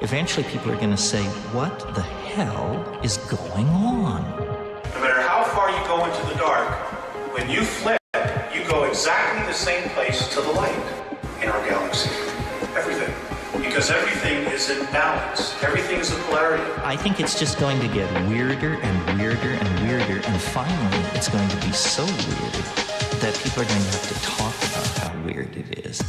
eventually people are going to say, what the hell is going on? No matter how far you go into the dark, when you flip, you go exactly the same place to the light in our galaxy. Everything. Because everything is in balance. Everything is a polarity. I think it's just going to get weirder and weirder and weirder, and finally it's going to be so weird that people are going to have to talk about how weird it is.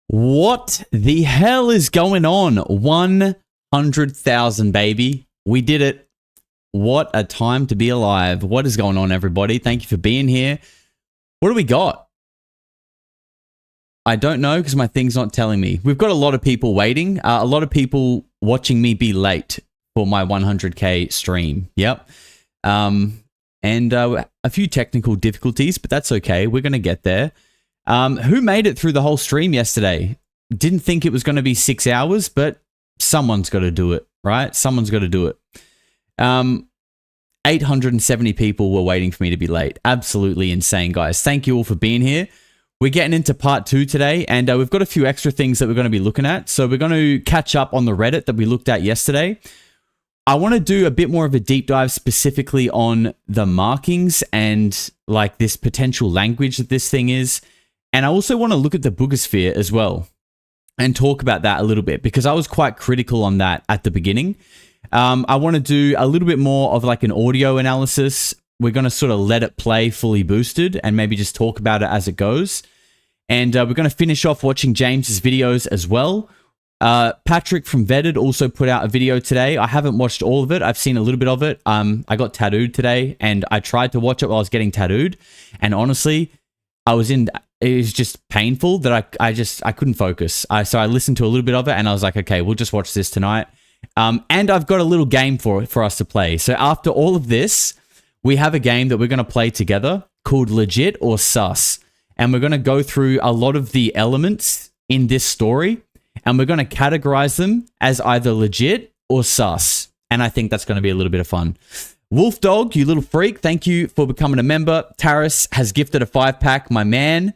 What the hell is going on? 100,000, baby. We did it. What a time to be alive. What is going on, everybody? Thank you for being here. What do we got? I don't know because my thing's not telling me. We've got a lot of people waiting. A lot of people watching me be late for my 100K stream. Yep. And a few technical difficulties, but that's okay. We're going to get there. Who made it through the whole stream yesterday? Didn't think it was going to be 6 hours, but someone's got to do it, right? Someone's got to do it. 870 people were waiting for me to be late. Absolutely insane, guys. Thank you all for being here. We're getting into part 2 today, and we've got a few extra things that we're going to be looking at. So we're going to catch up on the Reddit that we looked at yesterday. I want to do a bit more of a deep dive specifically on the markings and like this potential language that this thing is. And I also want to look at the boogosphere as well and talk about that a little bit because I was quite critical on that at the beginning. I want to do a little bit more of like an audio analysis. We're going to sort of let it play fully boosted and maybe just talk about it as it goes. And we're going to finish off watching James's videos as well. Patrick from VETTED also put out a video today. I haven't watched all of it. I've seen a little bit of it. I got tattooed today and I tried to watch it while I was getting tattooed. And honestly, it was just painful that I couldn't focus. So I listened to a little bit of it and I was like, okay, we'll just watch this tonight. And I've got a little game for us to play. So after all of this, we have a game that we're going to play together called Legit or Sus. And we're going to go through a lot of the elements in this story. And we're going to categorize them as either legit or sus. And I think that's going to be a little bit of fun. Wolf Dog, you little freak, thank you for becoming a member. Taris has gifted a 5-pack. My man,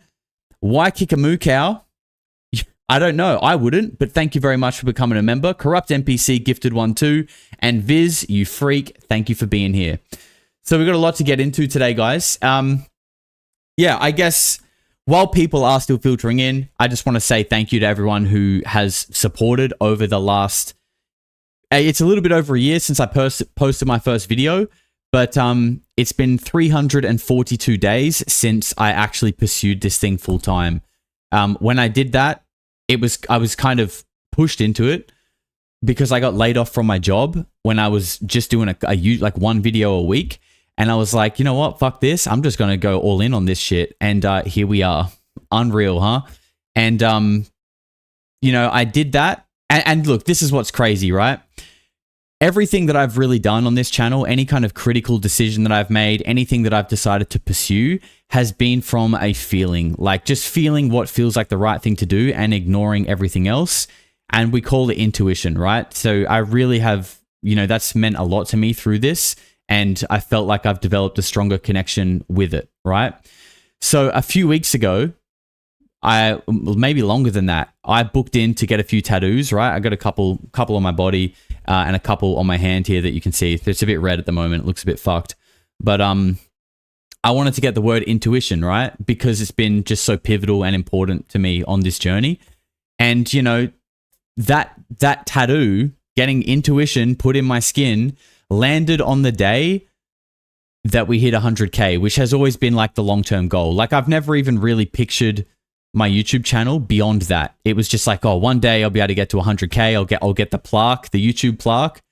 Why Kick a Moo Cow? I don't know. I wouldn't, but thank you very much for becoming a member. Corrupt NPC gifted one too. And Viz, you freak, thank you for being here. So we've got a lot to get into today, guys. Yeah, I guess while people are still filtering in, I just want to say thank you to everyone who has supported over the last... It's a little bit over a year since I posted my first video, but it's been 342 days since I actually pursued this thing full time. When I did that, I was kind of pushed into it because I got laid off from my job when I was just doing like one video a week. And I was like, you know what? Fuck this. I'm just going to go all in on this shit. And here we are. Unreal, huh? And, you know, I did that. And look, this is what's crazy, right? Everything that I've really done on this channel, any kind of critical decision that I've made, anything that I've decided to pursue has been from a feeling, like just feeling what feels like the right thing to do and ignoring everything else. And we call it intuition, right? So I really have, you know, that's meant a lot to me through this. And I felt like I've developed a stronger connection with it, right? So a few weeks ago, maybe longer than that, I booked in to get a few tattoos, right? I got a couple on my body and a couple on my hand here that you can see. It's a bit red at the moment. It looks a bit fucked. But I wanted to get the word intuition, right? Because it's been just so pivotal and important to me on this journey. And, you know, that tattoo, getting intuition put in my skin, landed on the day that we hit 100K, which has always been like the long-term goal. Like I've never even really pictured my YouTube channel beyond that. It was just like, oh, one day I'll be able to get to 100K. I'll get the plaque, the YouTube plaque.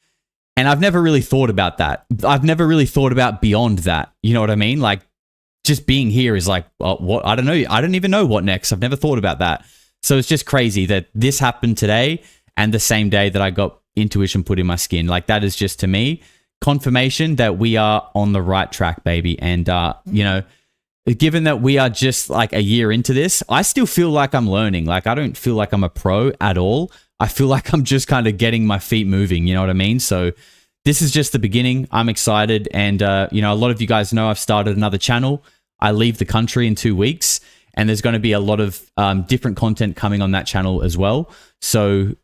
And I've never really thought about that. I've never really thought about beyond that. You know what I mean? Like just being here is like, well, what? I don't know. I don't even know what next. I've never thought about that. So it's just crazy that this happened today and the same day that I got intuition put in my skin. Like that is just, to me, confirmation that we are on the right track, baby. And, you know, given that we are just like a year into this, I still feel like I'm learning. Like I don't feel like I'm a pro at all. I feel like I'm just kind of getting my feet moving. You know what I mean? So this is just the beginning. I'm excited. And, you know, a lot of you guys know I've started another channel. I leave the country in 2 weeks and there's going to be a lot of different content coming on that channel as well. So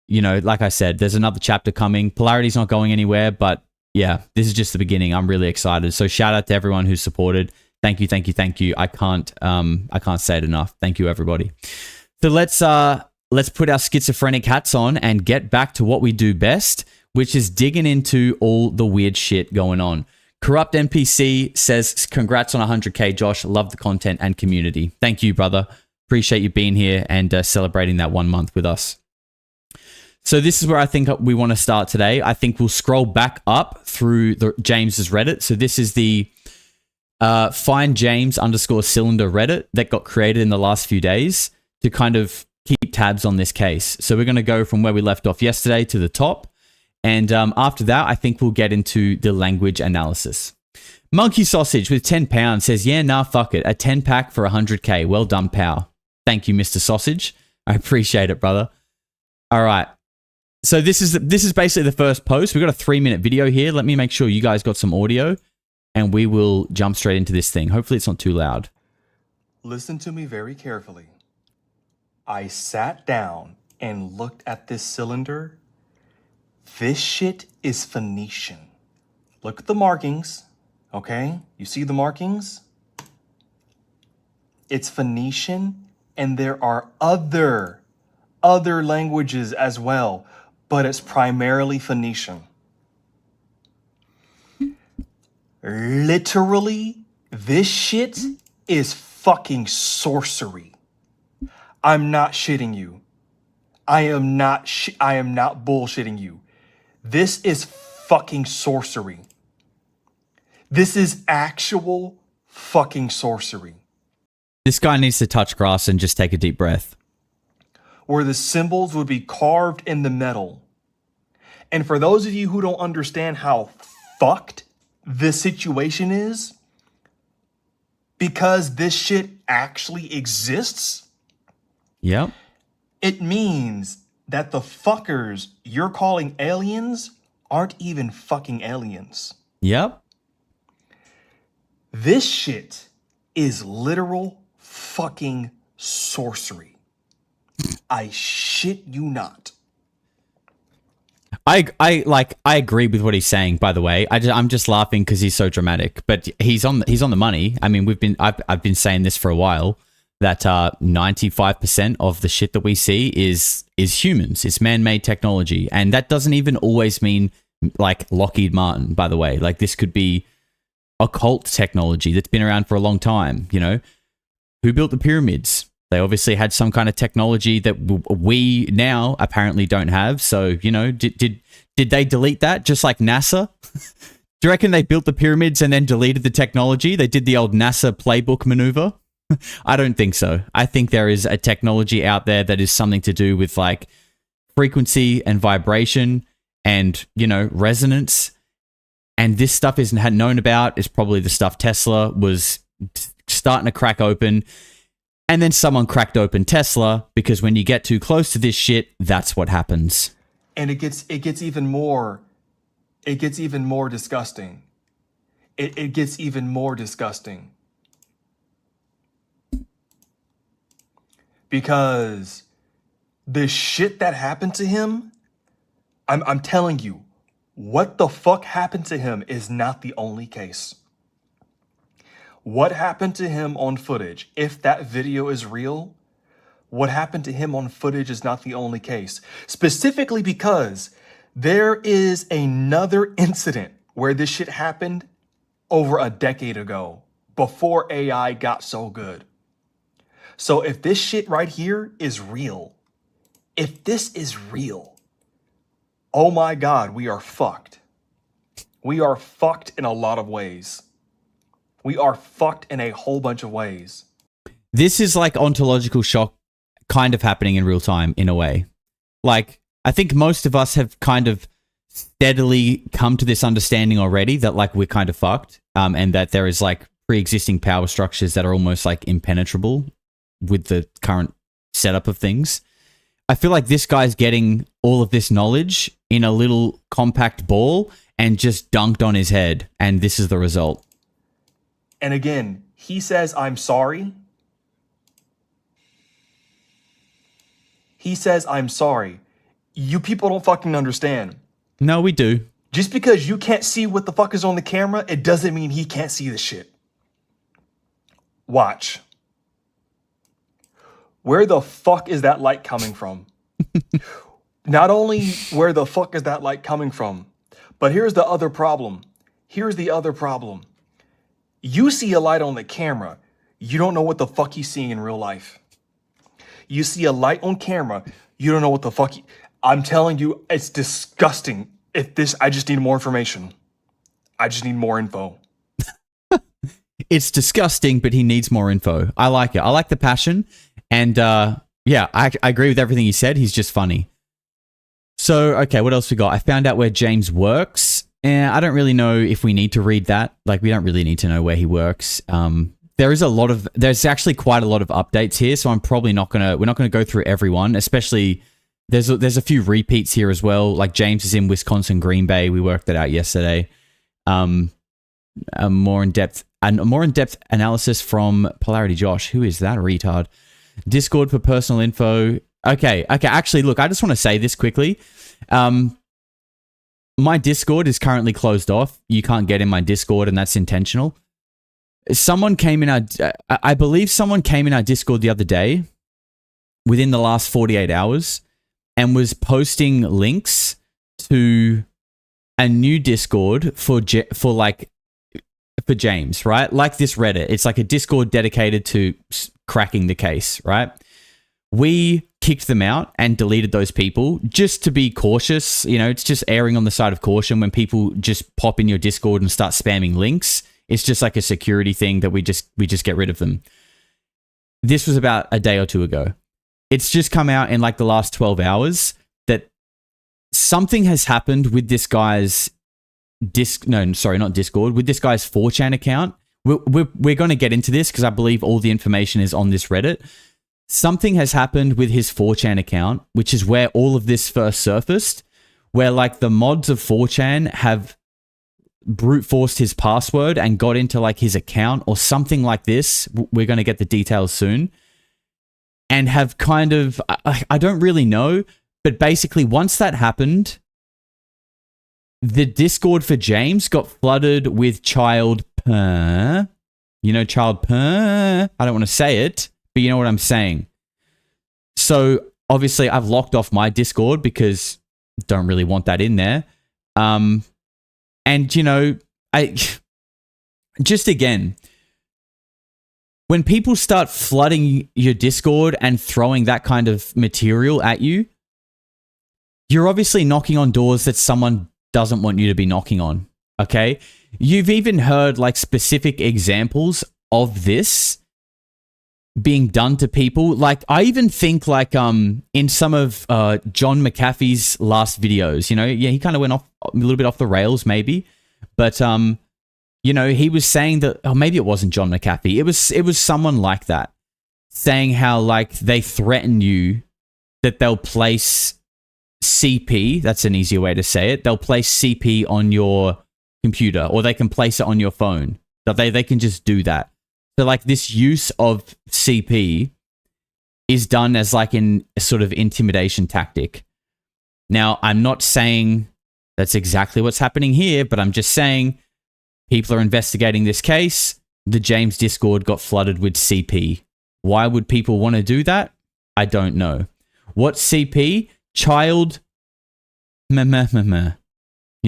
you know, like I said, there's another chapter coming. Polarity's not going anywhere, but yeah, this is just the beginning. I'm really excited. So shout out to everyone who's supported. Thank you, thank you, thank you. I can't say it enough. Thank you, everybody. So let's put our schizophrenic hats on and get back to what we do best, which is digging into all the weird shit going on. Corrupt NPC says, congrats on 100K, Josh. Love the content and community. Thank you, brother. Appreciate you being here and celebrating that 1 month with us. So this is where I think we want to start today. I think we'll scroll back up through James's Reddit. So this is the find James _cylinder Reddit that got created in the last few days to kind of keep tabs on this case. So we're going to go from where we left off yesterday to the top. And after that, I think we'll get into the language analysis. Monkey Sausage with 10 pounds says, yeah, nah, fuck it. A 10 pack for 100K. Well done, pal. Thank you, Mr. Sausage. I appreciate it, brother. All right. So this is basically the first post. We've got a 3-minute video here. Let me make sure you guys got some audio and we will jump straight into this thing. Hopefully it's not too loud. Listen to me very carefully. I sat down and looked at this cylinder. This shit is Phoenician. Look at the markings, okay? You see the markings? It's Phoenician, and there are other languages as well, but it's primarily Phoenician. Literally, this shit is fucking sorcery. I'm not shitting you. I am not bullshitting you. This is fucking sorcery. This is actual fucking sorcery. This guy needs to touch grass and just take a deep breath. Where the symbols would be carved in the metal. And for those of you who don't understand how fucked this situation is, because this shit actually exists, yep, it means that the fuckers you're calling aliens aren't even fucking aliens. Yep. This shit is literal fucking sorcery. I shit you not. I agree with what he's saying, by the way. I'm just laughing because he's so dramatic, but he's on the money. I mean, I've been saying this for a while, that 95% of the shit that we see is humans. It's man-made technology, and that doesn't even always mean like Lockheed Martin, by the way. Like, this could be occult technology that's been around for a long time. You know, who built the pyramids? They obviously had some kind of technology that we now apparently don't have. So, you know, did they delete that just like NASA? Do you reckon they built the pyramids and then deleted the technology? They did the old NASA playbook maneuver? I don't think so. I think there is a technology out there that is something to do with like frequency and vibration and, you know, resonance. And this stuff isn't had known about. Is probably the stuff Tesla was starting to crack open. And then someone cracked open Tesla, because when you get too close to this shit, that's what happens. And it gets even more disgusting. It gets even more disgusting. Because the shit that happened to him, I'm telling you, what the fuck happened to him is not the only case. What happened to him on footage, if that video is real, what happened to him on footage is not the only case. Specifically because there is another incident where this shit happened over a decade ago, before AI got so good. So if this shit right here is real, if this is real, oh my God, we are fucked. We are fucked in a lot of ways. We are fucked in a whole bunch of ways. This is like ontological shock kind of happening in real time, in a way. Like, I think most of us have kind of steadily come to this understanding already that like we're kind of fucked, and that there is like pre-existing power structures that are almost like impenetrable with the current setup of things. I feel like this guy's getting all of this knowledge in a little compact ball and just dunked on his head, and this is the result. And again, he says, I'm sorry. He says, I'm sorry. You people don't fucking understand. No, we do. Just because you can't see what the fuck is on the camera, it doesn't mean he can't see the shit. Watch. Where the fuck is that light coming from? Not only where the fuck is that light coming from, but here's the other problem. Here's the other problem. You see a light on the camera. You don't know what the fuck he's seeing in real life. You see a light on camera. You don't know what the fuck. I'm telling you, it's disgusting. I just need more information. I just need more info. It's disgusting, but he needs more info. I like it. I like the passion. And yeah, I agree with everything he said. He's just funny. So, okay, what else we got? I found out where James works. And I don't really know if we need to read that. Like, we don't really need to know where he works. There's actually quite a lot of updates here, so we're not gonna go through everyone, especially there's a few repeats here as well. Like James is in Wisconsin, Green Bay. We worked that out yesterday. A more in-depth analysis from Polarity Josh. Who is that retard? Discord for personal info. Okay. Actually, look, I just want to say this quickly. My Discord is currently closed off. You can't get in my Discord, and that's intentional. I believe someone came in our Discord the other day within the last 48 hours and was posting links to a new Discord for James, right? Like this Reddit. It's like a Discord dedicated to cracking the case, right? We kicked them out and deleted those people just to be cautious. You know, it's just erring on the side of caution when people just pop in your Discord and start spamming links. It's just like a security thing that we just get rid of them. This was about a day or two ago. It's just come out in like the last 12 hours that something has happened with this guy's with this guy's 4chan account. We're going to get into this because I believe all the information is on this Reddit. Something has happened with his 4chan account, which is where all of this first surfaced, where like the mods of 4chan have brute forced his password and got into like his account or something like this. We're going to get the details soon. And have kind of, I don't really know, but basically once that happened, the Discord for James got flooded with child I don't want to say it, but you know what I'm saying. So obviously I've locked off my Discord because I don't really want that in there. And you know, when people start flooding your Discord and throwing that kind of material at you, you're obviously knocking on doors that someone doesn't want you to be knocking on, okay? You've even heard like specific examples of this being done to people. Like I even think like in some of John McAfee's last videos, you know, yeah, he kind of went off a little bit off the rails maybe, but you know, he was saying that, or maybe it wasn't John McAfee. It was someone like that saying how like they threaten you that they'll place CP. That's an easier way to say it. They'll place CP on your computer, or they can place it on your phone. So they can just do that. So like this use of CP is done as like a sort of intimidation tactic. Now, I'm not saying that's exactly what's happening here, but I'm just saying people are investigating this case. The James Discord got flooded with CP. Why would people want to do that? I don't know. What CP? Child you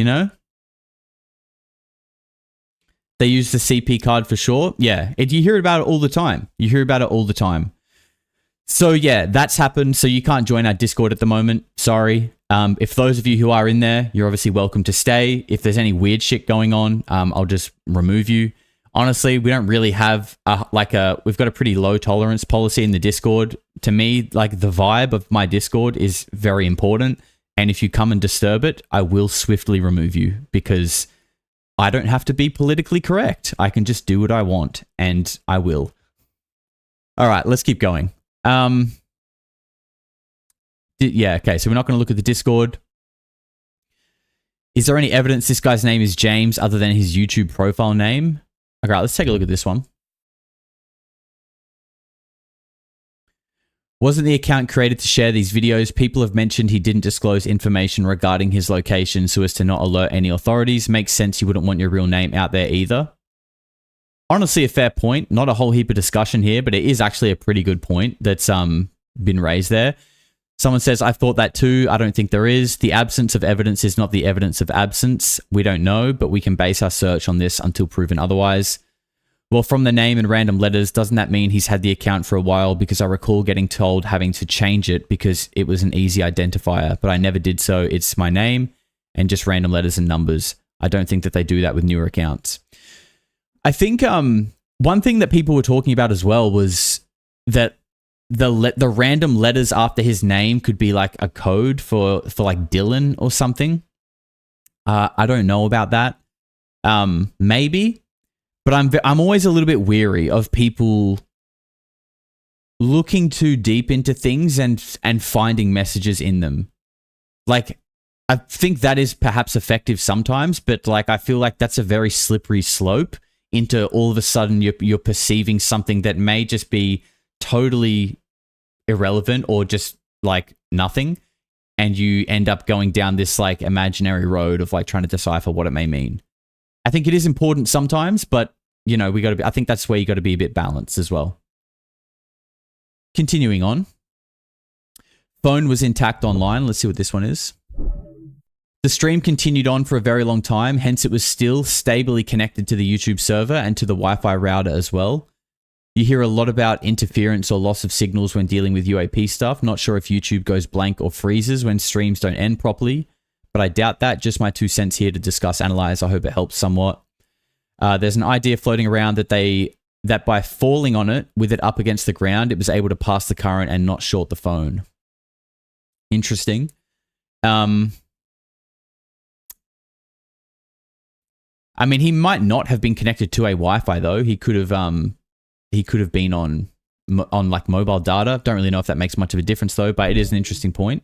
know? They use the CP card for sure. Yeah, you hear about it all the time. So yeah, that's happened. So you can't join our Discord at the moment. Sorry. If those of you who are in there, you're obviously welcome to stay. If there's any weird shit going on, I'll just remove you. Honestly, we don't really have we've got a pretty low tolerance policy in the Discord. To me, like the vibe of my Discord is very important. And if you come and disturb it, I will swiftly remove you because I don't have to be politically correct. I can just do what I want, and I will. All right, let's keep going. Yeah, okay, so we're not going to look at the Discord. Is there any evidence this guy's name is James other than his YouTube profile name? Okay, let's take a look at this one. Wasn't the account created to share these videos? People have mentioned he didn't disclose information regarding his location so as to not alert any authorities. Makes sense you wouldn't want your real name out there either. Honestly, a fair point. Not a whole heap of discussion here, but it is actually a pretty good point that's been raised there. Someone says, I've thought that too. I don't think there is. The absence of evidence is not the evidence of absence. We don't know, but we can base our search on this until proven otherwise. Well, from the name and random letters, doesn't that mean he's had the account for a while? Because I recall getting told having to change it because it was an easy identifier, but I never did so. It's my name and just random letters and numbers. I don't think that they do that with newer accounts. I think one thing that people were talking about as well was that the random letters after his name could be like a code for like Dylan or something. I don't know about that. Maybe. But I'm always a little bit weary of people looking too deep into things and finding messages in them. Like, I think that is perhaps effective sometimes, but like I feel like that's a very slippery slope into all of a sudden you're perceiving something that may just be totally irrelevant or just like nothing, and you end up going down this like imaginary road of like trying to decipher what it may mean. I think it is important sometimes, but you know, I think that's where you got to be a bit balanced as well. Continuing on. Phone was intact online. Let's see what this one is. The stream continued on for a very long time, hence it was still stably connected to the YouTube server and to the Wi-Fi router as well. You hear a lot about interference or loss of signals when dealing with UAP stuff. Not sure if YouTube goes blank or freezes when streams don't end properly, but I doubt that. Just my 2 cents here to discuss, analyze. I hope it helps somewhat. There's an idea floating around that by falling on it with it up against the ground, it was able to pass the current and not short the phone. Interesting. I mean, he might not have been connected to a Wi-Fi though. He could have been on like mobile data. Don't really know if that makes much of a difference though, but it is an interesting point.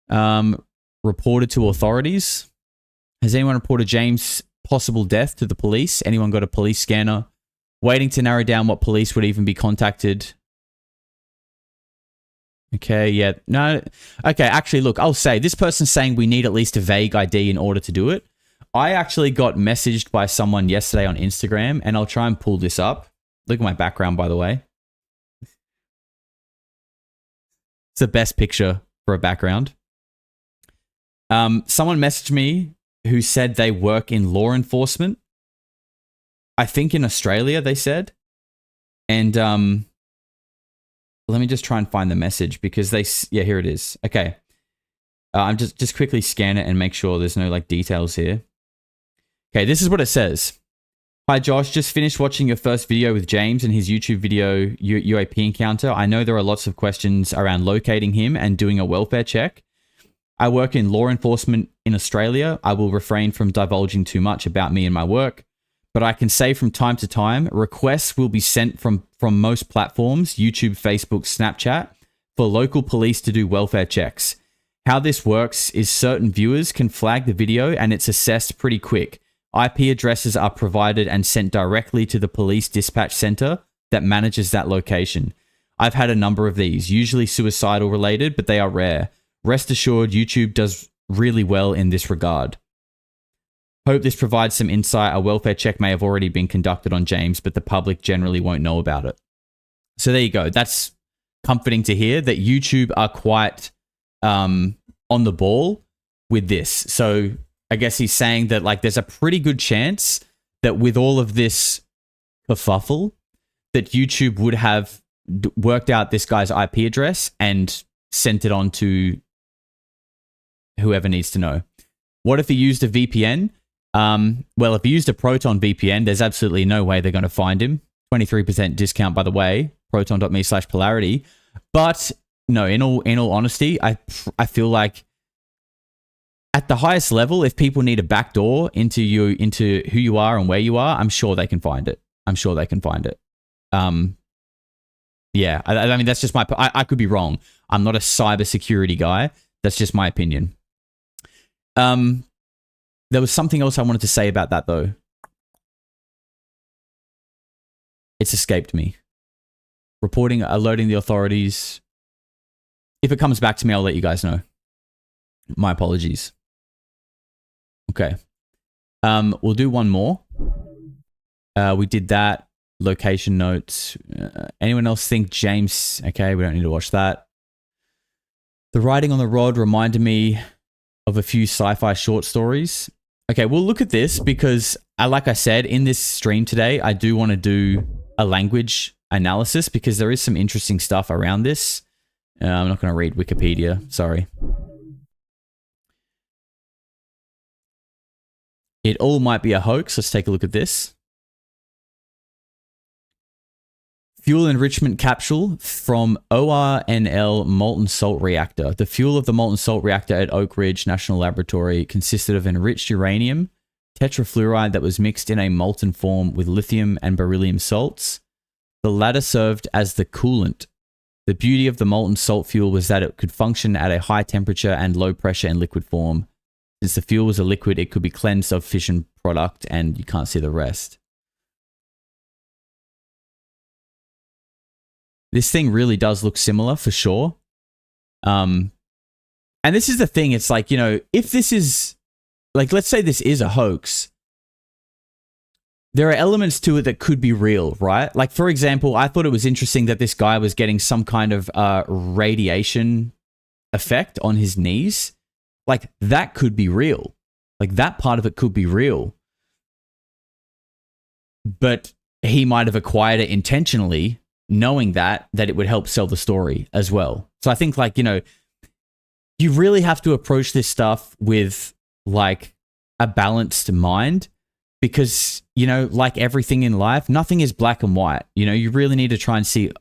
Reported to authorities. Has anyone reported James' possible death to the police? Anyone got a police scanner? Waiting to narrow down what police would even be contacted. Okay, yeah. No. Okay, actually, look, I'll say this person's saying we need at least a vague ID in order to do it. I actually got messaged by someone yesterday on Instagram, and I'll try and pull this up. Look at my background, by the way. It's the best picture for a background. Someone messaged me who said they work in law enforcement. I think in Australia, they said. And let me just try and find the message because yeah, here it is. Okay. I'm just quickly scan it and make sure there's no like details here. Okay, this is what it says. Hi Josh, just finished watching your first video with James and his YouTube video UAP encounter. I know there are lots of questions around locating him and doing a welfare check. I work in law enforcement in Australia. I will refrain from divulging too much about me and my work, but I can say from time to time, requests will be sent from most platforms, YouTube, Facebook, Snapchat, for local police to do welfare checks. How this works is certain viewers can flag the video and it's assessed pretty quick. IP addresses are provided and sent directly to the police dispatch center that manages that location. I've had a number of these, usually suicidal related, but they are rare. Rest assured, YouTube does really well in this regard. Hope this provides some insight. A welfare check may have already been conducted on James, but the public generally won't know about it. So there you go. That's comforting to hear that YouTube are quite on the ball with this. So I guess he's saying that like there's a pretty good chance that with all of this kerfuffle, that YouTube would have worked out this guy's IP address and sent it on to whoever needs to know. What if he used a VPN? Well, if he used a Proton VPN, there's absolutely no way they're going to find him. 23% discount, by the way, proton.me/polarity. But no, in all honesty, I feel like at the highest level, if people need a backdoor into who you are and where you are, I'm sure they can find it. Yeah, I mean, that's just my... I could be wrong. I'm not a cybersecurity guy. That's just my opinion. There was something else I wanted to say about that, though. It's escaped me. Reporting, alerting the authorities. If it comes back to me, I'll let you guys know. My apologies. Okay. We'll do one more. We did that. Location notes. Anyone else think James? Okay, we don't need to watch that. The writing on the rod reminded me of a few sci-fi short stories. Okay, we'll look at this because, like I said, in this stream today, I do want to do a language analysis because there is some interesting stuff around this. I'm not going to read Wikipedia. Sorry. It all might be a hoax. Let's take a look at this. Fuel enrichment capsule from ORNL molten salt reactor. The fuel of the molten salt reactor at Oak Ridge National Laboratory consisted of enriched uranium, tetrafluoride that was mixed in a molten form with lithium and beryllium salts. The latter served as the coolant. The beauty of the molten salt fuel was that it could function at a high temperature and low pressure in liquid form. Since the fuel was a liquid, it could be cleansed of fission product, and you can't see the rest. This thing really does look similar for sure. And this is the thing. It's like, you know, if this is, like, let's say this is a hoax, there are elements to it that could be real, right? Like, for example, I thought it was interesting that this guy was getting some kind of radiation effect on his knees. Like, that could be real. Like, that part of it could be real. But he might have acquired it intentionally, knowing that it would help sell the story as well. So I think, like, you know, you really have to approach this stuff with, like, a balanced mind because, you know, like everything in life, nothing is black and white. You know, you really need to try and see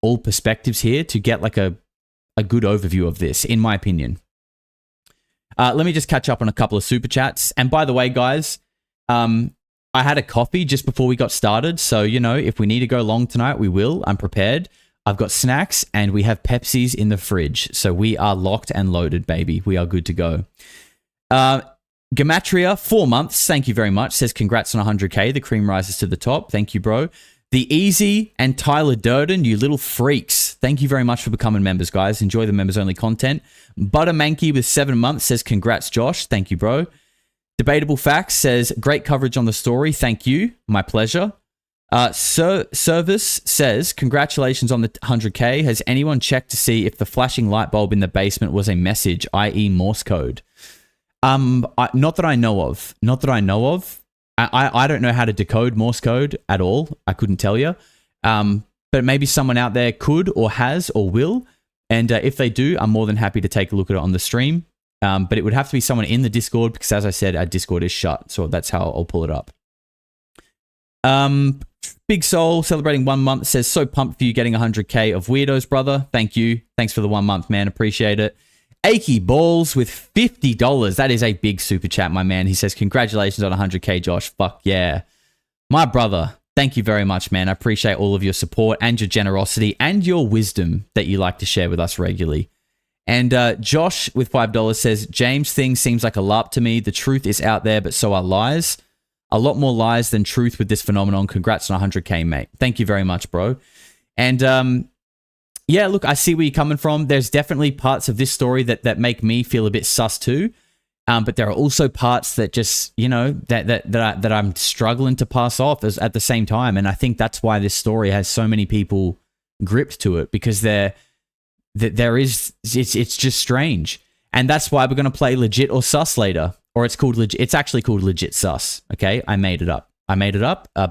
all perspectives here to get, like, a good overview of this, in my opinion. Let me just catch up on a couple of super chats. And by the way, guys, I had a coffee just before we got started. So, you know, if we need to go long tonight, we will. I'm prepared. I've got snacks and we have Pepsis in the fridge. So we are locked and loaded, baby. We are good to go. Gematria, 4 months. Thank you very much. Says congrats on 100K. The cream rises to the top. Thank you, bro. The Easy and Tyler Durden, you little freaks. Thank you very much for becoming members, guys. Enjoy the members-only content. Buttermanky with 7 months says congrats, Josh. Thank you, bro. Debatable Facts says, great coverage on the story. Thank you. My pleasure. Service says, congratulations on the 100K. Has anyone checked to see if the flashing light bulb in the basement was a message, i.e. Morse code? Not that I know of. Not that I know of. I don't know how to decode Morse code at all. I couldn't tell you. But maybe someone out there could or has or will. And if they do, I'm more than happy to take a look at it on the stream. But it would have to be someone in the Discord because, as I said, our Discord is shut. So that's how I'll pull it up. Big Soul, celebrating 1 month, says, so pumped for you getting 100K of weirdos, brother. Thank you. Thanks for the 1 month, man. Appreciate it. Achy Balls with $50. That is a big super chat, my man. He says, congratulations on 100K, Josh. Fuck yeah. My brother, thank you very much, man. I appreciate all of your support and your generosity and your wisdom that you like to share with us regularly. And Josh with $5 says, James thing seems like a LARP to me. The truth is out there, but so are lies. A lot more lies than truth with this phenomenon. Congrats on 100K, mate. Thank you very much, bro. And yeah, look, I see where you're coming from. There's definitely parts of this story that make me feel a bit sus too. But there are also parts that just, you know, that I'm struggling to pass off at the same time. And I think that's why this story has so many people gripped to it, because it's just strange. And that's why we're going to play legit or sus later. Or it's actually called legit sus. Okay, I made it up.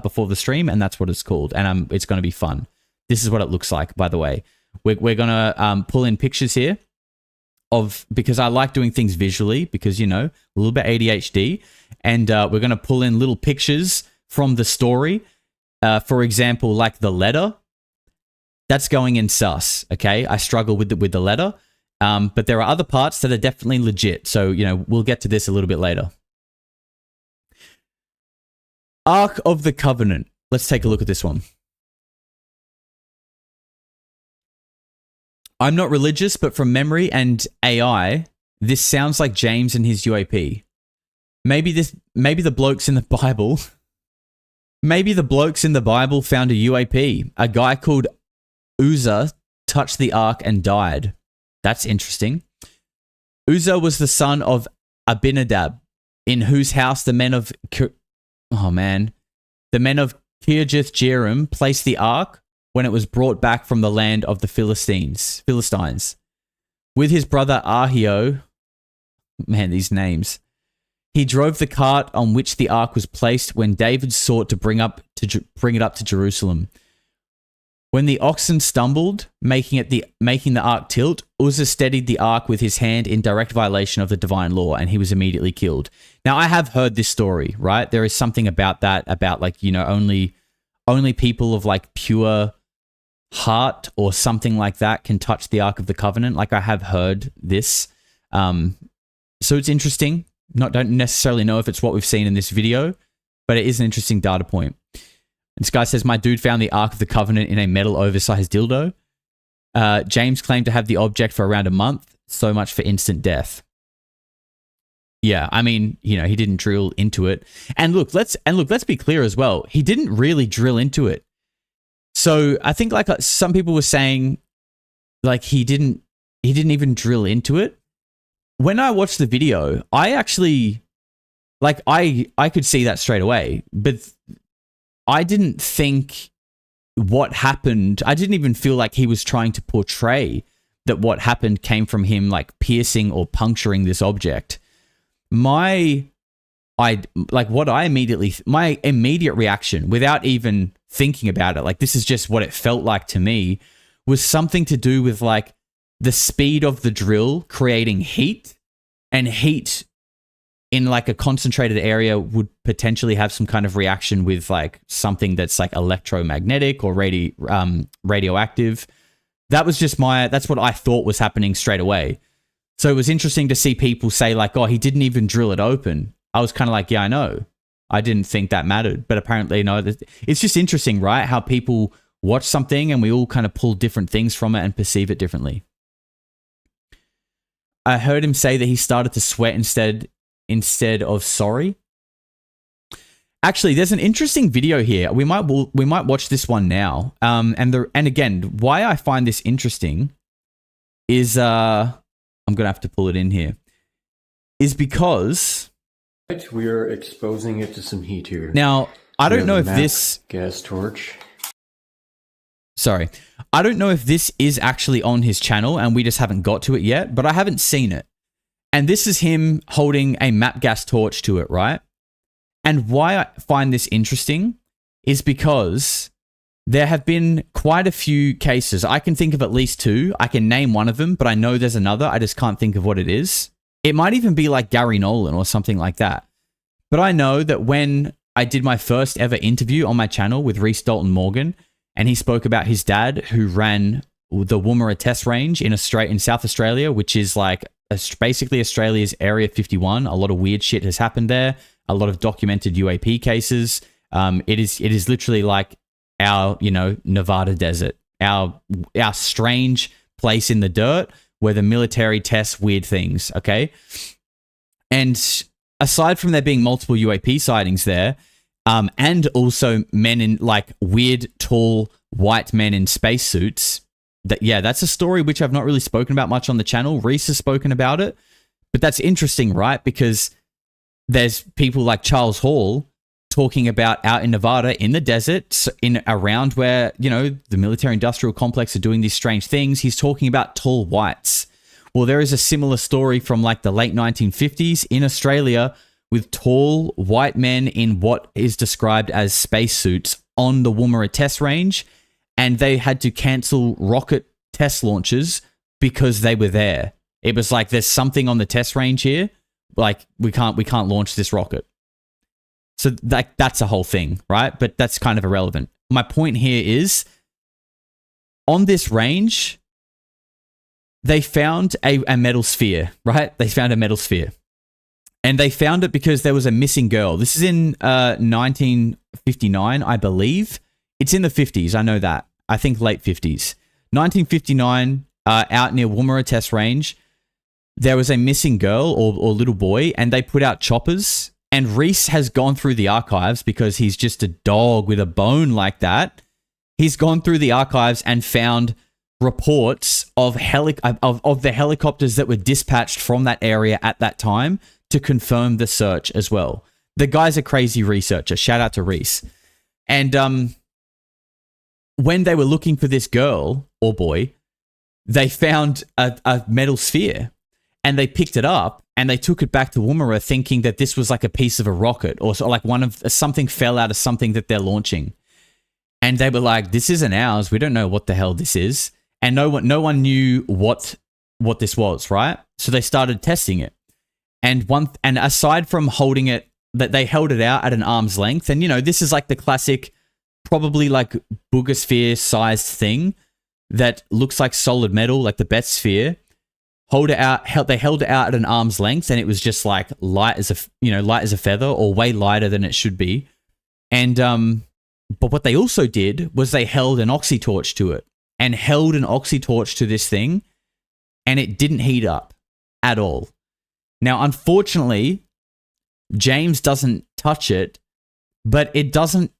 Before the stream, and that's what it's called. And it's going to be fun. This is what it looks like, by the way. We're going to pull in pictures here because I like doing things visually because, you know, a little bit ADHD. And we're going to pull in little pictures from the story. For example, like the letter. That's going in sus, okay? I struggle with the letter. But there are other parts that are definitely legit. So, you know, we'll get to this a little bit later. Ark of the Covenant. Let's take a look at this one. I'm not religious, but from memory and AI, this sounds like James and his UAP. Maybe the blokes in the Bible. Maybe the blokes in the Bible found a UAP. A guy called Uzzah touched the ark and died. That's interesting. Uzzah was the son of Abinadab, in whose house the men of Kirjath Jearim placed the ark when it was brought back from the land of the Philistines. With his brother Ahio, man, these names. He drove the cart on which the ark was placed when David sought to bring it up to Jerusalem. When the oxen stumbled, making the ark tilt, Uzzah steadied the ark with his hand in direct violation of the divine law, and he was immediately killed. Now, I have heard this story, right? There is something about that, about like, only people of like pure heart or something like that can touch the Ark of the Covenant. Like, I have heard this. So it's interesting. Don't necessarily know if it's what we've seen in this video, but it is an interesting data point. This guy says, my dude found the Ark of the Covenant in a metal oversized dildo. James claimed to have the object for around a month. So much for instant death. Yeah, I mean, he didn't drill into it. And look, let's be clear as well. He didn't really drill into it. So I think like some people were saying, like he didn't even drill into it. When I watched the video, I actually, like, I could see that straight away, but I didn't think what happened. I didn't even feel like he was trying to portray that what happened came from him like piercing or puncturing this object. My immediate reaction, without even thinking about it, like this is just what it felt like to me, was something to do with like the speed of the drill creating heat, and heat in like a concentrated area would potentially have some kind of reaction with like something that's like electromagnetic or radioactive. That's what I thought was happening straight away. So it was interesting to see people say like, oh, he didn't even drill it open. I was kind of like, yeah, I know. I didn't think that mattered, but apparently no. It's just interesting, right? How people watch something and we all kind of pull different things from it and perceive it differently. I heard him say that he started to sweat instead of sorry. Actually, there's an interesting video here. We might watch this one now. And again, why I find this interesting is I'm gonna have to pull it in here. Is because we are exposing it to some heat here. Now, I don't know if this gas torch. Sorry. I don't know if this is actually on his channel and we just haven't got to it yet, but I haven't seen it. And this is him holding a map gas torch to it, right? And why I find this interesting is because there have been quite a few cases. I can think of at least two. I can name one of them, but I know there's another. I just can't think of what it is. It might even be like Gary Nolan or something like that. But I know that when I did my first ever interview on my channel with Reese Dalton Morgan, and he spoke about his dad who ran the Woomera test range in South Australia, which is like basically Australia's Area 51. A lot of weird shit has happened there. A lot of documented UAP cases. It is literally like our, Nevada desert, our strange place in the dirt where the military tests weird things. Okay. And aside from there being multiple UAP sightings there, and also men in like weird, tall, white men in spacesuits. That's a story which I've not really spoken about much on the channel. Reese has spoken about it, but that's interesting, right? Because there's people like Charles Hall talking about out in Nevada in the desert, around where, the military industrial complex are doing these strange things. He's talking about tall whites. Well, there is a similar story from like the late 1950s in Australia with tall white men in what is described as spacesuits on the Woomera test range, and they had to cancel rocket test launches because they were there. It was like, there's something on the test range here, like we can't launch this rocket. So that's a whole thing, right? But that's kind of irrelevant. My point here is, on this range, they found a metal sphere, right? They found a metal sphere. And they found it because there was a missing girl. This is in 1959, I believe. It's in the 50s, I know that. I think late 50s. 1959, out near Woomera test range, there was a missing girl or little boy, and they put out choppers. And Reese has gone through the archives because he's just a dog with a bone like that. He's gone through the archives and found reports of the helicopters that were dispatched from that area at that time to confirm the search as well. The guy's a crazy researcher. Shout out to Reese. And when they were looking for this girl or boy, they found a metal sphere, and they picked it up and they took it back to Woomera thinking that this was like a piece of a rocket or so, like something fell out of something that they're launching. And they were like, this isn't ours. We don't know what the hell this is. And no one knew what this was, right? So they started testing it. And aside from holding it, that they held it out at an arm's length. And, this is like the classic, probably like boogosphere sized thing that looks like solid metal, like the Beth sphere. They held it out at an arm's length, and it was just like light as a feather, or way lighter than it should be. And but what they also did was they held an oxytorch to it, and held an oxytorch to this thing, and it didn't heat up at all. Now, unfortunately, James doesn't touch it, but it doesn't,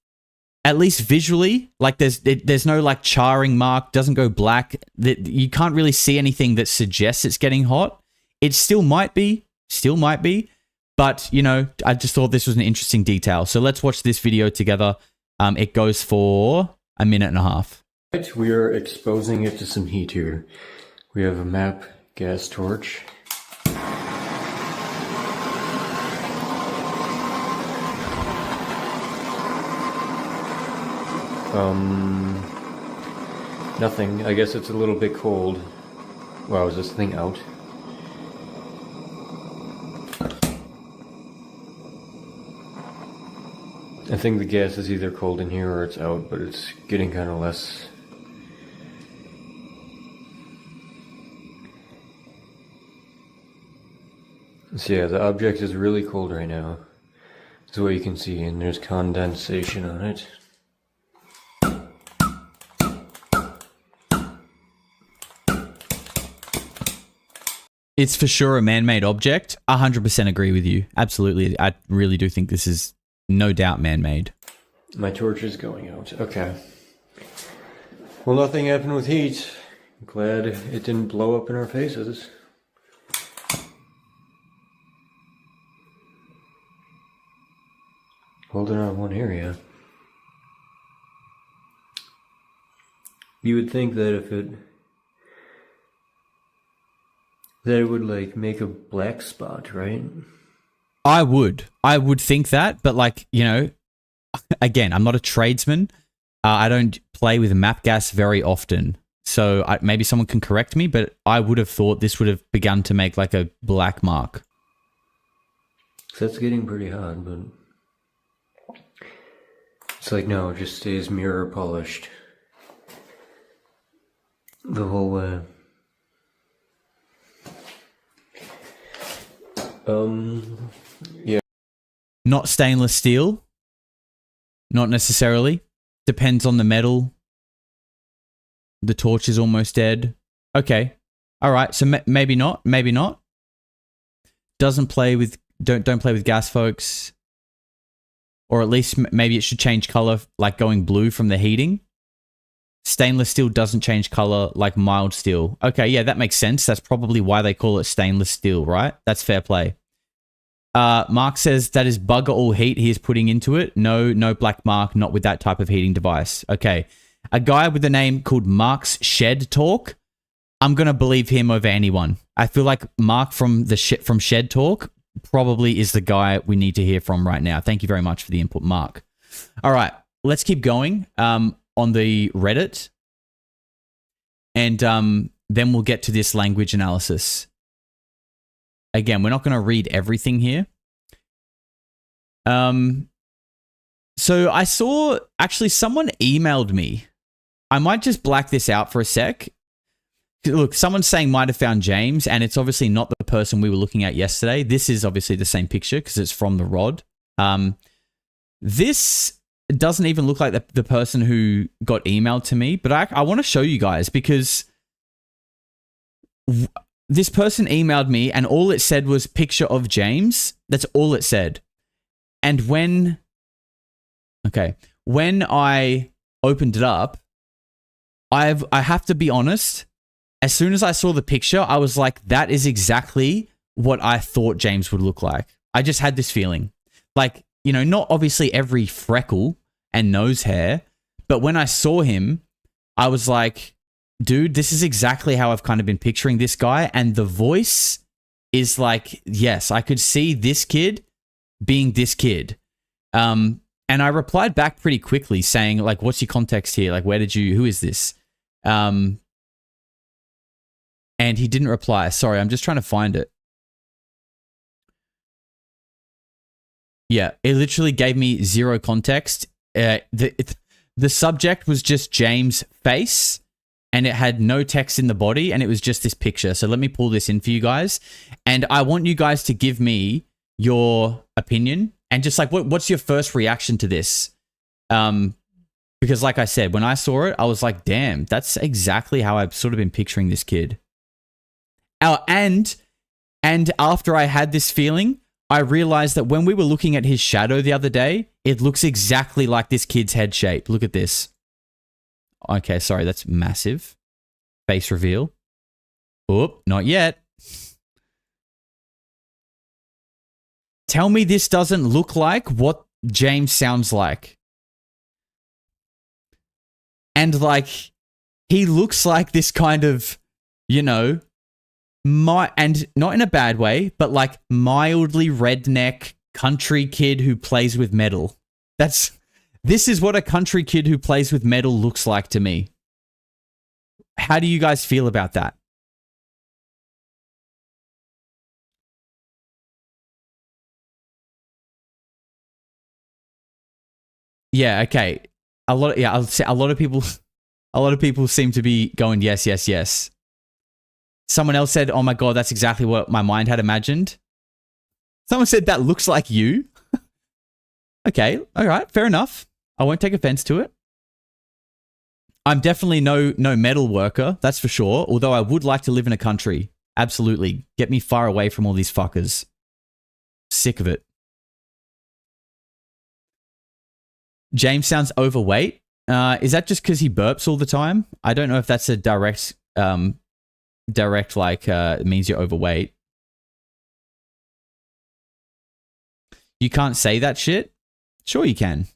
at least visually, like there's no like charring mark, doesn't go black. You can't really see anything that suggests it's getting hot. It still might be, but I just thought this was an interesting detail. So let's watch this video together. It goes for 1.5 minutes. Right, we are exposing it to some heat here. We have a map gas torch. Nothing. I guess it's a little bit cold. Wow, is this thing out? I think the gas is either cold in here or it's out, but it's getting kind of less. So yeah, the object is really cold right now. That's what you can see, and there's condensation on it. It's for sure a man-made object. 100% agree with you. Absolutely. I really do think this is no doubt man-made. My torch is going out. Okay. Well, nothing happened with heat. I'm glad it didn't blow up in our faces. Holding on one area. You would think that that it would like make a black spot, right? I would think that, but like, again, I'm not a tradesman. I don't play with map gas very often. So maybe someone can correct me, but I would have thought this would have begun to make like a black mark. So that's getting pretty hot, but it's like, no, it just stays mirror polished the whole way. Yeah. Not stainless steel. Not necessarily. Depends on the metal. The torch is almost dead. Okay. All right. So maybe not. Maybe not. Don't play with gas, folks. Or at least maybe it should change color, like going blue from the heating. Stainless steel doesn't change color like mild steel. Okay, yeah, that makes sense. That's probably why they call it stainless steel, right? That's fair play. Mark says that is bugger all heat he is putting into it. No black mark, not with that type of heating device. Okay. A guy with a name called Mark's Shed Talk. I'm going to believe him over anyone. I feel like Mark from Shed Talk probably is the guy we need to hear from right now. Thank you very much for the input, Mark. All right, let's keep going. On the Reddit, and then we'll get to this language analysis. Again, we're not going to read everything here. So I saw, actually, someone emailed me. I might just black this out for a sec. Look, someone's saying might have found James, and it's obviously not the person we were looking at yesterday. This is obviously the same picture because it's from the rod. This doesn't even look like the person who got emailed to me, but I want to show you guys because this person emailed me and all it said was picture of James. That's all it said. And when I opened it up, I have to be honest. As soon as I saw the picture, I was like, that is exactly what I thought James would look like. I just had this feeling. Like, you know, not obviously every freckle and nose hair, but when I saw him, I was like, dude, this is exactly how I've kind of been picturing this guy. And the voice is like, yes, I could see this kid being this kid. And I replied back pretty quickly saying, like, what's your context here? Like, who is this? And he didn't reply. Sorry, I'm just trying to find it. Yeah, it literally gave me zero context. The subject was just James' face, and it had no text in the body, and it was just this picture. So let me pull this in for you guys. And I want you guys to give me your opinion and just like, what's your first reaction to this? Because like I said, when I saw it, I was like, damn, that's exactly how I've sort of been picturing this kid. And after I had this feeling, I realized that when we were looking at his shadow the other day, it looks exactly like this kid's head shape. Look at this. Okay, sorry, that's massive. Face reveal. Oop, not yet. Tell me this doesn't look like what James sounds like. And like, he looks like this kind of, you know, and not in a bad way, but like mildly redneck country kid who plays with metal. This is what a country kid who plays with metal looks like to me. How do you guys feel about that? Yeah, okay. I'll say a lot of people seem to be going yes, yes, yes. Someone else said, "Oh my god, that's exactly what my mind had imagined." Someone said that looks like you. Okay, all right, fair enough. I won't take offense to it. I'm definitely no metal worker, that's for sure. Although I would like to live in a country. Absolutely, get me far away from all these fuckers. Sick of it. James sounds overweight. Is that just because he burps all the time? I don't know if that's a direct like it means you're overweight. You can't say that shit? Sure you can.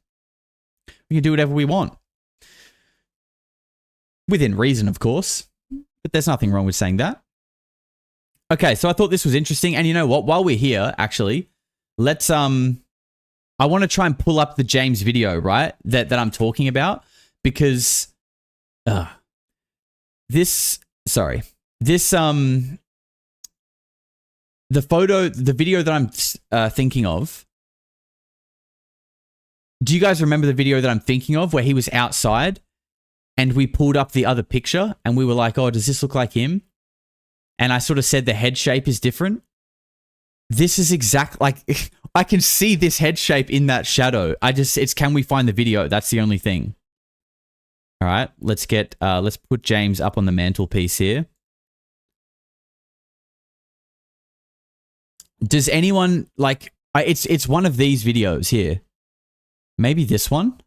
We can do whatever we want. Within reason, of course. But there's nothing wrong with saying that. Okay, so I thought this was interesting. And you know what? While we're here, actually, let's I want to try and pull up the James video, right? That I'm talking about. Because this the video that I'm thinking of. Do you guys remember the video that I'm thinking of where he was outside and we pulled up the other picture and we were like, oh, does this look like him? And I sort of said the head shape is different. This is exact, like, I can see this head shape in that shadow. It's can we find the video? That's the only thing. All right, let's put James up on the mantelpiece here. Does anyone, like, it's one of these videos here. Maybe this one?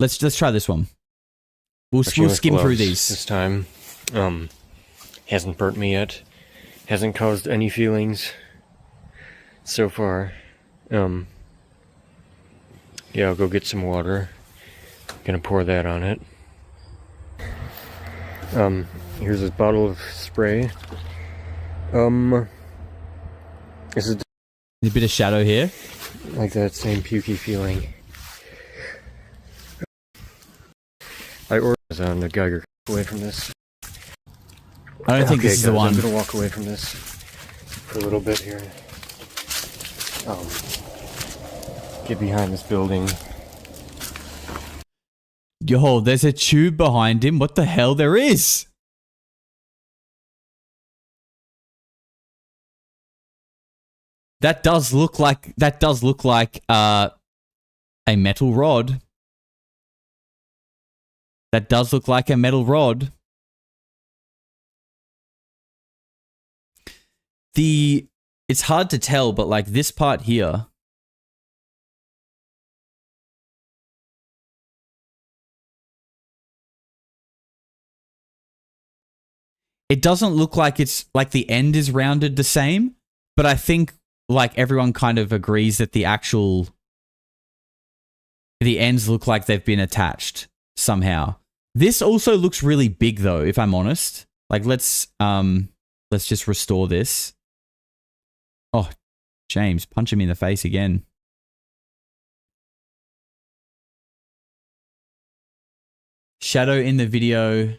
Let's try this one. We'll skim through these. This time. Hasn't burnt me yet. Hasn't caused any feelings so far. Yeah, I'll go get some water. Gonna pour that on it. Here's this bottle of spray. This is a bit of shadow here. Like that same pukey feeling. I ordered on the Geiger away from this. I don't think this is the one. I'm gonna walk away from this for a little bit here. Get behind this building. Yo, there's a tube behind him. What the hell? There is. That does look like a metal rod. That does look like a metal rod. It's hard to tell, but like this part here. it doesn't look like it's like the end is rounded the same, but I think like everyone kind of agrees that the ends look like they've been attached somehow. This also looks really big though, if I'm honest. Like let's just restore this. Oh, James, punch him in the face again. Shadow in the video.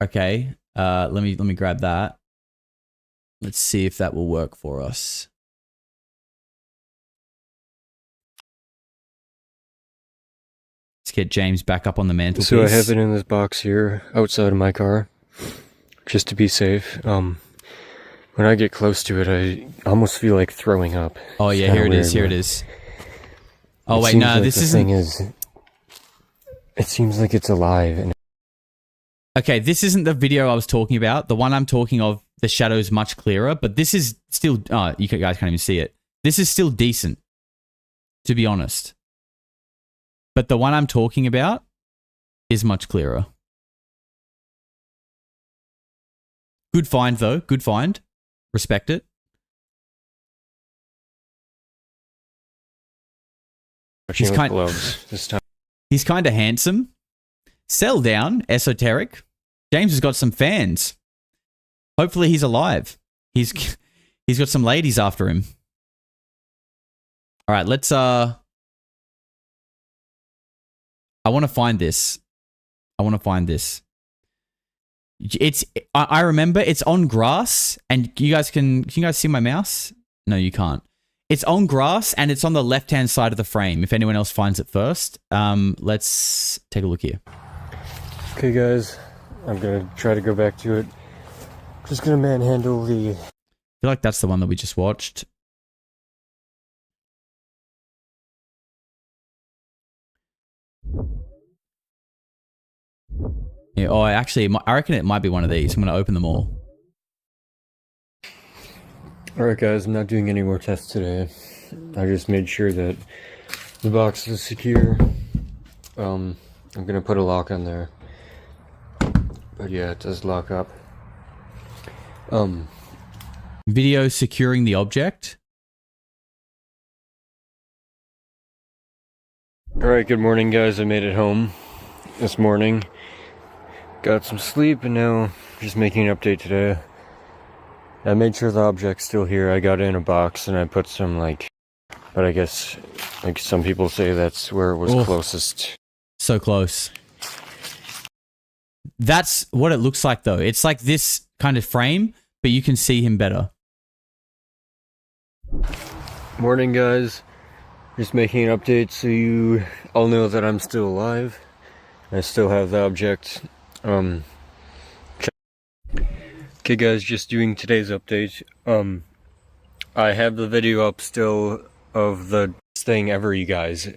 Okay. Let me grab that. Let's see if that will work for us. Let's get James back up on the mantelpiece. So I have it in this box here outside of my car, just to be safe. When I get close to it, I almost feel like throwing up. Oh yeah, here it is. Here it is. Oh wait, no, this isn't. It seems like it's alive. And okay, this isn't the video I was talking about. The one I'm talking of, the shadow's much clearer, but this is still. Oh, you guys can't even see it. This is still decent, to be honest. But the one I'm talking about is much clearer. Good find, though. Good find. Respect it. He's kind of handsome. Sell down, esoteric. James has got some fans. Hopefully he's alive. He's got some ladies after him. All right, let's I want to find this. I remember it's on grass, and can you guys see my mouse? No, you can't. It's on grass, and it's on the left-hand side of the frame. If anyone else finds it first, let's take a look here. Okay, guys, I'm gonna try to go back to it. Just gonna manhandle the. I feel like that's the one that we just watched. Yeah, oh, actually, I reckon it might be one of these. I'm going to open them all. Alright guys, I'm not doing any more tests today. I just made sure that the box is secure. I'm going to put a lock on there. But yeah, it does lock up. Video securing the object. Alright, good morning guys. I made it home this morning. Got some sleep and now just making an update today. I made sure the object's still here. I got it in a box and I put some but I guess like some people say that's where it was closest. So close. That's what it looks like though. It's like this kind of frame, but you can see him better. Morning guys. Just making an update so you all know that I'm still alive. I still have the object. Okay guys, just doing today's update. I have the video up still of the best thing ever, you guys.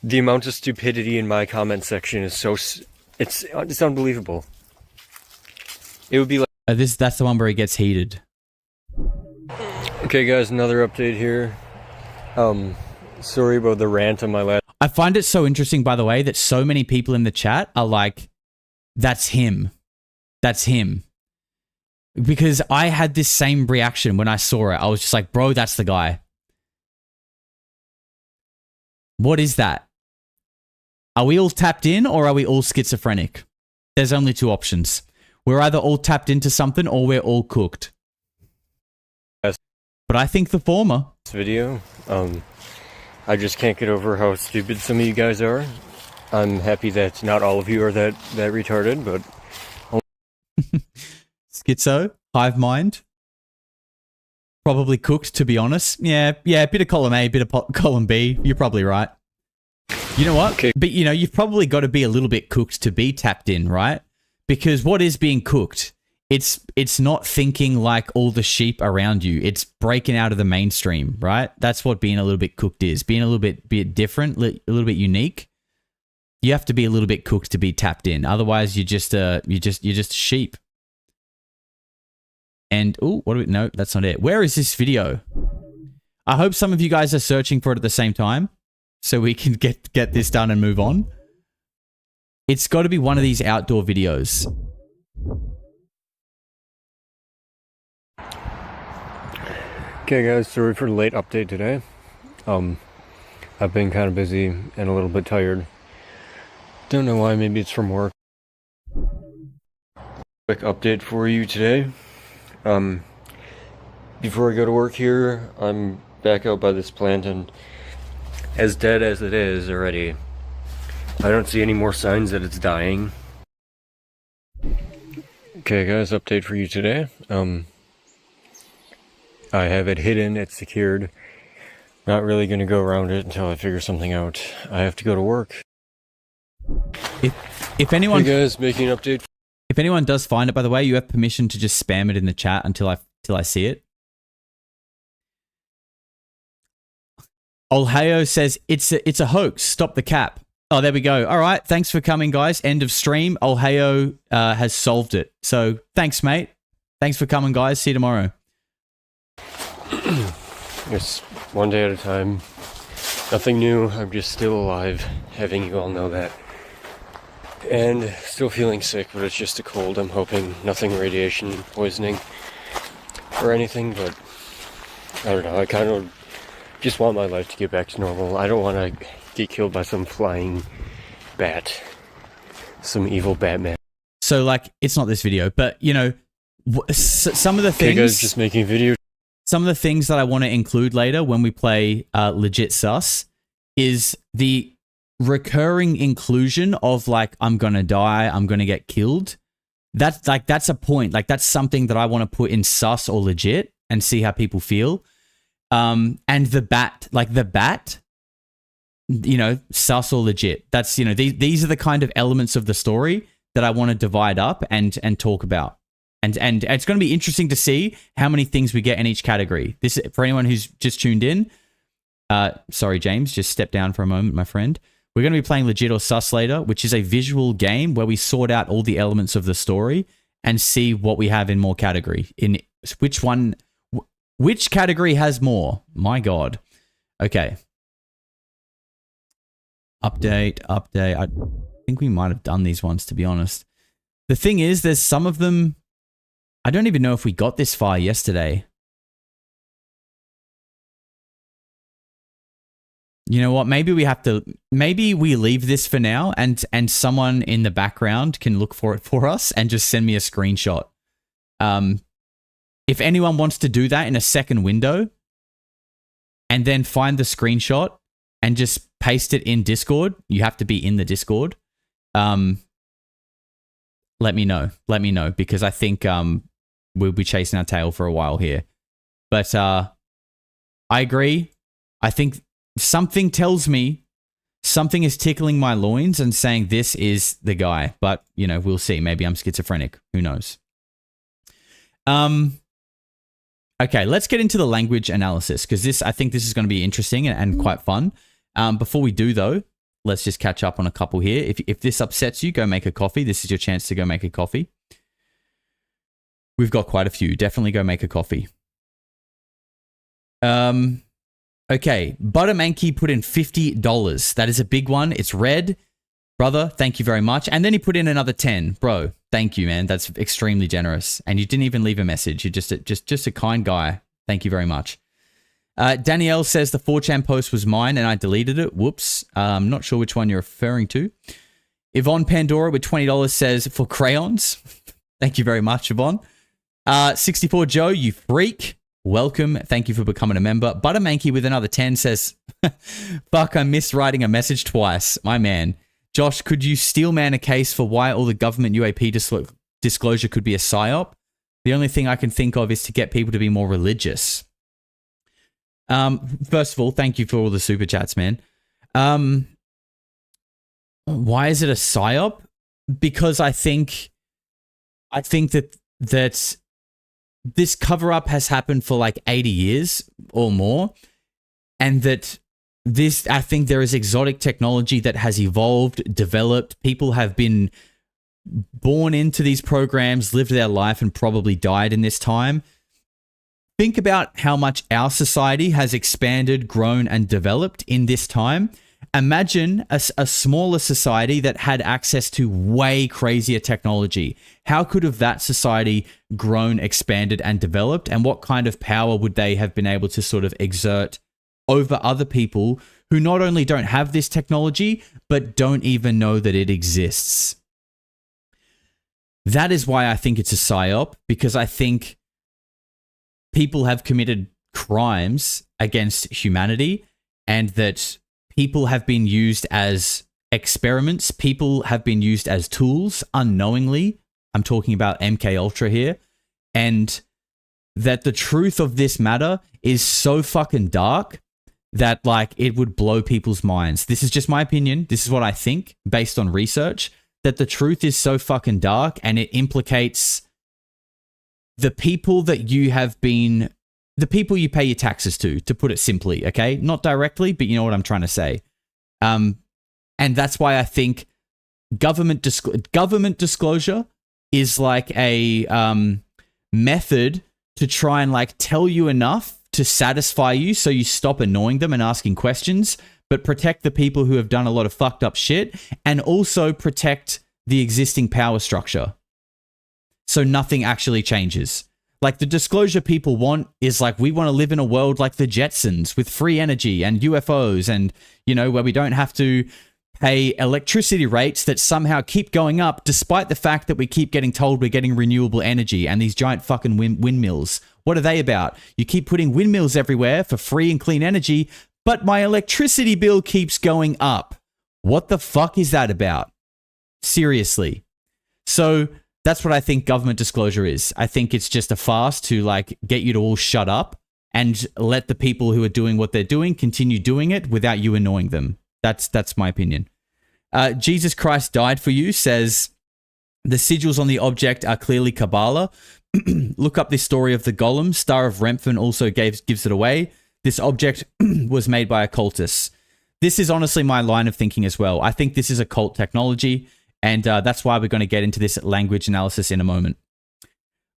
The amount of stupidity in my comment section is so it's unbelievable. It would be like that's the one where he gets heated. Okay guys, another update here. Sorry about the rant on my last. I find it so interesting, by the way, that so many people in the chat are like, that's him. That's him. Because I had this same reaction when I saw it. I was just like, bro, that's the guy. What is that? Are we all tapped in or are we all schizophrenic? There's only two options. We're either all tapped into something or we're all cooked. Yes. But I think the former. This video, I just can't get over how stupid some of you guys are. I'm happy that not all of you are that retarded, but... Schizo, hive mind. Probably cooked, to be honest. Yeah, bit of column A, bit of column B. You're probably right. You know what? Okay. But, you know, you've probably got to be a little bit cooked to be tapped in, right? Because what is being cooked? It's not thinking like all the sheep around you. It's breaking out of the mainstream, right? That's what being a little bit cooked is. Being a little bit different, a little bit unique. You have to be a little bit cooked to be tapped in. Otherwise, you're just a sheep. And no, that's not it. Where is this video? I hope some of you guys are searching for it at the same time so we can get this done and move on. It's got to be one of these outdoor videos. Okay guys, sorry for the late update today. I've been kind of busy and a little bit tired. Don't know why, maybe it's from work. Quick update for you today. Before I go to work here, I'm back out by this plant, and as dead as it is already, I don't see any more signs that it's dying. Okay guys, update for you today. I have it hidden, it's secured. Not really going to go around it until I figure something out. I have to go to work. If anyone, Hey guys, making an update. if anyone does find it, by the way, you have permission to just spam it in the chat until I see it. Olheo says it's a hoax. Stop the cap. Oh, there we go. All right, thanks for coming, guys. End of stream. Olheo has solved it. So thanks, mate. Thanks for coming, guys. See you tomorrow. It's one day at a time. Nothing new. I'm just still alive, having you all know that. And still feeling sick, but it's just a cold. I'm hoping nothing radiation poisoning or anything, but I don't know. I kind of just want my life to get back to normal. I don't want to get killed by some flying bat, some evil Batman. So, like, it's not this video, but, you know, some of the things... Okay, guys, just making video. Some of the things that I want to include later when we play Legit Sus is the recurring inclusion of, like, I'm going to die, I'm going to get killed. That's a point. Like, that's something that I want to put in Sus or Legit and see how people feel. And the bat, you know, Sus or Legit. That's, you know, these are the kind of elements of the story that I want to divide up and talk about. And it's going to be interesting to see how many things we get in each category. This, for anyone who's just tuned in, sorry, James, just step down for a moment, my friend. We're going to be playing Legit or Sus later, which is a visual game where we sort out all the elements of the story and see what we have in more category. In which category has more? My God. Okay. Update. I think we might have done these ones, to be honest. The thing is, there's some of them... I don't even know if we got this far yesterday. You know what? Maybe we leave this for now and someone in the background can look for it for us and just send me a screenshot. If anyone wants to do that in a second window and then find the screenshot and just paste it in Discord, you have to be in the Discord. Let me know, because I think we'll be chasing our tail for a while here. But I agree. I think something tells me something is tickling my loins and saying this is the guy. But, you know, we'll see. Maybe I'm schizophrenic. Who knows? Okay, let's get into the language analysis, because I think this is going to be interesting and quite fun. Before we do, though, let's just catch up on a couple here. If this upsets you, go make a coffee. This is your chance to go make a coffee. We've got quite a few. Definitely go make a coffee. Okay. Buttermanky put in $50. That is a big one. It's red. Brother, thank you very much. And then he put in another 10. Bro, thank you, man. That's extremely generous. And you didn't even leave a message. You're just a kind guy. Thank you very much. Danielle says the 4chan post was mine and I deleted it. Whoops. I'm not sure which one you're referring to. Yvonne Pandora with $20 says for crayons. Thank you very much, Yvonne. 64 Joe, you freak. Welcome. Thank you for becoming a member. Buttermanky with another 10 says, fuck, I missed writing a message twice. My man. Josh, could you steel man a case for why all the government UAP disclosure could be a psyop? The only thing I can think of is to get people to be more religious. First of all, thank you for all the super chats, man. Why is it a psyop? Because I think that this cover-up has happened for like 80 years or more, and that I think there is exotic technology that has evolved, developed. People have been born into these programs, lived their life, and probably died in this time. Think about how much our society has expanded, grown, and developed in this time, Imagine a smaller society that had access to way crazier technology. How could have that society grown, expanded, and developed? And what kind of power would they have been able to sort of exert over other people who not only don't have this technology, but don't even know that it exists? That is why I think it's a psyop, because I think people have committed crimes against humanity, and that people have been used as experiments. People have been used as tools unknowingly. I'm talking about MK Ultra here. And that the truth of this matter is so fucking dark that like it would blow people's minds. This is just my opinion. This is what I think based on research, that the truth is so fucking dark, and it implicates the people that you have been, the people you pay your taxes to put it simply, okay? Not directly, but you know what I'm trying to say. And that's why I think government disclosure is like a method to try and like tell you enough to satisfy you so you stop annoying them and asking questions, but protect the people who have done a lot of fucked up shit, and also protect the existing power structure so nothing actually changes. Like the disclosure people want is like, we want to live in a world like the Jetsons with free energy and UFOs, and, you know, where we don't have to pay electricity rates that somehow keep going up despite the fact that we keep getting told we're getting renewable energy and these giant fucking windmills. What are they about? You keep putting windmills everywhere for free and clean energy, but my electricity bill keeps going up. What the fuck is that about? Seriously. So that's what I think government disclosure is. I think it's just a farce to like get you to all shut up and let the people who are doing what they're doing continue doing it without you annoying them. That's my opinion. Jesus Christ died for you says the sigils on the object are clearly Kabbalah. Look up this story of the Golem. Star of Remphan also gives it away. This object was made by occultists. This is honestly my line of thinking as well. I think this is occult technology, and that's why we're going to get into this language analysis in a moment.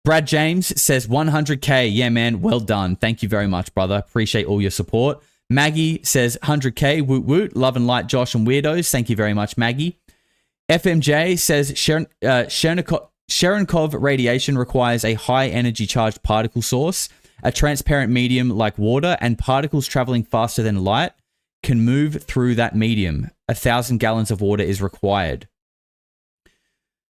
Brad James says 100K. Yeah, man. Well done. Thank you very much, brother. Appreciate all your support. Maggie says 100K. Woot woot. Love and light, Josh and weirdos. Thank you very much, Maggie. FMJ says Cherenkov radiation requires a high energy charged particle source. A transparent medium like water, and particles traveling faster than light can move through that medium. 1,000 gallons of water is required.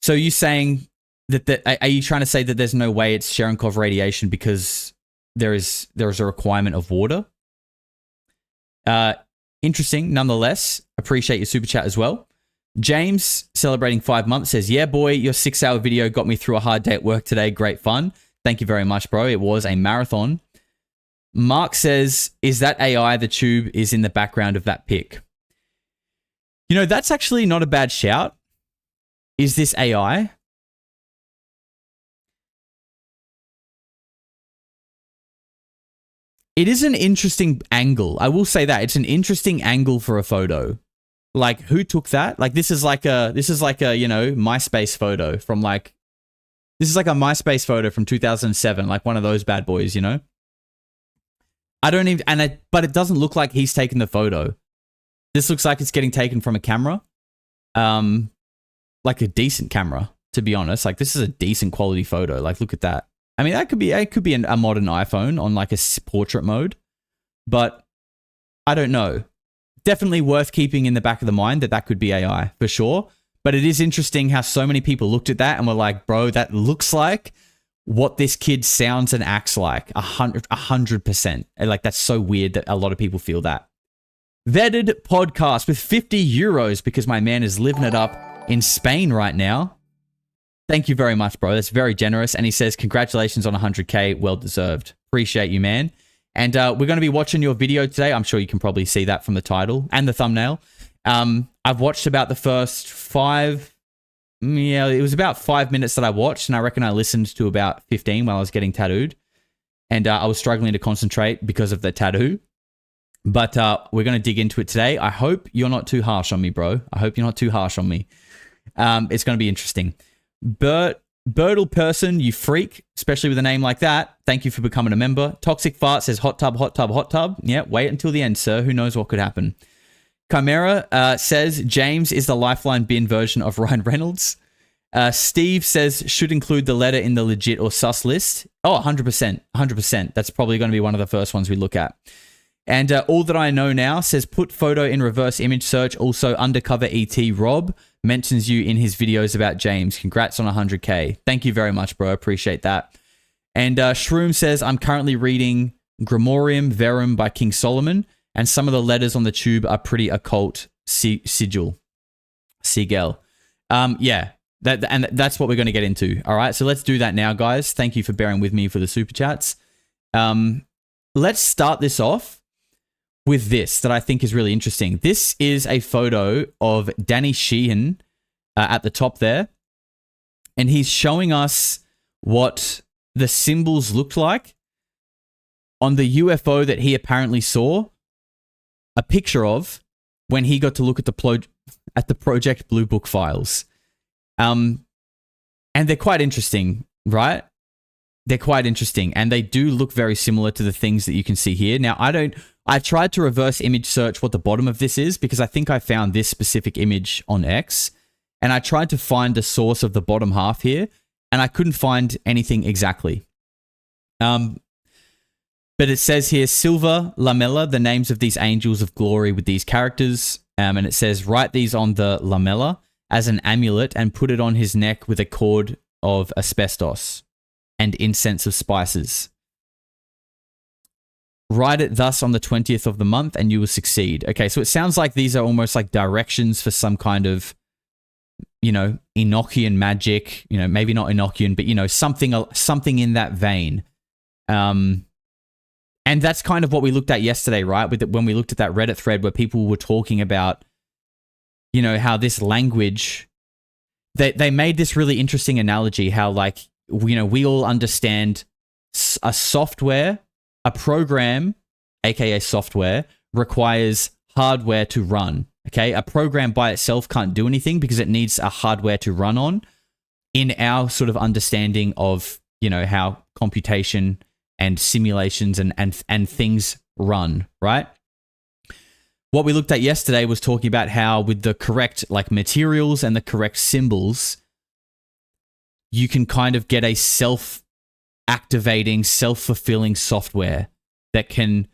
So you saying that are you trying to say that there's no way it's Cherenkov radiation because there is a requirement of water? Interesting, nonetheless. Appreciate your super chat as well. James, celebrating 5 months, says, yeah, boy, your 6-hour video got me through a hard day at work today. Great fun. Thank you very much, bro. It was a marathon. Mark says, is that AI? The tube is in the background of that pic. You know, that's actually not a bad shout. Is this AI? It is an interesting angle. I will say that. It's an interesting angle for a photo. Like, who took that? Like, this is like a, you know, MySpace photo from like, this is like a MySpace photo from 2007, like one of those bad boys, you know? I don't even, but it doesn't look like he's taken the photo. This looks like it's getting taken from a camera. Like a decent camera, to be honest. Like, this is a decent quality photo. Like, look at that. I mean, it could be a modern iPhone on like a portrait mode, but I don't know. Definitely worth keeping in the back of the mind that could be AI for sure. But it is interesting how so many people looked at that and were like, bro, that looks like what this kid sounds and acts like 100%. And like, that's so weird that a lot of people feel that. Vetted podcast with 50 euros because my man is living it up in Spain right now. Thank you very much, bro. That's very generous. And he says, congratulations on 100K. Well deserved. Appreciate you, man. And we're going to be watching your video today. I'm sure you can probably see that from the title and the thumbnail. I've watched about the first 5. Yeah, it was about 5 minutes that I watched. And I reckon I listened to about 15 while I was getting tattooed. And I was struggling to concentrate because of the tattoo. But we're going to dig into it today. I hope you're not too harsh on me, bro. I hope you're not too harsh on me. It's going to be interesting. Birdle person, you freak, especially with a name like that. Thank you for becoming a member. Toxic Fart says hot tub, hot tub, hot tub. Yeah, wait until the end, sir. Who knows what could happen. Chimera says James is the Lifeline bin version of Ryan Reynolds. Steve says should include the letter in the legit or sus list. Oh, 100%. 100%. That's probably going to be one of the first ones we look at. And All That I Know Now says put photo in reverse image search. Also, Undercover ET Rob mentions you in his videos about James. Congrats on 100K. Thank you very much, bro. Appreciate that. And Shroom says, I'm currently reading Grimorium Verum by King Solomon, and some of the letters on the tube are pretty occult sigil. Sigel. Yeah, that's what we're going to get into. All right, so let's do that now, guys. Thank you for bearing with me for the super chats. Let's start this off with this that I think is really interesting. This is a photo of Danny Sheehan at the top there, and he's showing us what the symbols looked like on the UFO that he apparently saw a picture of when he got to look at the Project Blue Book files. And they're quite interesting, right? They're quite interesting, and they do look very similar to the things that you can see here. Now, I tried to reverse image search what the bottom of this is because I think I found this specific image on X, and I tried to find the source of the bottom half here, and I couldn't find anything exactly. But it says here, Silver, Lamella, the names of these angels of glory with these characters. And it says, write these on the Lamella as an amulet and put it on his neck with a cord of asbestos and incense of spices. Write it thus on the 20th of the month and you will succeed. Okay, so it sounds like these are almost like directions for some kind of, Enochian magic, maybe not Enochian, but, something in that vein. And that's kind of what we looked at yesterday, right? When we looked at that Reddit thread where people were talking about, how this language, they made this really interesting analogy, how we all understand a software, a program, aka software, requires hardware to run. Okay, a program by itself can't do anything because it needs a hardware to run on. In our sort of understanding of, how computation and simulations and things run, right? What we looked at yesterday was talking about how with the correct materials and the correct symbols, you can kind of get a self-activating, self-fulfilling software that can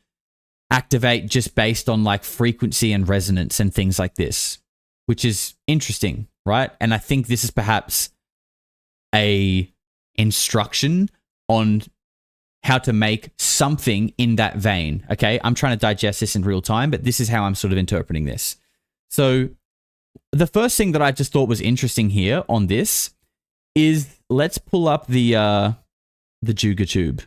activate just based on frequency and resonance and things like this, which is interesting, right? And I think this is perhaps a instruction on how to make something in that vein. Okay, I'm trying to digest this in real time, but this is how I'm sort of interpreting this. So the first thing that I just thought was interesting here on this is let's pull up the Juga tube.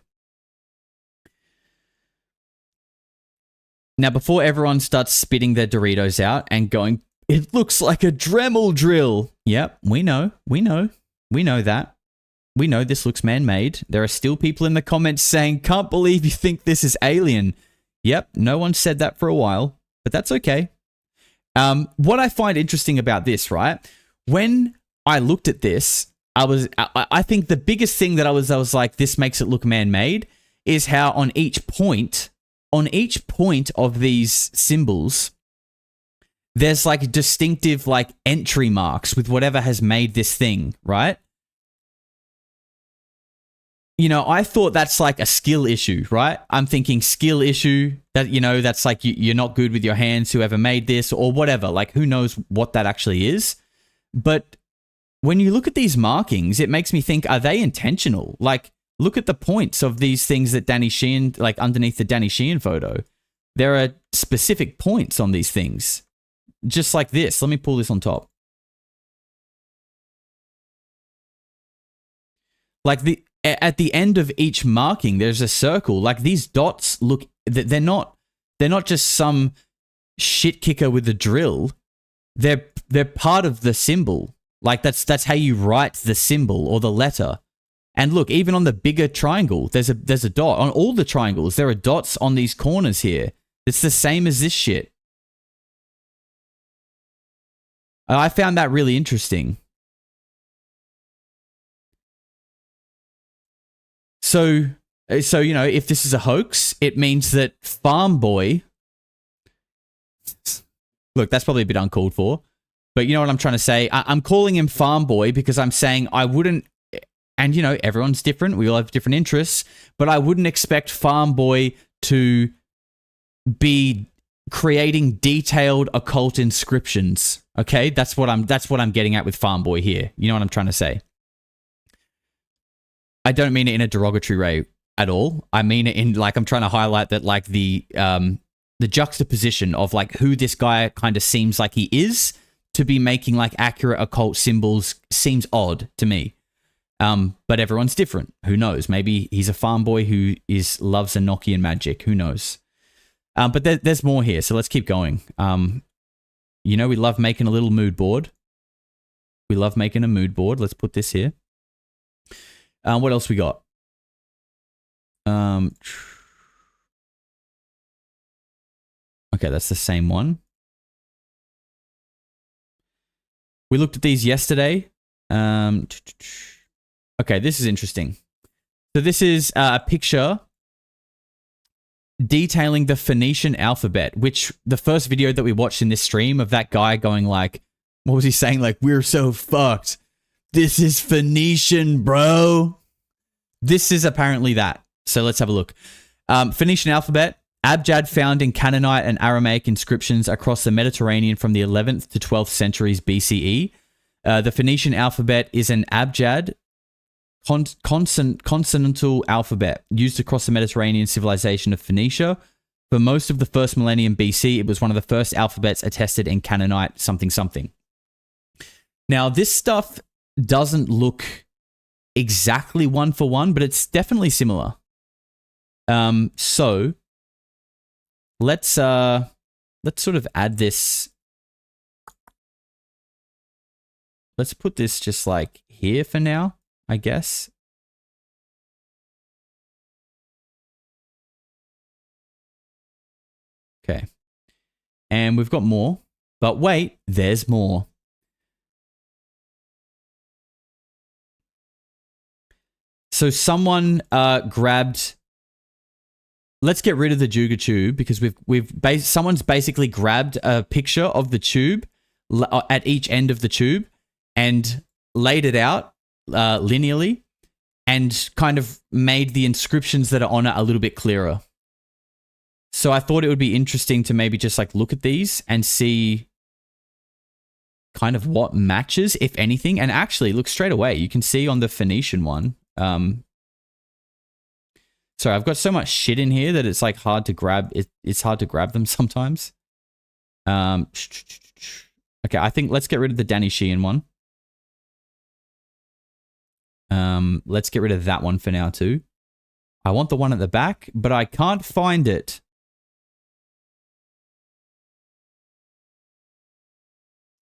Now, before everyone starts spitting their Doritos out and going, it looks like a Dremel drill. Yep, we know that. We know this looks man-made. There are still people in the comments saying, can't believe you think this is alien. Yep, no one said that for a while, but that's okay. What I find interesting about this, right? When I looked at this, I think the biggest thing that I was like, this makes it look man-made, is how on each point of these symbols, there's distinctive entry marks with whatever has made this thing, right? I thought that's a skill issue, right? I'm thinking skill issue that, that's you're not good with your hands, whoever made this or whatever. Who knows what that actually is? But when you look at these markings, it makes me think, are they intentional? Look at the points of these things that Danny Sheehan, underneath the Danny Sheehan photo. There are specific points on these things. Just like this. Let me pull this on top. At the end of each marking, there's a circle. These dots look, they're not just some shit kicker with a drill. They're part of the symbol. That's how you write the symbol or the letter. And look, even on the bigger triangle, there's a dot. On all the triangles, there are dots on these corners here. It's the same as this shit. I found that really interesting. So if this is a hoax, it means that Farm Boy Look, that's probably a bit uncalled for. But you know what I'm trying to say? I'm calling him Farm Boy because I'm saying I wouldn't... And, you know, everyone's different. We all have different interests. But I wouldn't expect Farm Boy to be creating detailed occult inscriptions. Okay? That's what I'm getting at with Farm Boy here. You know what I'm trying to say? I don't mean it in a derogatory way at all. I mean it in, like, I'm trying to highlight that, like, the juxtaposition of, like, who this guy kind of seems like he is to be making, like, accurate occult symbols seems odd to me. But everyone's different. Who knows? Maybe he's a farm boy who loves Enochian magic. Who knows? But there's more here, so let's keep going. You know, we love making a little mood board. We love making a mood board. Let's put this here. What else we got? Okay, that's the same one. We looked at these yesterday. Okay, this is interesting. So this is a picture detailing the Phoenician alphabet, which the first video that we watched in this stream of that guy going like, what was he saying? Like, we're so fucked. This is Phoenician, bro. This is apparently that. So let's have a look. Phoenician alphabet. Abjad found in Canaanite and Aramaic inscriptions across the Mediterranean from the 11th to 12th centuries BCE. The Phoenician alphabet is an abjad consonantal alphabet used across the Mediterranean civilization of Phoenicia. For most of the first millennium BC, it was one of the first alphabets attested in Canaanite something something. Now, this stuff doesn't look exactly one for one, but it's definitely similar. So let's sort of add this. Let's put this just like here for now, I guess. Okay. And we've got more, but wait, there's more. So someone grabbed. Let's get rid of the Juga tube because someone's basically grabbed a picture of the tube at each end of the tube and laid it out linearly and kind of made the inscriptions that are on it a little bit clearer. So I thought it would be interesting to maybe just like look at these and see kind of what matches, if anything. And actually, look straight away. You can see on the Phoenician one. Sorry, I've got so much shit in here that it's like hard to grab. It's hard to grab them sometimes. Okay, I think let's get rid of the Danny Sheehan one. Let's get rid of that one for now too. I want the one at the back, but I can't find it.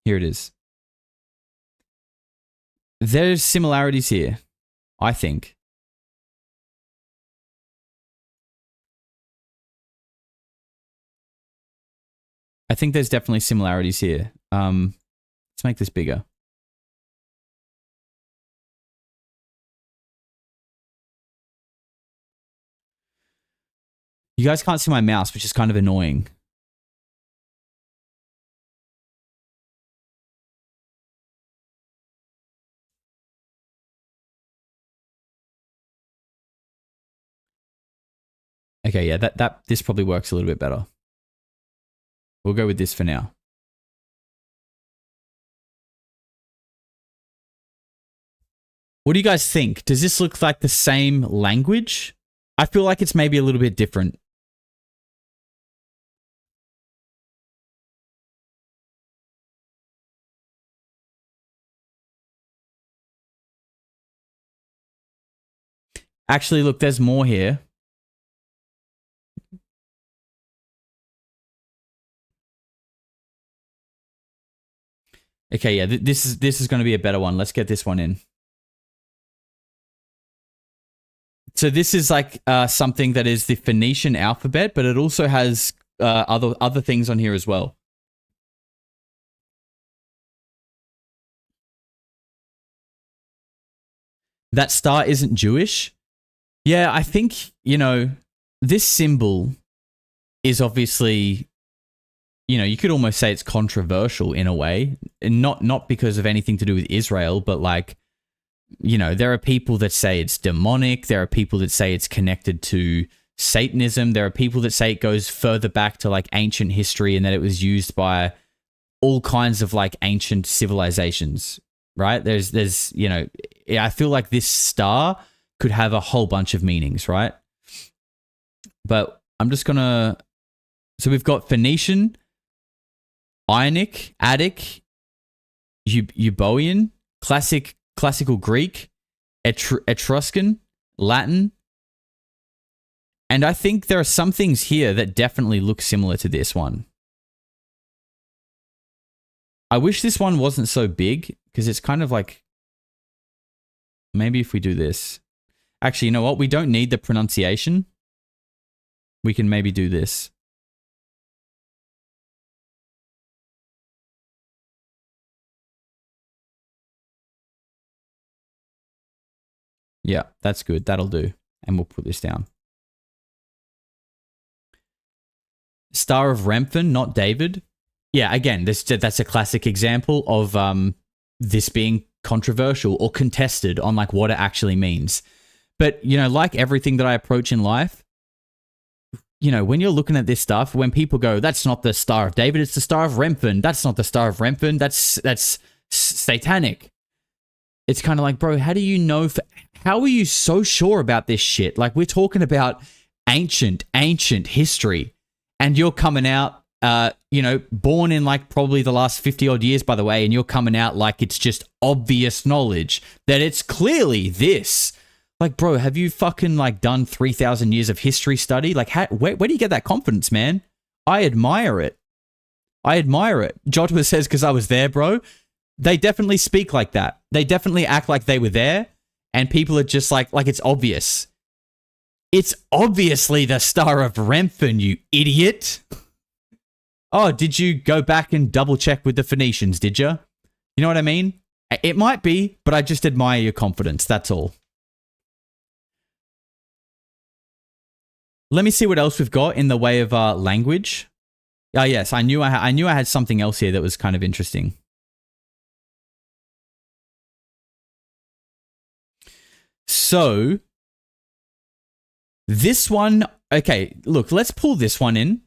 Here it is. There's similarities here, I think. I think there's definitely similarities here. Let's make this bigger. You guys can't see my mouse, which is kind of annoying. Okay, yeah, this probably works a little bit better. We'll go with this for now. What do you guys think? Does this look like the same language? I feel like it's maybe a little bit different. Actually, look, there's more here. Okay, yeah, this is going to be a better one. Let's get this one in. So this is like something that is the Phoenician alphabet, but it also has other things on here as well. That star isn't Jewish. Yeah, I think, you know, this symbol is obviously you could almost say it's controversial in a way, and not because of anything to do with Israel, but like, there are people that say it's demonic. There are people that say it's connected to Satanism. There are people that say it goes further back to like ancient history and that it was used by all kinds of like ancient civilizations, right? There's I feel like this star could have a whole bunch of meanings, right? But I'm just gonna, so we've got Phoenician, Ionic, Attic, Euboean, classical Greek, Etruscan, Latin. And I think there are some things here that definitely look similar to this one. I wish this one wasn't so big because it's kind of like, maybe if we do this. Actually, you know what? We don't need the pronunciation. We can maybe do this. Yeah, that's good. That'll do. And we'll put this down. Star of Remphan, not David. Yeah, again, that's a classic example of this being controversial or contested on like what it actually means. But, like everything that I approach in life, when you're looking at this stuff, when people go, that's not the Star of David, it's the Star of Remphan. That's not the Star of Remphan. That's satanic. It's kind of like, bro, how do you know? How are you so sure about this shit? Like, we're talking about ancient history, and you're coming out, born in like probably the last 50 odd years, by the way, and you're coming out like it's just obvious knowledge that it's clearly this. Like, bro, have you fucking like done 3,000 years of history study? Like, where do you get that confidence, man? I admire it. Jotwa says, because I was there, bro. They definitely speak like that. They definitely act like they were there, and people are just like it's obvious. It's obviously the Star of Remphan, you idiot. Oh, did you go back and double check with the Phoenicians, did you? You know what I mean? It might be, but I just admire your confidence, that's all. Let me see what else we've got in the way of language. Oh, yes, I knew I had something else here that was kind of interesting. So, this one, okay, look, let's pull this one in,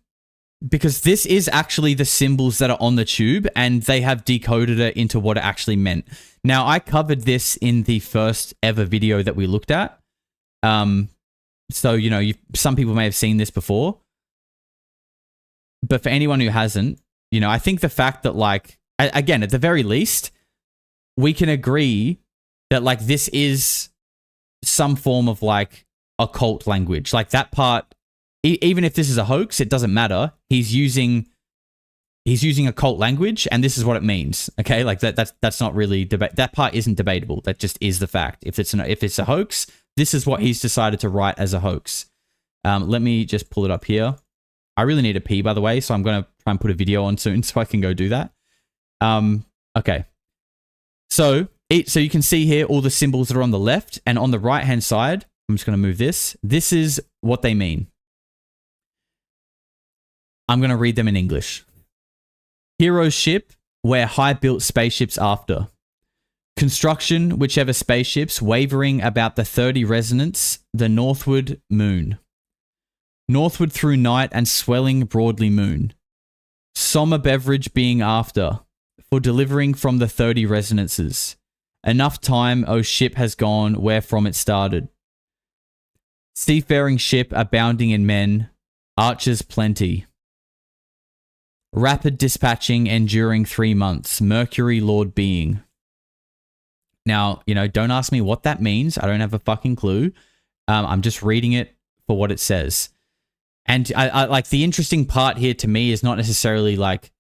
because this is actually the symbols that are on the tube, and they have decoded it into what it actually meant. Now, I covered this in the first ever video that we looked at. So, some people may have seen this before. But for anyone who hasn't, I think the fact that, like, again, at the very least, we can agree that, like, this is some form of, like, occult language. Like, that part, even if this is a hoax, it doesn't matter. He's using occult language, and this is what it means. Okay, like that's not really debate. That part isn't debatable. That just is the fact. If it's a hoax, this is what he's decided to write as a hoax. Let me just pull it up here. I really need a pee, by the way, so I'm going to try and put a video on soon so I can go do that. Okay. So you can see here all the symbols that are on the left, and on the right-hand side, I'm just going to move this. This is what they mean. I'm going to read them in English. Hero ship, where high-built spaceships after. Construction, whichever spaceships, wavering about the 30 resonance, the northward moon. Northward through night and swelling broadly moon. Sombre beverage being after, for delivering from the 30 resonances. Enough time, O ship has gone wherefrom it started. Seafaring ship abounding in men, archers plenty. Rapid dispatching enduring 3 months, Mercury Lord being. Now, don't ask me what that means. I don't have a fucking clue. I'm just reading it for what it says. And I like the interesting part here to me is not necessarily like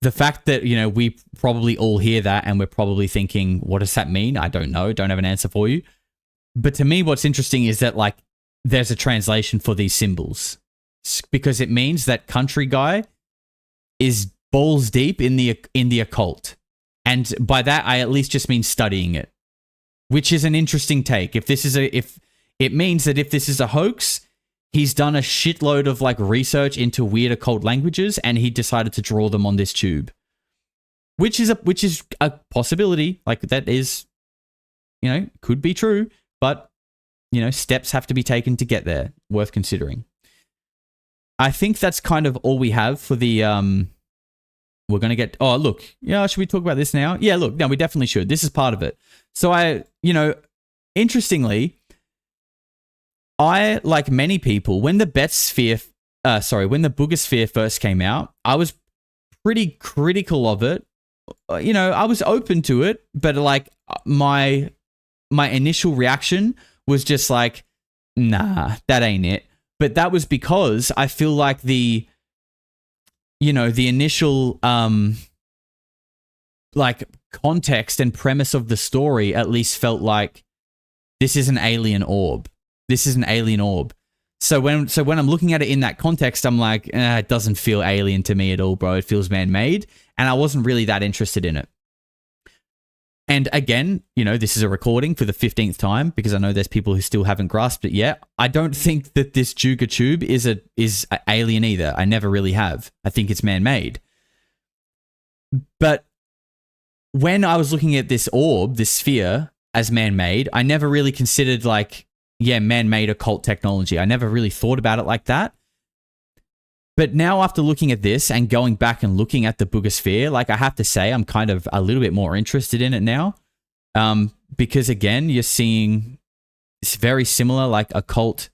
the fact that, we probably all hear that and we're probably thinking, what does that mean? I don't know. Don't have an answer for you. But to me, what's interesting is that like there's a translation for these symbols, because it means that country guy is balls deep in the occult. And by that, I at least just mean studying it, which is an interesting take. If it means that if this is a hoax, he's done a shitload of like research into weird occult languages, and he decided to draw them on this tube, which is a possibility. Like that is, could be true, but steps have to be taken to get there. Worth considering. I think that's kind of all we have for the. We're gonna get. Oh, look. Yeah, should we talk about this now? Yeah, look. No, we definitely should. This is part of it. So interestingly, I, like many people, when the Boogosphere first came out, I was pretty critical of it. I was open to it, but like my initial reaction was just like, nah, that ain't it. But that was because I feel like the initial like context and premise of the story at least felt like this is an alien orb. This is an alien orb. So when I'm looking at it in that context, I'm like, it doesn't feel alien to me at all, bro. It feels man-made. And I wasn't really that interested in it. And again, this is a recording for the 15th time because I know there's people who still haven't grasped it yet. I don't think that this Juga tube is alien either. I never really have. I think it's man-made. But when I was looking at this orb, this sphere, as man-made, I never really considered man-made occult technology. I never really thought about it like that. But now after looking at this and going back and looking at the Boogosphere, like I have to say, I'm kind of a little bit more interested in it now. Because again, you're seeing it's very similar, like occult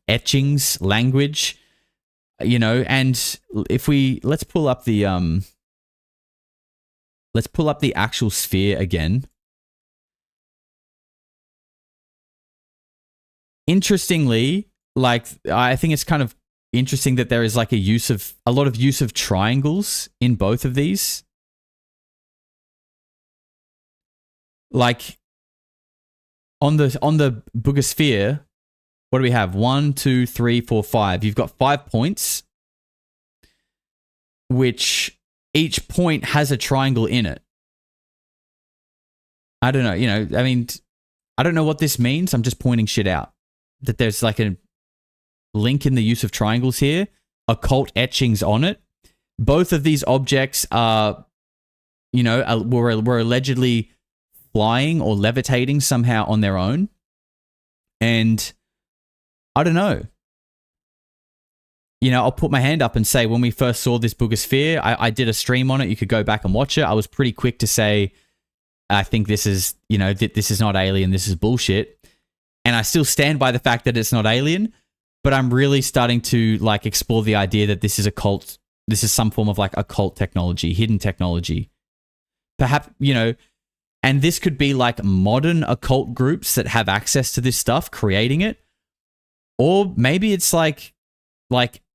etchings, language, and if let's pull up the actual sphere again. Interestingly, like I think it's kind of interesting that there is like a lot of use of triangles in both of these. Like on the Boogosphere, what do we have? 1, 2, 3, 4, 5. You've got 5 points, which each point has a triangle in it. I don't know, I don't know what this means. I'm just pointing shit out. That there's like a link in the use of triangles here, occult etchings on it. Both of these objects are, were allegedly flying or levitating somehow on their own. And I don't know. I'll put my hand up and say when we first saw this Boogosphere, I did a stream on it. You could go back and watch it. I was pretty quick to say, I think this is, this is not alien. This is bullshit. And I still stand by the fact that it's not alien, but I'm really starting to like explore the idea that this is occult. This is some form of like occult technology, hidden technology. Perhaps, and this could be like modern occult groups that have access to this stuff, creating it. Or maybe it's like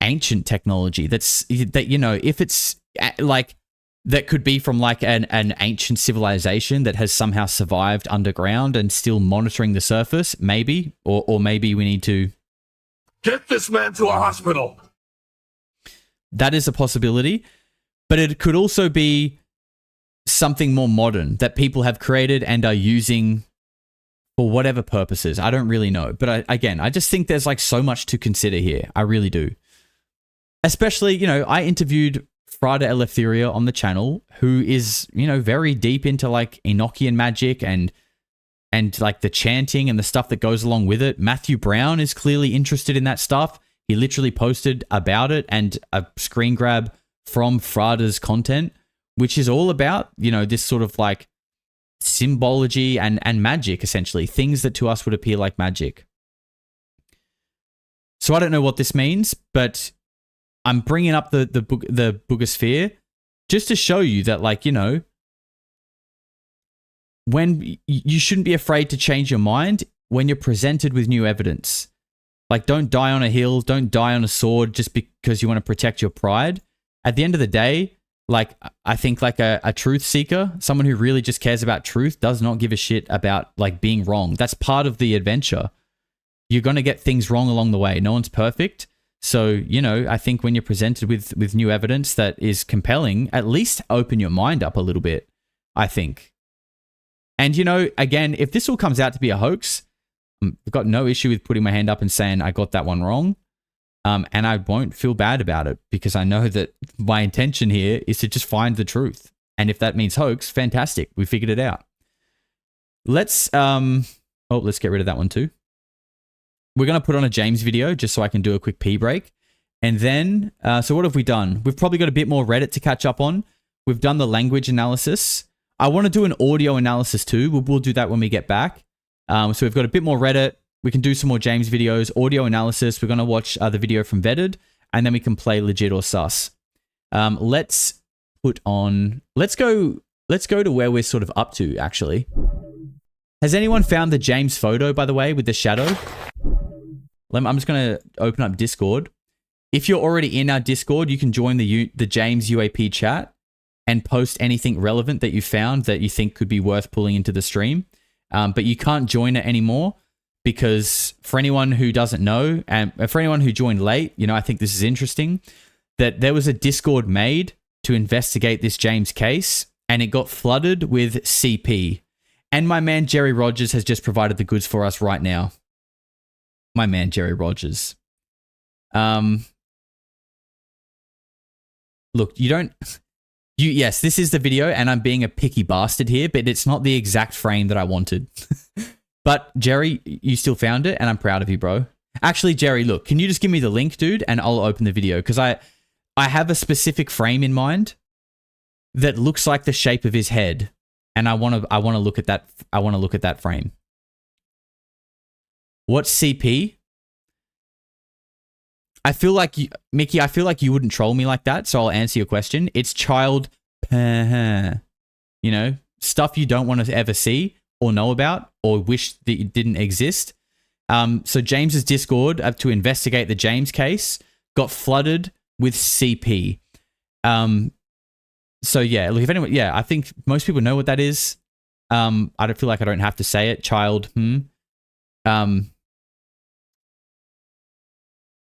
ancient technology that, if it's like, that could be from like an ancient civilization that has somehow survived underground and still monitoring the surface, maybe. Or maybe we need to get this man to a hospital. That is a possibility. But it could also be something more modern that people have created and are using for whatever purposes. I don't really know. But I just think there's like so much to consider here. I really do. Especially, I interviewed Frada Eleftheria on the channel, who is, very deep into like Enochian magic and like the chanting and the stuff that goes along with it. Matthew Brown is clearly interested in that stuff. He literally posted about it and a screen grab from Frada's content, which is all about, this sort of like symbology and magic, essentially. Things that to us would appear like magic. So I don't know what this means, but I'm bringing up the Boogosphere just to show you that, like, when you shouldn't be afraid to change your mind when you're presented with new evidence. Like, don't die on a hill, don't die on a sword just because you want to protect your pride. At the end of the day, like, I think like a truth seeker, someone who really just cares about truth, does not give a shit about like being wrong. That's part of the adventure. You're going to get things wrong along the way. No one's perfect. So, I think when you're presented with new evidence that is compelling, at least open your mind up a little bit, I think. And, again, if this all comes out to be a hoax, I've got no issue with putting my hand up and saying I got that one wrong. And I won't feel bad about it because I know that my intention here is to just find the truth. And if that means hoax, fantastic. We figured it out. Let's get rid of that one too. We're going to put on a James video just so I can do a quick pee break. And then, so what have we done? We've probably got a bit more Reddit to catch up on. We've done the language analysis. I want to do an audio analysis too. We'll do that when we get back. So we've got a bit more Reddit. We can do some more James videos, audio analysis. We're going to watch the video from VETTED, and then we can play legit or sus. Let's go to where we're sort of up to, actually. Has anyone found the James photo, by the way, with the shadow? I'm just going to open up Discord. If you're already in our Discord, you can join the James UAP chat and post anything relevant that you found that you think could be worth pulling into the stream. But you can't join it anymore because for anyone who doesn't know, and for anyone who joined late, I think this is interesting, that there was a Discord made to investigate this James case, and it got flooded with CP. And my man Jerry Rogers has just provided the goods for us right now. My man Jerry Rogers. Look, yes, this is the video, and I'm being a picky bastard here, but it's not the exact frame that I wanted. But Jerry, you still found it, and I'm proud of you, bro. Actually, Jerry, look, can you just give me the link, dude, and I'll open the video, because I have a specific frame in mind that looks like the shape of his head, and I want to look at that. I want to look at that frame. What's CP? I feel like Mickey, I feel like you wouldn't troll me like that, so I'll answer your question. It's child, stuff you don't want to ever see or know about or wish that it didn't exist. So James's Discord to investigate the James case got flooded with CP. So yeah, look, if anyone, I think most people know what that is. I don't feel like I don't have to say it. Child,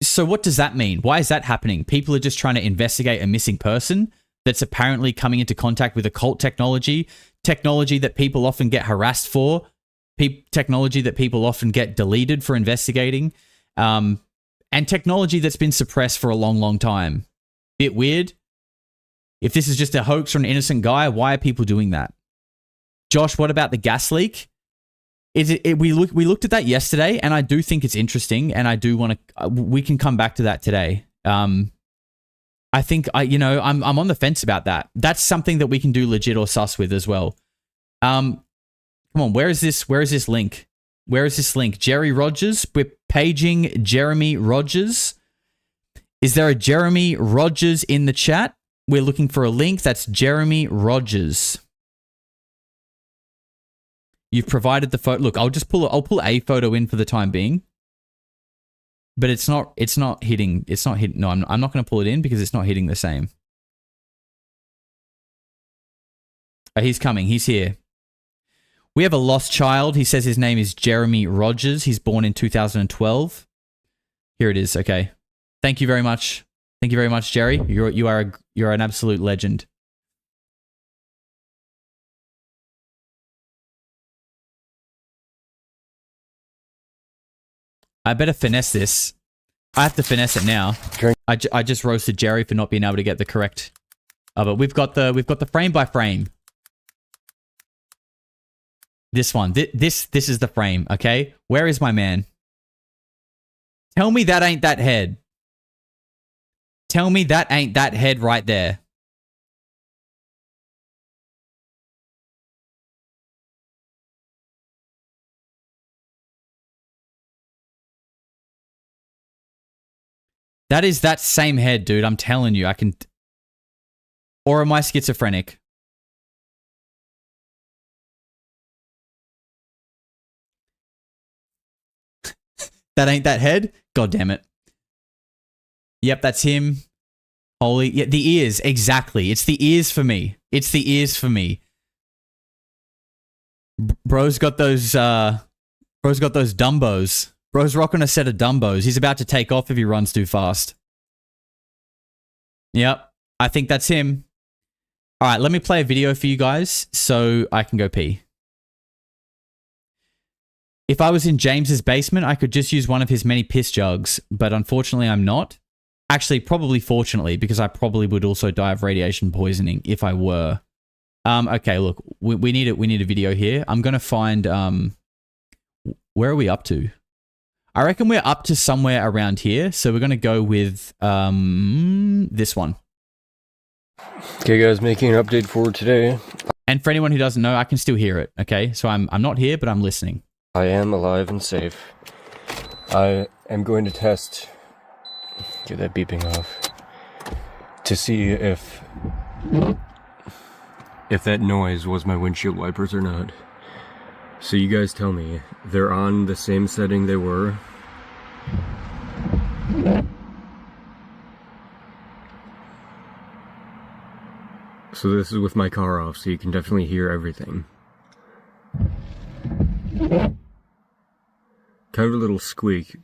So what does that mean? Why is that happening? People are just trying to investigate a missing person that's apparently coming into contact with occult technology that people often get harassed for, technology that people often get deleted for investigating, and technology that's been suppressed for a long, long time. Bit weird. If this is just a hoax from an innocent guy, why are people doing that? Josh, what about the gas leak? We looked at that yesterday, and I do think it's interesting, and I do want to. We can come back to that today. I think I'm on the fence about that. That's something that we can do legit or sus with as well. Come on, where is this link? Where is this link? Jerry Rogers. We're paging Jeremy Rogers. Is there a Jeremy Rogers in the chat? We're looking for a link. That's Jeremy Rogers. You've provided the photo. Look, I'll pull a photo in for the time being. But it's not hitting. No, I'm not going to pull it in because it's not hitting the same. He's coming. He's here. We have a lost child. He says his name is Jeremy Rogers. He's born in 2012. Here it is. Okay. Thank you very much. Thank you very much, Jerry. You're an absolute legend. I better finesse this. I have to finesse it now. Okay. I just roasted Jerry for not being able to get the correct. But we've got the frame by frame. This one. This is the frame. Okay. Where is my man? Tell me that ain't that head. Tell me that ain't that head right there. That is that same head, dude. I'm telling you, I can... Or am I schizophrenic? That ain't that head? God damn it. Yep, that's him. Holy... Yeah, the ears, exactly. It's the ears for me. It's the ears for me. Bro's got those... Bro's got those Dumbos. Bro's rocking a set of Dumbos. He's about to take off if he runs too fast. Yep, I think that's him. All right, let me play a video for you guys so I can go pee. If I was in James's basement, I could just use one of his many piss jugs, but unfortunately I'm not. Actually, probably fortunately, because I probably would also die of radiation poisoning if I were. Okay, look, we need a video here. I'm going to find, where are we up to? I reckon we're up to somewhere around here. So we're going to go with, this one. Okay guys, making an update for today. And for anyone who doesn't know, I can still hear it. Okay, so I'm not here, but I'm listening. I am alive and safe. I am going to test, get that beeping off, to see if that noise was my windshield wipers or not. So you guys tell me, they're on the same setting they were. So this is with my car off, so you can definitely hear everything. Kind of a little squeak,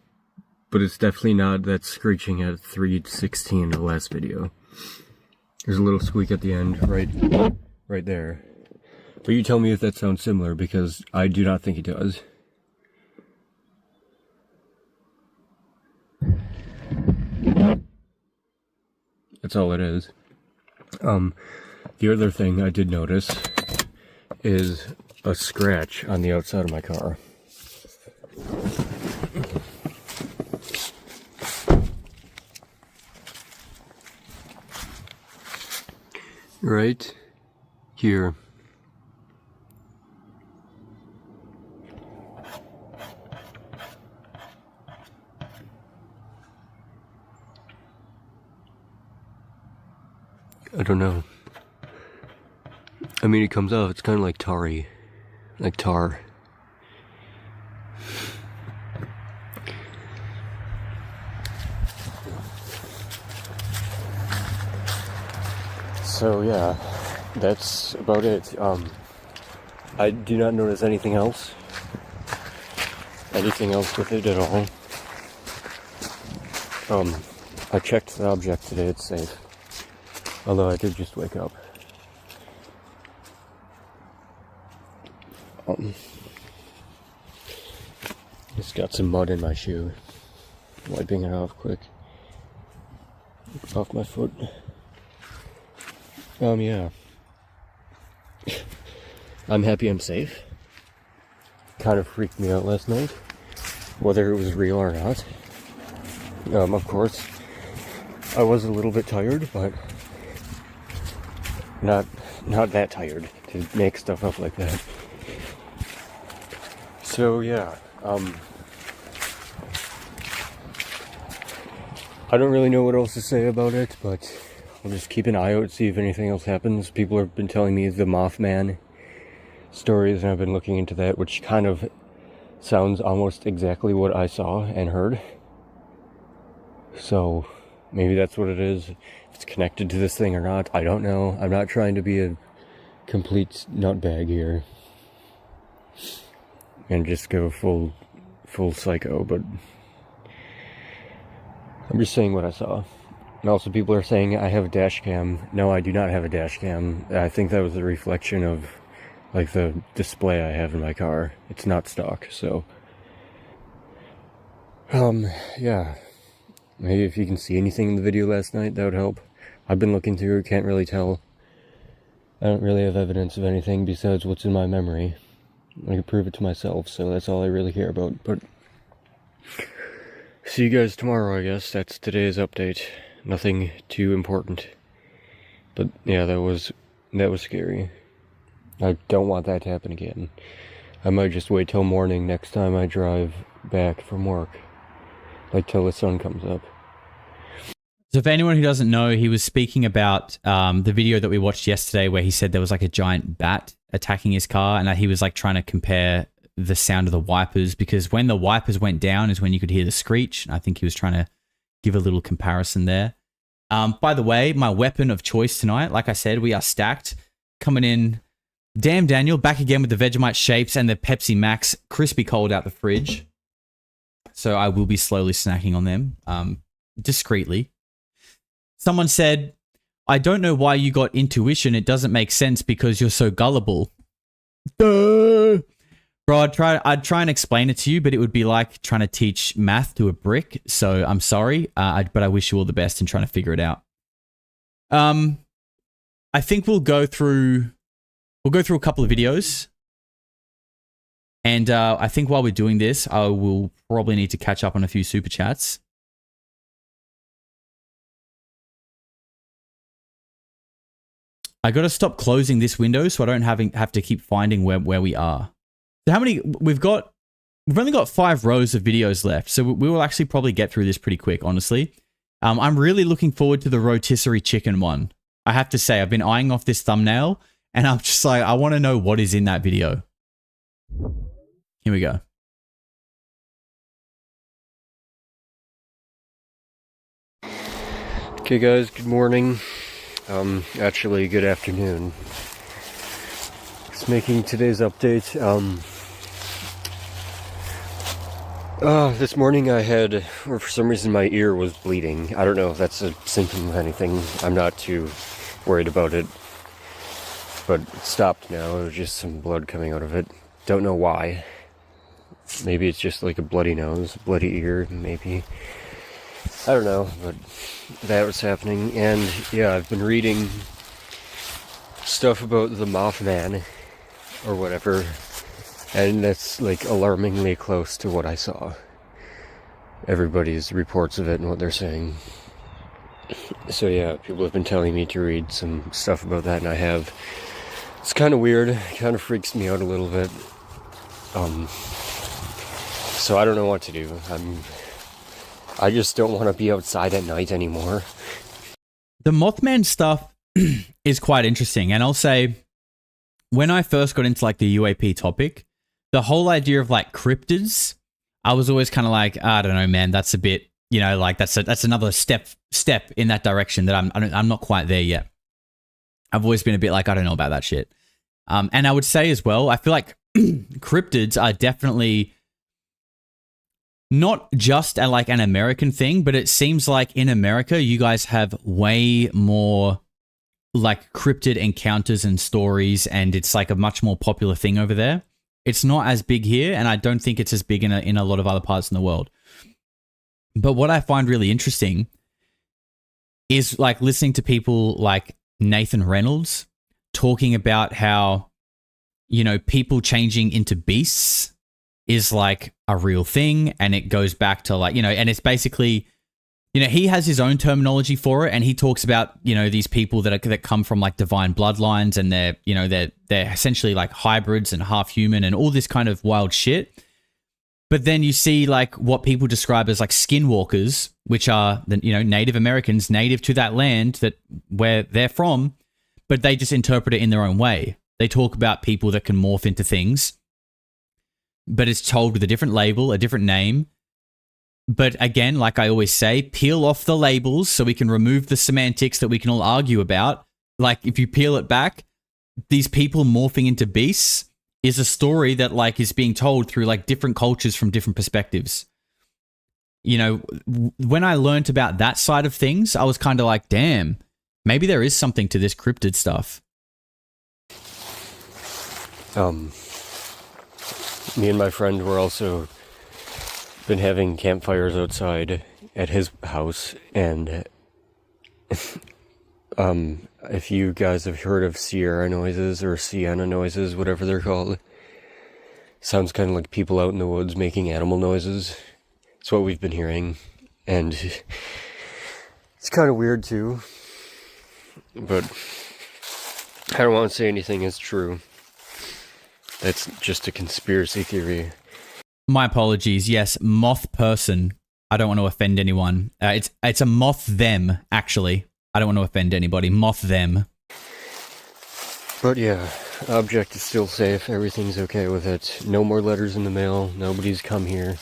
but it's definitely not that screeching at 3:16 in the last video. There's a little squeak at the end, right there. But you tell me if that sounds similar, because I do not think it does. That's all it is. The other thing I did notice is a scratch on the outside of my car. Right here. I don't know. I mean, it comes off, it's kind of like tarry. Like tar. So yeah, that's about it. I do not notice anything else with it at all. I checked the object today, it's safe. Although I did just wake up. Just got some mud in my shoe. Wiping it off quick. Off my foot. Yeah. I'm happy I'm safe. Kind of freaked me out last night. Whether it was real or not. Of course. I was a little bit tired, but not that tired to make stuff up like that. So yeah, I don't really know what else to say about it, but I'll just keep an eye out, see if anything else happens. People have been telling me the Mothman stories, and I've been looking into that, which kind of sounds almost exactly what I saw and heard. So maybe that's what it is. If it's connected to this thing or not, I don't know. I'm not trying to be a complete nutbag here and just go full psycho, but I'm just saying what I saw. And also people are saying I have a dash cam. No, I do not have a dash cam. I think that was a reflection of like the display I have in my car. It's not stock, so yeah. Maybe if you can see anything in the video last night, that would help. I've been looking through, can't really tell. I don't really have evidence of anything besides what's in my memory. I can prove it to myself, so that's all I really care about. But see you guys tomorrow, I guess. That's today's update. Nothing too important. But yeah, that was scary. I don't want that to happen again. I might just wait till morning next time I drive back from work. Like till the sun comes up. So for anyone who doesn't know, he was speaking about the video that we watched yesterday where he said there was like a giant bat attacking his car, and that he was like trying to compare the sound of the wipers, because when the wipers went down is when you could hear the screech. And I think he was trying to give a little comparison there. By the way, my weapon of choice tonight, like I said, we are stacked. Coming in, damn Daniel, back again with the Vegemite shapes and the Pepsi Max crispy cold out the fridge. So I will be slowly snacking on them, discreetly. Someone said, I don't know why you got intuition. It doesn't make sense because you're so gullible. Duh. Bro, I'd try and explain it to you, but it would be like trying to teach math to a brick. So I'm sorry, but I wish you all the best in trying to figure it out. I think we'll go through a couple of videos. And I think while we're doing this, I will probably need to catch up on a few super chats. I got to stop closing this window so I don't have to keep finding where we are. So how many we've only got 5 rows of videos left, so we will actually probably get through this pretty quick, honestly. I'm really looking forward to the rotisserie chicken one. I have to say, I've been eyeing off this thumbnail, and I'm just like, I want to know what is in that video. Here we go. Okay guys, good morning. Actually, good afternoon. Just making today's update. This morning I had, or for some reason my ear was bleeding. I don't know if that's a symptom of anything. I'm not too worried about it. But it stopped now. It was just some blood coming out of it. Don't know why. Maybe it's just like a bloody nose, bloody ear, maybe. I don't know, but that was happening. And yeah, I've been reading stuff about the Mothman, or whatever. And that's like alarmingly close to what I saw. Everybody's reports of it and what they're saying. So yeah, people have been telling me to read some stuff about that, and I have. It's kind of weird. It kind of freaks me out a little bit. So I don't know what to do. I just don't want to be outside at night anymore. The Mothman stuff is quite interesting, and I'll say, when I first got into like the UAP topic, the whole idea of like cryptids, I was always kind of like, I don't know, man, that's a bit, you know, like that's another step in that direction that I'm not quite there yet. I've always been a bit like, I don't know about that shit. And I would say as well, I feel like cryptids are definitely not just like an American thing, but it seems like in America, you guys have way more like cryptid encounters and stories, and it's like a much more popular thing over there. It's not as big here, and I don't think it's as big in a lot of other parts in the world. But what I find really interesting is like listening to people like Nathan Reynolds talking about how, you know, people changing into beasts is like a real thing, and it goes back to like, you know, and it's basically, you know, he has his own terminology for it, and he talks about, you know, these people that come from like divine bloodlines, and they're, you know, they're essentially like hybrids and half human and all this kind of wild shit. But then you see like what people describe as like skinwalkers, which are the, you know, Native Americans, native to that land that where they're from, but they just interpret it in their own way. They talk about people that can morph into things, but it's told with a different label, a different name. But again, like I always say, peel off the labels so we can remove the semantics that we can all argue about. Like if you peel it back, these people morphing into beasts is a story that like is being told through like different cultures from different perspectives. You know, when I learned about that side of things, I was kind of like, damn, maybe there is something to this cryptid stuff. Me and my friend were also been having campfires outside at his house, and if you guys have heard of Sierra noises or Sienna noises, whatever they're called, sounds kind of like people out in the woods making animal noises. It's what we've been hearing, and it's kind of weird too, but I don't want to say anything is true. That's just a conspiracy theory. My apologies. Yes, moth person. I don't want to offend anyone. It's a moth them, actually. I don't want to offend anybody. Moth them. But yeah, object is still safe. Everything's okay with it. No more letters in the mail. Nobody's come here.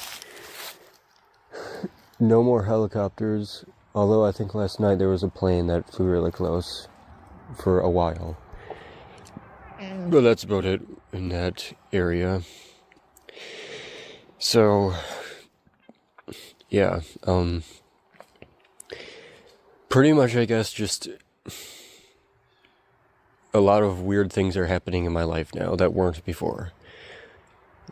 No more helicopters. Although I think last night there was a plane that flew really close for a while. But that's about it in that area. So, yeah, pretty much I guess just a lot of weird things are happening in my life now that weren't before.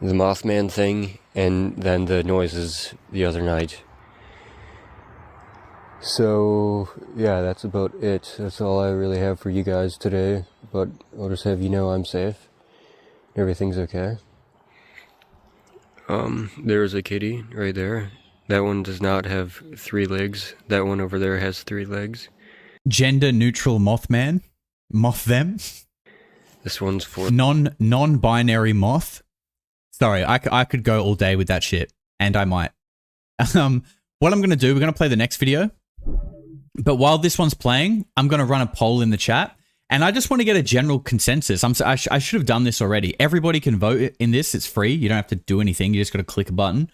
the Mothman thing, and then the noises the other night. So, yeah, that's about it. That's all I really have for you guys today, but I'll just have you know I'm safe. Everything's okay. There's a kitty right there. That one does not have 3 legs. That one over there has 3 legs. Gender neutral Mothman. Moth them. This one's for Non-binary moth. Sorry, I could go all day with that shit, and I might. What I'm going to do, we're going to play the next video. But while this one's playing, I'm going to run a poll in the chat. And I just want to get a general consensus. I should have done this already. Everybody can vote in this. It's free. You don't have to do anything. You just got to click a button.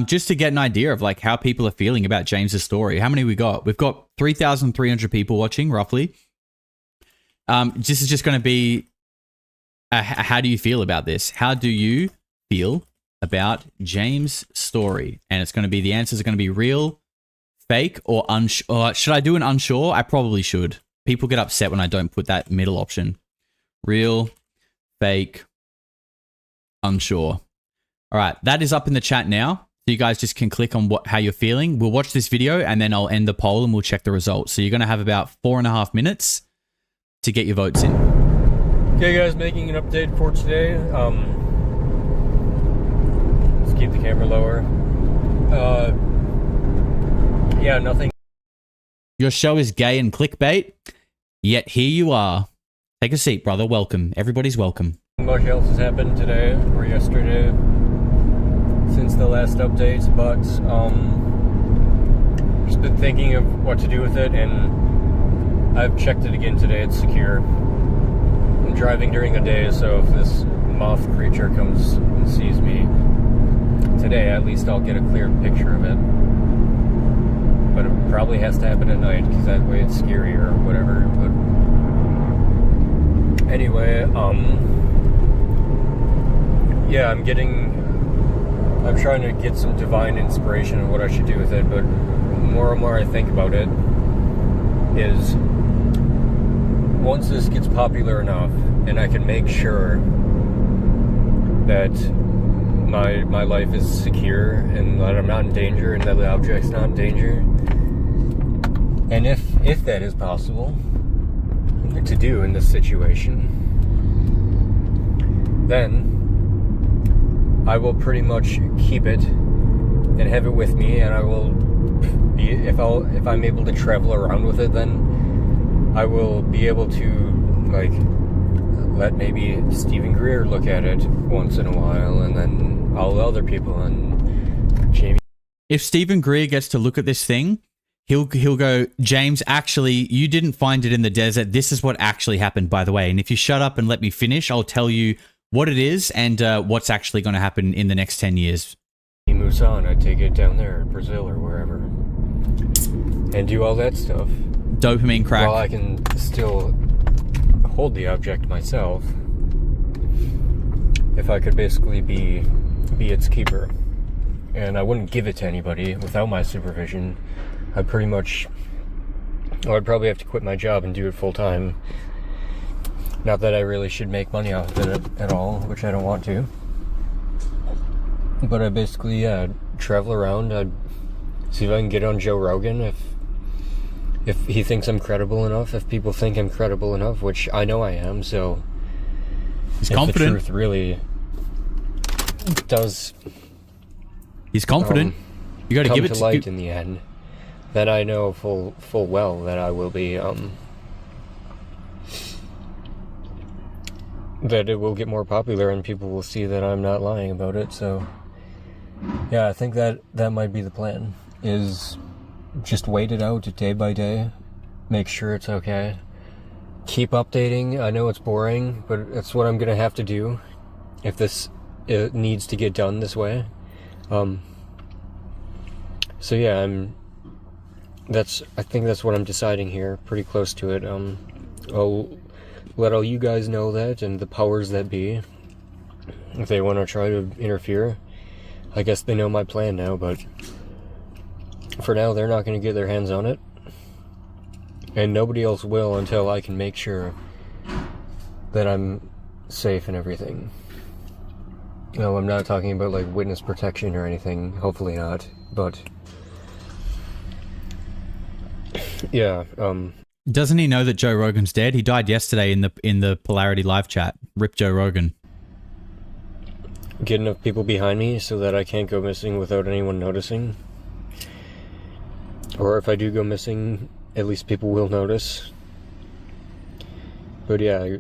Just to get an idea of like how people are feeling about James's story. How many we got? We've got 3,300 people watching, roughly. This is just going to be, how do you feel about this? How do you feel about James' story? And it's going to be, the answers are going to be real, fake, or unsure. Should I do an unsure? I probably should. People get upset when I don't put that middle option. Real, fake, unsure. All right, that is up in the chat now. So you guys just can click on how you're feeling. We'll watch this video and then I'll end the poll and we'll check the results. So you're going to have about 4.5 minutes to get your votes in. Okay guys, making an update for today. Let's keep the camera lower. Yeah, nothing. Your show is gay and clickbait, yet here you are. Take a seat, brother. Welcome. Everybody's welcome. Much else has happened today or yesterday since the last update, but just been thinking of what to do with it, and I've checked it again today. It's secure. I'm driving during the day, so if this moth creature comes and sees me today, at least I'll get a clear picture of it. But it probably has to happen at night, because that way it's scary or whatever. But anyway, yeah, I'm trying to get some divine inspiration of what I should do with it, but more and more I think about it is, once this gets popular enough and I can make sure that my life is secure and that I'm not in danger and that the object's not in danger, and if that is possible to do in this situation, then I will pretty much keep it and have it with me, and I will be, if I'm able to travel around with it, then I will be able to, like, let maybe Stephen Greer look at it once in a while, and then all the other people, and Jamie. If Stephen Greer gets to look at this thing, he'll go, James, actually, you didn't find it in the desert. This is what actually happened, by the way. And if you shut up and let me finish, I'll tell you what it is and what's actually going to happen in the next 10 years. Musan, I'd take it down there, Brazil or wherever, and do all that stuff. Dopamine crack. While I can still hold the object myself, if I could basically be its keeper. And I wouldn't give it to anybody without my supervision. I'd probably have to quit my job and do it full time. Not that I really should make money off of it at all, which I don't want to. But I basically, travel around. I'd see if I can get on Joe Rogan if he thinks I'm credible enough, if people think I'm credible enough, which I know I am, so he's confident. The truth really does. He's confident. You got to give it to light in the end. Then I know full well that I will be that it will get more popular and people will see that I'm not lying about it. So yeah, I think that might be the plan, is just wait it out day by day, make sure it's okay, keep updating. I know it's boring, but it's what I'm gonna have to do if it needs to get done this way. So yeah, I think that's what I'm deciding here, pretty close to it. I'll let all you guys know that, and the powers that be, if they want to try to interfere. I guess they know my plan now, but for now they're not going to get their hands on it, and nobody else will until I can make sure that I'm safe and everything. No, I'm not talking about like witness protection or anything. Hopefully not. But yeah, Doesn't he know that Joe Rogan's dead? He died yesterday in the Polarity live chat. Rip Joe Rogan. get enough people behind me so that I can't go missing without anyone noticing. Or if I do go missing, at least people will notice. But yeah,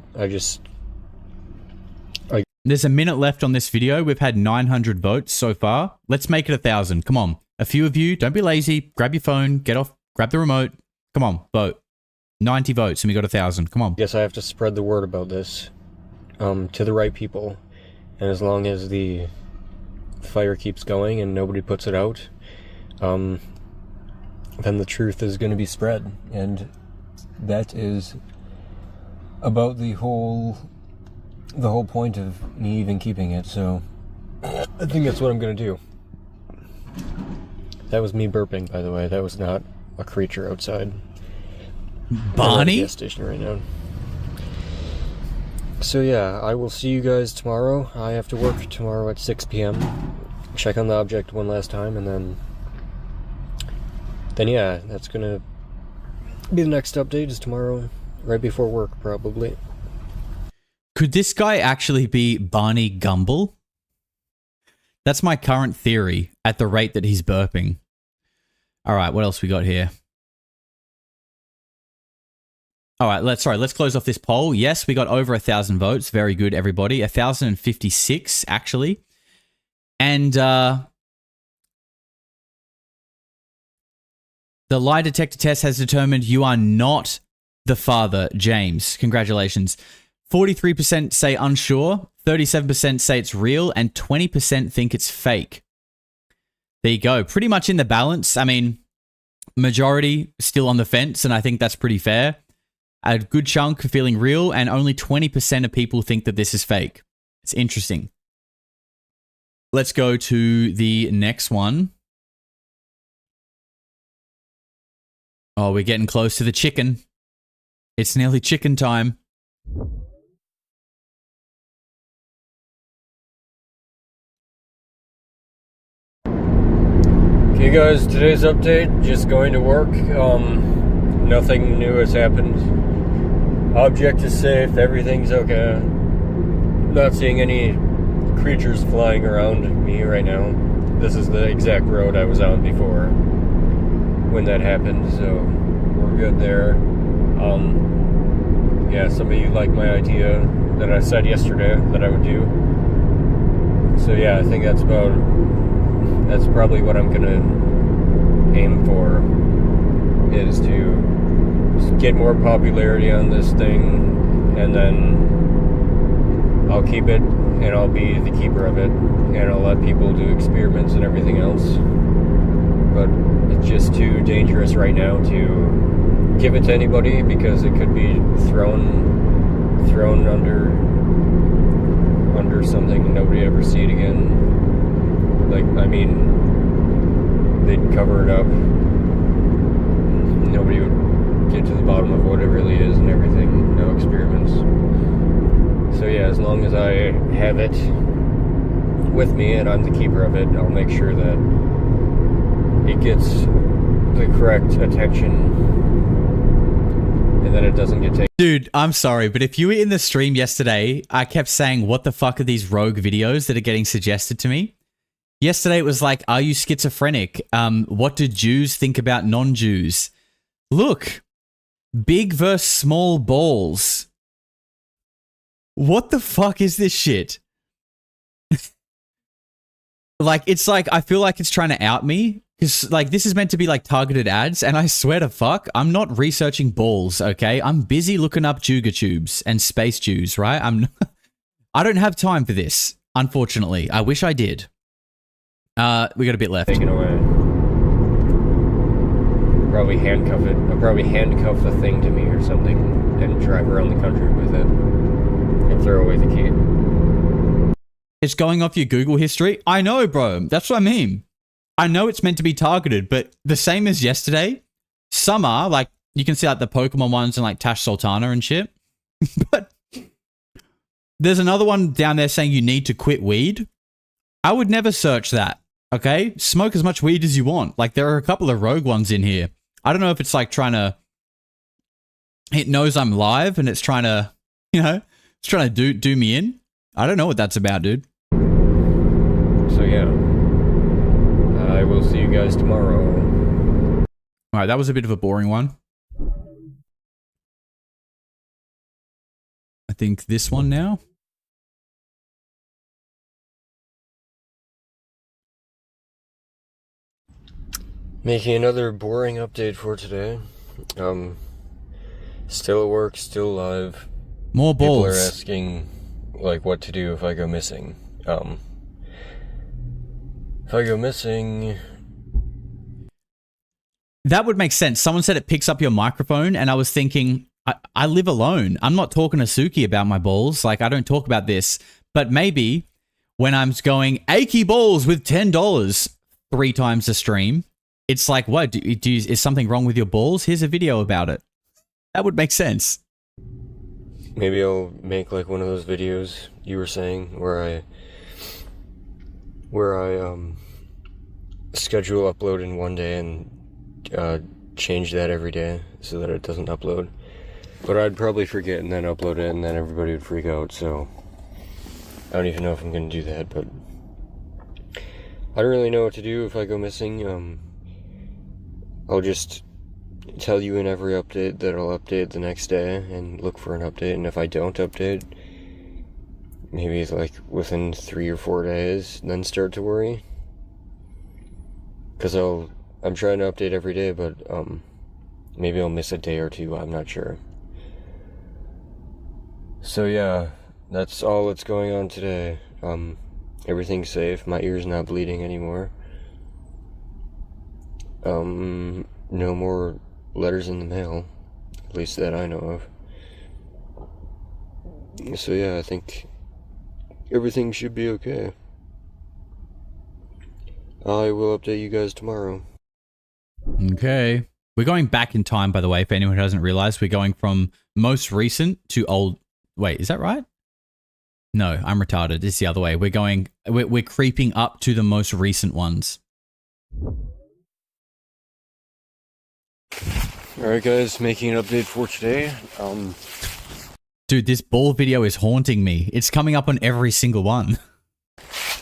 There's a minute left on this video. We've had 900 votes so far. Let's make it 1,000. Come on. A few of you, don't be lazy. Grab your phone, get off, grab the remote. Come on, vote. 90 votes and we got 1,000. Come on. guess I have to spread the word about this to the right people. And as long as the fire keeps going and nobody puts it out, then the truth is going to be spread. And that is about the whole point of me even keeping it. So I think that's what I'm going to do. That was me burping, by the way. That was not a creature outside. Bonnie? Gas station right now. So yeah, I will see you guys tomorrow. I have to work tomorrow at 6 p.m. Check on the object one last time, and then yeah, that's gonna be the next update. Is tomorrow, right before work, probably. Could this guy actually be Barney Gumble? That's my current theory at the rate that he's burping. All right, what else we got here? All right, let's close off this poll. Yes, we got over 1,000 votes. Very good, everybody. 1,056, actually. And the lie detector test has determined you are not the father, James. Congratulations. 43% say unsure, 37% say it's real, and 20% think it's fake. There you go. Pretty much in the balance. I mean, majority still on the fence, and I think that's pretty fair. A good chunk feeling real, and only 20% of people think that this is fake. It's interesting. Let's go to the next one. Oh, we're getting close to the chicken. It's nearly chicken time. Okay guys, today's update, just going to work. Nothing new has happened. Object is safe, everything's okay. Not seeing any creatures flying around me right now. This is the exact road I was on before when that happened, so we're good there. Yeah, some of you like my idea that I said yesterday that I would do. So yeah, I think that's probably what I'm gonna aim for, is to get more popularity on this thing, and then I'll keep it, and I'll be the keeper of it, and I'll let people do experiments and everything else. But it's just too dangerous right now to give it to anybody, because it could be thrown under something and nobody ever see it again. Like, I mean, they'd cover it up. Nobody would get to the bottom of what it really is and everything. No experiments. So yeah, as long as I have it with me and I'm the keeper of it, I'll make sure that it gets the correct attention and that it doesn't get taken. Dude, I'm sorry, but if you were in the stream yesterday, I kept saying, what the fuck are these rogue videos that are getting suggested to me? Yesterday it was like, are you schizophrenic? What do Jews think about non-Jews? Look, big versus small balls. What the fuck is this shit? Like, it's like, I feel like it's trying to out me. Because, like, this is meant to be, like, targeted ads. And I swear to fuck, I'm not researching balls, okay? I'm busy looking up Juga tubes and space Jews, right? I don't have time for this, unfortunately. I wish I did. We got a bit left. Taken away. Probably handcuff it. I'll probably handcuff the thing to me or something and drive around the country with it and throw away the key. It's going off your Google history? I know, bro. That's what I mean. I know it's meant to be targeted, but the same as yesterday, some are, like, you can see like the Pokemon ones and like Tash Sultana and shit. But there's another one down there saying you need to quit weed. I would never search that. Okay? Smoke as much weed as you want. Like, there are a couple of rogue ones in here. I don't know if it's like trying to... It knows I'm live and it's trying to, you know, it's trying to do me in. I don't know what that's about, dude. So yeah, I will see you guys tomorrow. All right, that was a bit of a boring one. I think this one now. Making another boring update for today. Still at work, still alive. More balls. People are asking, like, what to do if I go missing. If I go missing... That would make sense. Someone said it picks up your microphone, and I was thinking, I live alone. I'm not talking to Suki about my balls. Like, I don't talk about this. But maybe when I'm going, achy balls with $10 3 times a stream, it's like, what? Is something wrong with your balls? Here's a video about it. That would make sense. Maybe I'll make like one of those videos you were saying where I schedule upload in one day and change that every day so that it doesn't upload. But I'd probably forget and then upload it and then everybody would freak out, so I don't even know if I'm gonna do that, but I don't really know what to do if I go missing. I'll just tell you in every update that I'll update the next day and look for an update, and if I don't update, maybe like within 3 or 4 days, then start to worry. Because I'm trying to update every day, but maybe I'll miss a day or two, I'm not sure. So yeah, that's all that's going on today. Everything's safe, my ear's not bleeding anymore. No more letters in the mail, at least that I know of. So yeah, I think everything should be okay. I will update you guys tomorrow. Okay. We're going back in time, by the way, if anyone hasn't realized. We're going from most recent to old. Wait, is that right? No, I'm retarded. It's the other way. We're creeping up to the most recent ones. Alright guys, making an update for today. Dude, this ball video is haunting me. It's coming up on every single one.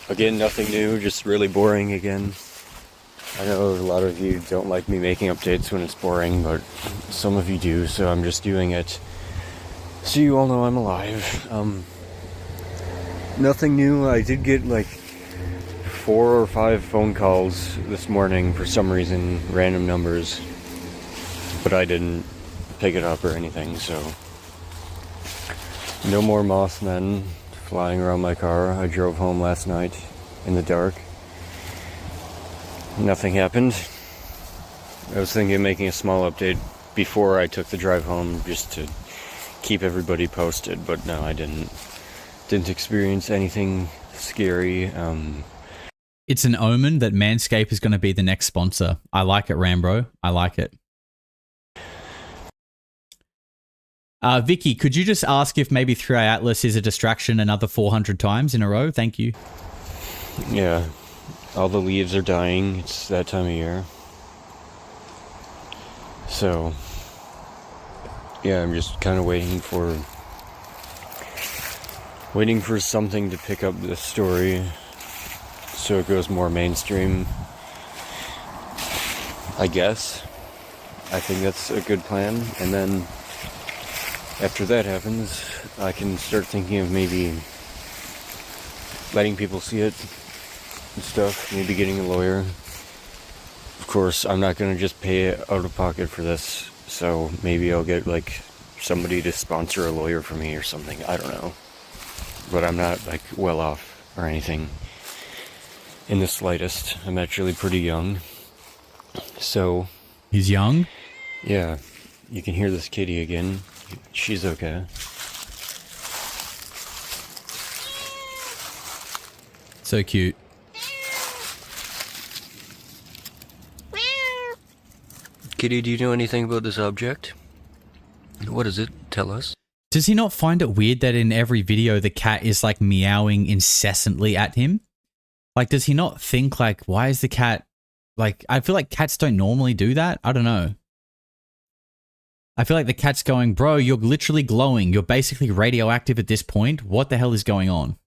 Again, nothing new, just really boring again. I know a lot of you don't like me making updates when it's boring, but some of you do, so I'm just doing it so you all know I'm alive. Nothing new. I did get like 4 or 5 phone calls this morning for some reason, random numbers, but I didn't pick it up or anything, so no more Mothmen flying around my car. I drove home last night in the dark. Nothing happened. I was thinking of making a small update before I took the drive home just to keep everybody posted, but no, I didn't experience anything scary. It's an omen that Manscaped is going to be the next sponsor. I like it, Rambro. I like it. Vicky, could you just ask if maybe 3i Atlas is a distraction another 400 times in a row? Thank you. Yeah, all the leaves are dying. It's that time of year. So, yeah, I'm just kind of waiting for something to pick up this story so it goes more mainstream, I guess. I think that's a good plan, and then after that happens, I can start thinking of maybe letting people see it and stuff, maybe getting a lawyer. Of course, I'm not going to just pay out of pocket for this, so maybe I'll get like somebody to sponsor a lawyer for me or something, I don't know. But I'm not like well off or anything in the slightest. I'm actually pretty young. So... He's young? Yeah, you can hear this kitty again. She's okay. So cute. Kitty, do you know anything about this object? What does it tell us? Does he not find it weird that in every video the cat is like meowing incessantly at him? Like, does he not think like, why is the cat, like, I feel like cats don't normally do that. I don't know. I feel like the cat's going, bro, you're literally glowing. You're basically radioactive at this point. What the hell is going on?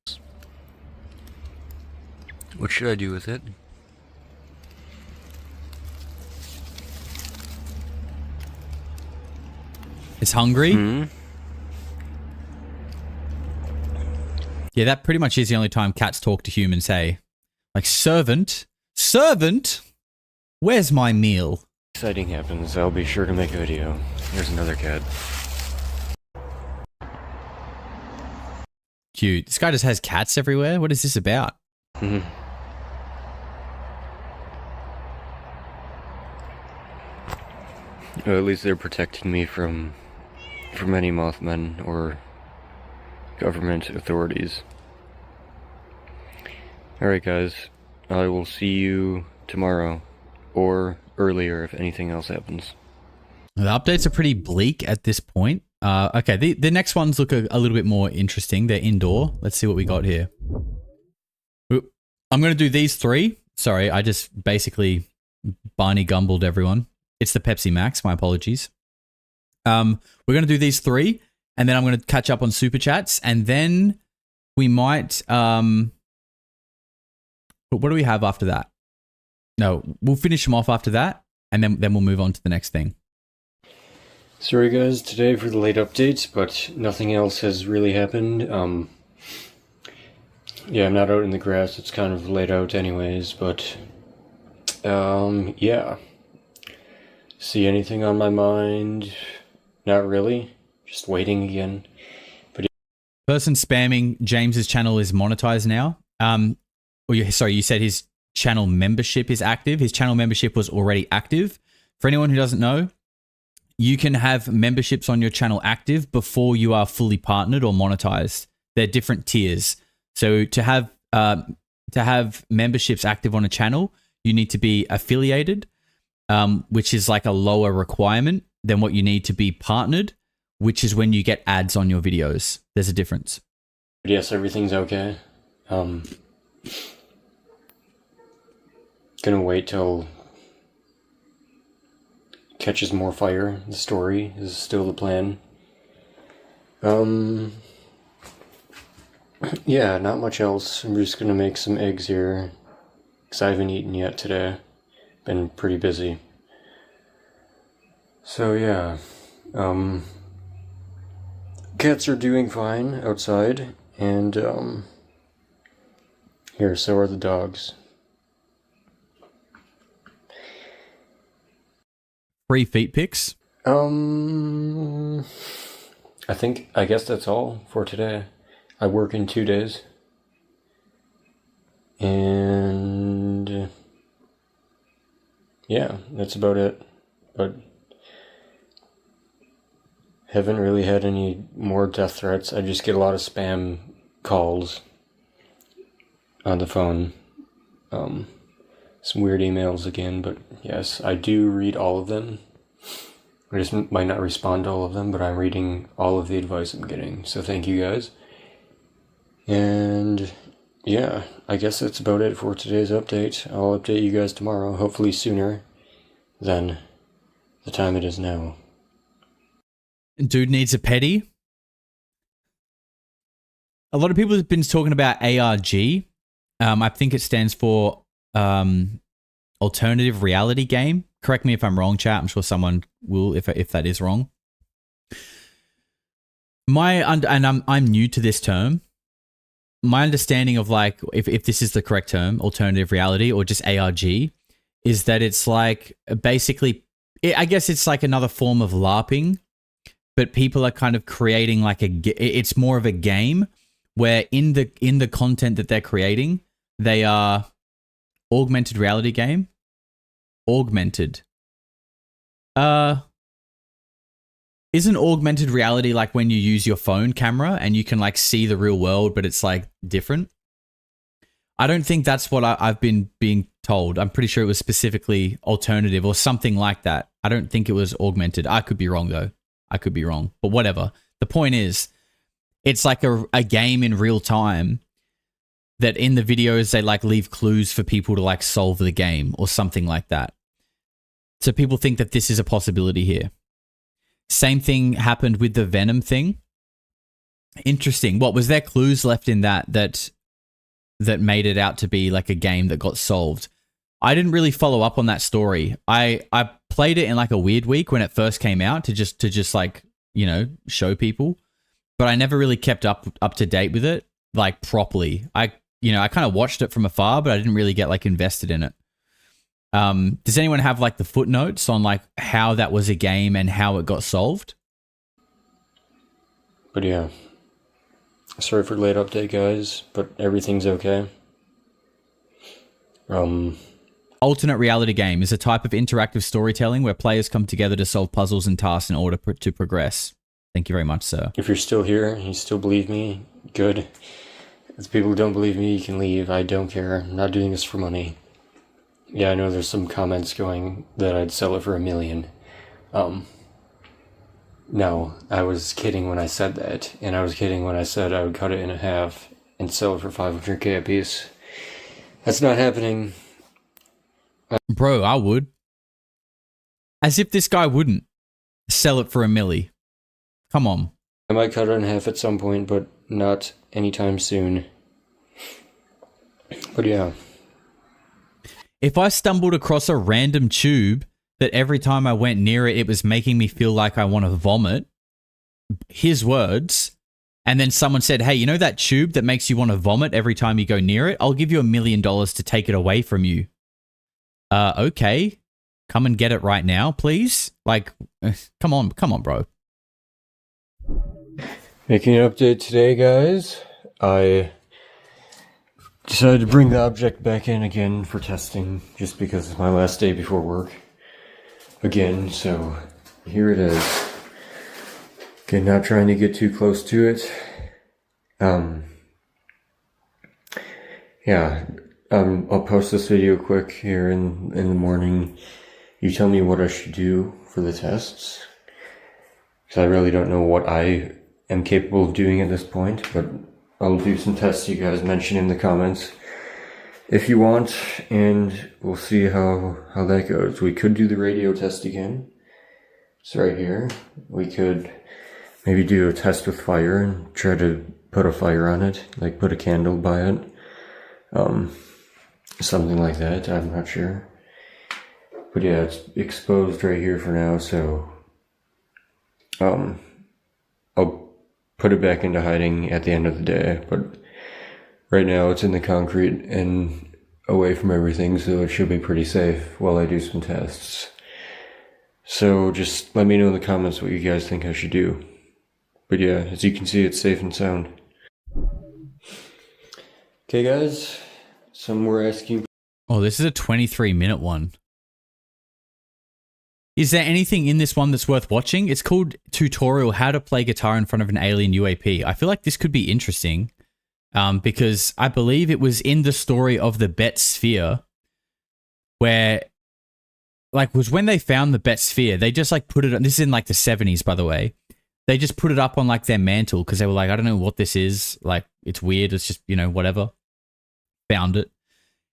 What should I do with it? It's hungry? Hmm? Yeah, that pretty much is the only time cats talk to humans, hey? Like, servant? Servant? Where's my meal? Exciting happens, I'll be sure to make a video. Here's another cat. Cute. This guy just has cats everywhere? What is this about? Well, at least they're protecting me from any Mothmen or government authorities. Alright guys, I will see you tomorrow, or earlier if anything else happens. The updates are pretty bleak at this point. Okay, the next ones look a little bit more interesting. They're indoor. Let's see what we got here. Oop. I'm going to do these three. Sorry, I just basically Barney Gumbled everyone. It's the Pepsi Max. My apologies. We're going to do these three, and then I'm going to catch up on Super Chats, and then we might... what do we have after that? No, we'll finish them off after that, and then we'll move on to the next thing. Sorry guys, today for the late updates, but nothing else has really happened. Yeah, I'm not out in the grass, it's kind of late out anyways, but yeah. See anything on my mind? Not really. Just waiting again. But person spamming James's channel is monetized now. Sorry, you said his channel membership is active. His channel membership was already active. For anyone who doesn't know, you can have memberships on your channel active before you are fully partnered or monetized. They're different tiers. So to have memberships active on a channel, you need to be affiliated, which is like a lower requirement than what you need to be partnered, which is when you get ads on your videos. There's a difference. yes, everything's okay. Gonna wait till catches more fire. The story is still the plan. Yeah, not much else. I'm just gonna make some eggs here, because I haven't eaten yet today. Been pretty busy. So yeah, cats are doing fine outside, and here, so are the dogs. Free feet pics. I guess that's all for today. I work in 2 days. And yeah, that's about it. But haven't really had any more death threats. I just get a lot of spam calls on the phone. Some weird emails again, but yes, I do read all of them. I just might not respond to all of them, but I'm reading all of the advice I'm getting, so thank you guys. And yeah, I guess that's about it for today's update. I'll update you guys tomorrow, hopefully sooner than the time it is now. Dude needs a petty. A lot of people have been talking about ARG. I think it stands for alternative reality game. Correct me if I'm wrong, chat. I'm sure someone will if that is wrong. I'm new to this term. My understanding of like if this is the correct term, alternative reality or just ARG, is that it's like basically, I guess it's like another form of LARPing, but people are kind of creating like it's more of a game where in the content that they're creating, they are augmented reality game. Augmented. Isn't augmented reality like when you use your phone camera and you can like see the real world, but it's like different? I don't think that's what I've been being told. I'm pretty sure it was specifically alternative or something like that. I don't think it was augmented. I could be wrong though. I could be wrong, but whatever. The point is, it's like a game in real time that in the videos they like leave clues for people to like solve the game or something like that. So people think that this is a possibility here. Same thing happened with the Venom thing. Interesting. What was there clues left in that made it out to be like a game that got solved? I didn't really follow up on that story. I played it in like a weird week when it first came out to just like, you know, show people, but I never really kept up to date with it like properly. I kind of watched it from afar, but I didn't really get like invested in it. Does anyone have like the footnotes on like how that was a game and how it got solved? But yeah, sorry for the late update, guys, but everything's okay. Alternate reality game is a type of interactive storytelling where players come together to solve puzzles and tasks in order to progress. Thank you very much, sir. If you're still here and you still believe me, good. If people who don't believe me, you can leave. I don't care. I'm not doing this for money. Yeah, I know there's some comments going that I'd sell it for $1 million. No, I was kidding when I said that, and I was kidding when I said I would cut it in half and sell it for $500K a piece. That's not happening. Bro, I would. As if this guy wouldn't sell it for $1 million. Come on. I might cut it in half at some point, but not anytime soon. But yeah. If I stumbled across a random tube that every time I went near it, it was making me feel like I want to vomit, his words, and then someone said, hey, you know that tube that makes you want to vomit every time you go near it? I'll give you $1 million to take it away from you. Okay. Come and get it right now, please. Like, come on, bro. Making an update today, guys. I decided to bring the object back in again for testing, just because it's my last day before work. Again, so here it is. Again, not trying to get too close to it. Yeah, I'll post this video quick here in the morning. You tell me what I should do for the tests, because I really don't know what I am capable of doing at this point, but I'll do some tests you guys mention in the comments if you want, and we'll see how that goes. We could do the radio test again. It's right here. We could maybe do a test with fire and try to put a fire on it, like put a candle by it. Something like that, I'm not sure. But yeah, it's exposed right here for now, so I'll put it back into hiding at the end of the day, but right now it's in the concrete and away from everything, so it should be pretty safe while I do some tests. So just let me know in the comments what you guys think I should do. But yeah, as you can see, it's safe and sound. Okay guys, some were asking... Oh, this is a 23-minute one. Is there anything in this one that's worth watching? It's called Tutorial How to Play Guitar in Front of an Alien UAP. I feel like this could be interesting because I believe it was in the story of the Bet Sphere where, like, was when they found the Bet Sphere, they just, like, put it on, this is in, like, the 70s, by the way. They just put it up on, like, their mantle because they were like, I don't know what this is. Like, it's weird. It's just, you know, whatever. Found it.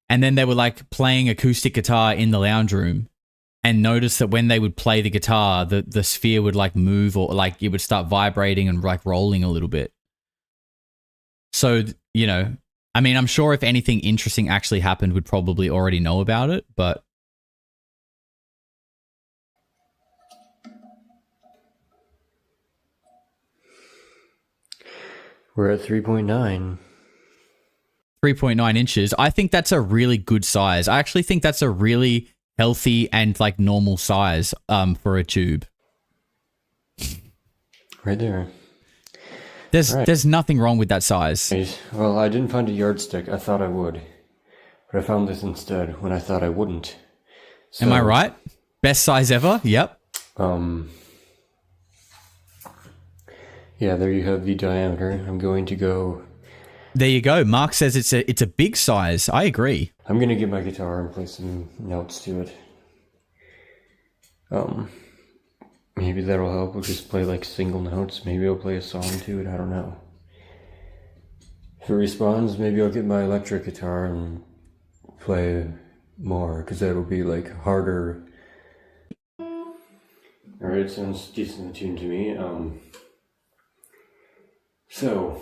And then they were, like, playing acoustic guitar in the lounge room. And noticed that when they would play the guitar, the sphere would like move or like it would start vibrating and like rolling a little bit. So, you know, I mean, I'm sure if anything interesting actually happened, we'd probably already know about it, but. We're at 3.9. 3.9 inches. I think that's a really good size. I actually think that's a really healthy and like normal size for a tube. Right there. There's nothing wrong with that size. Well, I didn't find a yardstick. I thought I would. But I found this instead when I thought I wouldn't. So, am I right? Best size ever? Yep. Yeah, there you have the diameter. I'm going to go... There you go. Mark says it's a big size. I agree. I'm going to get my guitar and play some notes to it. Maybe that'll help. We'll just play like single notes. Maybe I'll play a song to it. I don't know. If it responds, maybe I'll get my electric guitar and play more, because that'll be like harder. Alright, sounds decently tuned to me. So,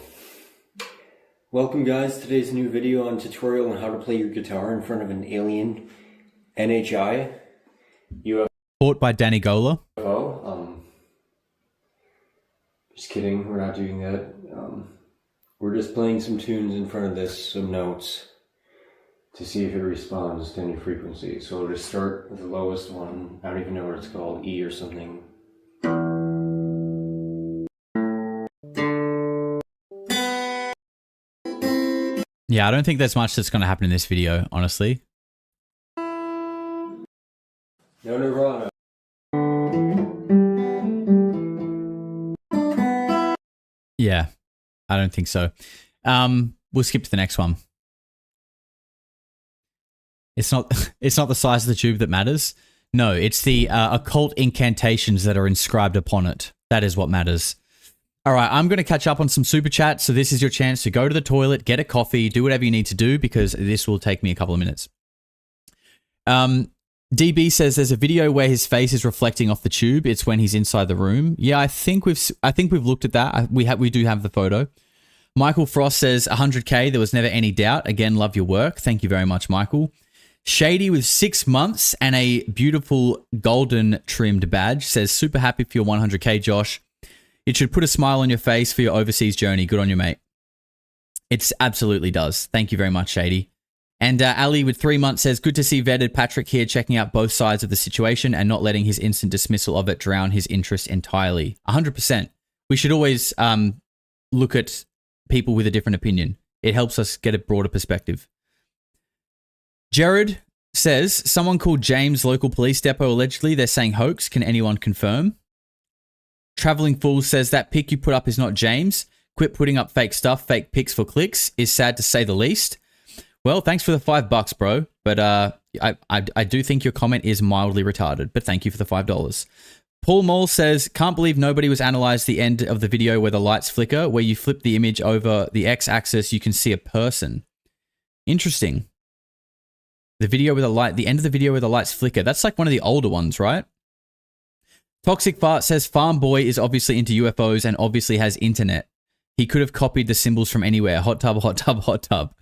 welcome guys, today's new video on tutorial on how to play your guitar in front of an alien NHI UFO. Taught by Danny Gola. Just kidding, we're not doing that. We're just playing some tunes in front of this, some notes, to see if it responds to any frequency. So we'll just start with the lowest one. I don't even know what it's called, E or something. Yeah, I don't think there's much that's going to happen in this video, honestly. No Nirvana. Yeah, I don't think so. We'll skip to the next one. It's not the size of the tube that matters. No, it's the occult incantations that are inscribed upon it. That is what matters. All right, I'm going to catch up on some super chats. So this is your chance to go to the toilet, get a coffee, do whatever you need to do, because this will take me a couple of minutes. DB says there's a video where his face is reflecting off the tube. It's when he's inside the room. Yeah, I think we've looked at that. We do have the photo. Michael Frost says 100K. There was never any doubt. Again, love your work. Thank you very much, Michael. Shady with 6 months and a beautiful golden trimmed badge says super happy for your 100K, Josh. It should put a smile on your face for your overseas journey. Good on you, mate. It absolutely does. Thank you very much, Shady. And Ali with 3 months says, good to see Vetted. Patrick here checking out both sides of the situation and not letting his instant dismissal of it drown his interest entirely. 100%. We should always look at people with a different opinion. It helps us get a broader perspective. Jared says, someone called James, local police depot, allegedly. They're saying hoax. Can anyone confirm? Traveling Fool says, that pic you put up is not James. Quit putting up fake stuff, fake pics for clicks. Is sad to say the least. Well, thanks for the $5, bro. But I do think your comment is mildly retarded. But thank you for the $5. Paul Mole says, can't believe nobody was analyzed the end of the video where the lights flicker. Where you flip the image over the x-axis, you can see a person. Interesting. The video with the end of the video where the lights flicker. That's like one of the older ones, right? Toxic Fart says, Farm Boy is obviously into UFOs and obviously has internet. He could have copied the symbols from anywhere. Hot tub, hot tub, hot tub.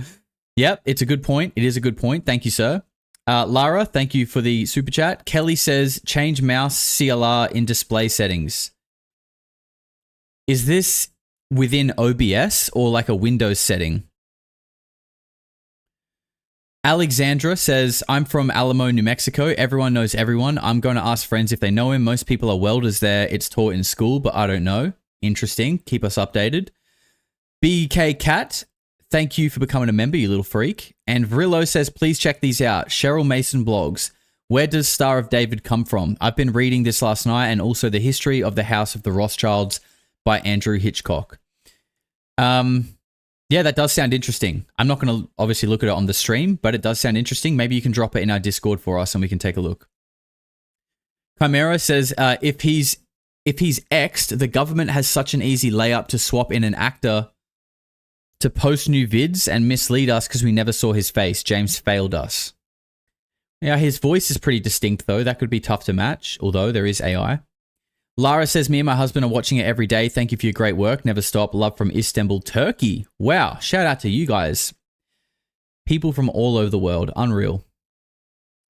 Yep, it's a good point. It is a good point. Thank you, sir. Lara, thank you for the super chat. Kelly says, change mouse CLR in display settings. Is this within OBS or like a Windows setting? Alexandra says, I'm from Alamo, New Mexico. Everyone knows everyone. I'm going to ask friends if they know him. Most people are welders there. It's taught in school, but I don't know. Interesting. Keep us updated. BK Cat, thank you for becoming a member, you little freak. And Vrillo says, please check these out. Cheryl Mason blogs. Where does Star of David come from? I've been reading this last night, and also the history of the House of the Rothschilds by Andrew Hitchcock. Yeah, that does sound interesting. I'm not going to obviously look at it on the stream, but it does sound interesting. Maybe you can drop it in our Discord for us and we can take a look. Chimera says, if he's X'd, the government has such an easy layup to swap in an actor to post new vids and mislead us because we never saw his face. James failed us. Yeah, his voice is pretty distinct though. That could be tough to match, although there is AI. Lara says, me and my husband are watching it every day. Thank you for your great work. Never stop. Love from Istanbul, Turkey. Wow. Shout out to you guys. People from all over the world. Unreal.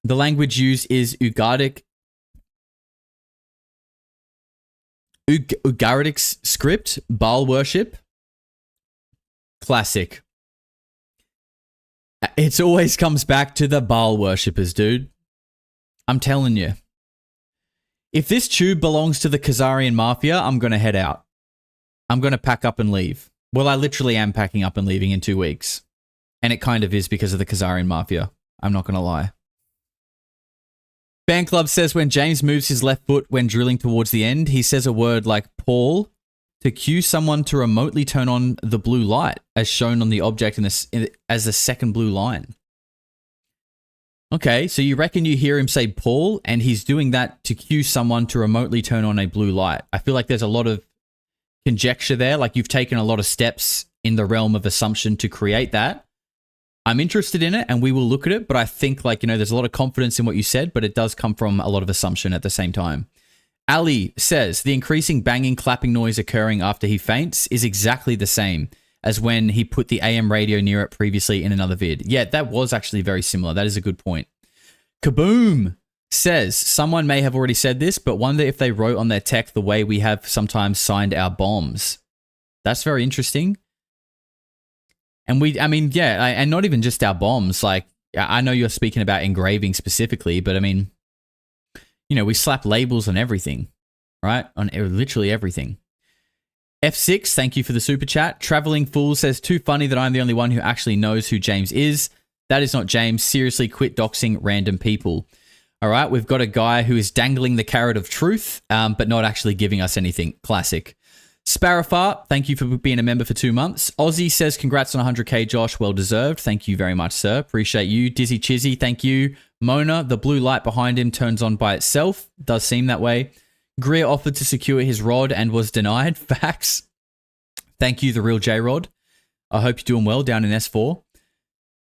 The language used is Ugaritic. Ugaritic script. Baal worship. Classic. It always comes back to the Baal worshippers, dude. I'm telling you. If this tube belongs to the Khazarian Mafia, I'm going to head out. I'm going to pack up and leave. Well, I literally am packing up and leaving in 2 weeks. And it kind of is because of the Khazarian Mafia. I'm not going to lie. Fan Club says when James moves his left foot when drilling towards the end, he says a word like Paul to cue someone to remotely turn on the blue light as shown on the object as the second blue line. Okay, so you reckon you hear him say Paul, and he's doing that to cue someone to remotely turn on a blue light. I feel like there's a lot of conjecture there, like you've taken a lot of steps in the realm of assumption to create that. I'm interested in it and we will look at it, but I think like, you know, there's a lot of confidence in what you said, but it does come from a lot of assumption at the same time. Ali says the increasing banging, clapping noise occurring after he faints is exactly the same as when he put the AM radio near it previously in another vid. Yeah, that was actually very similar. That is a good point. Kaboom says, someone may have already said this, but wonder if they wrote on their tech the way we have sometimes signed our bombs. That's very interesting. And and not even just our bombs. Like, I know you're speaking about engraving specifically, but I mean, you know, we slap labels on everything, right? On literally everything. F6, thank you for the super chat. Traveling Fool says, too funny that I'm the only one who actually knows who James is. That is not James. Seriously, quit doxing random people. All right, we've got a guy who is dangling the carrot of truth, but not actually giving us anything. Classic. Sparrowfart, thank you for being a member for 2 months. Ozzy says, congrats on 100k, Josh. Well deserved. Thank you very much, sir. Appreciate you. Dizzy Chizzy, thank you. Mona, the blue light behind him turns on by itself. Does seem that way. Greer offered to secure his rod and was denied. Facts. Thank you, the real J-Rod. I hope you're doing well down in S4.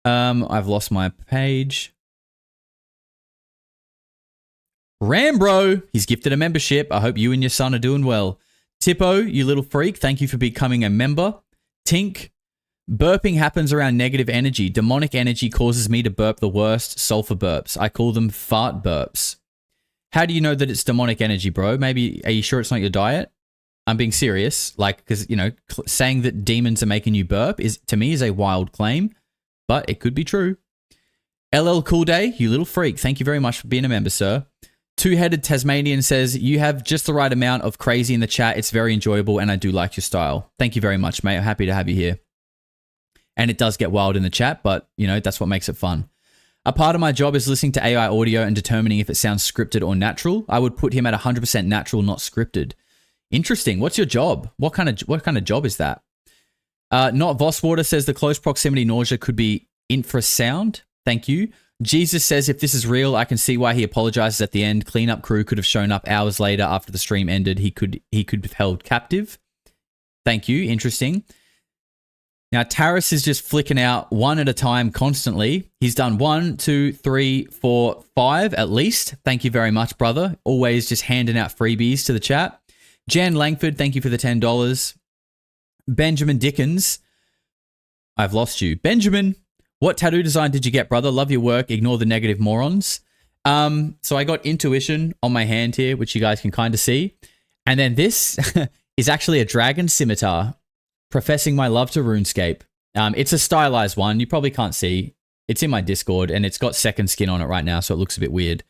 I've lost my page. Rambro, he's gifted a membership. I hope you and your son are doing well. Tippo, you little freak, thank you for becoming a member. Tink, burping happens around negative energy. Demonic energy causes me to burp the worst sulfur burps. I call them fart burps. How do you know that it's demonic energy, bro? Maybe, are you sure it's not your diet? I'm being serious. Like, because, you know, saying that demons are making you burp is, to me, is a wild claim, but it could be true. LL Cool Day, you little freak. Thank you very much for being a member, sir. Two-Headed Tasmanian says, you have just the right amount of crazy in the chat. It's very enjoyable and I do like your style. Thank you very much, mate. I'm happy to have you here. And it does get wild in the chat, but, you know, that's what makes it fun. A part of my job is listening to AI audio and determining if it sounds scripted or natural. I would put him at 100% natural, not scripted. Interesting. What's your job? What kind of job is that? Not Vosswater says the close proximity nausea could be infrasound. Thank you. Jesus says, if this is real, I can see why he apologizes at the end. Cleanup crew could have shown up hours later after the stream ended. He could have held captive. Thank you. Interesting. Now, Taris is just flicking out one at a time constantly. He's done 1, 2, 3, 4, 5 at least. Thank you very much, brother. Always just handing out freebies to the chat. Jan Langford, thank you for the $10. Benjamin Dickens. I've lost you. Benjamin, what tattoo design did you get, brother? Love your work. Ignore the negative morons. So I got Intuition on my hand here, which you guys can kind of see. And then this is actually a dragon scimitar, professing my love to RuneScape. It's a stylized one. You probably can't see. It's in my Discord, and it's got second skin on it right now, so it looks a bit weird.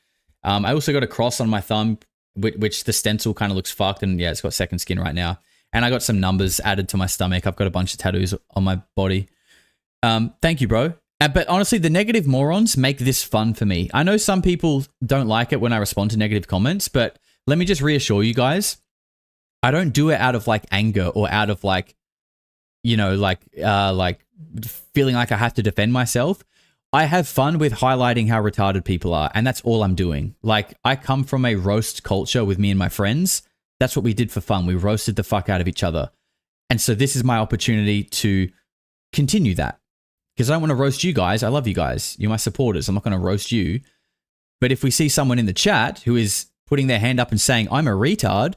I also got a cross on my thumb, which the stencil kind of looks fucked, and yeah, it's got second skin right now. And I got some numbers added to my stomach. I've got a bunch of tattoos on my body. Thank you, bro. But honestly, the negative morons make this fun for me. I know some people don't like it when I respond to negative comments, but let me just reassure you guys, I don't do it out of like anger or out of like, you know, like feeling like I have to defend myself. I have fun with highlighting how retarded people are, and that's all I'm doing. Like, I come from a roast culture with me and my friends. That's what we did for fun. We roasted the fuck out of each other. And so this is my opportunity to continue that. Because I don't want to roast you guys. I love you guys. You're my supporters. I'm not going to roast you. But if we see someone in the chat who is putting their hand up and saying, I'm a retard,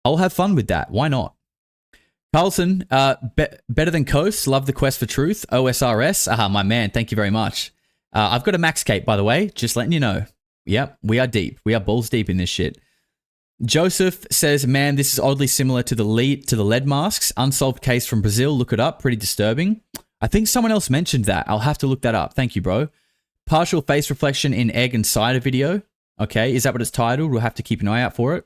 I'll have fun with that. Why not? Carlson, better than Coast. Love the quest for truth. OSRS. My man. Thank you very much. I've got a max cape, by the way. Just letting you know. Yep, we are deep. We are balls deep in this shit. Joseph says, man, this is oddly similar to the lead masks. Unsolved case from Brazil. Look it up. Pretty disturbing. I think someone else mentioned that. I'll have to look that up. Thank you, bro. Partial face reflection in egg and cider video. Okay, is that what it's titled? We'll have to keep an eye out for it.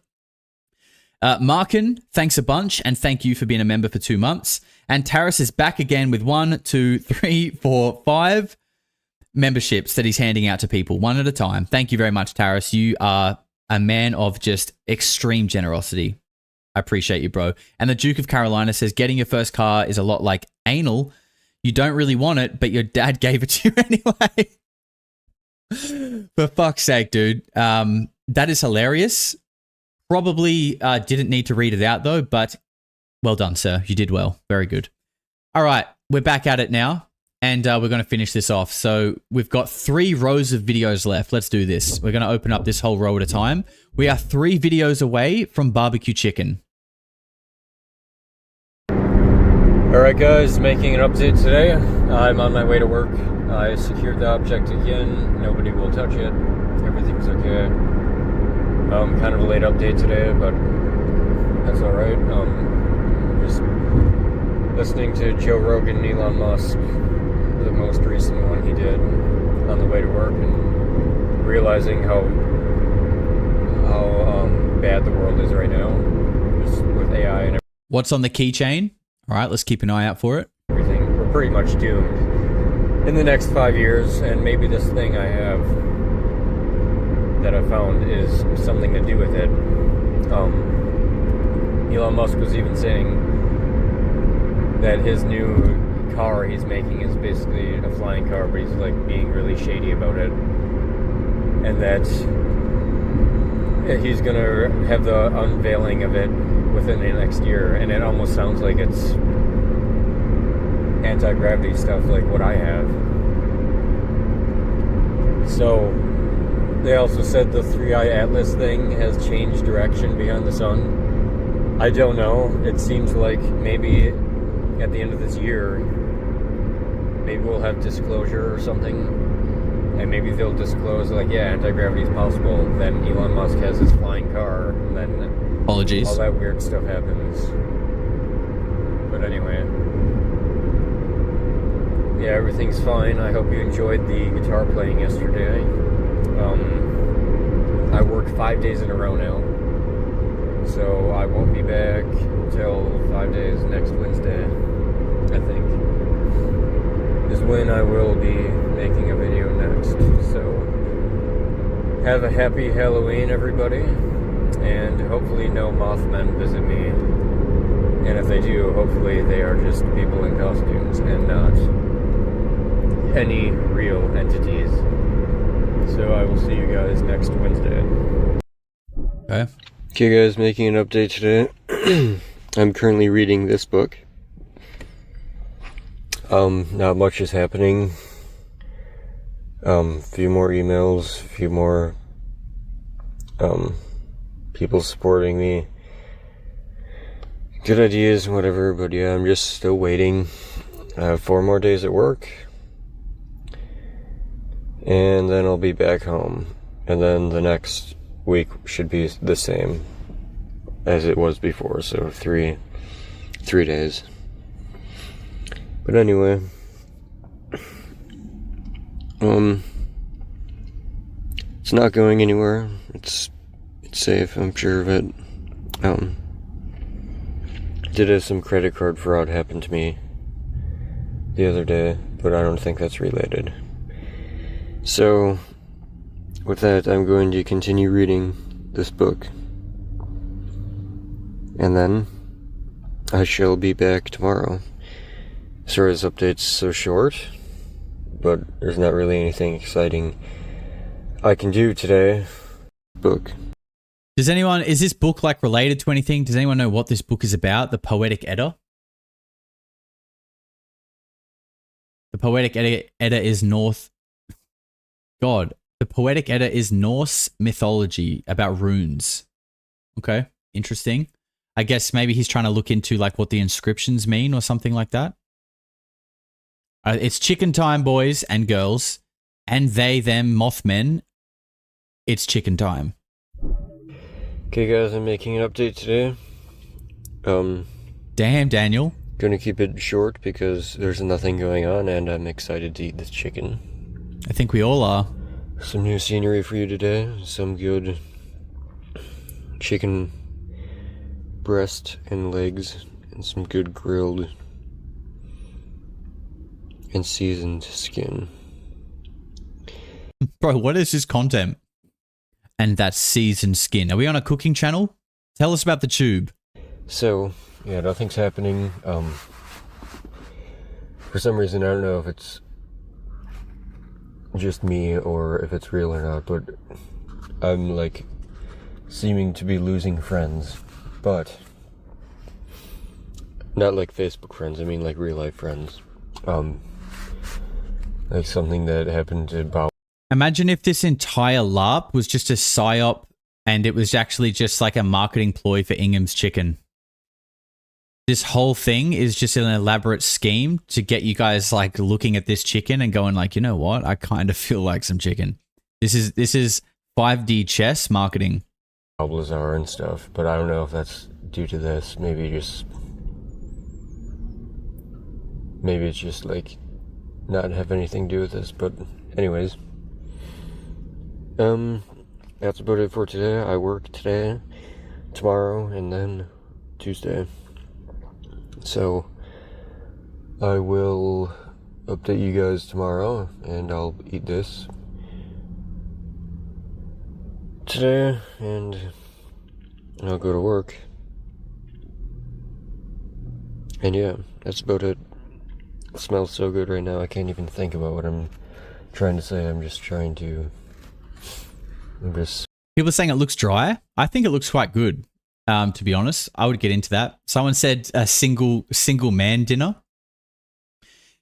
Markin, thanks a bunch, and thank you for being a member for 2 months. And Taris is back again with 1, 2, 3, 4, 5 memberships that he's handing out to people, one at a time. Thank you very much, Taris. You are a man of just extreme generosity. I appreciate you, bro. And the Duke of Carolina says, getting your first car is a lot like anal. You don't really want it, but your dad gave it to you anyway. For fuck's sake, dude. That is hilarious. Probably didn't need to read it out, though, but well done, sir. You did well. Very good. All right, we're back at it now, and we're going to finish this off. So we've got 3 rows of videos left. Let's do this. We're going to open up this whole row at a time. We are 3 videos away from barbecue chicken. Alright guys, making an update today. I'm on my way to work. I secured the object again. Nobody will touch it. Everything's okay. Kind of a late update today, but that's alright. Just listening to Joe Rogan and Elon Musk, the most recent one he did, on the way to work, and realizing how bad the world is right now, just with AI and everything. What's on the keychain? All right, let's keep an eye out for it. Everything. We're pretty much doomed in the next 5 years, and maybe this thing I have that I found is something to do with it. Elon Musk was even saying that his new car he's making is basically a flying car, but he's like being really shady about it, and that he's gonna have the unveiling of it within the next year, and it almost sounds like it's anti-gravity stuff like what I have. So they also said the 3i Atlas thing has changed direction beyond the sun. I don't know. It seems like maybe at the end of this year, maybe we'll have disclosure or something, and maybe they'll disclose like, yeah, anti-gravity is possible. Then Elon Musk has his flying car, and then Apologies. all that weird stuff happens. But anyway, yeah, everything's fine. I hope you enjoyed the guitar playing yesterday. I work 5 days in a row now, so I won't be back until 5 days next Wednesday, I think, is when I will be making a video next. So have a happy Halloween, everybody. And hopefully no Mothmen visit me. And if they do, hopefully they are just people in costumes and not any real entities. So I will see you guys next Wednesday. Okay. Okay guys, making an update today. I'm currently reading this book. Not much is happening. Few more emails, few more people supporting me, good ideas, whatever, but yeah, I'm just still waiting. I have 4 more days at work, and then I'll be back home, and then the next week should be the same as it was before, so 3 days. But anyway, it's not going anywhere. It's safe, I'm sure of it. Did have some credit card fraud happen to me the other day, but I don't think that's related. So, with that, I'm going to continue reading this book. And then, I shall be back tomorrow. Sorry this update's so short, but there's not really anything exciting I can do today. Book. Is this book like related to anything? Does anyone know what this book is about? The Poetic Edda? The Poetic Edda is The Poetic Edda is Norse mythology about runes. Okay, interesting. I guess maybe he's trying to look into like what the inscriptions mean or something like that. It's chicken time, boys and girls. And they, them, Mothmen. It's chicken time. Okay guys, I'm making an update today. Damn, Daniel. Gonna keep it short because there's nothing going on and I'm excited to eat this chicken. I think we all are. Some new scenery for you today. Some good chicken breast and legs and some good grilled and seasoned skin. Bro, what is this content? And that seasoned skin. Are we on a cooking channel? Tell us about the tube. So, yeah, nothing's happening. For some reason, I don't know if it's just me or if it's real or not, but I'm like seeming to be losing friends. But Not like Facebook friends, I mean like real life friends. Like something that happened to Bob. Imagine if this entire LARP was just a psyop and it was actually just like a marketing ploy for Ingham's Chicken. This whole thing is just an elaborate scheme to get you guys like looking at this chicken and going like, you know what? I kind of feel like some chicken. This is 5D chess marketing. Lazar and stuff, but I don't know if that's due to this. Maybe it's just like not have anything to do with this, but anyways. That's about it for today. I work today, tomorrow, and then Tuesday. So I will update you guys tomorrow, and I'll eat this today, and I'll go to work. And yeah, that's about it. It smells so good right now, I can't even think about what I'm trying to say. I'm just People are saying it looks dry. I think it looks quite good. To be honest, I would get into that. Someone said a single man dinner.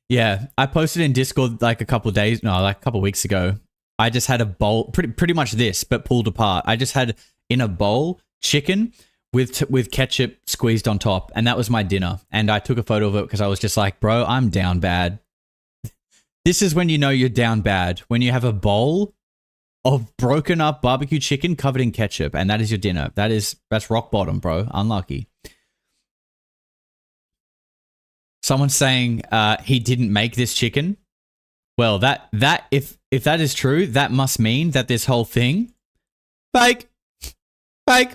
Yeah, I posted in Discord like a couple weeks ago. I just had a bowl, pretty much this, but pulled apart. I just had in a bowl chicken with ketchup squeezed on top, and that was my dinner. And I took a photo of it because I was just like, bro, I'm down bad. This is when you know you're down bad, when you have a bowl of broken up barbecue chicken covered in ketchup, and that is your dinner. That's rock bottom, bro. Unlucky. Someone's saying he didn't make this chicken. Well, that if that is true, that must mean that this whole thing fake. We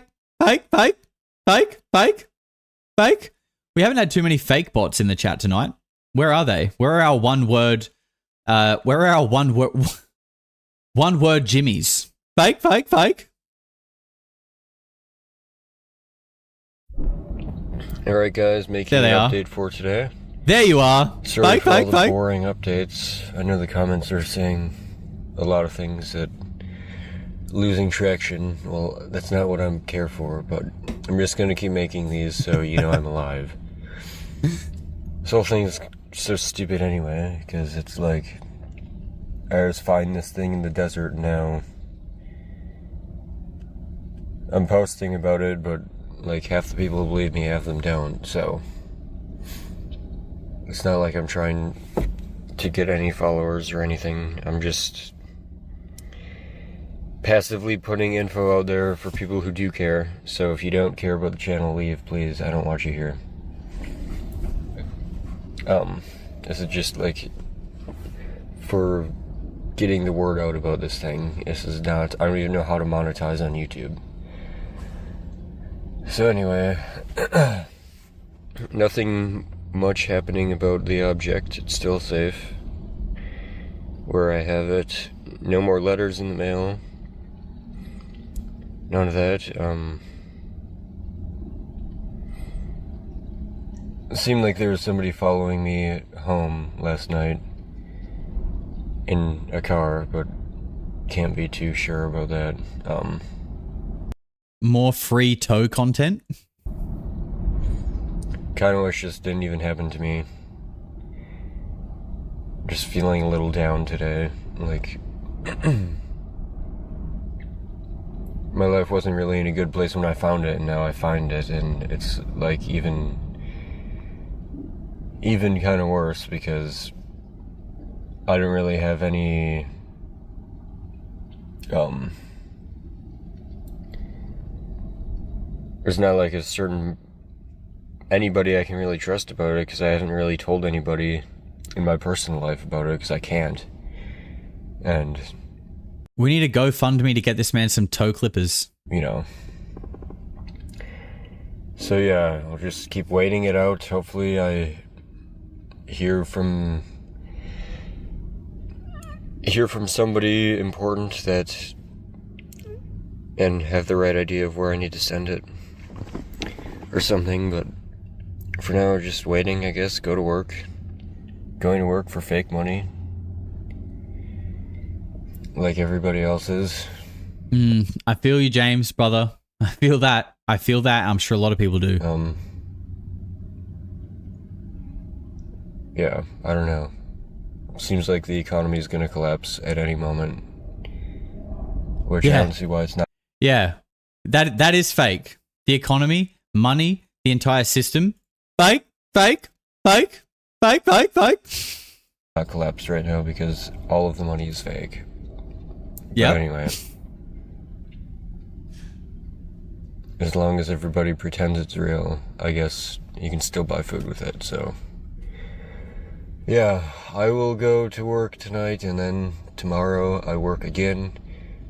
haven't had too many fake bots in the chat tonight. Where are they? Where are our one word Jimmies? Fake. Alright guys, making an update for today. There you are. Sorry for all the boring updates. I know the comments are saying a lot of things that losing traction. Well, that's not what I'm care for, but I'm just gonna keep making these so you know I'm alive. This whole thing is so stupid anyway, because it's like I just find this thing in the desert now. I'm posting about it, but like half the people believe me, half of them don't, so it's not like I'm trying to get any followers or anything. I'm just passively putting info out there for people who do care. So if you don't care about the channel, leave, please. I don't want you here. This is just like for getting the word out about this thing. This is not, I don't even know how to monetize on YouTube. So anyway, nothing much happening about the object. It's still safe where I have it. No more letters in the mail. None of that. It seemed like there was somebody following me home last night in a car, but can't be too sure about that. More free tow content? Kind of wish this didn't even happen to me. Just feeling a little down today. Like, my life wasn't really in a good place when I found it, and now I find it, and it's like even kind of worse because I don't really have any there's not like a certain anybody I can really trust about it, because I haven't really told anybody in my personal life about it because I can't. And we need a GoFundMe to get this man some toe clippers. You know. So yeah, I'll just keep waiting it out. Hopefully I hear from somebody important that and have the right idea of where I need to send it or something, but for now just waiting, I guess. Going to work for fake money like everybody else is. I feel you, James, brother. I feel that. I'm sure a lot of people do. yeah, I don't know. Seems like the economy is going to collapse at any moment. Which I don't see why it's not. Yeah. That is fake. The economy, money, the entire system. Fake, fake, fake, fake, fake, fake. Not collapsed right now because all of the money is fake. Yeah. But anyway. As long as everybody pretends it's real, I guess you can still buy food with it, so. Yeah, I will go to work tonight, and then tomorrow I work again.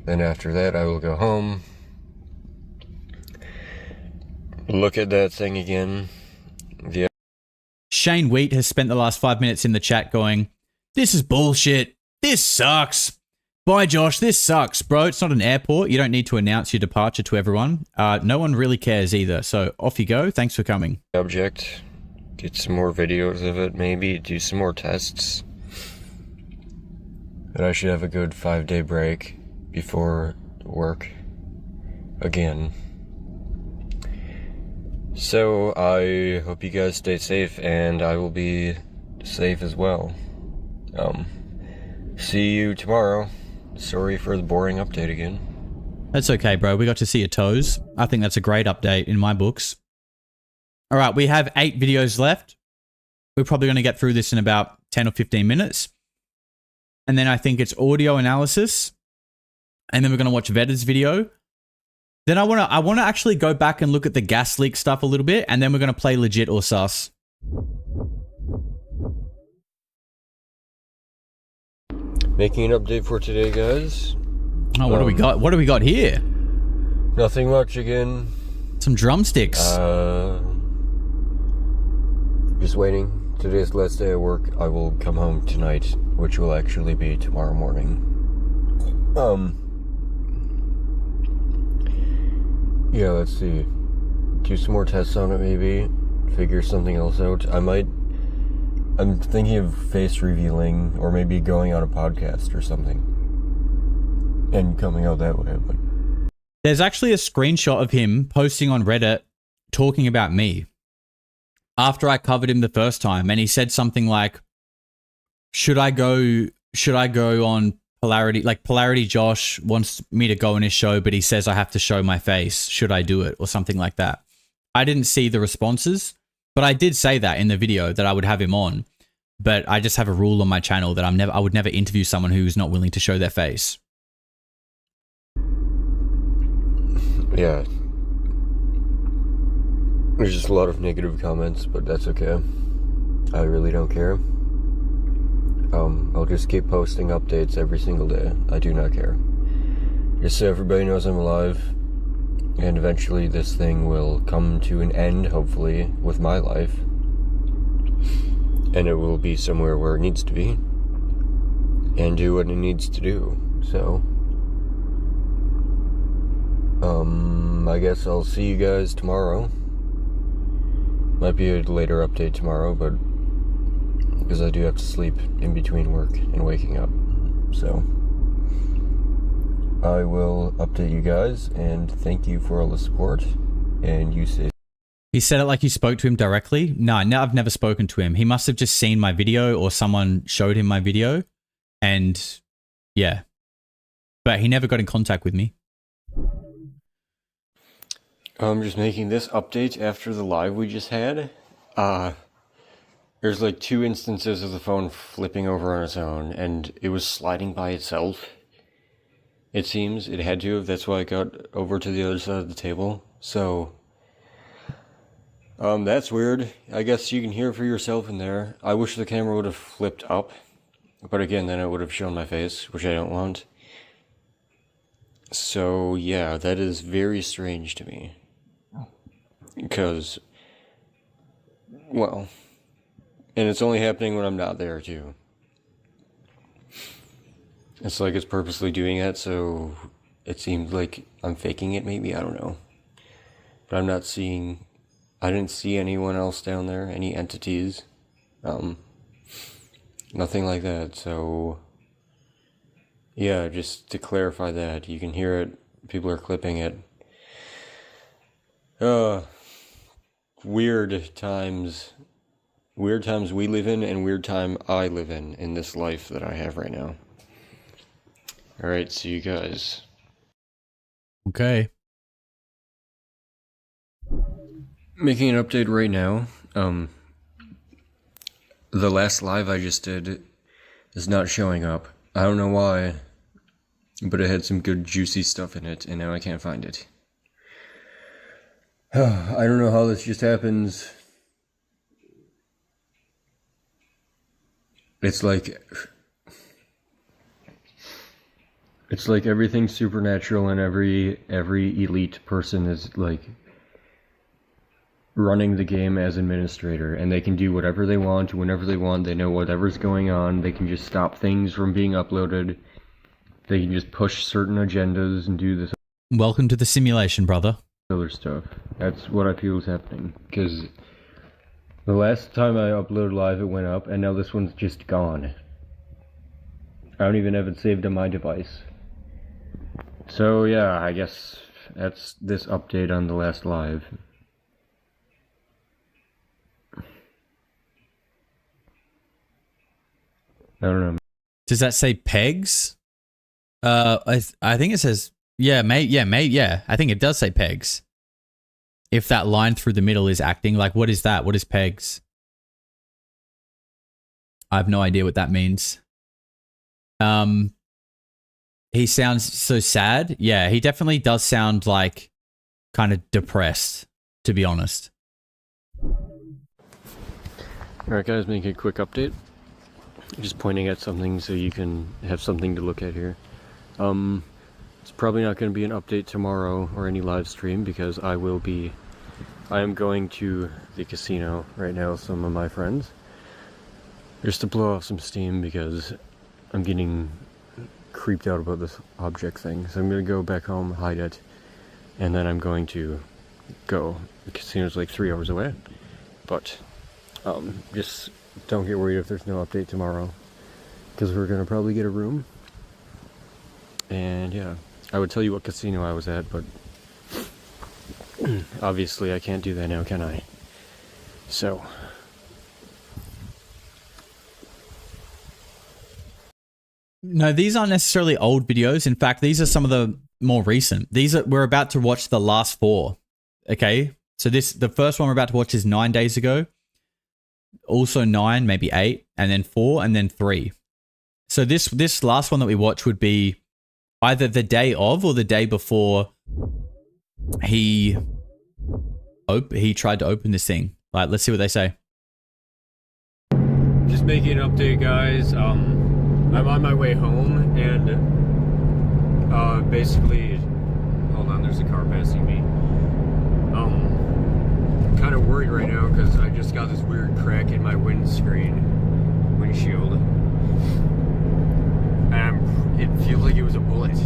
Then after that I will go home. Look at that thing again. Yeah. Shane Wheat has spent the last 5 minutes in the chat going, "This is bullshit. This sucks. Bye, Josh. This sucks, bro. It's not an airport. You don't need to announce your departure to everyone. No one really cares either. So off you go. Thanks for coming." Object. Get some more videos of it, maybe. Do some more tests. But I should have a good 5-day break before work again. So I hope you guys stay safe, and I will be safe as well. See you tomorrow. Sorry for the boring update again. That's okay, bro. We got to see your toes. I think that's a great update in my books. All right, we have 8 videos left. We're probably going to get through this in about 10 or 15 minutes. And then I think it's audio analysis. And then we're going to watch VETTED's video. Then I want to actually go back and look at the gas leak stuff a little bit, and then we're going to play legit or sus. Making an update for today, guys. Oh, what do we got? What do we got here? Nothing much again. Some drumsticks. Just waiting. Today's the last day of work. I will come home tonight, which will actually be tomorrow morning. Yeah, let's see. Do some more tests on it, maybe. Figure something else out. I'm thinking of face revealing, or maybe going on a podcast or something. And coming out that way, but... There's actually a screenshot of him posting on Reddit talking about me after I covered him the first time, and he said something like, should I go on Polarity? Like, Polarity Josh wants me to go on his show, but he says I have to show my face. Should I do it? Or something like that. I didn't see the responses, but I did say that in the video that I would have him on. But I just have a rule on my channel that I would never interview someone who's not willing to show their face. Yeah. There's just a lot of negative comments, but that's okay. I really don't care. I'll just keep posting updates every single day. I do not care. Just so everybody knows I'm alive. And eventually this thing will come to an end, hopefully, with my life. And it will be somewhere where it needs to be. And do what it needs to do. So... I guess I'll see you guys tomorrow. Might be a later update tomorrow, but because I do have to sleep in between work and waking up. So I will update you guys, and thank you for all the support, and you say... He said it like you spoke to him directly. No, I've never spoken to him. He must have just seen my video, or someone showed him my video, and yeah. But he never got in contact with me. I'm just making this update after the live we just had. There's like 2 instances of the phone flipping over on its own, and it was sliding by itself. It seems it had to have. That's why I got over to the other side of the table. So, that's weird. I guess you can hear for yourself in there. I wish the camera would have flipped up, but again, then it would have shown my face, which I don't want. So, yeah, that is very strange to me. Because, well, and it's only happening when I'm not there, too. It's like it's purposely doing that, so it seems like I'm faking it, maybe, I don't know. But I'm not seeing, I didn't see anyone else down there, any entities. Nothing like that, so... Yeah, just to clarify that, you can hear it, people are clipping it. Weird times weird times we live in and weird time I live in this life that I have right now. Alright, see you guys. Okay. Making an update right now. The last live I just did is not showing up. I don't know why, but it had some good juicy stuff in it, and now I can't find it. I don't know how this just happens. It's like everything's supernatural and every elite person is like running the game as administrator, and they can do whatever they want whenever they want. They know whatever's going on. They can just stop things from being uploaded. They can just push certain agendas and do this Welcome to the simulation, brother. other stuff. That's what I feel is happening, because the last time I uploaded live it went up, and now this one's just gone. I don't even have it saved on my device. So yeah, I guess that's this update on the last live. I don't know. Does that say pegs? I think it says, yeah, mate. I think it does say pegs. If that line through the middle is acting, like, what is that? What is pegs? I have no idea what that means. He sounds so sad. Yeah, he definitely does sound like kind of depressed, to be honest. Alright guys, making a quick update. Just pointing at something so you can have something to look at here. It's probably not going to be an update tomorrow or any live stream because I am going to the casino right now with some of my friends. Just to blow off some steam because I'm getting creeped out about this object thing. So I'm going to go back home, hide it, and then I'm going to go. The casino's like 3 hours away. But, just don't get worried if there's no update tomorrow, because we're gonna probably get a room. And yeah, I would tell you what casino I was at, but obviously I can't do that now, can I? So No, these aren't necessarily old videos. In fact, these are some of the more recent. We're about to watch the last 4. Okay, so the first one we're about to watch is 9 days ago. Also 9, maybe 8, and then 4, and then 3. So this last one that we watch would be either the day of or the day before he tried to open this thing. All right, let's see what they say. just making an update, guys. I'm on my way home, and basically, hold on, there's a car passing me. Kind of worried right now because I just got this weird crack in my windshield, and it feels like it was a bullet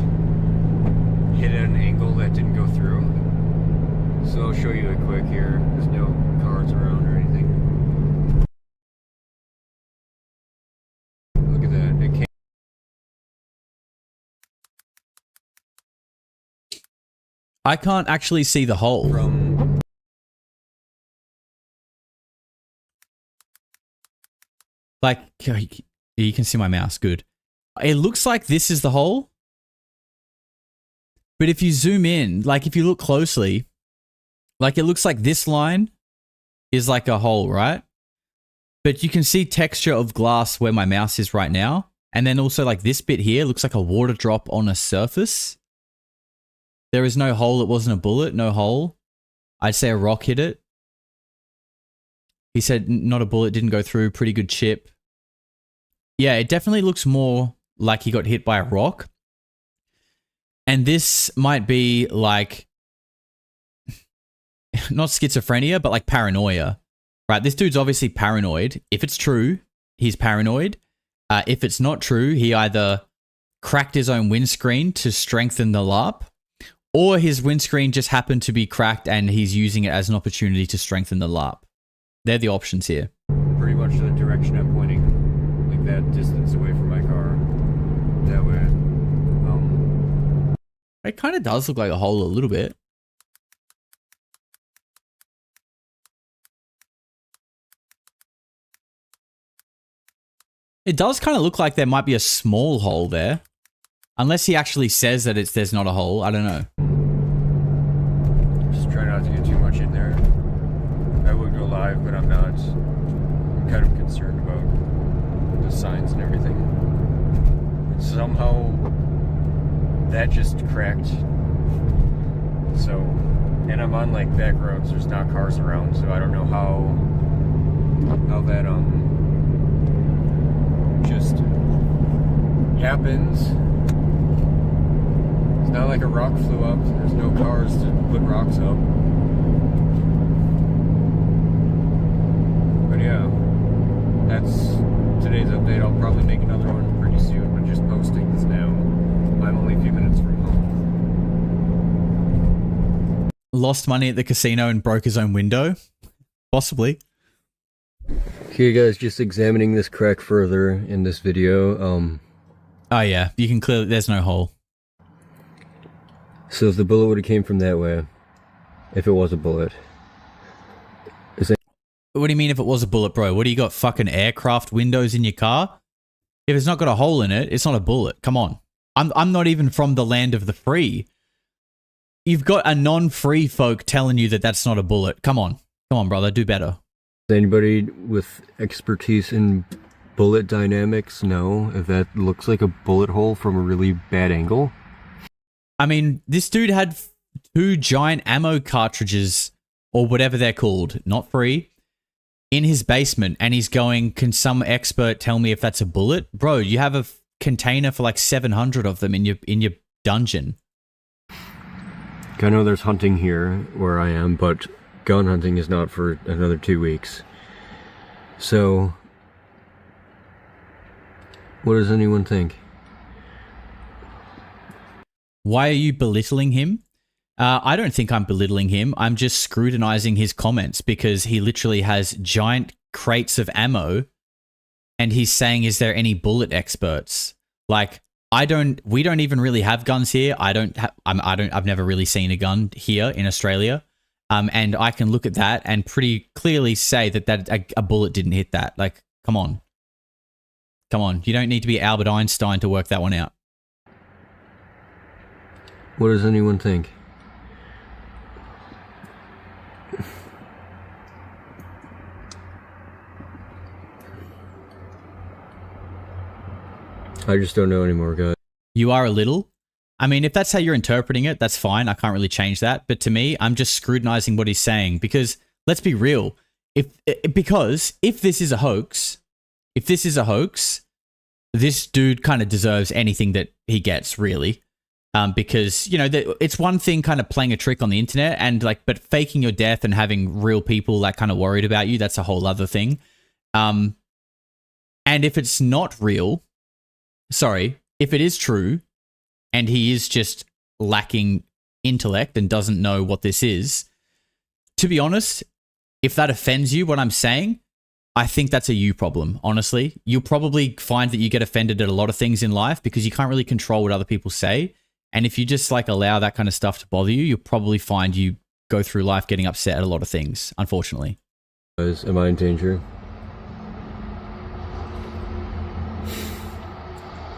hit at an angle that didn't go through. So I'll show you it quick here. There's no cars around or anything. Look at that. It came I can't actually see the hole. from Like, you can see my mouse. Good. It looks like this is the hole. But if you zoom in, like if you look closely, like it looks like this line is like a hole, right? But you can see texture of glass where my mouse is right now. And then also like this bit here looks like a water drop on a surface. There is no hole. It wasn't a bullet. No hole. I'd say a rock hit it. He said not a bullet, didn't go through, pretty good chip. Yeah, it definitely looks more like he got hit by a rock. And this might be like, not schizophrenia, but like paranoia, right? This dude's obviously paranoid. If it's true, he's paranoid. If it's not true, he either cracked his own windscreen to strengthen the LARP, or his windscreen just happened to be cracked and he's using it as an opportunity to strengthen the LARP. They're the options here. pretty much the direction I'm pointing, like that distance away from my car. That way. It kind of does look like a hole a little bit. It does kind of look like there might be a small hole there. Unless he actually says that there's not a hole. I don't know. Just try not to get too much in there. I would go live, but I'm not. I'm kind of concerned about the signs and everything. And somehow that just cracked. So, and I'm on like back roads. There's not cars around, so I don't know how that just happens. It's not like a rock flew up. There's no cars to put rocks up. But yeah, that's today's update. I'll probably make another one pretty soon, but just posting this now. I'm only a few minutes from home. Lost money at the casino and broke his own window? Possibly. Okay guys, just examining this crack further in this video. Oh yeah, you can clearly, there's no hole. So if the bullet would have came from that way, if it was a bullet. What do you mean if it was a bullet, bro? What do you got, fucking aircraft windows in your car? If it's not got a hole in it, it's not a bullet. Come on. I'm not even from the land of the free. You've got a non-free folk telling you that that's not a bullet. Come on. Come on, brother. Do better. Does anybody with expertise in bullet dynamics know if that looks like a bullet hole from a really bad angle? I mean, this dude had 2 giant ammo cartridges, or whatever they're called, not free, in his basement, and he's going, can some expert tell me if that's a bullet? Bro, you have a container for like 700 of them in your dungeon. I know there's hunting here where I am, but gun hunting is not for another 2 weeks. So, what does anyone think? Why are you belittling him? I don't think I'm belittling him. I'm just scrutinizing his comments because he literally has giant crates of ammo and he's saying, is there any bullet experts? Like, we don't even really have guns here. I've never really seen a gun here in Australia. And I can look at that and pretty clearly say that a bullet didn't hit that. Like, come on. Come on. You don't need to be Albert Einstein to work that one out. What does anyone think? I just don't know anymore, guys. You are a little. I mean, if that's how you're interpreting it, that's fine. I can't really change that. But to me, I'm just scrutinizing what he's saying because let's be real. Because if this is a hoax, this dude kind of deserves anything that he gets, really. Because, you know, it's one thing kind of playing a trick on the internet and but faking your death and having real people like kind of worried about you, that's a whole other thing. And if it's not real, if it is true and he is just lacking intellect and doesn't know what this is, to be honest, if that offends you, what I'm saying, I think that's a you problem, honestly. You'll probably find that you get offended at a lot of things in life because you can't really control what other people say. And if you just allow that kind of stuff to bother you, you'll probably find you go through life getting upset at a lot of things, unfortunately. Guys, am I in danger?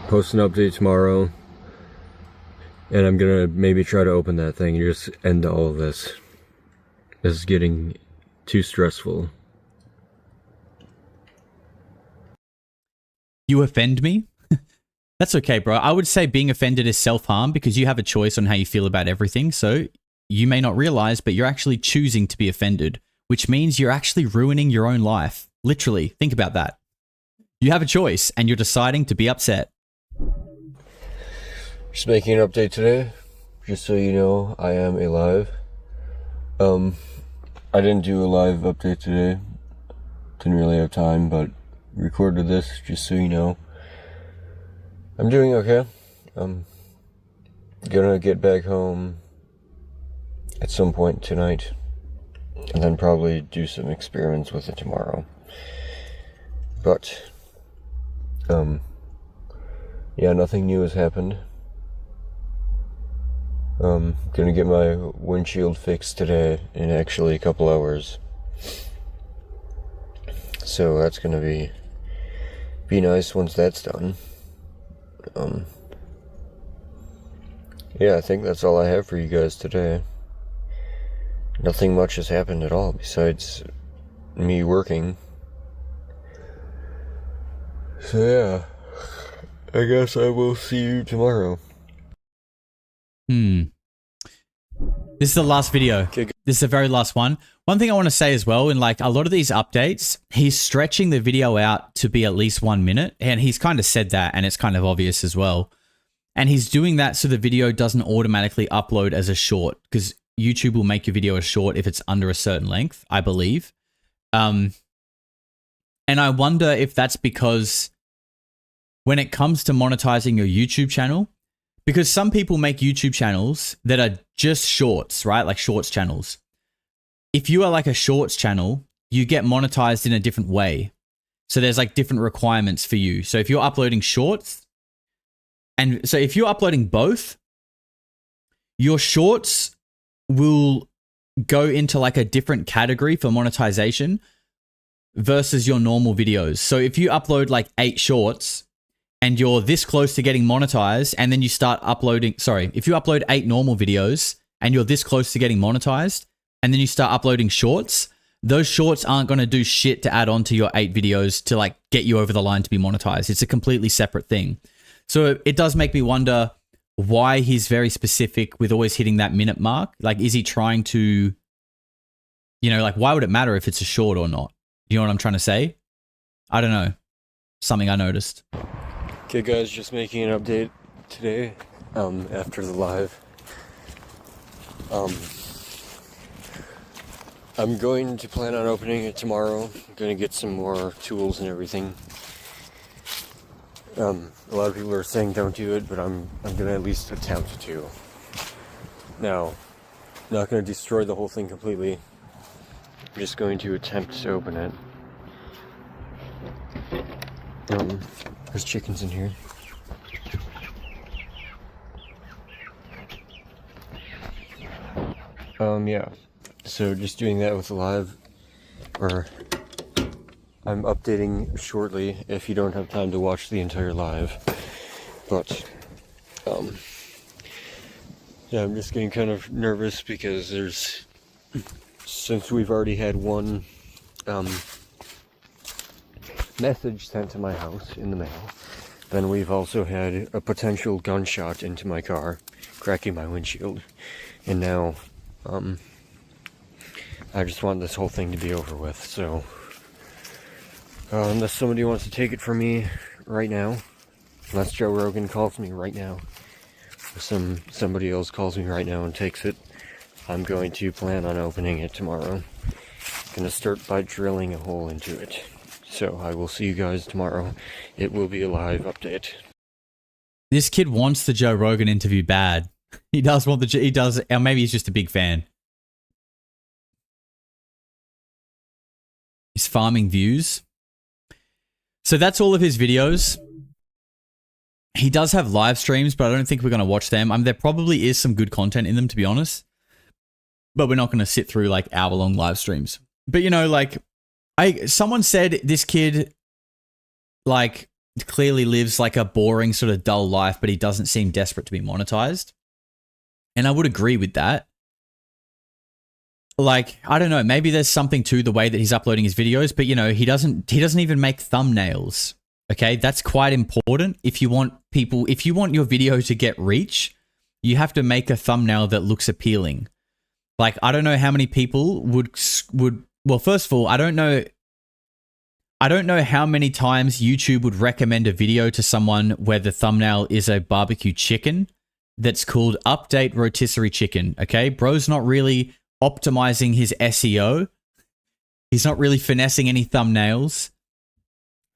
Post an update tomorrow. And I'm gonna maybe try to open that thing and just end all of this. This is getting too stressful. You offend me? That's okay, bro. I would say being offended is self-harm because you have a choice on how you feel about everything. So you may not realize, but you're actually choosing to be offended, which means you're actually ruining your own life. Literally, think about that. You have a choice and you're deciding to be upset. Just making an update today, just so you know, I am alive. I didn't do a live update today. Didn't really have time, but recorded this just so you know. I'm doing okay. I'm gonna get back home at some point tonight, and then probably do some experiments with it tomorrow. But, yeah, nothing new has happened. Gonna get my windshield fixed today in actually a couple hours. So that's gonna be be nice once that's done. Yeah, I think that's all I have for you guys today. Nothing much has happened at all besides me working. So yeah, I guess I will see you tomorrow. This is the last video. Okay. This is the very last one. One thing I want to say as well, in like a lot of these updates, he's stretching the video out to be at least 1 minute. And he's kind of said that, and it's kind of obvious as well. And he's doing that so the video doesn't automatically upload as a short, because YouTube will make your video a short if it's under a certain length, I believe. And I wonder if that's because when it comes to monetizing your YouTube channel, because some people make YouTube channels that are just shorts, right? Like shorts channels. If you are like a shorts channel, you get monetized in a different way. So there's like different requirements for you. So if you're uploading shorts, and so if you're uploading both, your shorts will go into like a different category for monetization versus your normal videos. So if you upload like 8 shorts and you're this close to getting monetized, and then you start uploading, if you upload 8 normal videos and you're this close to getting monetized, and then you start uploading shorts, those shorts aren't going to do shit to add on to your 8 videos to like get you over the line to be monetized. It's a completely separate thing. So it does make me wonder why he's very specific with always hitting that minute mark. Like, is he trying to, you know, like, why would it matter if it's a short or not? You know what I'm trying to say? I don't know. Something I noticed. Okay guys, just making an update today, after the live. I'm going to plan on opening it tomorrow. I'm going to get some more tools and everything. A lot of people are saying don't do it, but I'm going to at least attempt to. Now, I'm not going to destroy the whole thing completely. I'm just going to attempt to open it. There's chickens in here. Yeah. So just doing that with the live, or I'm updating shortly if you don't have time to watch the entire live. But, yeah, I'm just getting kind of nervous because since we've already had one, message sent to my house in the mail, then we've also had a potential gunshot into my car, cracking my windshield, and now I just want this whole thing to be over with. So unless somebody wants to take it from me right now, unless Joe Rogan calls me right now, or somebody else calls me right now and takes it, I'm going to plan on opening it tomorrow. I'm gonna start by drilling a hole into it. So I will see you guys tomorrow. It will be a live update. This kid wants the Joe Rogan interview bad. He does want or maybe he's just a big fan. He's farming views. So that's all of his videos. He does have live streams, but I don't think we're going to watch them. There probably is some good content in them, to be honest. But we're not going to sit through like hour-long live streams. But you know, like, someone said this kid, like, clearly lives like a boring sort of dull life, but he doesn't seem desperate to be monetized. And I would agree with that. Like, I don't know, maybe there's something to the way that he's uploading his videos, but you know, he doesn't even make thumbnails. Okay, that's quite important. If you want your video to get reach, you have to make a thumbnail that looks appealing. Like, I don't know how many people would well, first of all, I don't know how many times YouTube would recommend a video to someone where the thumbnail is a barbecue chicken that's called Update Rotisserie Chicken, okay? Bro's not really optimizing his SEO. He's not really finessing any thumbnails.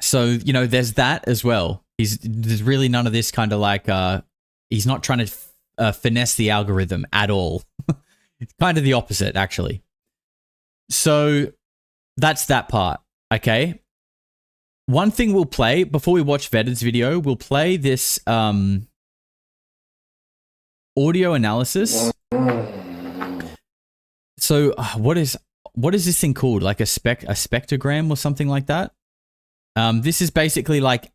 So, you know, there's that as well. There's really none of this kind of like, he's not trying to finesse the algorithm at all. It's kind of the opposite, actually. So that's that part, okay? One thing we'll play before we watch Vetted's video, we'll play this audio analysis. So what is this thing called? Like a spectrogram or something like that? This is basically like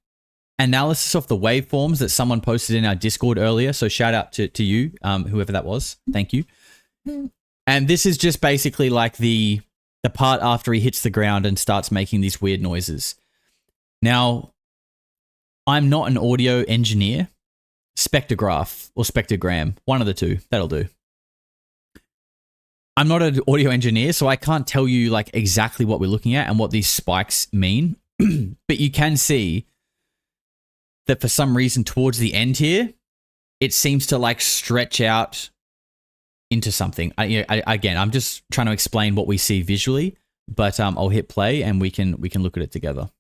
analysis of the waveforms that someone posted in our Discord earlier. So shout out to you, whoever that was. Thank you. And this is just basically like the part after he hits the ground and starts making these weird noises. Now, I'm not an audio engineer. Spectrograph or spectrogram, one of the two, that'll do. I'm not an audio engineer, so I can't tell you like exactly what we're looking at and what these spikes mean. But you can see that for some reason towards the end here, it seems to like stretch out into something. Again, I'm just trying to explain what we see visually, but I'll hit play and we can look at it together.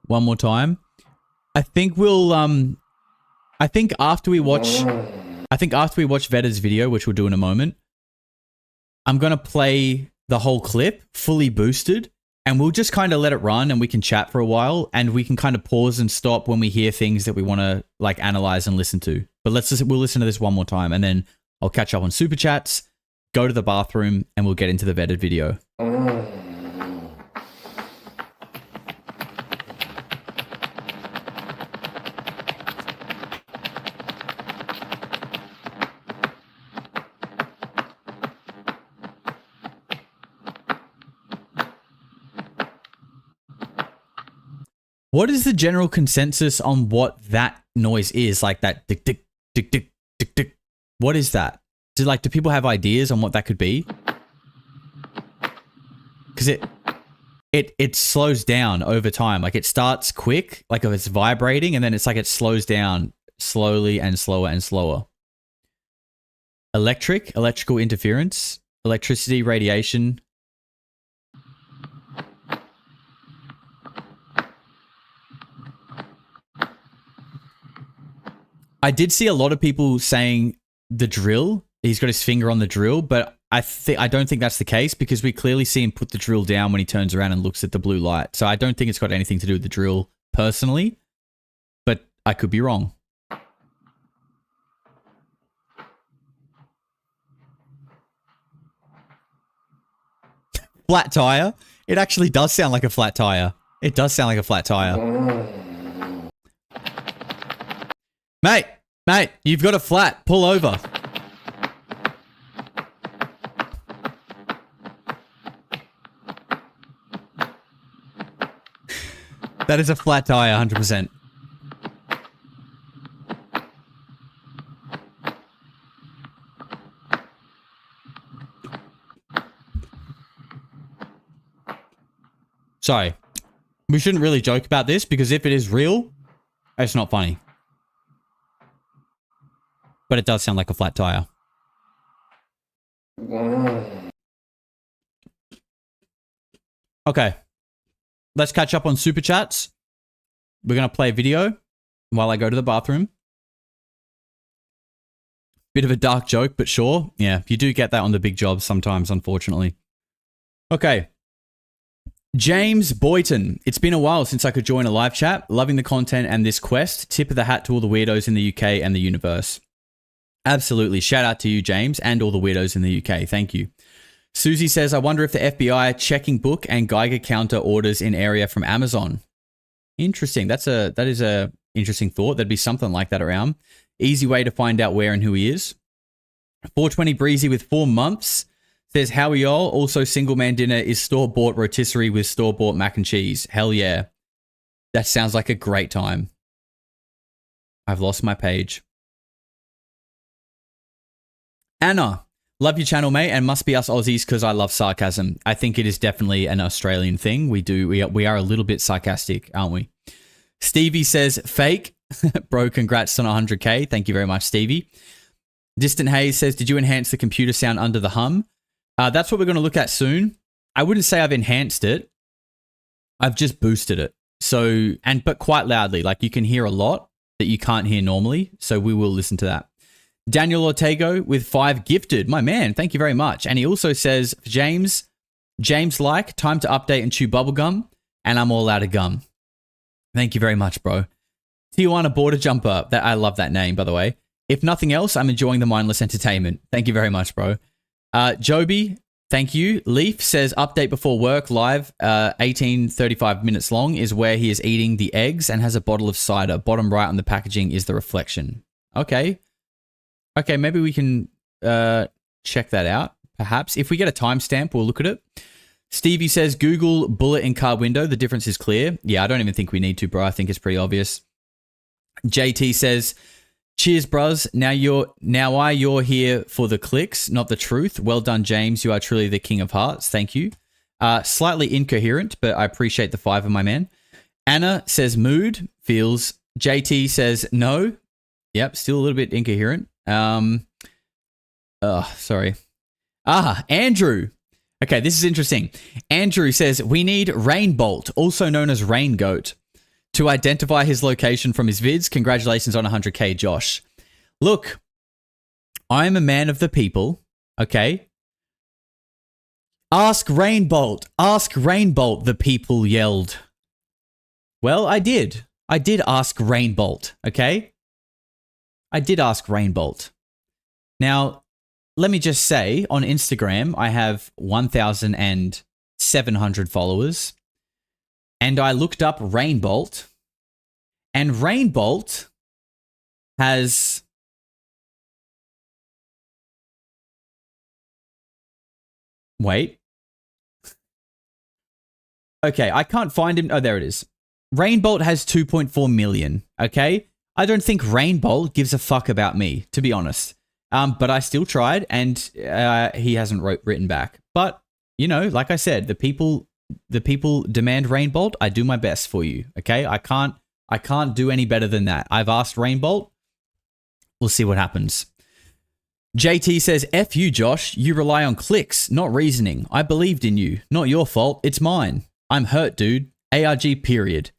One more time. I think after we watch VETTED's video, which we'll do in a moment, I'm going to play the whole clip fully boosted and we'll just kind of let it run and we can chat for a while and we can kind of pause and stop when we hear things that we want to like analyze and listen to. But we'll listen to this one more time and then I'll catch up on super chats, go to the bathroom and we'll get into the VETTED video. What is the general consensus on what that noise is? Like that tick, tick, tick, tick, tick, tick. What is that? Do people have ideas on what that could be? Because it slows down over time. Like it starts quick, like if it's vibrating, and then it's like it slows down slowly and slower and slower. Electrical interference, electricity, radiation. I did see a lot of people saying the drill. He's got his finger on the drill, but I don't think that's the case because we clearly see him put the drill down when he turns around and looks at the blue light. So I don't think it's got anything to do with the drill personally, but I could be wrong. Flat tire. It actually does sound like a flat tire. It does sound like a flat tire. Mate, you've got a flat. Pull over. That is a flat tire, 100%. Sorry. We shouldn't really joke about this because if it is real, it's not funny. But it does sound like a flat tire. Okay. Let's catch up on super chats. We're going to play a video while I go to the bathroom. Bit of a dark joke, but sure. Yeah, you do get that on the big jobs sometimes, unfortunately. Okay. James Boyton. It's been a while since I could join a live chat. Loving the content and this quest. Tip of the hat to all the weirdos in the UK and the universe. Absolutely. Shout out to you, James, and all the weirdos in the UK. Thank you. Susie says, I wonder if the FBI checking book and Geiger counter orders in area from Amazon. Interesting. That is a interesting thought. There'd be something like that around. Easy way to find out where and who he is. 420 Breezy with 4 months says, how are y'all? Also, single man dinner is store-bought rotisserie with store-bought mac and cheese. Hell yeah. That sounds like a great time. I've lost my page. Anna, love your channel, mate, and must be us Aussies because I love sarcasm. I think it is definitely an Australian thing. We are a little bit sarcastic, aren't we? Stevie says, fake. Bro, congrats on 100K. Thank you very much, Stevie. Distant Haze says, did you enhance the computer sound under the hum? That's what we're going to look at soon. I wouldn't say I've enhanced it. I've just boosted it. So, but quite loudly, like you can hear a lot that you can't hear normally. So we will listen to that. Daniel Ortego with 5 gifted. My man, thank you very much. And he also says, James like, time to update and chew bubblegum, and I'm all out of gum. Thank you very much, bro. Tijuana Border Jumper, I love that name, by the way. If nothing else, I'm enjoying the mindless entertainment. Thank you very much, bro. Joby, thank you. Leaf says, update before work live, 18:35 minutes long, is where he is eating the eggs and has a bottle of cider. Bottom right on the packaging is the reflection. Okay, maybe we can check that out, perhaps. If we get a timestamp, we'll look at it. Stevie says, Google bullet in car window. The difference is clear. Yeah, I don't even think we need to, bro. I think it's pretty obvious. JT says, cheers, bros. Now you're here for the clicks, not the truth. Well done, James. You are truly the king of hearts. Thank you. Slightly incoherent, but I appreciate the 5 of my man. Anna says, mood feels. JT says, no. Yep, still a little bit incoherent. Sorry. Andrew. Okay, this is interesting. Andrew says, we need Rainbolt, also known as Rain Goat, to identify his location from his vids. Congratulations on 100K, Josh. Look, I am a man of the people, okay? Ask Rainbolt, the people yelled. Well, I did. I did ask Rainbolt, okay? I did ask Rainbolt. Now, let me just say, on Instagram, I have 1,700 followers. And I looked up Rainbolt. And Rainbolt has... Wait. Okay, I can't find him. Oh, there it is. Rainbolt has 2.4 million, okay? I don't think Rainbolt gives a fuck about me, to be honest. But I still tried, and he hasn't written back. But, you know, like I said, the people demand Rainbolt. I do my best for you, okay? I can't do any better than that. I've asked Rainbolt. We'll see what happens. JT says, F you, Josh. You rely on clicks, not reasoning. I believed in you. Not your fault. It's mine. I'm hurt, dude. ARG, period.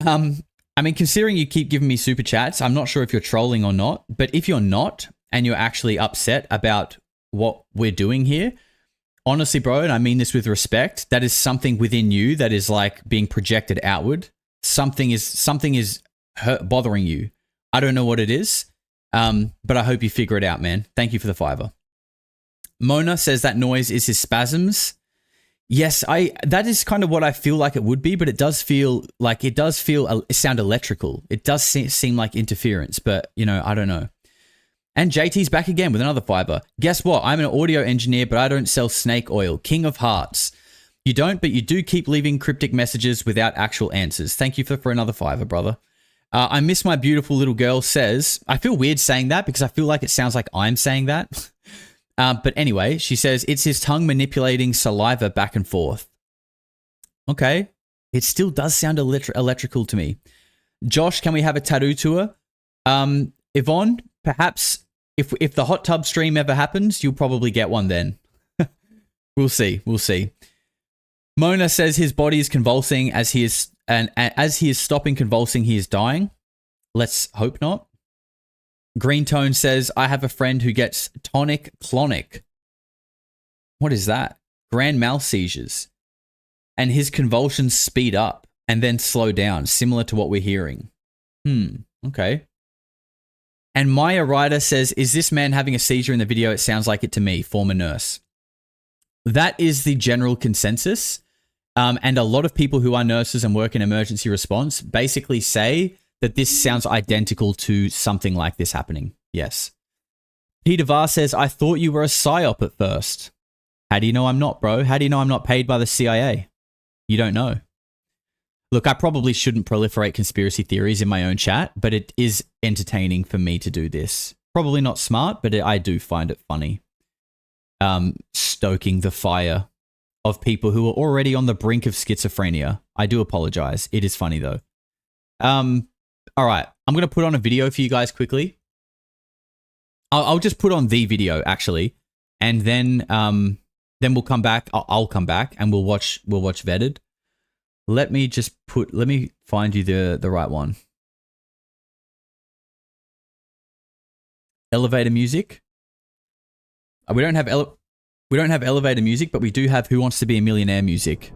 I mean, considering you keep giving me super chats, I'm not sure if you're trolling or not. But if you're not, and you're actually upset about what we're doing here, honestly, bro, and I mean this with respect, that is something within you that is like being projected outward. Something is bothering you. I don't know what it is, but I hope you figure it out, man. Thank you for the 5. Mona says that noise is his spasms. Yes, that is kind of what I feel like it would be, but it does sound electrical. It does seem like interference, but you know, I don't know. And JT's back again with another 5. Guess what? I'm an audio engineer, but I don't sell snake oil. King of hearts. You don't, but you do keep leaving cryptic messages without actual answers. Thank you for another 5, brother. I miss my beautiful little girl says, I feel weird saying that because I feel like it sounds like I'm saying that. But anyway, she says, it's his tongue manipulating saliva back and forth. Okay. It still does sound electrical to me. Josh, can we have a tattoo tour? Yvonne, perhaps if the hot tub stream ever happens, you'll probably get one then. We'll see. Mona says his body is convulsing as he is stopping convulsing, he is dying. Let's hope not. Green Tone says, I have a friend who gets tonic clonic. What is that? Grand mal seizures. And his convulsions speed up and then slow down, similar to what we're hearing. Okay. And Maya Ryder says, is this man having a seizure in the video? It sounds like it to me, former nurse. That is the general consensus. And a lot of people who are nurses and work in emergency response basically say that this sounds identical to something like this happening. Yes. Peter Var says, I thought you were a psyop at first. How do you know I'm not, bro? How do you know I'm not paid by the CIA? You don't know. Look, I probably shouldn't proliferate conspiracy theories in my own chat, but it is entertaining for me to do this. Probably not smart, but I do find it funny. Stoking the fire of people who are already on the brink of schizophrenia. I do apologize. It is funny though. All right. I'm going to put on a video for you guys quickly. I'll just put on the video actually, and then we'll come back. I'll come back and we'll watch Vetted. Let me find you the right one. Elevator music. We don't have elevator music, but we do have Who Wants to Be a Millionaire music.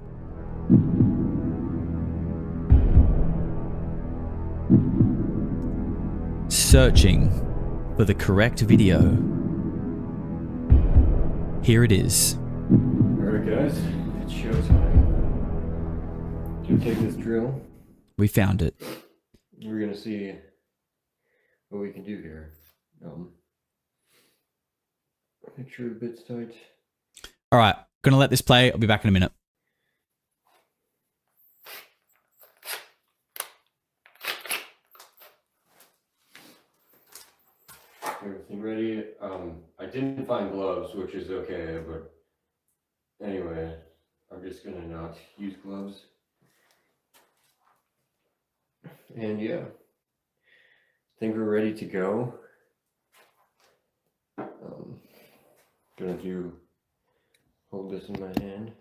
Searching for the correct video. Here it is. Alright guys, it's showtime. Can you take this drill? We found it. We're gonna see what we can do here. Make sure the bit's tight. Alright, gonna let this play. I'll be back in a minute. Everything ready? I didn't find gloves, which is okay, but anyway, I'm just gonna not use gloves. And yeah, I think we're ready to go. Hold this in my hand.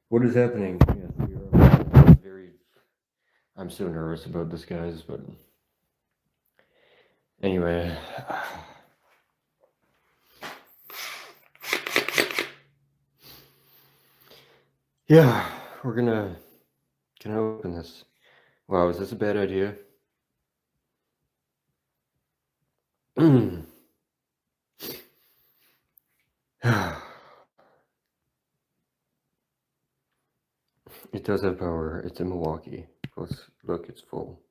What is happening? Yes, I'm so nervous about this, guys, but anyway. Yeah, can I open this? Wow, is this a bad idea? It does have power. It's in Milwaukee. Look, it's full.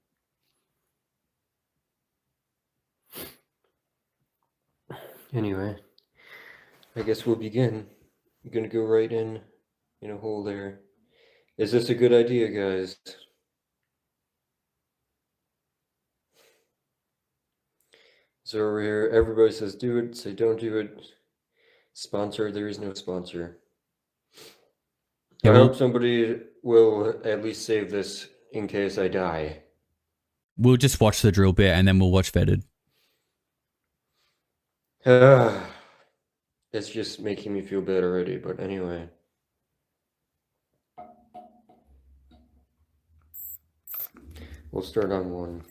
Anyway, I guess we'll begin. I'm gonna go right in a hole there. Is this a good idea, guys? So over here, everybody says do it, say don't do it. Sponsor, there is no sponsor. I hope somebody will at least save this in case I die. We'll just watch the drill bit and then we'll watch Vetted. It's just making me feel bad already, but anyway. We'll start on one.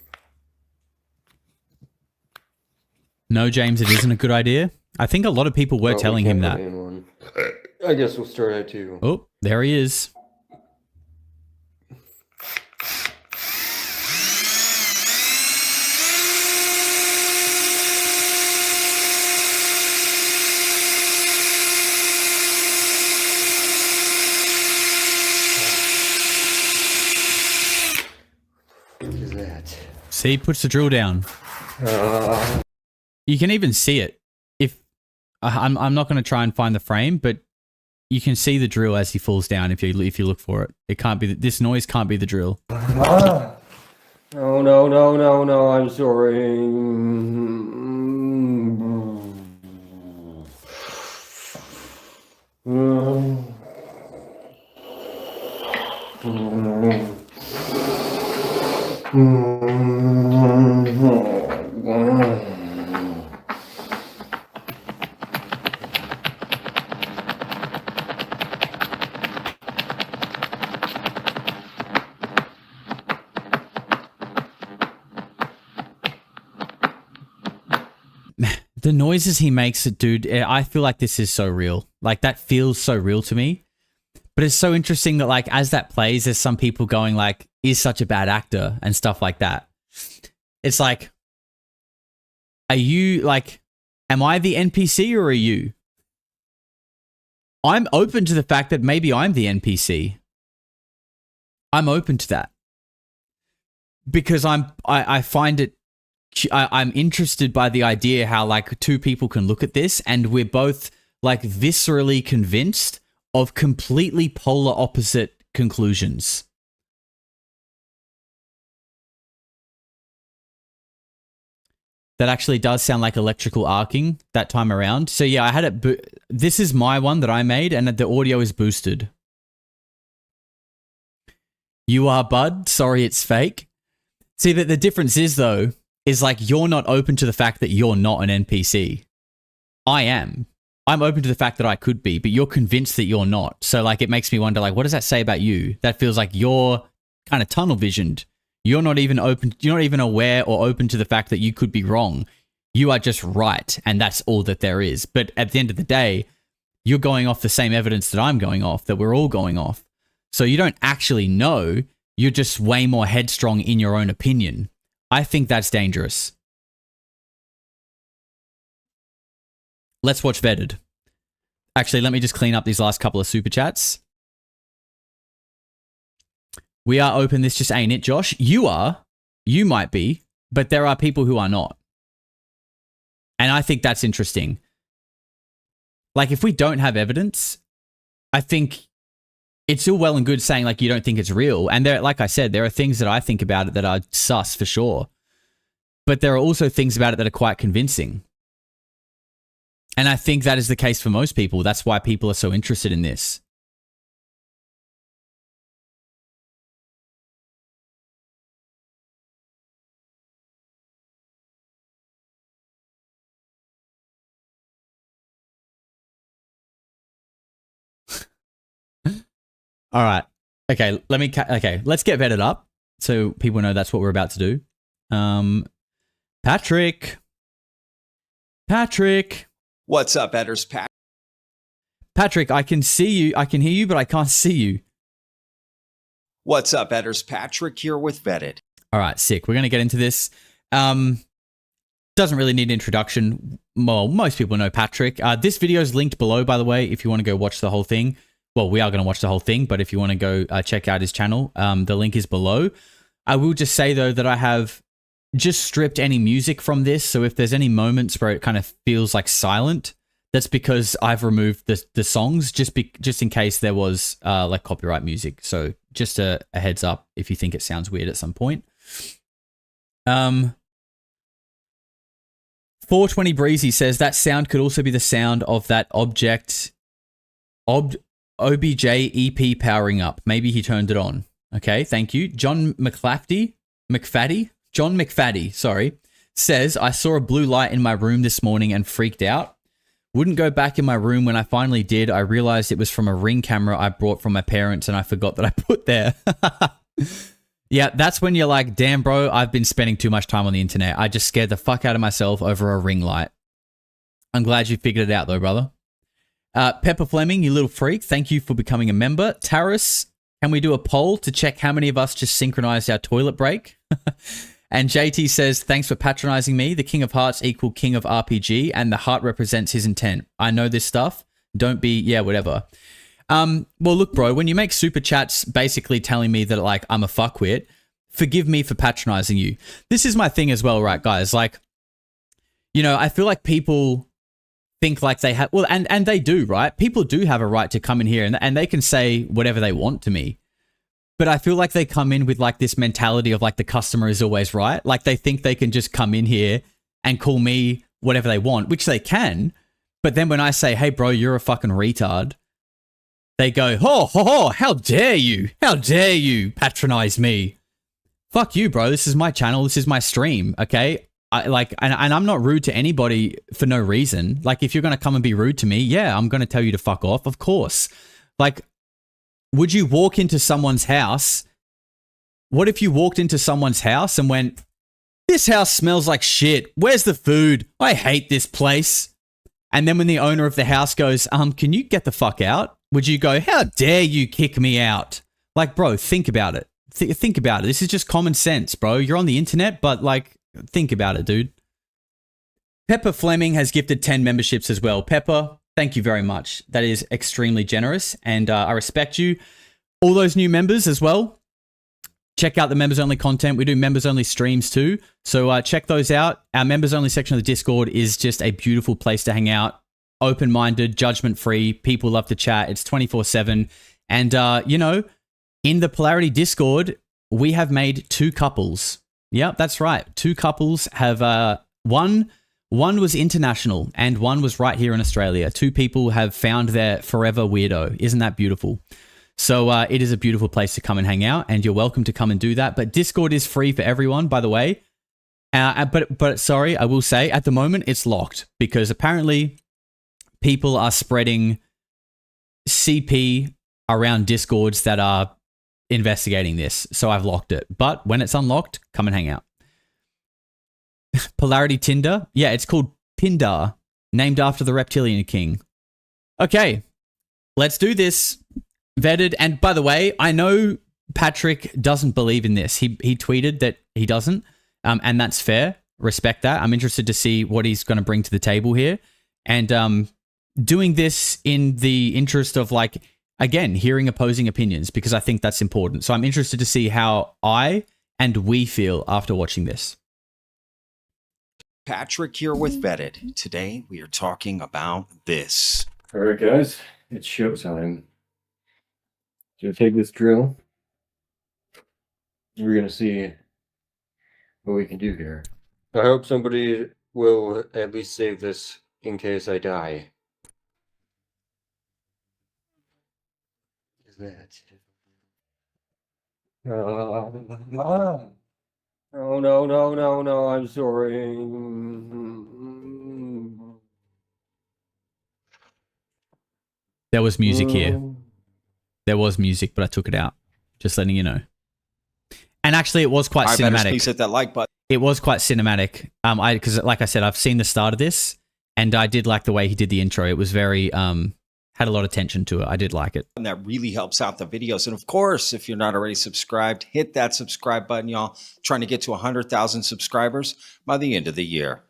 No, James, it isn't a good idea. I think a lot of people were telling him that. I guess we'll start at two. Oh, there he is. What is that? See, he puts the drill down. You can even see it. If I'm not going to try and find the frame, but you can see the drill as he falls down. If you look for it, it can't be. This noise can't be the drill. No! I'm sorry. The noises he makes, dude, I feel like this is so real. Like, that feels so real to me. But it's so interesting that, like, as that plays, there's some people going, like, is such a bad actor and stuff like that. It's like, are you, like, am I the NPC or are you? I'm open to the fact that maybe I'm the NPC. I'm open to that. Because I find it, I'm interested by the idea how, like, two people can look at this and we're both, like, viscerally convinced of completely polar opposite conclusions. That actually does sound like electrical arcing that time around. So yeah, I had it. This is my one that I made and the audio is boosted. You are Bud. Sorry, it's fake. See, that the difference is, though, is like you're not open to the fact that you're not an NPC. I am. I'm open to the fact that I could be, but you're convinced that you're not. So like it makes me wonder, like, what does that say about you? That feels like you're kind of tunnel visioned. You're not even open, you're not even aware or open to the fact that you could be wrong. You are just right, and that's all that there is. But at the end of the day, you're going off the same evidence that I'm going off, that we're all going off. So you don't actually know, you're just way more headstrong in your own opinion. I think that's dangerous. Let's watch Vetted. Actually, let me just clean up these last couple of super chats. We are open, this just ain't it, Josh. You are, you might be, but there are people who are not. And I think that's interesting. Like, if we don't have evidence, I think it's all well and good saying, like, you don't think it's real. And there, like I said, there are things that I think about it that are sus for sure. But there are also things about it that are quite convincing. And I think that is the case for most people. That's why people are so interested in this. All right. Okay, let's get vetted up so people know that's what we're about to do. Patrick. What's up, Edders Pack? Patrick, I can see you, I can hear you, but I can't see you. What's up, Edders? Patrick here with Vetted. All right, sick. We're going to get into this. Doesn't really need an introduction. Well, most people know Patrick. This video is linked below, by the way, if you want to go watch the whole thing. Well, we are going to watch the whole thing, but if you want to go check out his channel, the link is below. I will just say, though, that I have just stripped any music from this. So if there's any moments where it kind of feels like silent, that's because I've removed the songs just in case there was like copyright music. So just a heads up if you think it sounds weird at some point. 420 Breezy says that sound could also be the sound of that object OBJ EP powering up. Maybe he turned it on. Okay, thank you. John McFaddy, sorry, says, I saw a blue light in my room this morning and freaked out. Wouldn't go back in my room. When I finally did, I realized it was from a Ring camera I brought from my parents and I forgot that I put there. Yeah, that's when you're like, damn, bro, I've been spending too much time on the internet. I just scared the fuck out of myself over a ring light. I'm glad you figured it out though, brother. Pepper Fleming, you little freak, thank you for becoming a member. Taris, can we do a poll to check how many of us just synchronized our toilet break? And JT says, thanks for patronizing me. The King of Hearts equal King of RPG, and the heart represents his intent. I know this stuff. Don't be, yeah, whatever. Well, look, bro, when you make super chats basically telling me that, like, I'm a fuckwit, forgive me for patronizing you. This is my thing as well, right, guys? Like, you know, I feel like people think like they have, well, and they do, right? People do have a right to come in here and they can say whatever they want to me. But I feel like they come in with like this mentality of like the customer is always right. Like they think they can just come in here and call me whatever they want, which they can. But then when I say, hey, bro, you're a fucking retard, they go, how dare you? How dare you patronize me? Fuck you, bro. This is my channel. This is my stream. Okay. And I'm not rude to anybody for no reason. Like if you're going to come and be rude to me, yeah, I'm going to tell you to fuck off. Of course. Like, would you walk into someone's house? What if you walked into someone's house and went, this house smells like shit. Where's the food? I hate this place. And then when the owner of the house goes, can you get the fuck out? Would you go, how dare you kick me out? Like, bro, think about it. Think about it. This is just common sense, bro. You're on the internet, but like, think about it, dude. Pepper Fleming has gifted 10 memberships as well. Pepper, thank you very much. That is extremely generous, and I respect you. All those new members as well. Check out the members-only content. We do members-only streams too, so check those out. Our members-only section of the Discord is just a beautiful place to hang out. Open-minded, judgment-free. People love to chat. It's 24/7. And, you know, in the Polarity Discord, we have made 2 couples. Yep, that's right. 2 couples have one was international and one was right here in Australia. 2 people have found their forever weirdo. Isn't that beautiful? So it is a beautiful place to come and hang out, and you're welcome to come and do that. But Discord is free for everyone, by the way. But sorry, I will say at the moment it's locked because apparently people are spreading CP around Discords that are investigating this. So I've locked it. But when it's unlocked, come and hang out. Polarity Tinder. Yeah, it's called Pindar, named after the reptilian king. Okay, let's do this. Vetted. And by the way, I know Patrick doesn't believe in this. He tweeted that he doesn't. And that's fair. Respect that. I'm interested to see what he's going to bring to the table here. And doing this in the interest of, like, again, hearing opposing opinions, because I think that's important. So I'm interested to see how I and we feel after watching this. Patrick here with Vetted. Today we are talking about this. All right, guys, it's showtime. So take this drill. We're gonna see what we can do here. I hope somebody will at least save this in case I die. Is that? Oh, no, I'm sorry. There was music here. There was music, but I took it out. Just letting you know. And actually, it was quite cinematic. Please hit that like button. It was quite cinematic. Because like I said, I've seen the start of this, and I did like the way he did the intro. It was very had a lot of tension to it. I did like it. And that really helps out the videos. And of course, if you're not already subscribed, hit that subscribe button, y'all. Trying to get to 100,000 subscribers by the end of the year.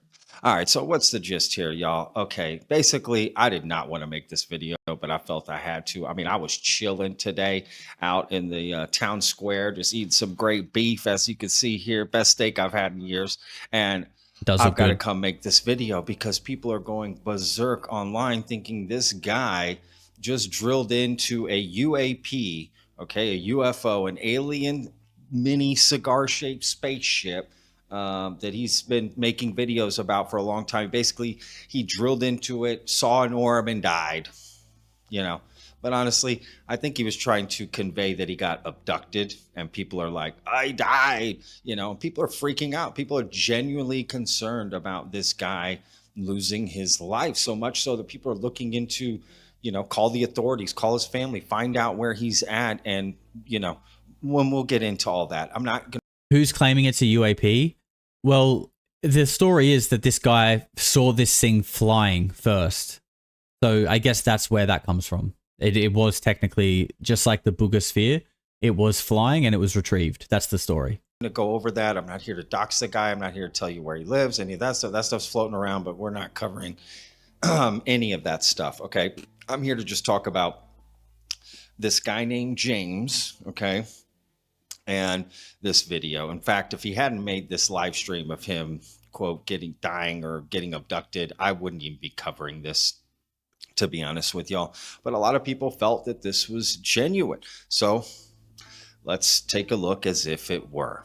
All right, so what's the gist here, y'all? Okay, basically, I did not want to make this video, but I felt I had to. I mean, I was chilling today out in the town square, just eating some great beef, as you can see here. Best steak I've had in years. And I've got to come make this video because people are going berserk online thinking this guy just drilled into a UAP, okay, a UFO, an alien mini cigar-shaped spaceship that he's been making videos about for a long time. Basically, he drilled into it, saw an orb, and died, you know. But honestly, I think he was trying to convey that he got abducted, and people are like, I died, you know. People are freaking out. People are genuinely concerned about this guy losing his life, so much so that people are looking into, you know, call the authorities, call his family, find out where he's at. And, you know, when we'll get into all that, I'm not going to. Who's claiming it's a UAP? Well, the story is that this guy saw this thing flying first. So I guess that's where that comes from. It was technically just like the Booger Sphere. It was flying and it was retrieved. That's the story. To go over that. I'm not here to dox the guy. I'm not here to tell you where he lives, any of that stuff. That stuff's floating around, but we're not covering any of that stuff. Okay. I'm here to just talk about this guy named James. Okay. And this video. In fact, if he hadn't made this live stream of him, quote, dying or getting abducted, I wouldn't even be covering this, to be honest with y'all. But a lot of people felt that this was genuine. So let's take a look as if it were.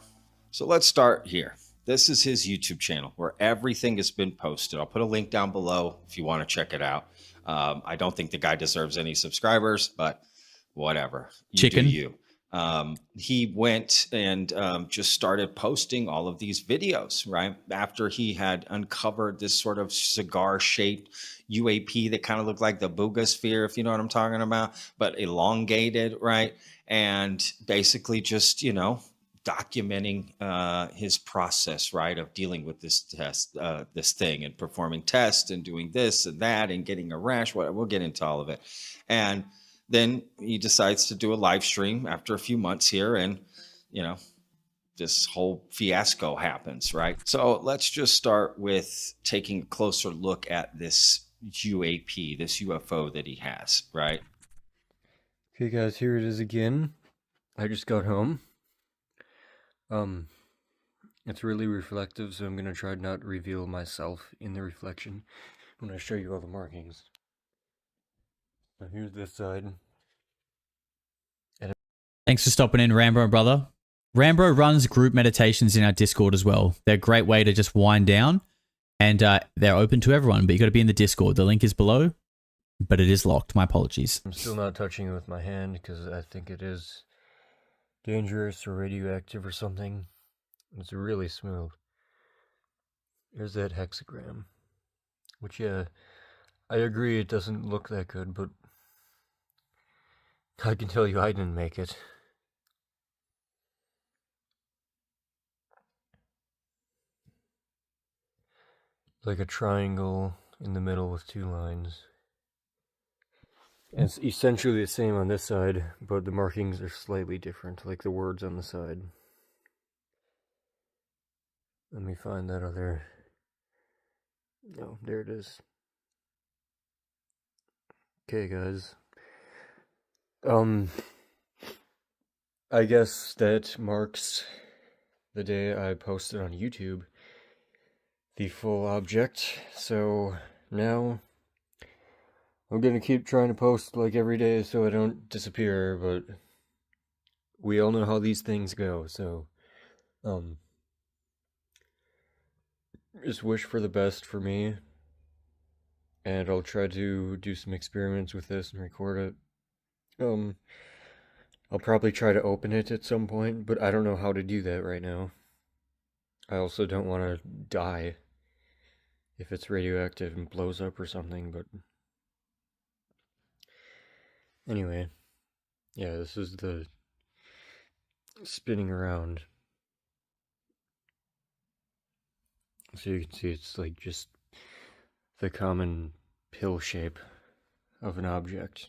So let's start here. This is his YouTube channel where everything has been posted. I'll put a link down below if you want to check it out. I don't think the guy deserves any subscribers, but whatever. Chicken. Do you. He went and just started posting all of these videos, right? After he had uncovered this sort of cigar-shaped UAP that kind of looked like the Booger Sphere, if you know what I'm talking about, but elongated, right? And basically just, you know, documenting his process, right, of dealing with this test, this thing, and performing tests and doing this and that and getting a rash. We'll get into all of it. And then he decides to do a live stream after a few months here, and, you know, this whole fiasco happens, right? So let's just start with taking a closer look at this UAP, this UFO that he has, right? Okay, guys, here it is again. I just got home. It's really reflective, so I'm going to try not to reveal myself in the reflection when I show you all the markings. So here's this side. Thanks for stopping in, Rambo, brother. Rambo runs group meditations in our Discord as well. They're a great way to just wind down, and they're open to everyone, but you got to be in the Discord. The link is below, but it is locked. My apologies. I'm still not touching it with my hand because I think it is dangerous or radioactive or something. It's really smooth. There's that hexagram. Which, yeah, I agree it doesn't look that good, but I can tell you I didn't make it. Like a triangle in the middle with 2 lines. And it's essentially the same on this side, but the markings are slightly different, like the words on the side. Let me find that other... Oh, there it is. Okay, guys. I guess that marks the day I posted on YouTube the full object. So now I'm gonna keep trying to post like every day so I don't disappear, but we all know how these things go, so just wish for the best for me, and I'll try to do some experiments with this and record it. I'll probably try to open it at some point, but I don't know how to do that right now. I also don't want to die if it's radioactive and blows up or something, but anyway, yeah, this is the spinning around. So you can see it's like just the common pill shape of an object.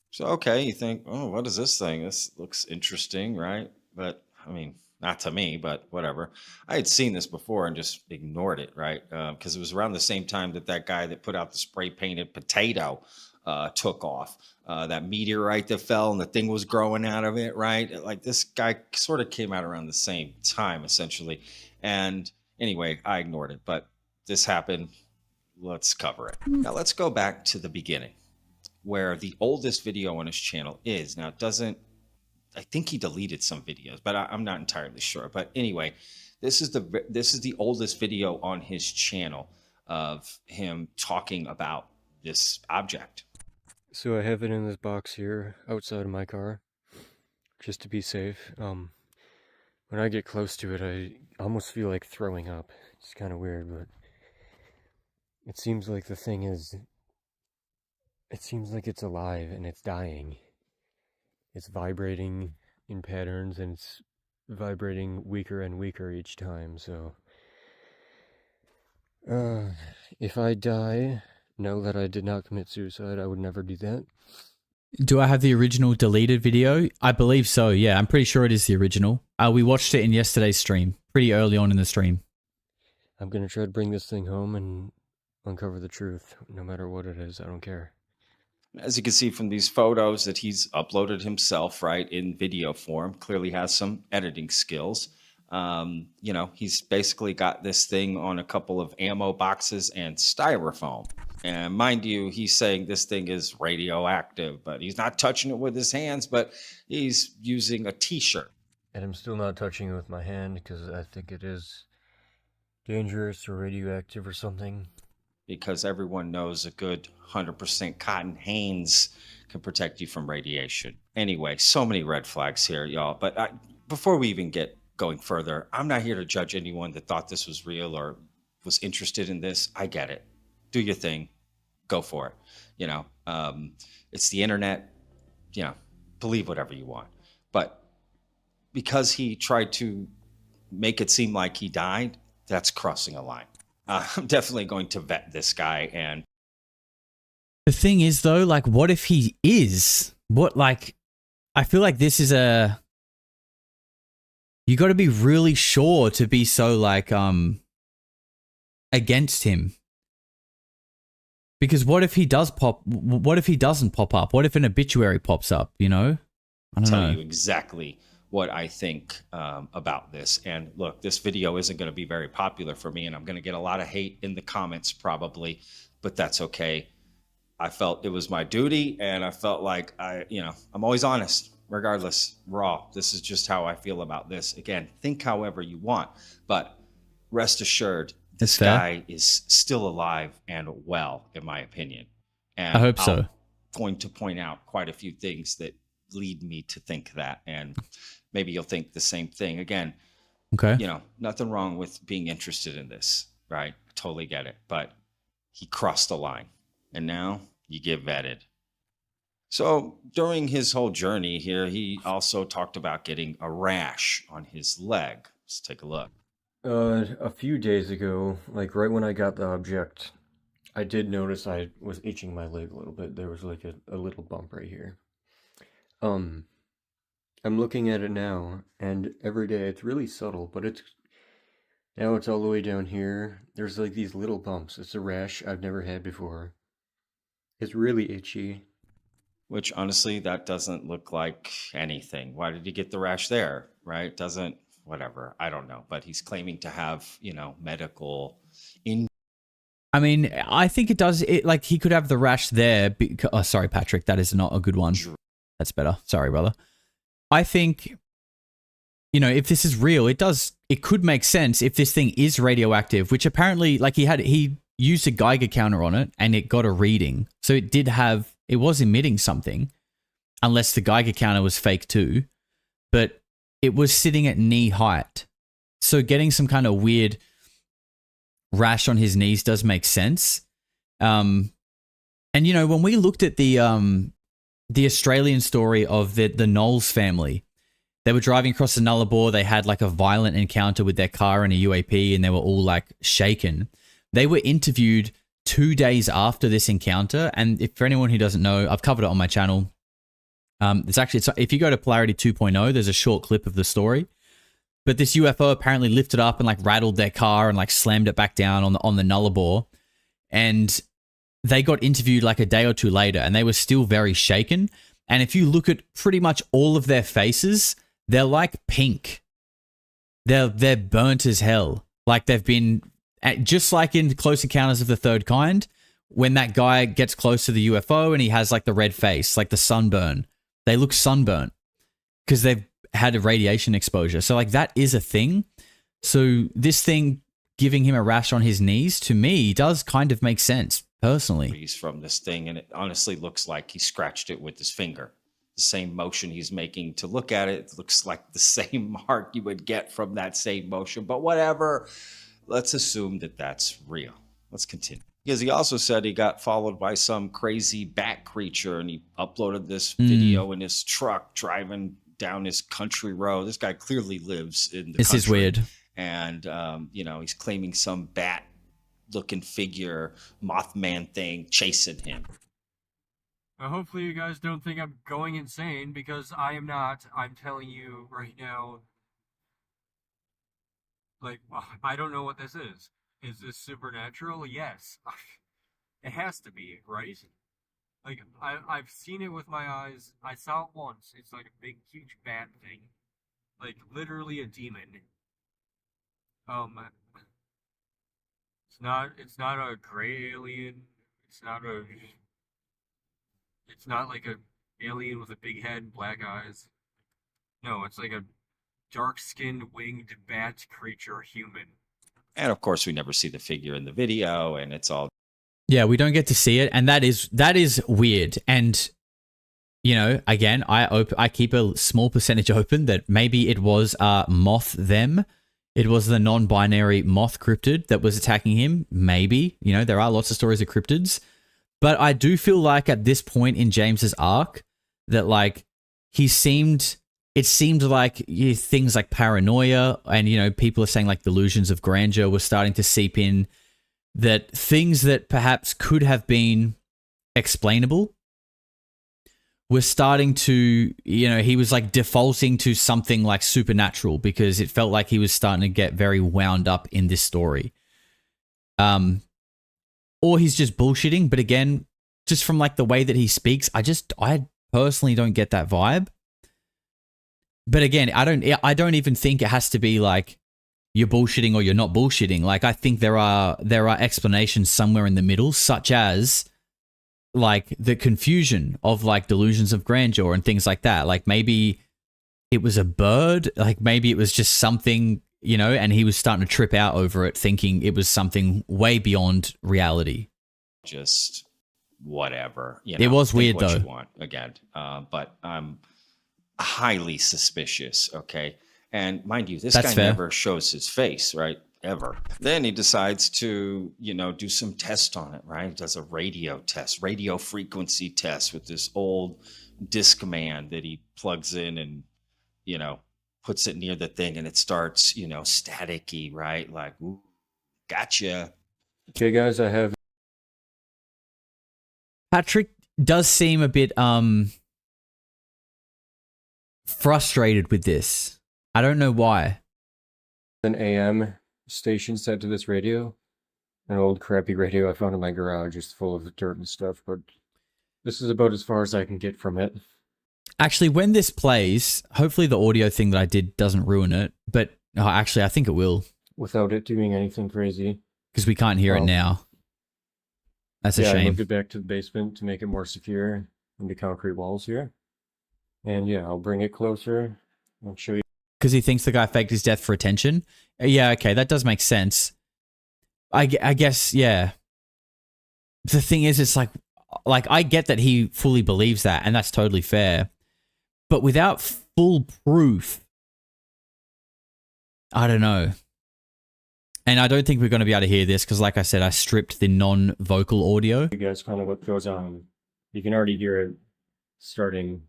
So, okay, you think, oh, what is this thing? This looks interesting, right? But, I mean, not to me, but whatever. I had seen this before and just ignored it, right? Because it was around the same time that guy that put out the spray painted potato took off. That meteorite that fell and the thing was growing out of it, right? Like this guy sort of came out around the same time, essentially. And anyway, I ignored it, but this happened. Let's cover it. Now, let's go back to the beginning, where the oldest video on his channel is. Now, it doesn't, I think he deleted some videos, but I'm not entirely sure. But anyway, this is the oldest video on his channel of him talking about this object. So I have it in this box here outside of my car, just to be safe. When I get close to it, I almost feel like throwing up. It's kind of weird, but it seems like the thing is... It seems like it's alive and it's dying. It's vibrating in patterns and it's vibrating weaker and weaker each time, so... if I die, know that I did not commit suicide. I would never do that. Do I have the original deleted video? I believe so, yeah. I'm pretty sure it is the original. We watched it in yesterday's stream, pretty early on in the stream. I'm gonna try to bring this thing home and uncover the truth, no matter what it is. I don't care. As you can see from these photos that he's uploaded himself, right, in video form, clearly has some editing skills. You know, he's basically got this thing on a couple of ammo boxes and styrofoam. And mind you, he's saying this thing is radioactive, but he's not touching it with his hands, but he's using a t-shirt. And I'm still not touching it with my hand because I think it is dangerous or radioactive or something. Because everyone knows a good 100% cotton Hanes can protect you from radiation. Anyway, so many red flags here, y'all. But before we even get going further, I'm not here to judge anyone that thought this was real or was interested in this. I get it. Do your thing. Go for it. You know, it's the internet. You know, believe whatever you want. But because he tried to make it seem like he died, that's crossing a line. I'm definitely going to vet this guy. And the thing is, though, like, what if he is? What, like, I feel like this is a... You got to be really sure to be so, like, against him. Because what if he does pop... What if he doesn't pop up? What if an obituary pops up, you know? I don't know. Tell you exactly what I think about this. And look, this video isn't going to be very popular for me, and I'm going to get a lot of hate in the comments probably, but that's okay. I felt it was my duty, and I felt like I'm always honest, regardless, raw. This is just how I feel about this. Again, think however you want, but rest assured, this guy is still alive and well, in my opinion. And I hope so. I'm going to point out quite a few things that lead me to think that, and maybe you'll think the same thing. Again, Okay. You know, nothing wrong with being interested in this, right? Totally get it. But he crossed the line, and now you get vetted. So during his whole journey here, he also talked about getting a rash on his leg. Let's take a look. A few days ago, like right when I got the object, I did notice I was itching my leg a little bit. There was like a little bump right here. I'm looking at it now, and every day it's really subtle, but now it's all the way down here. There's like these little bumps. It's a rash I've never had before. It's really itchy. Which honestly, that doesn't look like anything. Why did he get the rash there? Right? Doesn't, whatever. I don't know. But he's claiming to have, you know, medical in. I mean, I think it does. Like he could have the rash there. Oh, sorry, Patrick. That is not a good one. That's better. Sorry, brother. I think, you know, if this is real, it could make sense if this thing is radioactive, which apparently, like he used a Geiger counter on it and it got a reading. So it was emitting something, unless the Geiger counter was fake too, but it was sitting at knee height. So getting some kind of weird rash on his knees does make sense. And you know, when we looked at the Australian story of the Knowles family, they were driving across the Nullarbor. They had like a violent encounter with their car in a UAP and they were all like shaken. They were interviewed 2 days after this encounter. And if for anyone who doesn't know, I've covered it on my channel. If you go to Polarity 2.0, there's a short clip of the story. But this UFO apparently lifted up and like rattled their car and like slammed it back down on the Nullarbor. And they got interviewed like a day or two later and they were still very shaken. And if you look at pretty much all of their faces, they're like pink. They're burnt as hell. Like they've been, just like in Close Encounters of the Third Kind, when that guy gets close to the UFO and he has like the red face, like the sunburn, they look sunburnt because they've had a radiation exposure. So like that is a thing. So this thing giving him a rash on his knees, to me, does kind of make sense personally. From this thing, and it honestly looks like he scratched it with his finger. The same motion he's making to look at it looks like the same mark you would get from that same motion, but whatever. Let's assume that that's real. Let's continue. Because he also said he got followed by some crazy bat creature and he uploaded this video in his truck driving down his country road. This guy clearly lives in the country. This is weird. And, you know, he's claiming some bat looking figure, Mothman thing chasing him. Hopefully you guys don't think I'm going insane, because I am not. I'm telling you right now, like, I don't know what this is. Is this supernatural? Yes. It has to be, right? Like, I've seen it with my eyes. I saw it once. It's like a big, huge bat thing. Like, literally a demon. It's not a gray alien. It's not like a alien with a big head and black eyes. No, it's like a dark-skinned winged bat creature human. And of course, we never see the figure in the video, and it's all. Yeah, we don't get to see it, and that is weird. And you know, again, I keep a small percentage open that maybe it was moth them. It was the non-binary moth cryptid that was attacking him. Maybe, you know, there are lots of stories of cryptids, but I do feel like at this point in James's arc that like it seemed like things like paranoia and, you know, people are saying like delusions of grandeur were starting to seep in, that things that perhaps could have been explainable were starting to, you know, he was like defaulting to something like supernatural because it felt like he was starting to get very wound up in this story. Or he's just bullshitting. But again, just from like the way that he speaks, I personally don't get that vibe. But again, I don't even think it has to be like you're bullshitting or you're not bullshitting. Like I think there are explanations somewhere in the middle, such as like the confusion of like delusions of grandeur and things like that. Like maybe it was a bird, like maybe it was just something, you know, and he was starting to trip out over it, thinking it was something way beyond reality. Just whatever. You know, it was weird what though. You want, again, but I'm highly suspicious. Okay. And mind you, this That's guy fair. never shows his face, right? Ever. Then he decides to, do some test on it, right? He does a radio test, radio frequency test with this old Discman that he plugs in and, puts it near the thing, and it starts, staticky, right? Like, ooh, gotcha. Okay, guys, I have Patrick does seem a bit frustrated with this. I don't know why. an AM station set to this radio. An old crappy radio I found in my garage, just full of dirt and stuff, but this is about as far as I can get from it. Actually, when this plays, hopefully the audio thing that I did doesn't ruin it, but actually I think it will. Without it doing anything crazy. Because we can't hear it now. That's a I shame. moved it back to the basement to make it more secure into concrete walls here. And yeah, I'll bring it closer. I'll show you. Because he thinks the guy faked his death for attention? Yeah, okay, that does make sense. I guess, yeah. The thing is, it's like I get that he fully believes that, and that's totally fair. But without full proof, I don't know. And I don't think we're going to be able to hear this because, like I said, I stripped the non-vocal audio. You guys kind of what goes on. You can already hear it starting.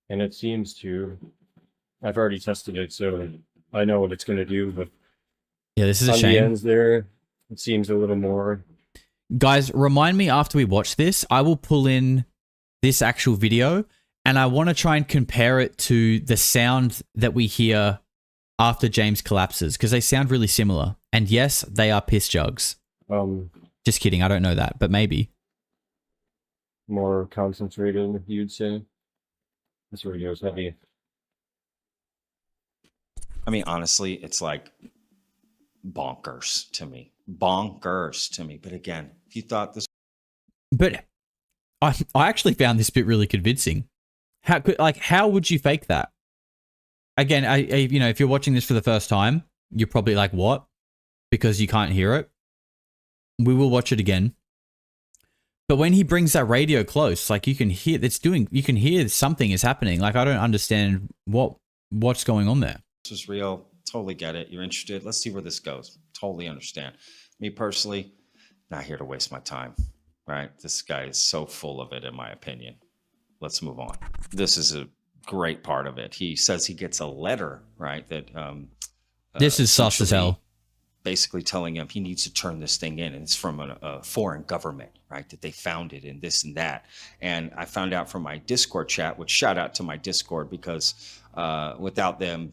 And it seems to. I've already tested it, so I know what it's going to do. But yeah, this is a on shame. the ends there, it seems a little more. Guys, remind me after we watch this, I will pull in this actual video and I want to try and compare it to the sound that we hear after James collapses because they sound really similar. And yes, they are piss jugs. Just kidding, I don't know that, but maybe. More concentrated, you'd say. This radio's heavy. I mean, honestly, it's like bonkers to me. Bonkers to me. But again, if you thought this. But I actually found this bit really convincing. How would you fake that? Again, if you're watching this for the first time, you're probably like, what? Because you can't hear it. We will watch it again. But when he brings that radio close, like you can hear you can hear something is happening. Like I don't understand what's going on there. This is real. Totally get it. You're interested. Let's see where this goes. Totally understand. Me personally, not here to waste my time, right? This guy is so full of it, in my opinion. Let's move on. This is a great part of it. He says he gets a letter, right? That this is sus as hell. Basically telling him he needs to turn this thing in, and it's from a foreign government, right? That they found it and this and that. And I found out from my Discord chat, which shout out to my Discord because without them,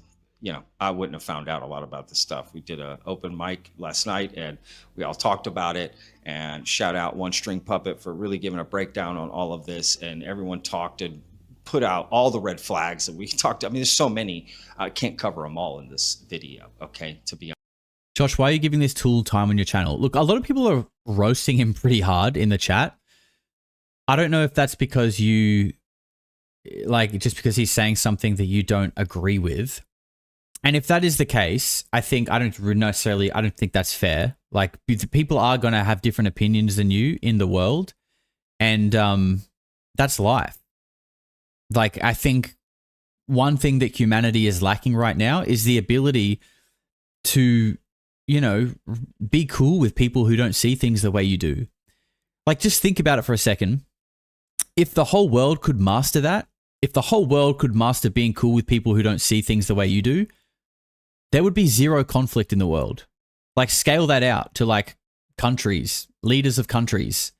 I wouldn't have found out a lot about this stuff. We did an open mic last night and we all talked about it, and shout out One String Puppet for really giving a breakdown on all of this. And everyone talked and put out all the red flags that we talked. I mean, there's so many, I can't cover them all in this video. Okay. To be honest. Josh, why are you giving this tool time on your channel? Look, a lot of people are roasting him pretty hard in the chat. I don't know if that's because just because he's saying something that you don't agree with. And if that is the case, I don't think that's fair. Like, people are going to have different opinions than you in the world. And that's life. Like, I think one thing that humanity is lacking right now is the ability to, be cool with people who don't see things the way you do. Like, just think about it for a second. If the whole world could master that, if the whole world could master being cool with people who don't see things the way you do, there would be zero conflict in the world. Like, scale that out to like countries, leaders of countries.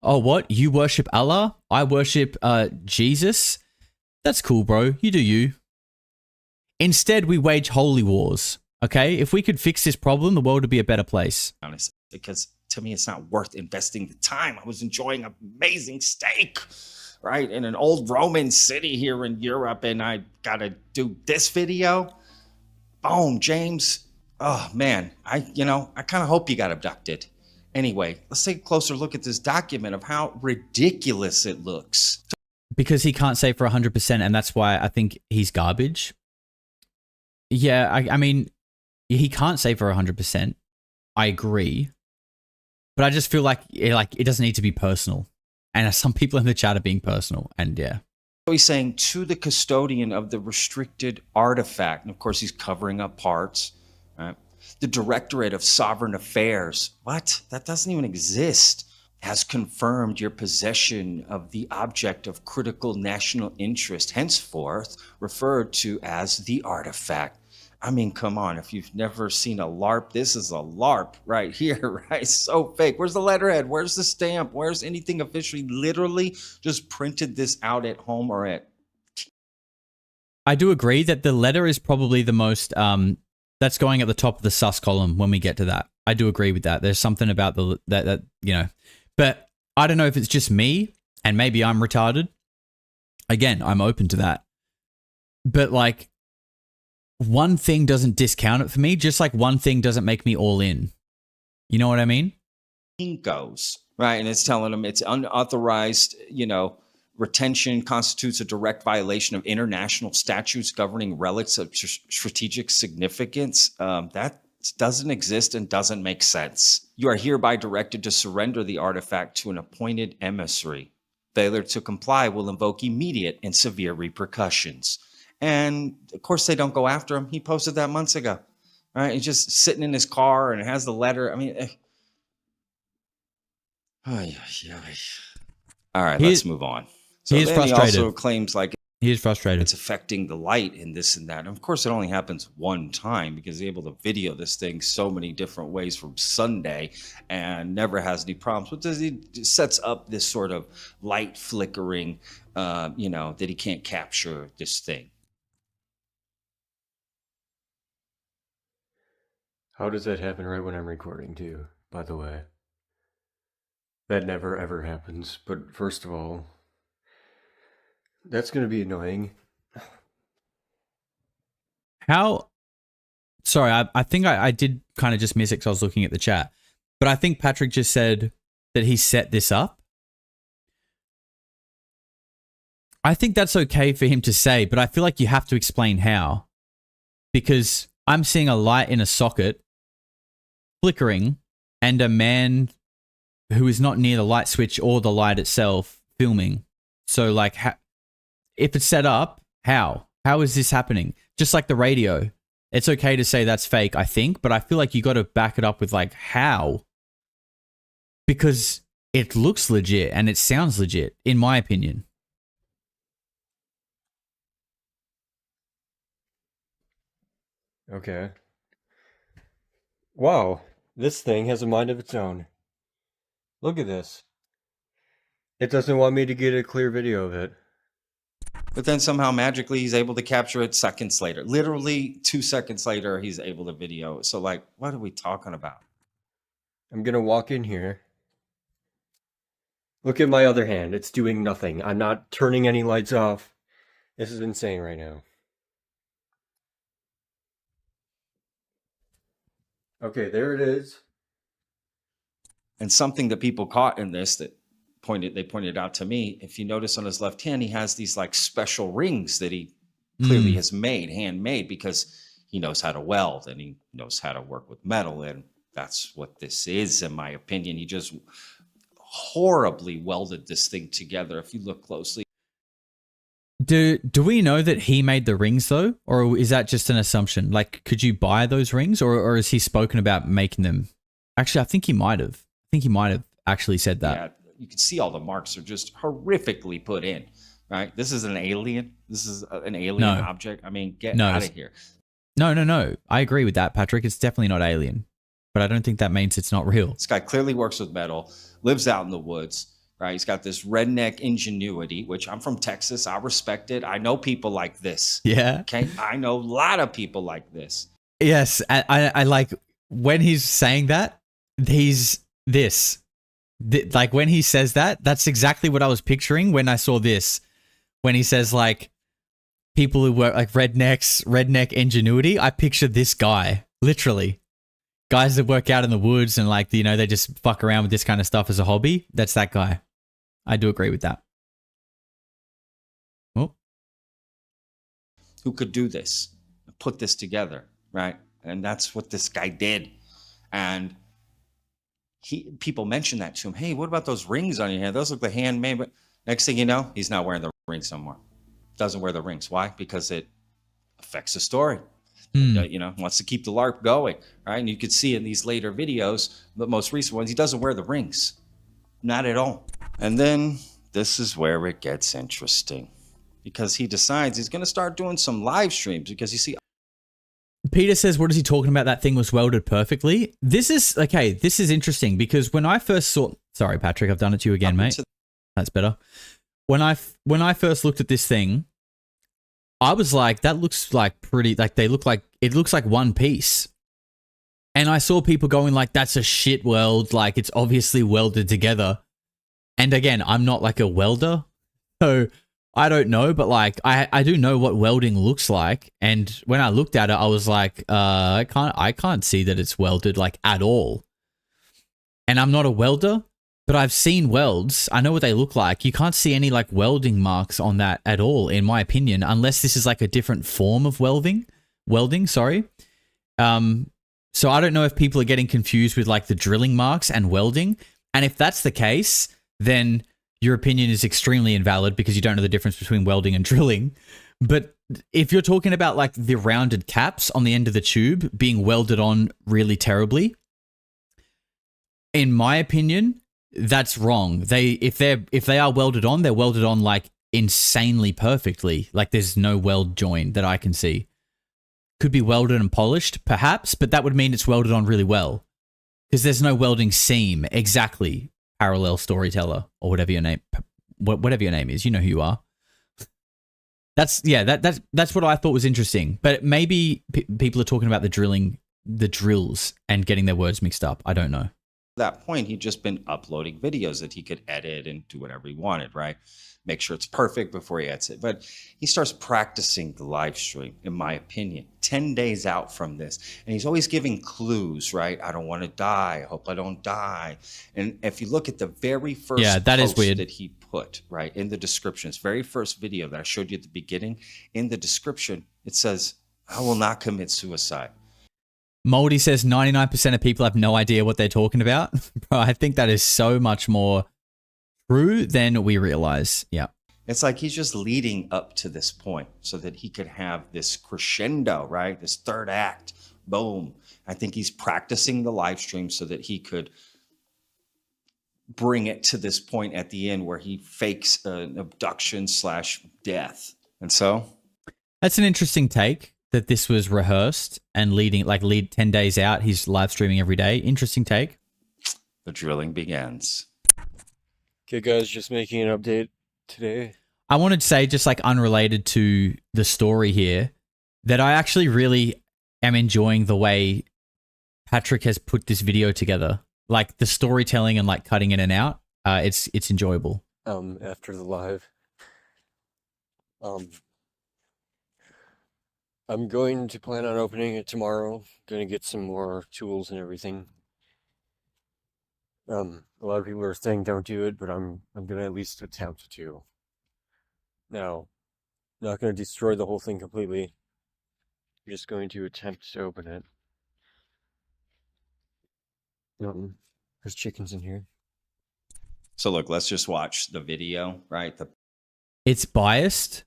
Oh, what? You worship Allah? I worship Jesus? That's cool, bro. You do you. Instead, we wage holy wars. Okay? If we could fix this problem, the world would be a better place. Honest, because to me, it's not worth investing the time. I was enjoying an amazing steak, right? In an old Roman city here in Europe, and I got to do this video. Boom, James. Oh, man. I kind of hope you got abducted. Anyway, let's take a closer look at this document of how ridiculous it looks. Because he can't say for 100%, and that's why I think he's garbage. Yeah, I mean, he can't say for 100%. I agree. But I just feel like it doesn't need to be personal. And some people in the chat are being personal, and yeah. So he's saying to the custodian of the restricted artifact, and of course he's covering up parts, right? The Directorate of Sovereign Affairs, what? That doesn't even exist, has confirmed your possession of the object of critical national interest, henceforth referred to as the artifact. I mean, come on, if you've never seen a LARP, this is a LARP right here, right? So fake. Where's the letterhead? Where's the stamp? Where's anything officially? Literally just printed this out at home or at... I do agree that the letter is probably the most, that's going at the top of the sus column when we get to that. I do agree with that. There's something about that, you know, but I don't know if it's just me and maybe I'm retarded. Again, I'm open to that. But like, one thing doesn't discount it for me, just like one thing doesn't make me all in. You know what I mean? Goes, right? And it's telling them it's unauthorized, you know, retention constitutes a direct violation of international statutes governing relics of strategic significance. That doesn't exist and doesn't make sense. You are hereby directed to surrender the artifact to an appointed emissary. Failure to comply will invoke immediate and severe repercussions. And of course, they don't go after him. He posted that months ago, right? He's just sitting in his car and it has the letter. I mean, all right, let's move on. So he is frustrated. He also claims like he is frustrated. It's affecting the light and this and that. And of course, it only happens one time because he's able to video this thing so many different ways from Sunday and never has any problems. What does he sets up this sort of light flickering, you know, that he can't capture this thing. How does that happen right when I'm recording too, by the way? That never ever happens. But first of all, that's going to be annoying. How? Sorry, I think I did kind of just miss it because I was looking at the chat. But I think Patrick just said that he set this up. I think that's okay for him to say, but I feel like you have to explain how. Because I'm seeing a light in a socket flickering and a man who is not near the light switch or the light itself filming. So like, if it's set up, how? How is this happening? Just like the radio. It's okay to say that's fake, I think, but I feel like you got to back it up with like, how? Because it looks legit and it sounds legit, in my opinion. Okay. Wow, this thing has a mind of its own. Look at this. It doesn't want me to get a clear video of it. But then somehow magically he's able to capture it seconds later. Literally 2 seconds later, he's able to video it. So like, what are we talking about? I'm going to walk in here. Look at my other hand. It's doing nothing. I'm not turning any lights off. This is insane right now. Okay, there it is. And something that people caught in this that they pointed out to me, if you notice on his left hand, he has these like special rings that he clearly has made, handmade, because he knows how to weld and he knows how to work with metal. And that's what this is, in my opinion. He just horribly welded this thing together. If you look closely. Do we know that he made the rings though? Or is that just an assumption? Like, could you buy those rings or is he spoken about making them? Actually, I think he might have. I think he might have actually said that. Yeah, you can see all the marks are just horrifically put in, right? This is an alien. This is an alien object. I mean, get out of here. No. I agree with that, Patrick. It's definitely not alien. But I don't think that means it's not real. This guy clearly works with metal, lives out in the woods. Right, he's got this redneck ingenuity, which I'm from Texas. I respect it. I know people like this. Yeah. Okay. I know a lot of people like this. Yes. I like when he's saying that, he's this. Like when he says that, that's exactly what I was picturing when I saw this. When he says like people who work like redneck ingenuity, I pictured this guy, literally. Guys that work out in the woods and like, you know, they just fuck around with this kind of stuff as a hobby. That's that guy. I do agree with that. Oh. Who could do this, put this together, right? And that's what this guy did. And people mentioned that to him. Hey, what about those rings on your hand? Those look like handmade. But next thing you know, he's not wearing the rings no more. Doesn't wear the rings. Why? Because it affects the story. Hmm. You know, wants to keep the LARP going, right? And you could see in these later videos, the most recent ones, he doesn't wear the rings. Not at all. And then this is where it gets interesting, because he decides he's going to start doing some live streams, because you see, Peter says, what is he talking about? That thing was welded perfectly. This is, okay, this is interesting, because when I first saw, sorry, Patrick, I've done it to you again, mate. That's better. When I first looked at this thing, I was like, that looks like pretty, like they look like, it looks like one piece. And I saw people going like, that's a shit weld, like it's obviously welded together. And again, I'm not like a welder, so I don't know, but like I do know what welding looks like. And when I looked at it, I was like, I can't see that it's welded like at all. And I'm not a welder, but I've seen welds. I know what they look like. You can't see any like welding marks on that at all, in my opinion, unless this is like a different form of welding, sorry. So I don't know if people are getting confused with like the drilling marks and welding. And if that's the case, then your opinion is extremely invalid, because you don't know the difference between welding and drilling. But if you're talking about like the rounded caps on the end of the tube being welded on really terribly, in my opinion, that's wrong. If they are welded on, they're welded on like insanely perfectly. Like there's no weld joint that I can see. Could be welded and polished, perhaps, but that would mean it's welded on really well, because there's no welding seam. Exactly, parallel storyteller, or whatever your name is. You know who you are. That's what I thought was interesting. But maybe people are talking about the drills, and getting their words mixed up. I don't know. that point, he'd just been uploading videos that he could edit and do whatever he wanted, right? Make sure it's perfect before he edits it. But he starts practicing the live stream, in my opinion, 10 days out from this. And he's always giving clues, right? I don't want to die. I hope I don't die. And if you look at the very first post that he put, right, in the descriptions, very first video that I showed you at the beginning, in the description, it says, I will not commit suicide. Moldy says 99% of people have no idea what they're talking about. Bro, I think that is so much more true than we realize. Yeah. It's like he's just leading up to this point so that he could have this crescendo, right? This third act. Boom. I think he's practicing the live stream so that he could bring it to this point at the end where he fakes an abduction / death. And so that's an interesting take, that this was rehearsed and lead 10 days out. He's live streaming every day. Interesting take. The drilling begins. Okay, guys, just making an update today. I wanted to say, just like unrelated to the story here, that I actually really am enjoying the way Patrick has put this video together. Like the storytelling and like cutting in and out. It's enjoyable. After the live. I'm going to plan on opening it tomorrow. Going to get some more tools and everything. A lot of people are saying don't do it, but I'm going to at least attempt to. Now, I'm not going to destroy the whole thing completely. I'm just going to attempt to open it. There's chickens in here. So look, let's just watch the video, right? It's biased.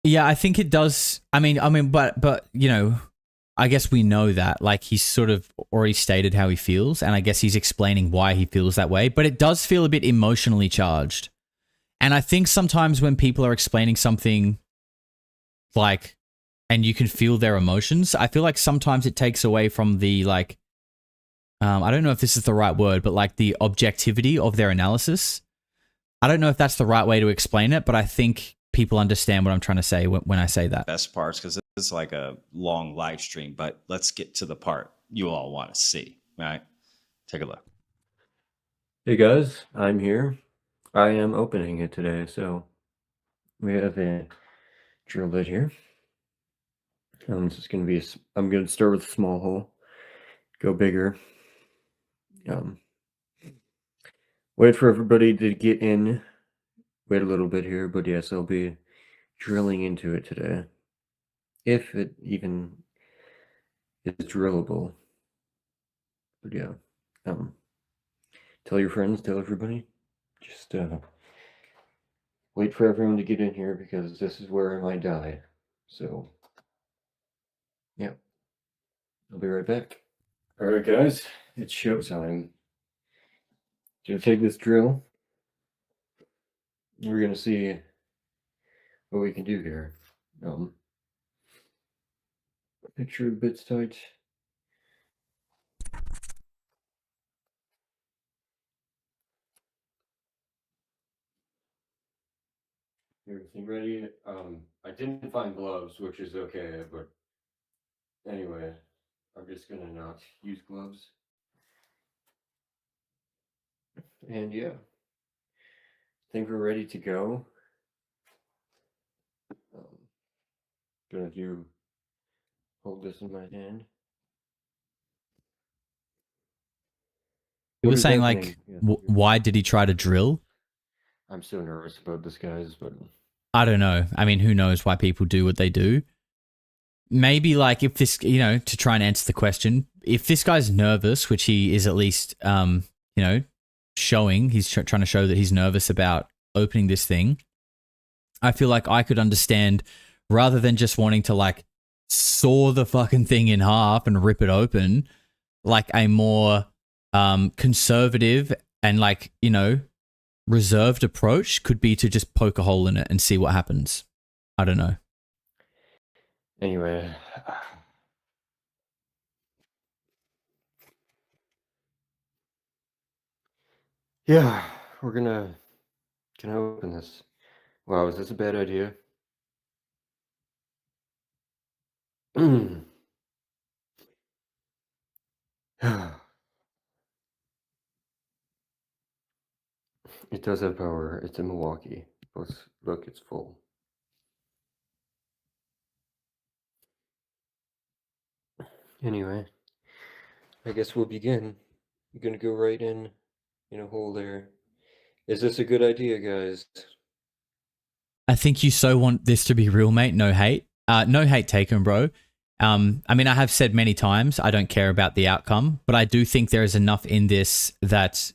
Yeah, I think it does. I mean, but you know, I guess we know that. Like, he's sort of already stated how he feels, and I guess he's explaining why he feels that way. But it does feel a bit emotionally charged. And I think sometimes when people are explaining something, like, and you can feel their emotions, I feel like sometimes it takes away from the, like, I don't know if this is the right word, but like the objectivity of their analysis. I don't know if that's the right way to explain it, but I think people understand what I'm trying to say when I say that. Best parts, because it's like a long live stream, but let's get to the part you all want to see, right? Take a look. Hey guys, I'm here. I am opening it today, so we have a drill bit here. This is going to be, I'm going to start with a small hole, go bigger. Wait for everybody to get in. Wait a little bit here, but yes, I'll be drilling into it today. If it even is drillable. But yeah. Tell your friends, tell everybody. Just wait for everyone to get in here because this is where I might die. So, yeah. I'll be right back. Alright, guys, it's showtime. Gonna take this drill. We're gonna see what we can do here. Make sure the bit's tight. Everything ready? I didn't find gloves, which is okay, but anyway, I'm just gonna not use gloves. And yeah, I think we're ready to go. Gonna hold this in my hand. You What were is saying happening? like, Yeah, why did he try to drill? I'm so nervous about this, guys, but I don't know. I mean, who knows why people do what they do? Maybe like if this, you know, to try and answer the question, if this guy's nervous, which he is at least, you know, showing, he's trying to show that he's nervous about opening this thing. I feel like I could understand rather than just wanting to like saw the fucking thing in half and rip it open, like a more conservative and like, you know, reserved approach could be to just poke a hole in it and see what happens. I don't know. anyway. Yeah, we're gonna. Can I open this? Wow, is this a bad idea? It does have power. It's in Milwaukee. Look, it's full. Anyway, I guess we'll begin. I'm gonna go right in a hole there. Is this a good idea, guys? I think you so want this to be real, mate. No hate. No hate taken, bro. I mean, I have said many times I don't care about the outcome, but I do think there is enough in this that,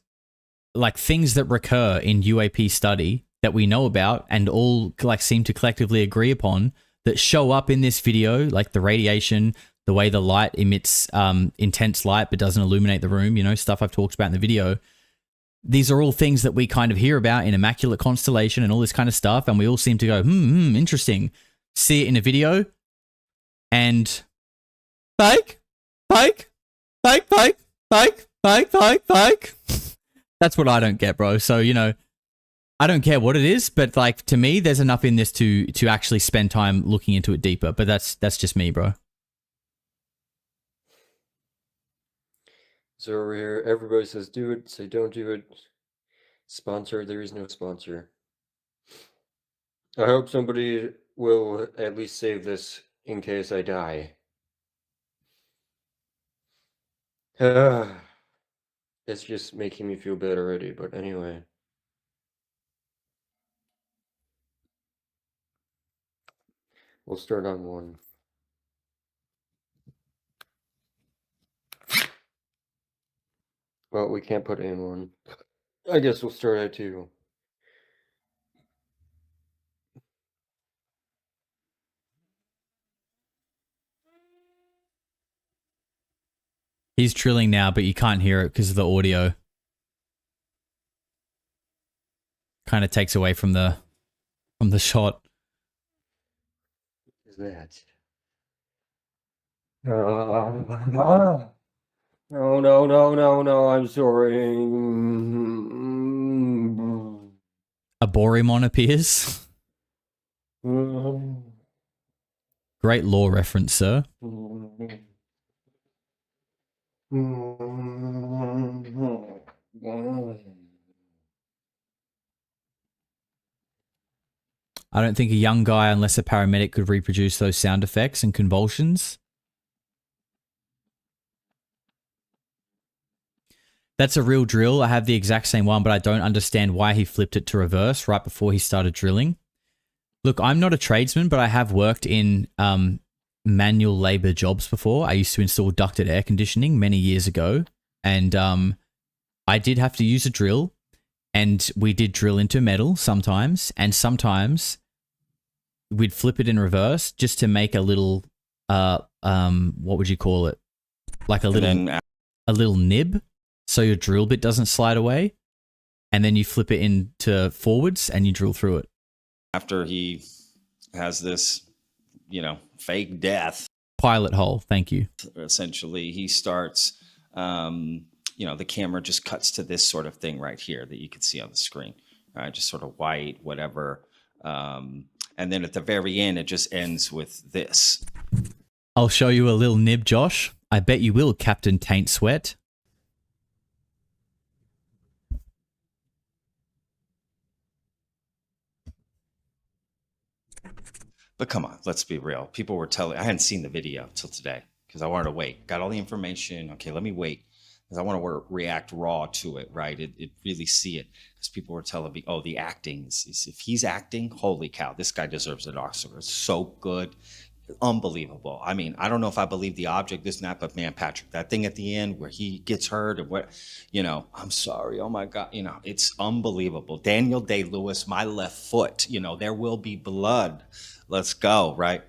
like, things that recur in UAP study that we know about and all like seem to collectively agree upon that show up in this video, like the radiation, the way the light emits intense light but doesn't illuminate the room, you know, stuff I've talked about in the video. These are all things that we kind of hear about in Immaculate Constellation and all this kind of stuff, and we all seem to go, interesting. See it in a video, and fake. That's what I don't get, bro. So, you know, I don't care what it is, but like to me, there's enough in this to actually spend time looking into it deeper. But that's just me, bro. So over here, everybody says do it, say don't do it. Sponsor, there is no sponsor. I hope somebody will at least save this in case I die. It's just making me feel bad already, but anyway. We'll start on one. Well, we can't put in one. I guess we'll start at two. He's drilling now, but you can't hear it because of the audio. Kind of takes away from the shot. Is that? No, I'm sorry. A Borimon appears. Great lore reference, sir. I don't think a young guy, unless a paramedic, could reproduce those sound effects and convulsions. That's a real drill. I have the exact same one, but I don't understand why he flipped it to reverse right before he started drilling. Look, I'm not a tradesman, but I have worked in manual labor jobs before. I used to install ducted air conditioning many years ago, and I did have to use a drill. And we did drill into metal sometimes, and sometimes we'd flip it in reverse just to make a little, what would you call it? Like a little nib, so your drill bit doesn't slide away. And then you flip it into forwards and you drill through it. After he has this, fake death, Pilot hole, thank you. essentially, he starts, the camera just cuts to this sort of thing right here that you can see on the screen, right? Just sort of white, whatever. And then at the very end, it just ends with this. I'll show you a little nib, Josh. I bet you will, Captain Taint Sweat. But come on, let's be real. People were telling, I hadn't seen the video till today because I wanted to wait. Got all the information. Okay, let me wait because I want to react raw to it, right? It really see it because people were telling me, oh, the acting is if he's acting, holy cow, this guy deserves an Oscar. It's so good, unbelievable. I mean, I don't know if I believe the object, this and that, but man, Patrick, that thing at the end where he gets hurt and what, I'm sorry, oh my God, it's unbelievable. Daniel Day-Lewis, my left foot, there will be blood. Let's go, right?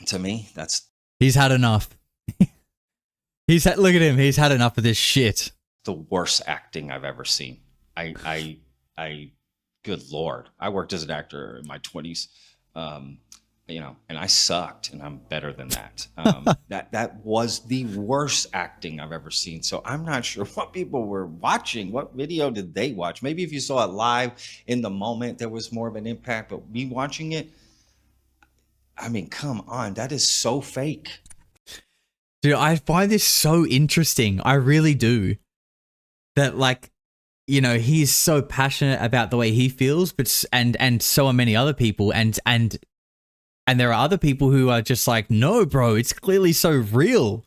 To me, that's... He's had enough. Look at him. He's had enough of this shit. The worst acting I've ever seen. I good Lord. I worked as an actor in my 20s, and I sucked, and I'm better than that. That was the worst acting I've ever seen. So I'm not sure what people were watching. What video did they watch? Maybe if you saw it live in the moment, there was more of an impact. But me watching it, I mean, come on. That is so fake. Dude, I find this so interesting. I really do. That he's so passionate about the way he feels, but and so are many other people, and there are other people who are just like, no, bro, it's clearly so real.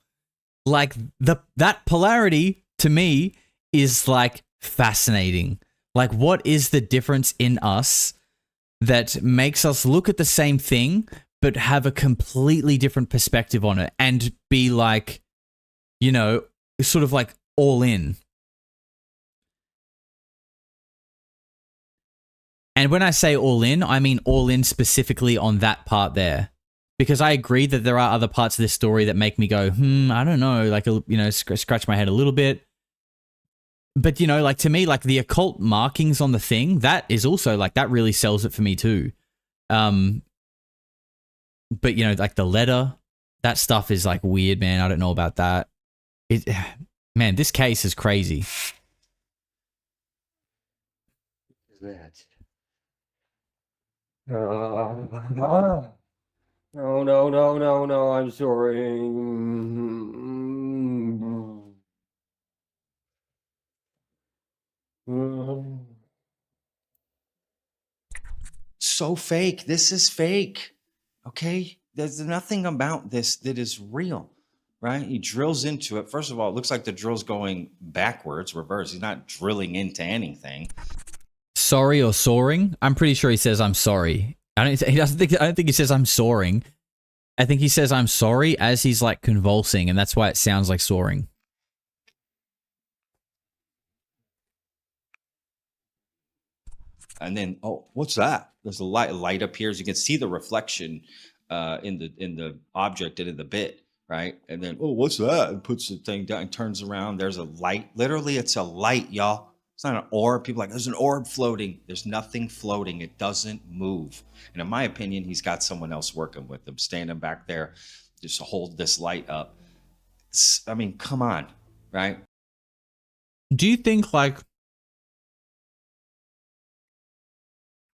Like that polarity to me is like fascinating. Like, what is the difference in us that makes us look at the same thing but have a completely different perspective on it and be like, sort of like all in? And when I say all in, I mean all in specifically on that part there. Because I agree that there are other parts of this story that make me go, I don't know, like, scratch my head a little bit. But, to me, like the occult markings on the thing, that is also like, that really sells it for me too. But, like the letter, that stuff is like weird, man. I don't know about that. Man, this case is crazy. That. No, I'm sorry. So fake. This is fake. Okay? There's nothing about this that is real, right? He drills into it. First of all, it looks like the drill's going backwards, reverse. He's not drilling into anything. Sorry or soaring? I'm pretty sure he says I'm sorry. I don't think he says I'm soaring. I think he says I'm sorry as he's like convulsing, and that's why it sounds like soaring. And then, oh, what's that? There's a light appears. You can see the reflection in the object and in the bit, right? And then, oh, what's that? And puts the thing down and turns around. There's a light. Literally, it's a light, y'all. It's not an orb. People are like, there's an orb floating. There's nothing floating. It doesn't move. And in my opinion, he's got someone else working with him, standing back there just to hold this light up. I mean, come on, right? Do you think, like,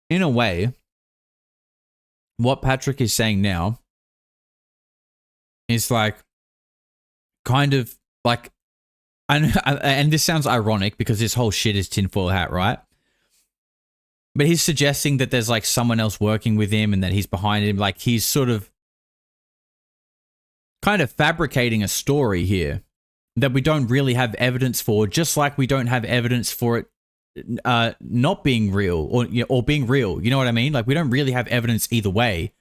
in a way, what Patrick is saying now is like, kind of like, and this sounds ironic because this whole shit is tinfoil hat, right? But he's suggesting that there's like someone else working with him and that he's behind him. Like, he's sort of kind of fabricating a story here that we don't really have evidence for, just like we don't have evidence for it not being real or being real. You know what I mean? Like, we don't really have evidence either way.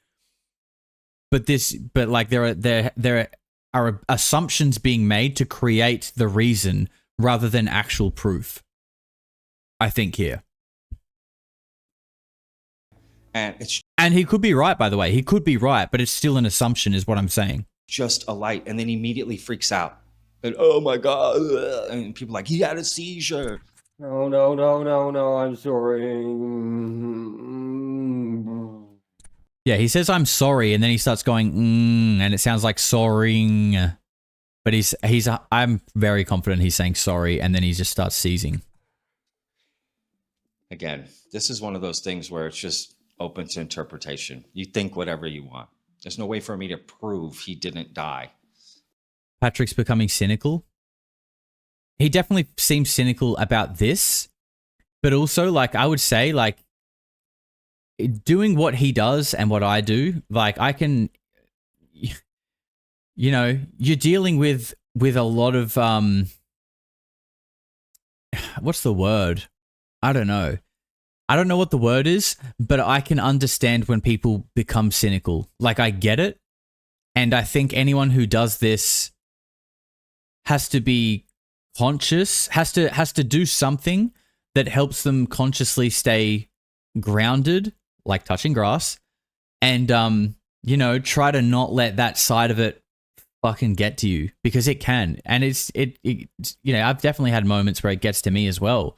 But like there are are assumptions being made to create the reason rather than actual proof. I think here. And he could be right, by the way. He could be right, but it's still an assumption is what I'm saying. just a light, and then he immediately freaks out. And oh my God. And people are like, he had a seizure. No, I'm sorry. Yeah, he says, I'm sorry, and then he starts going, and it sounds like sorry. But I'm very confident he's saying sorry, and then he just starts seizing. Again, this is one of those things where it's just open to interpretation. You think whatever you want. There's no way for me to prove he didn't die. Patrick's becoming cynical. He definitely seems cynical about this, but also, like, I would say, like, doing what he does and what I do, like, I can, you know, you're dealing with a lot of, what's the word? I don't know. I don't know what the word is, but I can understand when people become cynical. Like, I get it. And I think anyone who does this has to be conscious, has to do something that helps them consciously stay grounded, like touching grass, and, you know, try to not let that side of it fucking get to you, because it can. And it's you know, I've definitely had moments where it gets to me as well.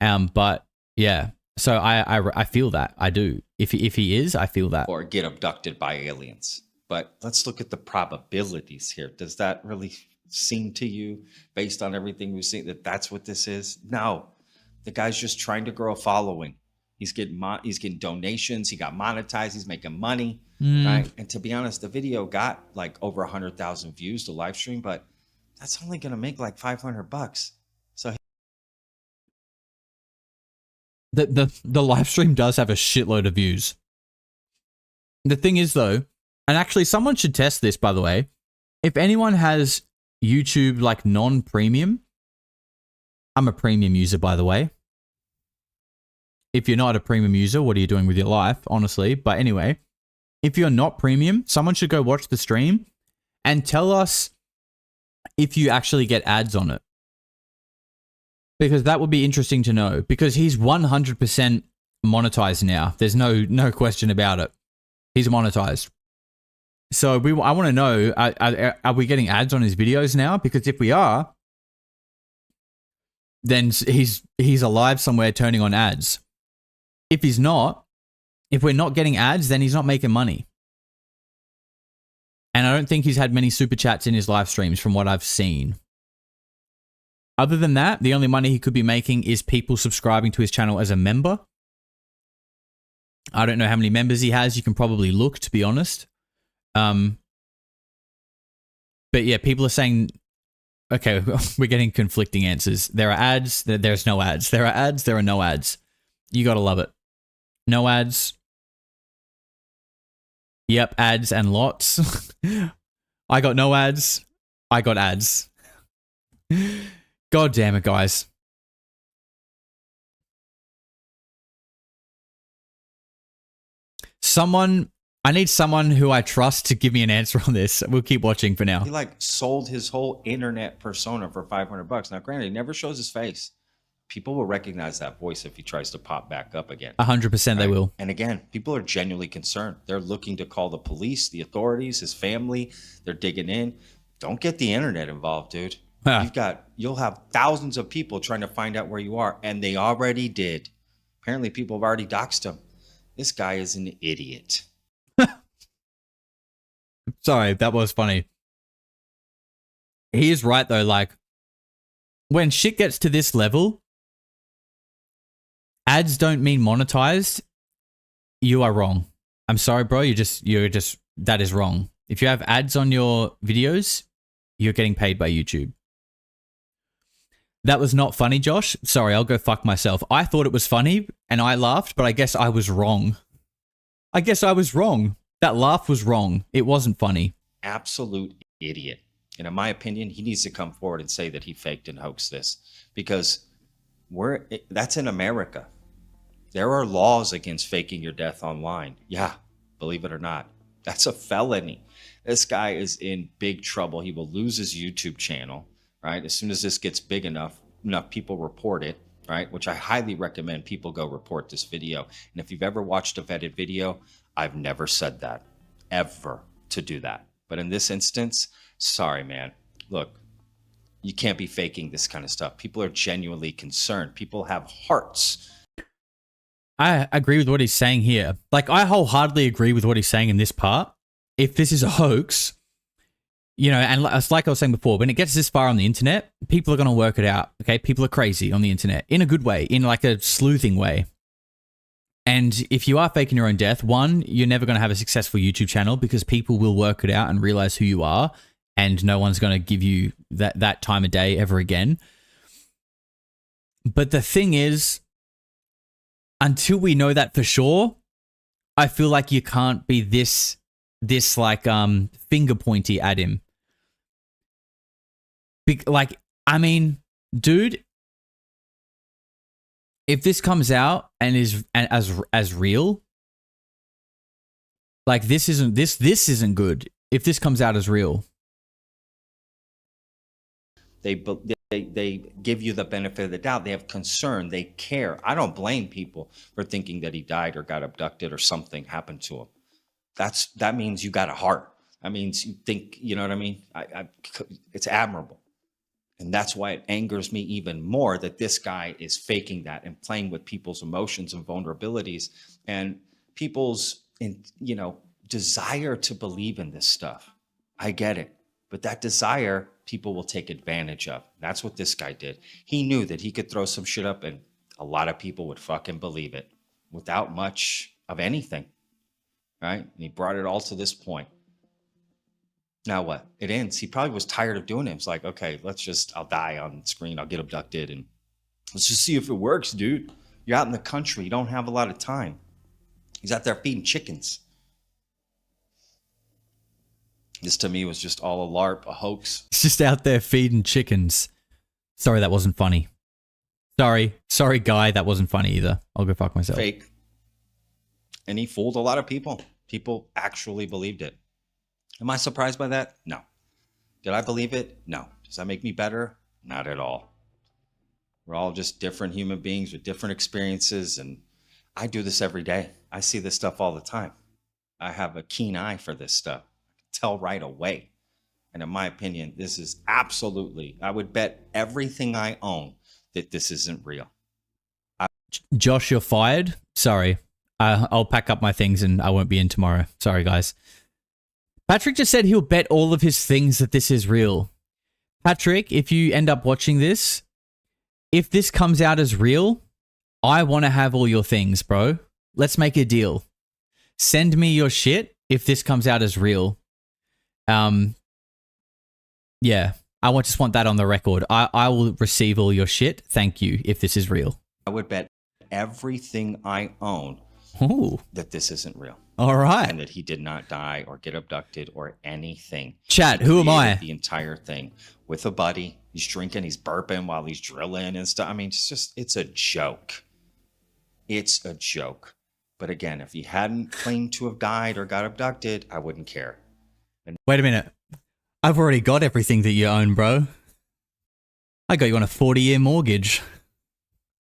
But yeah, so I feel that. I do. If he is, I feel that. Or get abducted by aliens. But let's look at the probabilities here. Does that really seem to you, based on everything we've seen, that that's what this is? No, the guy's just trying to grow a following. He's getting donations. He got monetized. He's making money, right? And to be honest, the video got like over 100,000 views, the live stream, but that's only going to make like $500. So the live stream does have a shitload of views. The thing is, though, and actually someone should test this, by the way. If anyone has YouTube like non-premium, I'm a premium user, by the way. If you're not a premium user, what are you doing with your life, honestly? But anyway, if you're not premium, someone should go watch the stream and tell us if you actually get ads on it. Because that would be interesting to know, because he's 100% monetized now. There's no question about it. He's monetized. So I want to know, are we getting ads on his videos now? Because if we are, then he's alive somewhere turning on ads. If he's not, if we're not getting ads, then he's not making money. And I don't think he's had many super chats in his live streams from what I've seen. Other than that, the only money he could be making is people subscribing to his channel as a member. I don't know how many members he has. You can probably look, to be honest. But yeah, people are saying, okay, we're getting conflicting answers. There are ads, there's no ads. There are ads, there are no ads. You gotta love it. No ads. Yep, ads and lots. I got no ads. I got ads. God damn it, guys. I need someone who I trust to give me an answer on this. We'll keep watching for now. he like sold his whole internet persona for $500. Now, granted, he never shows his face. People will recognize that voice if he tries to pop back up again. 100% they will. And again, people are genuinely concerned. They're looking to call the police, the authorities, his family. They're digging in. Don't get the internet involved, dude. You'll have thousands of people trying to find out where you are, and they already did. Apparently, people have already doxed him. This guy is an idiot. Sorry, that was funny. He is right, though. Like, when shit gets to this level, ads don't mean monetized. You are wrong. I'm sorry, bro. You're just, that is wrong. If you have ads on your videos, you're getting paid by YouTube. That was not funny, Josh. Sorry, I'll go fuck myself. I thought it was funny and I laughed, but I guess I was wrong. That laugh was wrong. It wasn't funny. Absolute idiot. And in my opinion, he needs to come forward and say that he faked and hoaxed this, because that's in America. There are laws against faking your death online. Yeah, believe it or not. That's a felony. This guy is in big trouble. He will lose his YouTube channel, right? As soon as this gets big enough people report it, right? Which I highly recommend people go report this video. And if you've ever watched a vetted video, I've never said that, ever, to do that. But in this instance, sorry, man. Look, you can't be faking this kind of stuff. People are genuinely concerned. People have hearts. I agree with what he's saying here. Like, I wholeheartedly agree with what he's saying in this part. If this is a hoax, you know, and it's like I was saying before, when it gets this far on the internet, people are going to work it out, okay? People are crazy on the internet in a good way, in like a sleuthing way. And if you are faking your own death, one, you're never going to have a successful YouTube channel because people will work it out and realize who you are, and no one's going to give you that time of day ever again. But the thing is, until we know that for sure, I feel like you can't be this like finger pointy at him. Like, I mean, dude, if this comes out and is as real, like this isn't good. If this comes out as real, They give you the benefit of the doubt. They have concern. They care. I don't blame people for thinking that he died or got abducted or something happened to him. That means you got a heart. That means you think, you know what I mean? It's admirable. And that's why it angers me even more that this guy is faking that and playing with people's emotions and vulnerabilities and people's, desire to believe in this stuff. I get it. But that desire, people will take advantage of. That's what this guy did. He knew that he could throw some shit up and a lot of people would fucking believe it without much of anything, right? And he brought it all to this point. Now what? It ends. He probably was tired of doing it. It's like, okay, I'll die on screen. I'll get abducted and let's just see if it works, dude. You're out in the country. You don't have a lot of time. He's out there feeding chickens. This to me was just all a LARP, a hoax. he's just out there feeding chickens. Sorry, that wasn't funny. Sorry, guy, that wasn't funny either. I'll go fuck myself. Fake. And he fooled a lot of people. People actually believed it. Am I surprised by that? No. Did I believe it? No. Does that make me better? Not at all. We're all just different human beings with different experiences, and I do this every day. I see this stuff all the time. I have a keen eye for this stuff. I can tell right away. And in my opinion, this is absolutely, I would bet everything I own that this isn't real. Josh, you're fired. Sorry. I'll pack up my things and I won't be in tomorrow. Sorry, guys. Patrick just said he'll bet all of his things that this is real. Patrick, if you end up watching this, if this comes out as real, I want to have all your things, bro. Let's make a deal. Send me your shit if this comes out as real. Yeah, I just want that on the record. I will receive all your shit. Thank you if this is real. I would bet everything I own Ooh. that this isn't real. All right. And that he did not die or get abducted or anything. Chat, He who am I? created the entire thing with a buddy. He's drinking, he's burping while he's drilling and stuff. I mean, it's a joke. It's a joke. But again, if he hadn't claimed to have died or got abducted, I wouldn't care. Wait a minute. I've already got everything that you own, bro. I got you on a 40-year mortgage.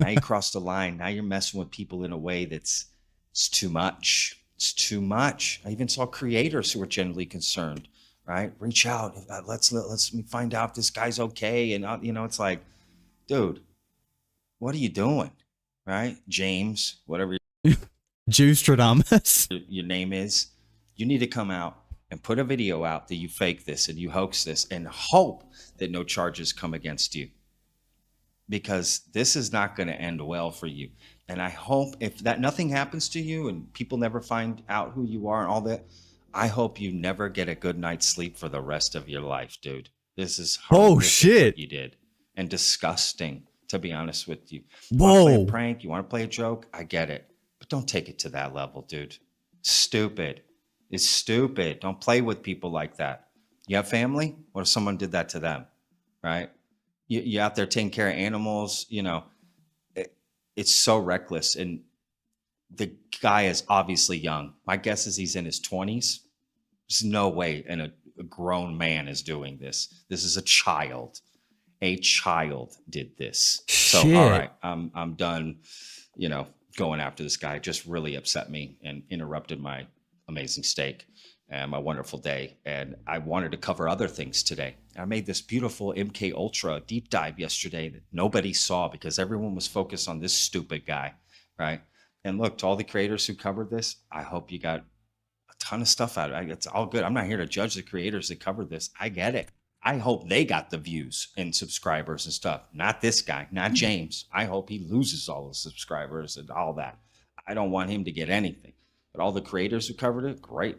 Now you crossed the line. Now you're messing with people in a way it's too much. It's too much. I even saw creators who were genuinely concerned, right? Reach out. Let's find out if this guy's okay. And, it's like, dude, what are you doing? Right? James, whatever Justradamus. your name is. You need to come out and put a video out that you fake this and you hoax this and hope that no charges come against you. Because this is not going to end well for you. And I hope if that nothing happens to you and people never find out who you are and all that, I hope you never get a good night's sleep for the rest of your life, dude. This is horrific shit. what you did. And disgusting, to be honest with you. Whoa. You want to play a prank? You want to play a joke? I get it. But don't take it to that level, dude. Stupid. It's stupid. Don't play with people like that. You have family? What if someone did that to them? Right? You're out there taking care of animals, it's so reckless. And the guy is obviously young. My guess is he's in his 20s. There's no way a grown man is doing this. This is a child. A child did this. So, Shit. all right, I'm done, going after this guy. It just really upset me and interrupted my amazing steak and my wonderful day. And I wanted to cover other things today. I made this beautiful MK Ultra deep dive yesterday that nobody saw because everyone was focused on this stupid guy, right? And look, to all the creators who covered this, I hope you got a ton of stuff out of it. It's all good. I'm not here to judge the creators that covered this. I get it. I hope they got the views and subscribers and stuff. Not this guy, not James. I hope he loses all the subscribers and all that. I don't want him to get anything. But all the creators who covered it, great.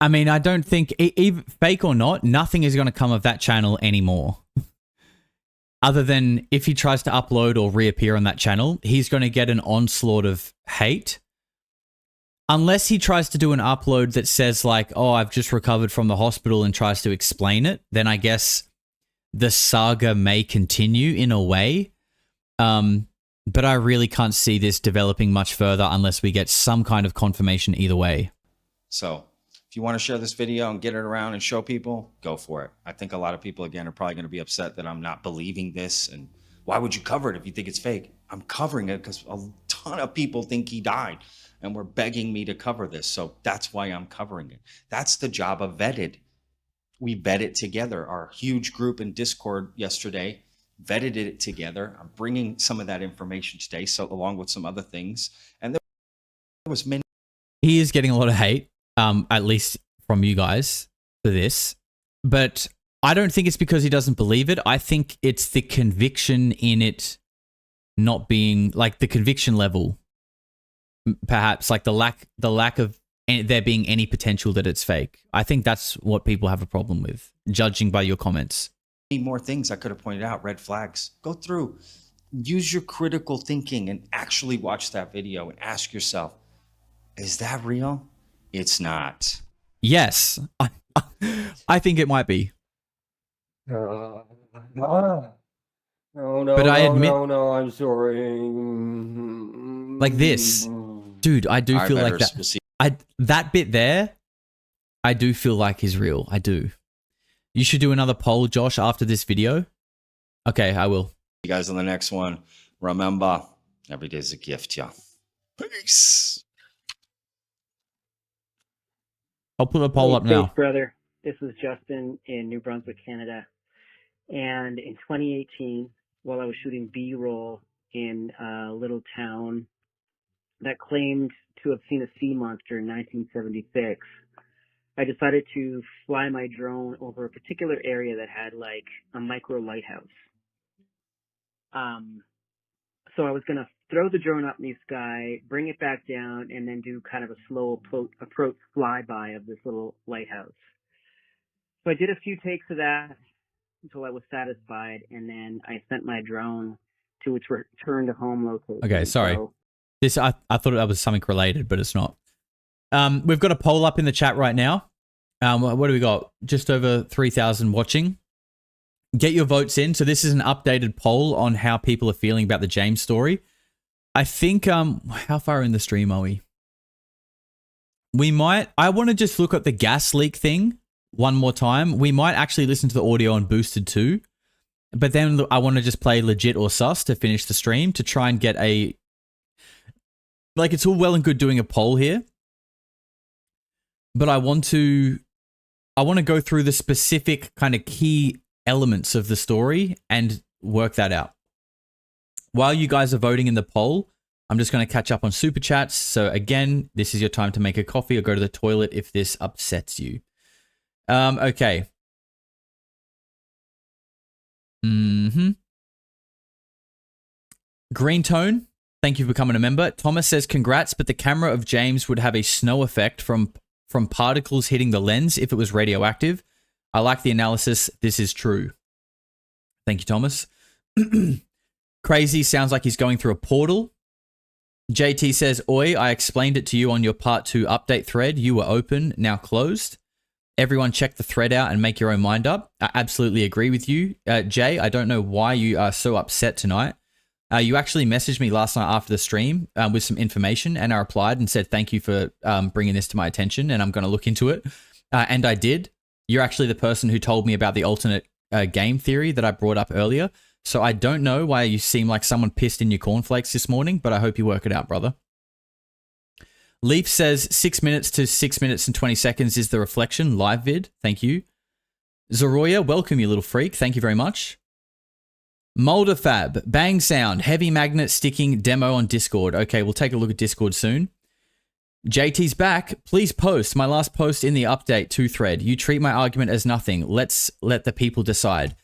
I mean, I don't think, even fake or not, nothing is going to come of that channel anymore. Other than if he tries to upload or reappear on that channel, he's going to get an onslaught of hate. Unless he tries to do an upload that says like, oh, I've just recovered from the hospital and tries to explain it, then I guess the saga may continue in a way. But I really can't see this developing much further unless we get some kind of confirmation either way. So if you want to share this video and get it around and show people, go for it. I think a lot of people, again, are probably going to be upset that I'm not believing this. And why would you cover it if you think it's fake? I'm covering it because a ton of people think he died and were begging me to cover this. So that's why I'm covering it. That's the job of VETTED. We vetted together. Our huge group in Discord yesterday vetted it together. I'm bringing some of that information today, so along with some other things. And there was many. He is getting a lot of hate, at least from you guys, for this. But I don't think it's because he doesn't believe it. I think it's the conviction in it not being, like the conviction level, perhaps, like the lack of there being any potential that it's fake. I think that's what people have a problem with, judging by your comments. More things I could have pointed out, red flags. Go through, use your critical thinking and actually watch that video and ask yourself, is that real? It's not. Yes, I think it might be. No, But I admit, I'm sorry. like this, dude, I do feel like that. That bit there, I do feel like is real. I do. You should do another poll, Josh, after this video. Okay, I will. You guys on the next one. Remember, every day's a gift, yeah. Peace. I'll put a poll up now. Thanks, brother. This is Justin in New Brunswick, Canada. And in 2018, while I was shooting B-roll in a little town that claimed to have seen a sea monster in 1976, I decided to fly my drone over a particular area that had like a micro lighthouse. So I was going to throw the drone up in the sky, bring it back down, and then do kind of a slow approach flyby of this little lighthouse. So I did a few takes of that until I was satisfied, and then I sent my drone to its return to home location. Okay, sorry. This I thought that was something related, but it's not. We've got a poll up in the chat right now. What do we got? Just over 3,000 watching. Get your votes in. So this is an updated poll on how people are feeling about the James story. I think, how far in the stream are we? I want to just look at the gas leak thing one more time. We might actually listen to the audio on boosted too. But then I want to just play legit or sus to finish the stream to try and get a... Like, it's all well and good doing a poll here. But I want to go through the specific kind of key elements of the story and work that out. While you guys are voting in the poll, I'm just going to catch up on super chats. So again, this is your time to make a coffee or go to the toilet if this upsets you. Okay. Green Tone, thank you for becoming a member. Thomas says, congrats, but the camera of James would have a snow effect from particles hitting the lens if it was radioactive. I like the analysis. This is true. Thank you, Thomas. Crazy sounds like he's going through a portal. JT says, oi, I explained it to you on your part 2 update thread. You were open, now closed. Everyone check the thread out and make your own mind up. I absolutely agree with you. Jay, I don't know why you are so upset tonight. You actually messaged me last night after the stream with some information, and I replied and said, thank you for bringing this to my attention, and I'm going to look into it. And I did. You're actually the person who told me about the alternate game theory that I brought up earlier. So I don't know why you seem like someone pissed in your cornflakes this morning, but I hope you work it out, brother. Leaf says 6 minutes to 6 minutes and 20 seconds is the reflection. Live vid. Thank you. Zoroya, welcome, you little freak. Thank you very much. Molderfab, bang sound, heavy magnet sticking demo on Discord. Okay, we'll take a look at Discord soon. JT's back. Please post my last post in the update 2 thread. You treat my argument as nothing. Let's let the people decide.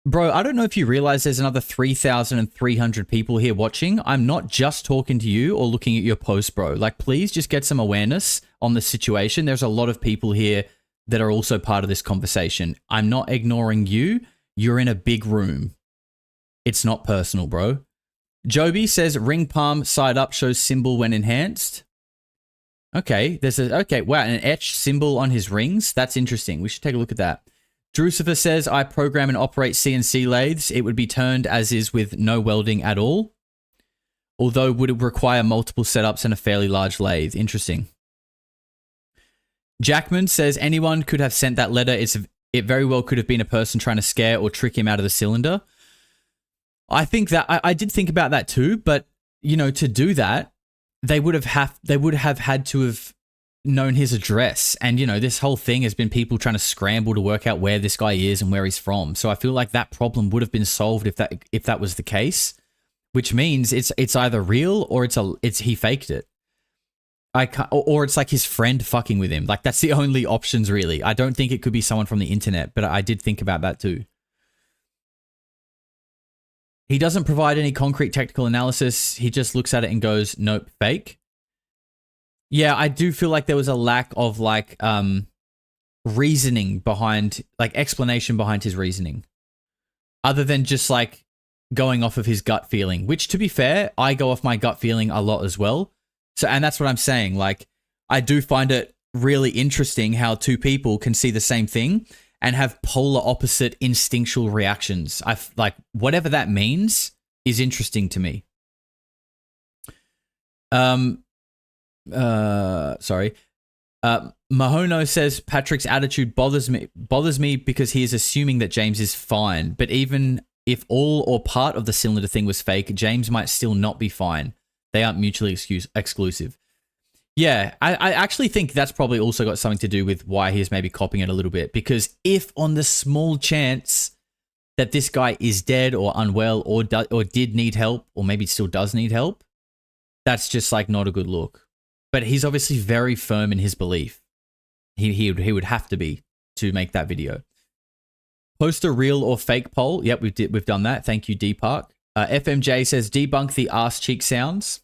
Bro, I don't know if you realize there's another 3,300 people here watching. I'm not just talking to you or looking at your post, bro. Like, please just get some awareness on the situation. There's a lot of people here that are also part of this conversation. I'm not ignoring you. You're in a big room. It's not personal, bro. Joby says ring palm side up shows symbol when enhanced. Okay, wow, an etched symbol on his rings. That's interesting. We should take a look at that. Drucifer says, I program and operate CNC lathes. It would be turned as is with no welding at all. Although would require multiple setups and a fairly large lathe. Interesting. Jackman says, anyone could have sent that letter. It very well could have been a person trying to scare or trick him out of the cylinder. I think that, I did think about that too, but, you know, to do that, they would have had to have known his address. And, you know, this whole thing has been people trying to scramble to work out where this guy is and where he's from. So I feel like that problem would have been solved if that was the case, which means it's either real or it's he faked it. Or it's like his friend fucking with him. Like, that's the only options really. I don't think it could be someone from the internet, but I did think about that too. He doesn't provide any concrete technical analysis. He just looks at it and goes, nope, fake. Yeah, I do feel like there was a lack of like reasoning behind, like explanation behind his reasoning. Other than just like going off of his gut feeling, which to be fair, I go off my gut feeling a lot as well. So, and that's what I'm saying. Like, I do find it really interesting how two people can see the same thing and have polar opposite instinctual reactions. Like, whatever that means is interesting to me. Sorry. Mahono says Patrick's attitude bothers me because he is assuming that James is fine. But even if all or part of the cylinder thing was fake, James might still not be fine. They aren't mutually exclusive. Yeah, I actually think that's probably also got something to do with why he's maybe copying it a little bit. Because if on the small chance that this guy is dead or unwell or did need help, or maybe still does need help, that's just like not a good look. But he's obviously very firm in his belief. He would have to be to make that video. Post a real or fake poll. Yep, we've done that. Thank you, D Park. FMJ says debunk the ass cheek sounds.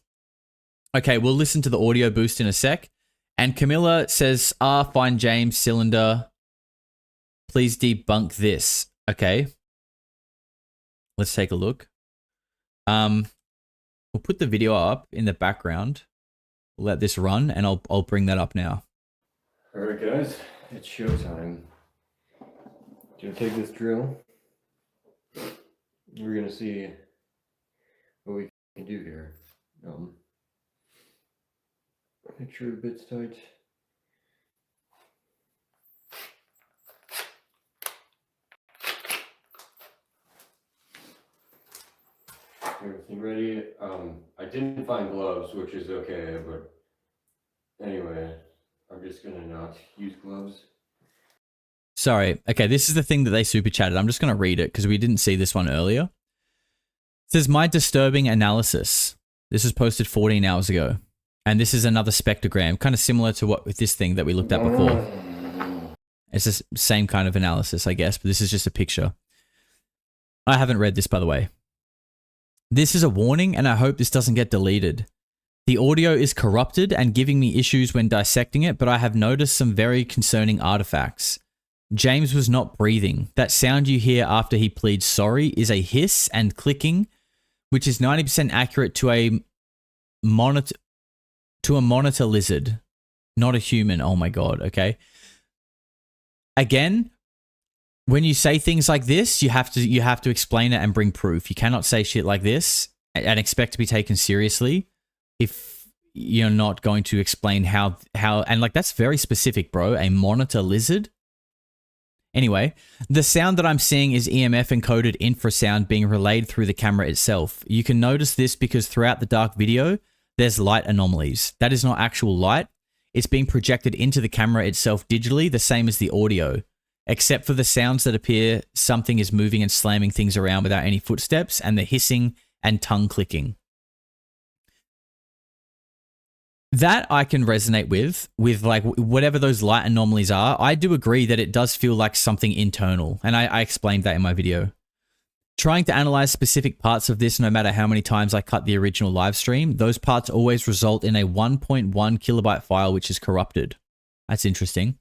Okay, we'll listen to the audio boost in a sec. And Camilla says, find James cylinder. Please debunk this. Okay. Let's take a look. We'll put the video up in the background. We'll let this run and I'll bring that up now. All right, guys, it's showtime. Gonna take this drill. We're gonna see what we can do here. Make sure the bit's tight. Everything ready? I didn't find gloves, which is okay, but anyway, I'm just gonna not use gloves. Sorry. Okay, this is the thing that they super chatted. I'm just going to read it because we didn't see this one earlier. It says, my disturbing analysis. This was posted 14 hours ago. And this is another spectrogram, kind of similar to what with this thing that we looked at before. It's the same kind of analysis, I guess, but this is just a picture. I haven't read this, by the way. This is a warning, and I hope this doesn't get deleted. The audio is corrupted and giving me issues when dissecting it, but I have noticed some very concerning artifacts. James was not breathing. That sound you hear after he pleads sorry is a hiss and clicking, which is 90% accurate to a monitor lizard, not a human. Oh my God. Okay. Again, when you say things like this, you have to explain it and bring proof. You cannot say shit like this and expect to be taken seriously if you're not going to explain how and like that's very specific, bro. A monitor lizard. Anyway, the sound that I'm seeing is EMF encoded infrasound being relayed through the camera itself. You can notice this because throughout the dark video, there's light anomalies. That is not actual light. It's being projected into the camera itself digitally, the same as the audio. Except for the sounds that appear something is moving and slamming things around without any footsteps, and the hissing and tongue clicking. That I can resonate with like whatever those light anomalies are. I do agree that it does feel like something internal, and I explained that in my video. Trying to analyze specific parts of this, no matter how many times I cut the original live stream, those parts always result in a 1.1 kilobyte file which is corrupted. That's interesting.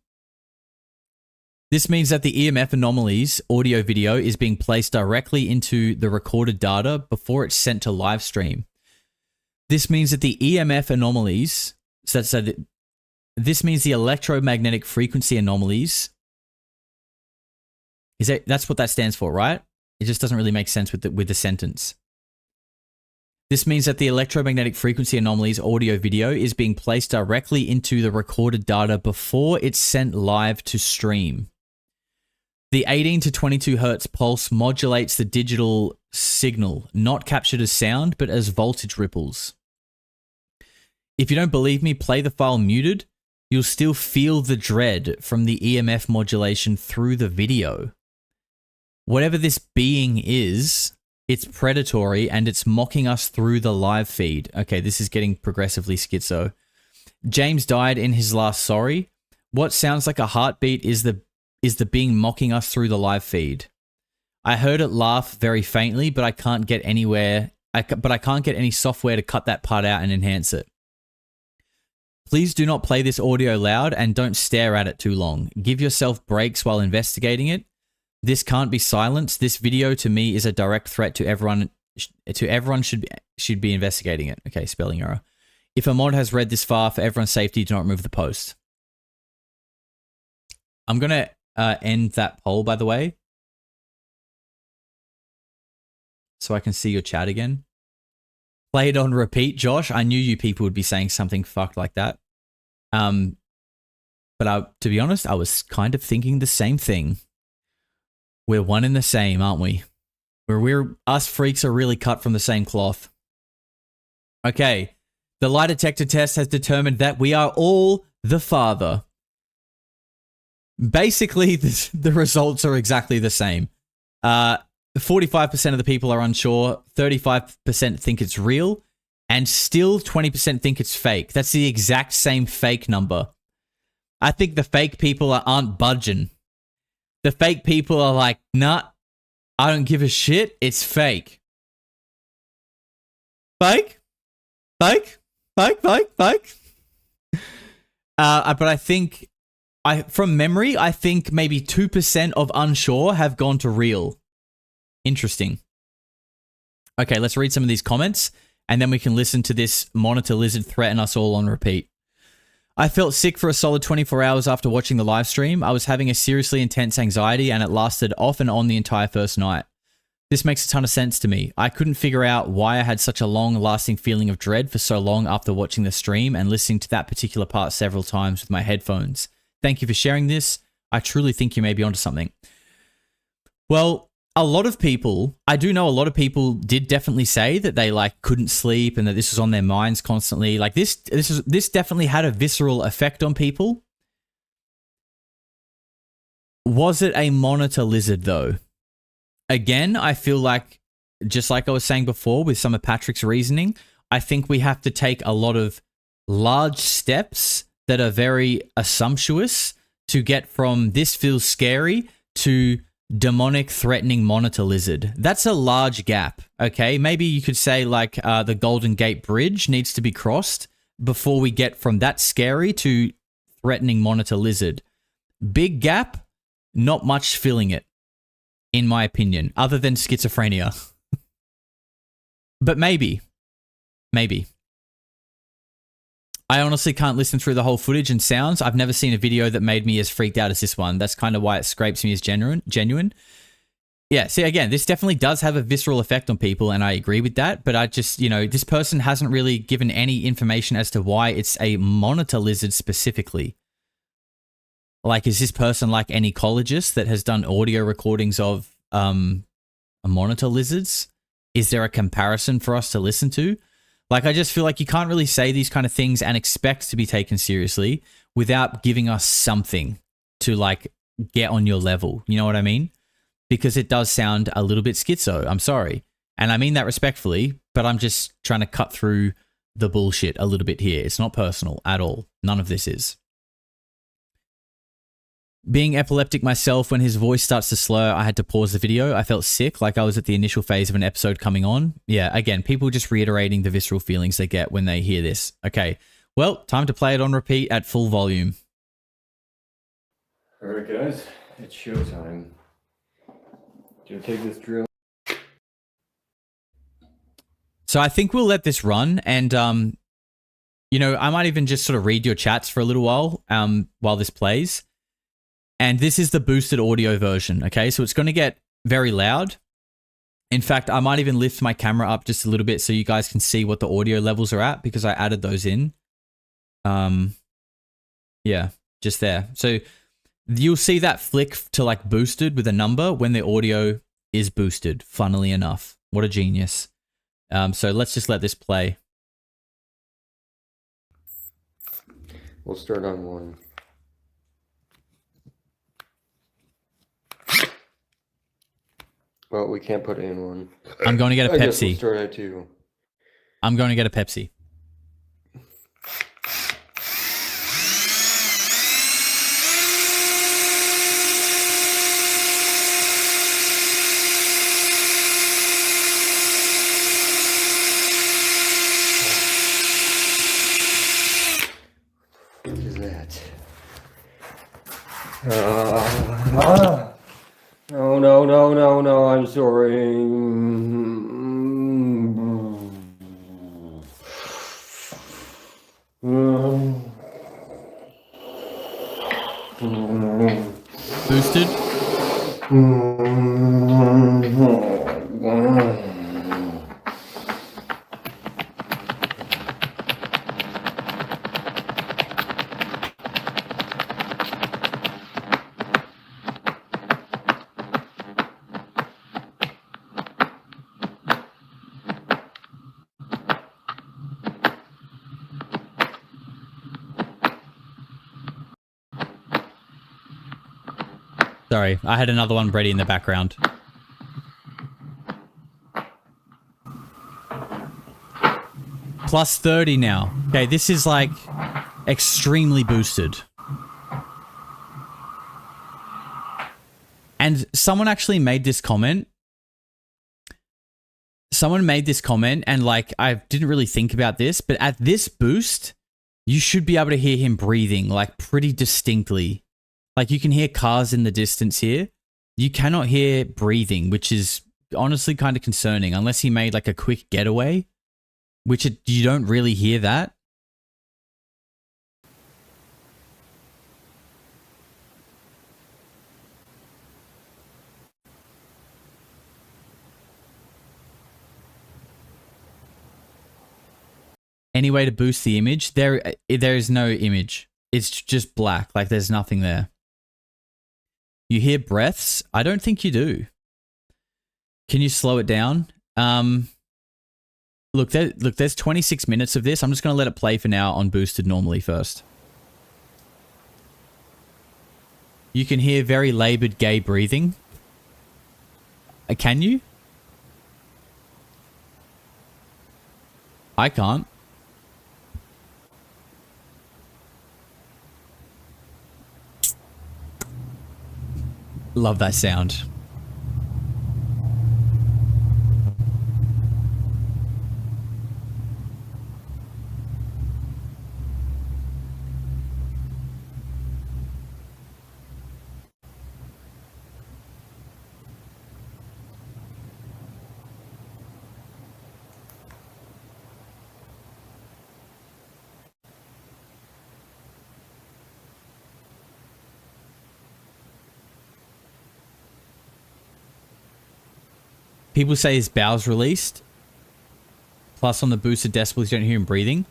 This means that the EMF anomalies audio video is being placed directly into the recorded data before it's sent to live stream. This means that the EMF anomalies, this means the electromagnetic frequency anomalies, that's what that stands for, right? It just doesn't really make sense with the sentence. This means that the electromagnetic frequency anomalies audio video is being placed directly into the recorded data before it's sent live to stream. The 18 to 22 hertz pulse modulates the digital signal, not captured as sound, but as voltage ripples. If you don't believe me, play the file muted. You'll still feel the dread from the EMF modulation through the video. Whatever this being is, it's predatory and it's mocking us through the live feed. Okay, this is getting progressively schizo. James died in his last sorry. What sounds like a heartbeat is the being mocking us through the live feed. I heard it laugh very faintly, but I can't get anywhere. But I can't get any software to cut that part out and enhance it. Please do not play this audio loud and don't stare at it too long. Give yourself breaks while investigating it. This can't be silenced. This video to me is a direct threat to everyone. Should be investigating it. Okay, spelling error. If a mod has read this far, for everyone's safety, do not remove the post. I'm gonna end that poll, by the way, so I can see your chat again. Play it on repeat, Josh. I knew you people would be saying something fucked like that. But to be honest, I was kind of thinking the same thing. We're one and the same, aren't we? Us freaks are really cut from the same cloth. Okay, the lie detector test has determined that we are all the father. Basically, the results are exactly the same. 45% of the people are unsure, 35% think it's real, and still 20% think it's fake. That's the exact same fake number. I think the fake people aren't budging. The fake people are like, nah, I don't give a shit, it's fake. Fake? Fake? Fake? Fake? Fake? But I think, from memory, I think maybe 2% of unsure have gone to real. Interesting. Okay, let's read some of these comments, and then we can listen to this monitor lizard threaten us all on repeat. I felt sick for a solid 24 hours after watching the live stream. I was having a seriously intense anxiety, and it lasted off and on the entire first night. This makes a ton of sense to me. I couldn't figure out why I had such a long-lasting feeling of dread for so long after watching the stream and listening to that particular part several times with my headphones. Thank you for sharing this. I truly think you may be onto something. Well, a lot of people, I do know a lot of people did definitely say that they like couldn't sleep and that this was on their minds constantly. Like this definitely had a visceral effect on people. Was it a monitor lizard though? Again, I feel like, just like I was saying before with some of Patrick's reasoning, I think we have to take a lot of large steps that are very assumptuous to get from this feels scary to demonic threatening monitor lizard. That's a large gap, okay? Maybe you could say like the Golden Gate Bridge needs to be crossed before we get from that scary to threatening monitor lizard. Big gap, not much filling it, in my opinion, other than schizophrenia. But maybe. I honestly can't listen through the whole footage and sounds. I've never seen a video that made me as freaked out as this one. That's kind of why it scrapes me as genuine. Yeah, see, again, this definitely does have a visceral effect on people, and I agree with that. But I just, this person hasn't really given any information as to why it's a monitor lizard specifically. Like, is this person like an ecologist that has done audio recordings of monitor lizards? Is there a comparison for us to listen to? Like, I just feel like you can't really say these kind of things and expect to be taken seriously without giving us something to, like, get on your level. You know what I mean? Because it does sound a little bit schizo. I'm sorry. And I mean that respectfully, but I'm just trying to cut through the bullshit a little bit here. It's not personal at all. None of this is. Being epileptic myself, when his voice starts to slur, I had to pause the video. I felt sick, like I was at the initial phase of an episode coming on. Yeah, again, people just reiterating the visceral feelings they get when they hear this. Okay, well, time to play it on repeat at full volume. All right, guys, it's showtime. Do you take this drill? So I think we'll let this run, and I might even just sort of read your chats for a little while this plays. And this is the boosted audio version, okay? So it's going to get very loud. In fact, I might even lift my camera up just a little bit so you guys can see what the audio levels are at, because I added those in. Yeah, just there. So you'll see that flick to like boosted with a number when the audio is boosted, funnily enough. What a genius. So let's just let this play. We'll start on 1. Well, we can't put it in 1. I'm going to get a I guess we'll Pepsi. start at 2. I'm going to get a Pepsi. What is that? No, I'm sorry. Boosted. Sorry, I had another one ready in the background. Plus 30 now. Okay, this is like extremely boosted. And someone actually made this comment. Someone made this comment and like I didn't really think about this, but at this boost, you should be able to hear him breathing like pretty distinctly. Like you can hear cars in the distance here. You cannot hear breathing, which is honestly kind of concerning unless he made like a quick getaway, which you don't really hear that. Any way to boost the image? There is no image. It's just black. Like there's nothing there. You hear breaths? I don't think you do. Can you slow it down? Look, there's 26 minutes of this. I'm just going to let it play for now on boosted normally first. You can hear very labored gay breathing. Can you? I can't. Love that sound. People say his bowels released. Plus on the boosted decibels, you don't hear him breathing.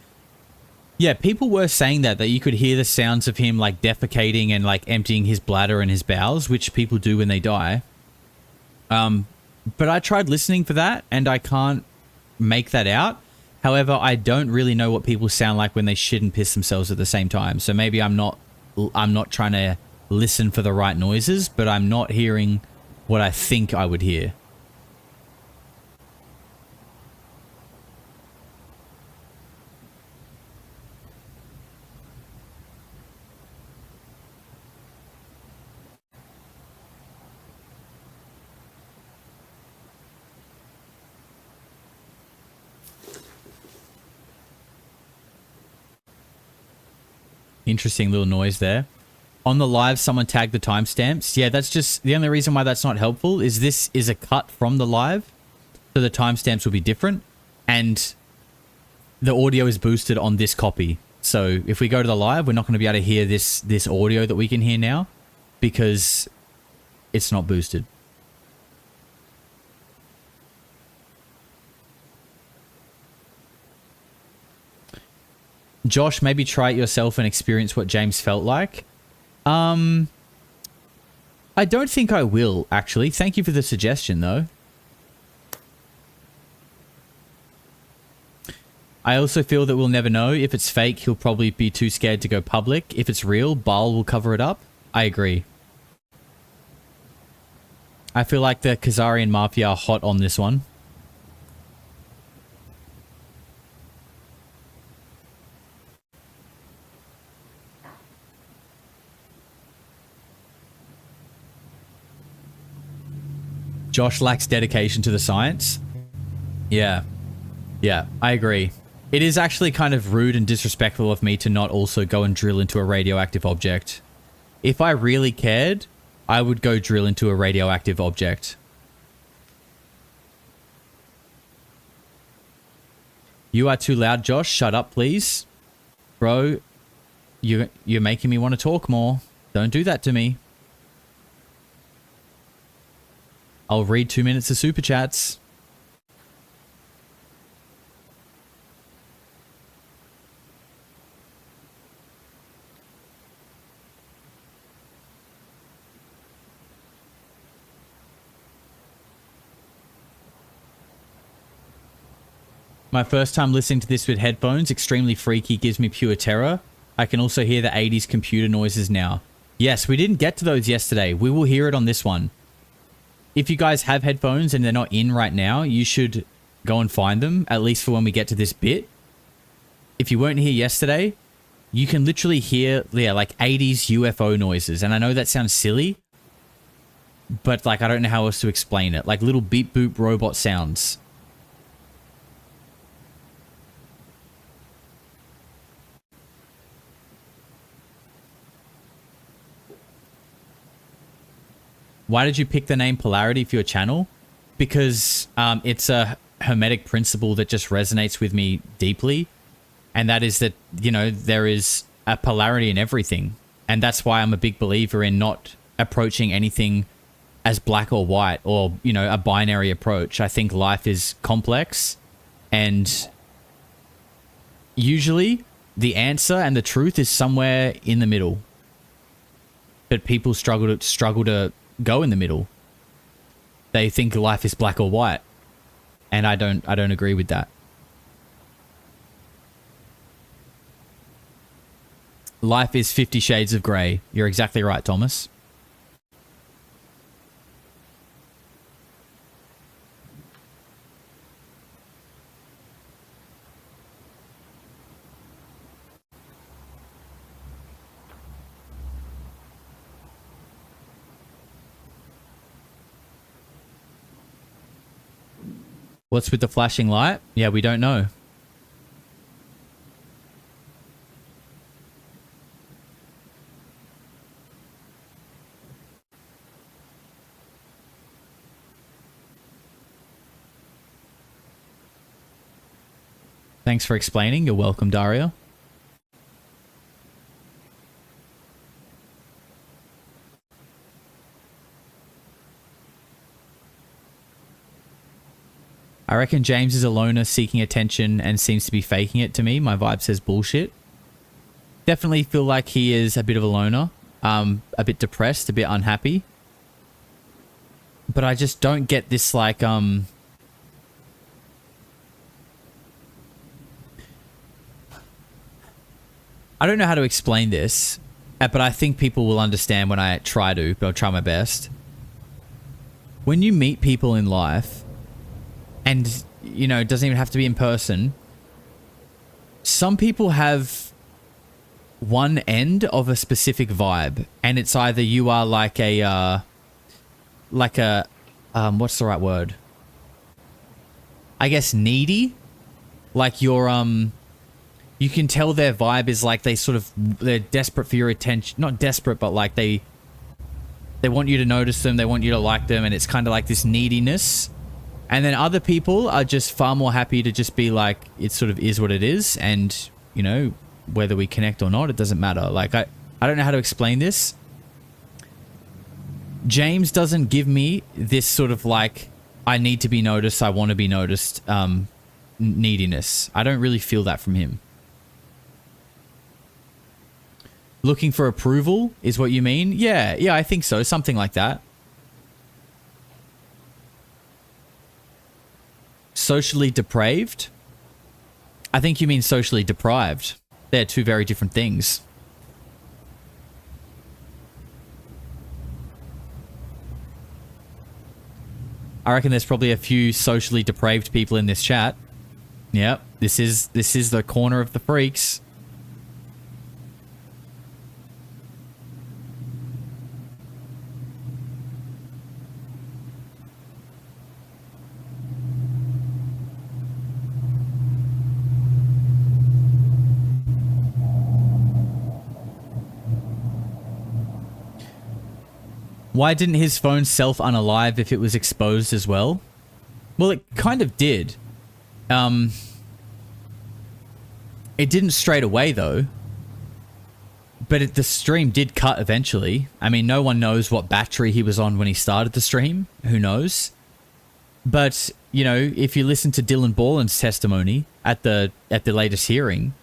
Yeah, people were saying that you could hear the sounds of him like defecating and like emptying his bladder and his bowels, which people do when they die. But I tried listening for that and I can't make that out. However, I don't really know what people sound like when they shit and piss themselves at the same time. So maybe I'm not trying to listen for the right noises, but I'm not hearing what I think I would hear. Interesting little noise there. On the live, someone tagged the timestamps. Yeah, that's just the only reason why that's not helpful is this is a cut from the live. So the timestamps will be different and the audio is boosted on this copy. So if we go to the live, we're not going to be able to hear this audio that we can hear now because it's not boosted. Josh, maybe try it yourself and experience what James felt like. I don't think I will, actually. Thank you for the suggestion, though. I also feel that we'll never know. If it's fake, he'll probably be too scared to go public. If it's real, Baal will cover it up. I agree. I feel like the Khazarian Mafia are hot on this one. Josh lacks dedication to the science. Yeah. Yeah, I agree. It is actually kind of rude and disrespectful of me to not also go and drill into a radioactive object. If I really cared, I would go drill into a radioactive object. You are too loud, Josh. Shut up, please. Bro, you're making me want to talk more. Don't do that to me. I'll read 2 minutes of super chats. My first time listening to this with headphones, extremely freaky, gives me pure terror. I can also hear the 80s computer noises now. Yes, we didn't get to those yesterday. We will hear it on this one. If you guys have headphones and they're not in right now, you should go and find them, at least for when we get to this bit. If you weren't here yesterday, you can literally hear, yeah, like 80s UFO noises. And I know that sounds silly, but like I don't know how else to explain it. Like little beep boop robot sounds. Why did you pick the name Polarity for your channel? Because it's a hermetic principle that just resonates with me deeply. And that is that, you know, there is a polarity in everything. And that's why I'm a big believer in not approaching anything as black or white or, you know, a binary approach. I think life is complex and usually the answer and the truth is somewhere in the middle. But people struggle to go in the middle. They think life is black or white. And I don't agree with that. Life is 50 shades of grey. You're exactly right, Thomas. What's with the flashing light? Yeah, we don't know. Thanks for explaining. You're welcome, Daria. reckon James is a loner seeking attention and seems to be faking it to me. My vibe says bullshit. Definitely feel like he is a bit of a loner. A bit depressed, a bit unhappy. But I just don't get this, like, I don't know how to explain this, but I think people will understand when I try to, but I'll try my best. When you meet people in life, and, you know, it doesn't even have to be in person, some people have one end of a specific vibe, and it's either you are like a, what's the right word? I guess needy? Like you're, you can tell their vibe is like they're desperate for your attention. Not desperate, but like they want you to notice them, they want you to like them, and it's kind of like this neediness. And then other people are just far more happy to just be like, it sort of is what it is, and, you know, whether we connect or not, it doesn't matter. Like, I don't know how to explain this. James doesn't give me this sort of like, I need to be noticed, I want to be noticed, neediness. I don't really feel that from him. Looking for approval is what you mean? Yeah, I think so. Something like that. Socially depraved? I think you mean socially deprived. They're two very different things. I reckon there's probably a few socially depraved people in this chat. Yep, this is the corner of the freaks. Why didn't his phone self-unalive if it was exposed as well? Well, it kind of did. It didn't straight away, though. But the stream did cut eventually. I mean, no one knows what battery he was on when he started the stream. Who knows? But, you know, if you listen to Dylan Borland's testimony at the latest hearing,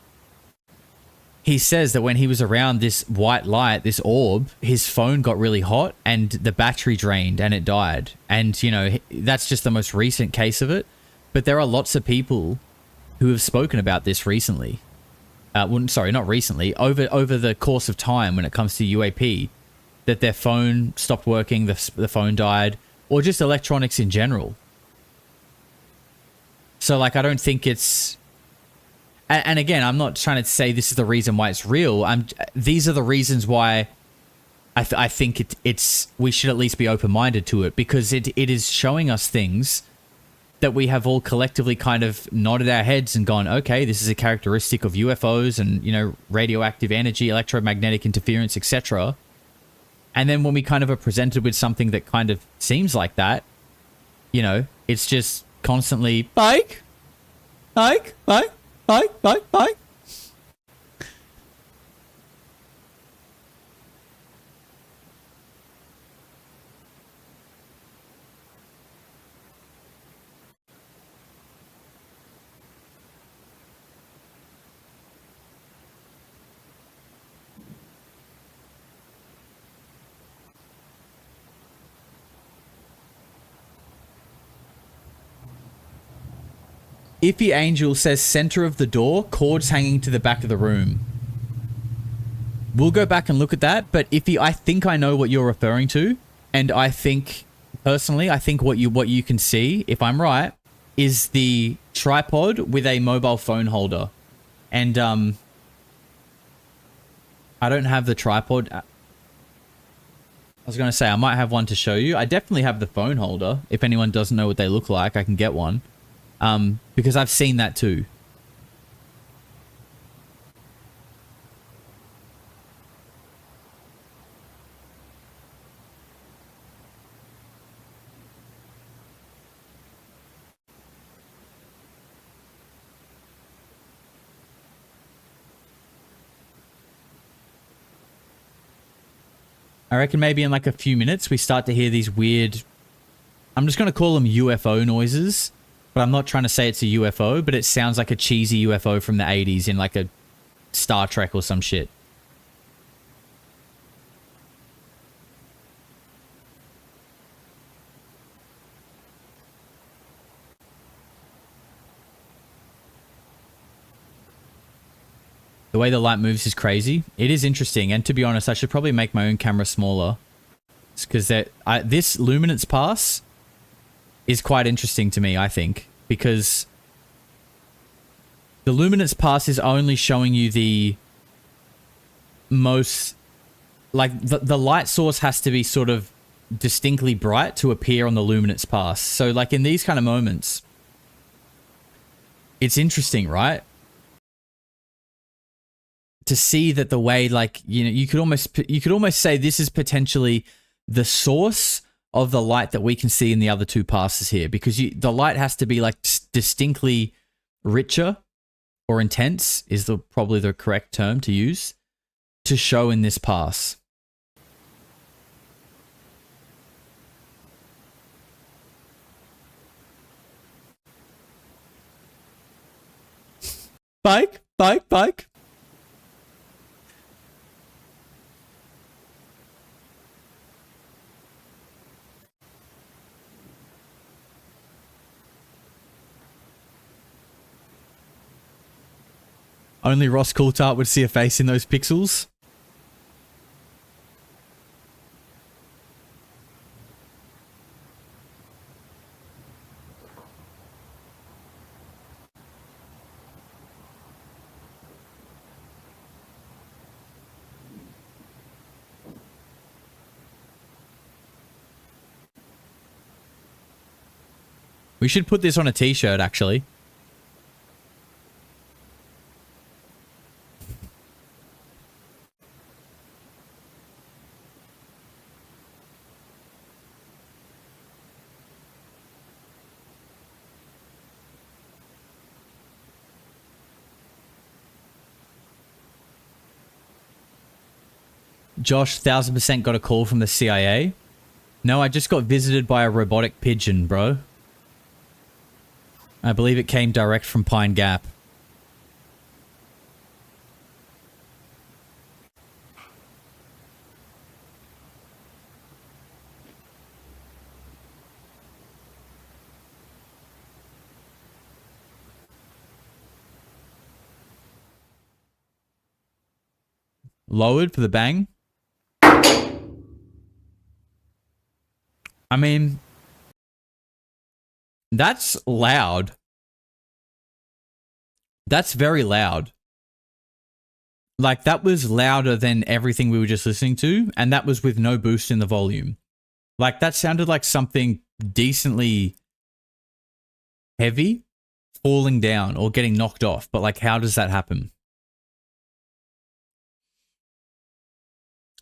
he says that when he was around this white light, this orb, his phone got really hot and the battery drained and it died. And, you know, that's just the most recent case of it. But there are lots of people who have spoken about this recently. Sorry, not recently. Over the course of time when it comes to UAP, that their phone stopped working, the phone died, or just electronics in general. So, like, I don't think it's... And again, I'm not trying to say this is the reason why it's real. These are the reasons why I think it's we should at least be open-minded to it, because it is showing us things that we have all collectively kind of nodded our heads and gone, okay, this is a characteristic of UFOs and, you know, radioactive energy, electromagnetic interference, etc. And then when we kind of are presented with something that kind of seems like that, you know, it's just constantly, Mike. Iffy Angel says center of the door, cords hanging to the back of the room. We'll go back and look at that, but Iffy, I think I know what you're referring to, and I think, personally, I think what you can see, if I'm right, is the tripod with a mobile phone holder. And, I don't have the tripod. I was going to say, I might have one to show you. I definitely have the phone holder. If anyone doesn't know what they look like, I can get one. Because I've seen that too. I reckon maybe in like a few minutes we start to hear these weird, I'm just going to call them UFO noises. But I'm not trying to say it's a UFO, but it sounds like a cheesy UFO from the 80s in like a Star Trek or some shit. The way the light moves is crazy. It is interesting, and to be honest, I should probably make my own camera smaller. Because this luminance pass is quite interesting to me, I think. Because the luminance pass is only showing you the most... Like, the light source has to be sort of distinctly bright to appear on the luminance pass. So, like, in these kind of moments, it's interesting, right? To see that the way, like, you know, you could almost say this is potentially the source of the light that we can see in the other two passes here, because the light has to be like distinctly richer or intense is probably the correct term to use to show in this pass. Bike. Only Ross Coulthard would see a face in those pixels. We should put this on a t-shirt, actually. Josh, 1000% got a call from the CIA. No, I just got visited by a robotic pigeon, bro. I believe it came direct from Pine Gap. Lowered for the bang. I mean, that's loud. That's very loud. Like, that was louder than everything we were just listening to, and that was with no boost in the volume. Like, that sounded like something decently heavy falling down or getting knocked off, but like, how does that happen?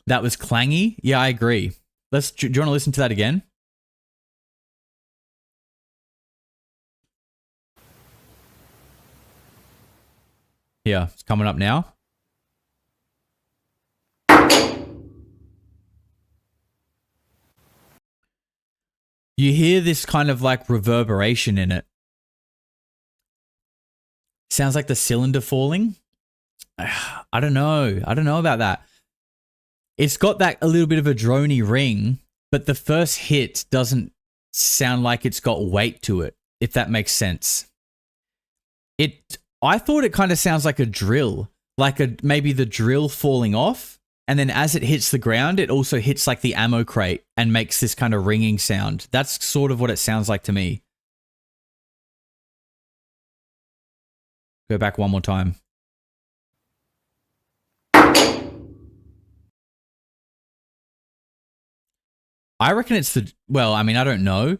That was clangy? Yeah, I agree. Do you want to listen to that again? Yeah, it's coming up now. You hear this kind of like reverberation in it. Sounds like the cylinder falling. I don't know. I don't know about that. It's got that a little bit of a droney ring, but the first hit doesn't sound like it's got weight to it, if that makes sense. I thought it kind of sounds like a drill, like maybe the drill falling off, and then as it hits the ground, it also hits like the ammo crate and makes this kind of ringing sound. That's sort of what it sounds like to me. Go back one more time. I reckon it's well, I mean, I don't know,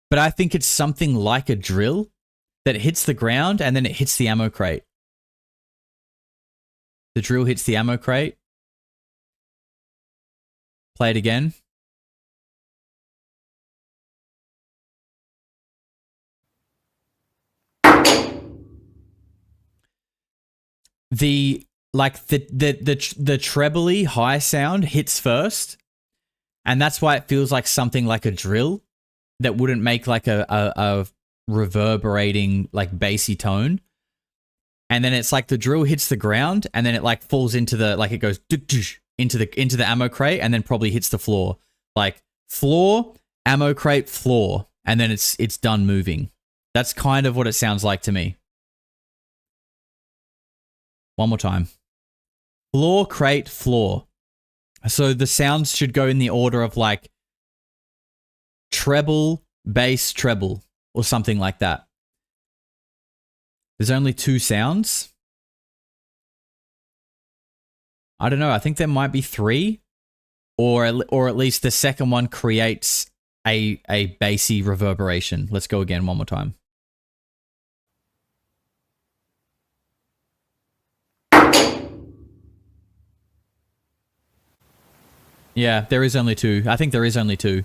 but I think it's something like a drill that hits the ground and then it hits the ammo crate. The drill hits the ammo crate. Play it again. The trebly high sound hits first, and that's why it feels like something like a drill that wouldn't make like a reverberating, like bassy tone. And then it's like the drill hits the ground and then it like falls into the, like it goes into the ammo crate and then probably hits the floor. Like floor, ammo crate, floor. And then it's done moving. That's kind of what it sounds like to me. One more time. Floor, crate, floor. So the sounds should go in the order of like treble, bass, treble, or something like that. There's only 2 sounds. I don't know. I think there might be 3, or at least the second one creates a bassy reverberation. Let's go again one more time. Yeah, there is only 2. I think there is only 2.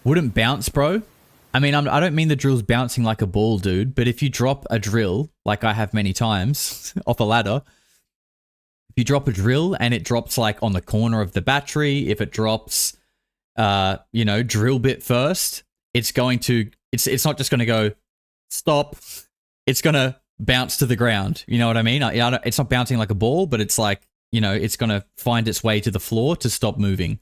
Wouldn't bounce, bro. I mean, I don't mean the drill's bouncing like a ball, dude, but if you drop a drill, like I have many times, off a ladder, if you drop a drill and it drops like on the corner of the battery, if it drops, you know, drill bit first, it's going to, it's not just going to go, stop. It's going to bounce to the ground. You know what I mean? It's not bouncing like a ball, but it's like, you know, it's going to find its way to the floor to stop moving.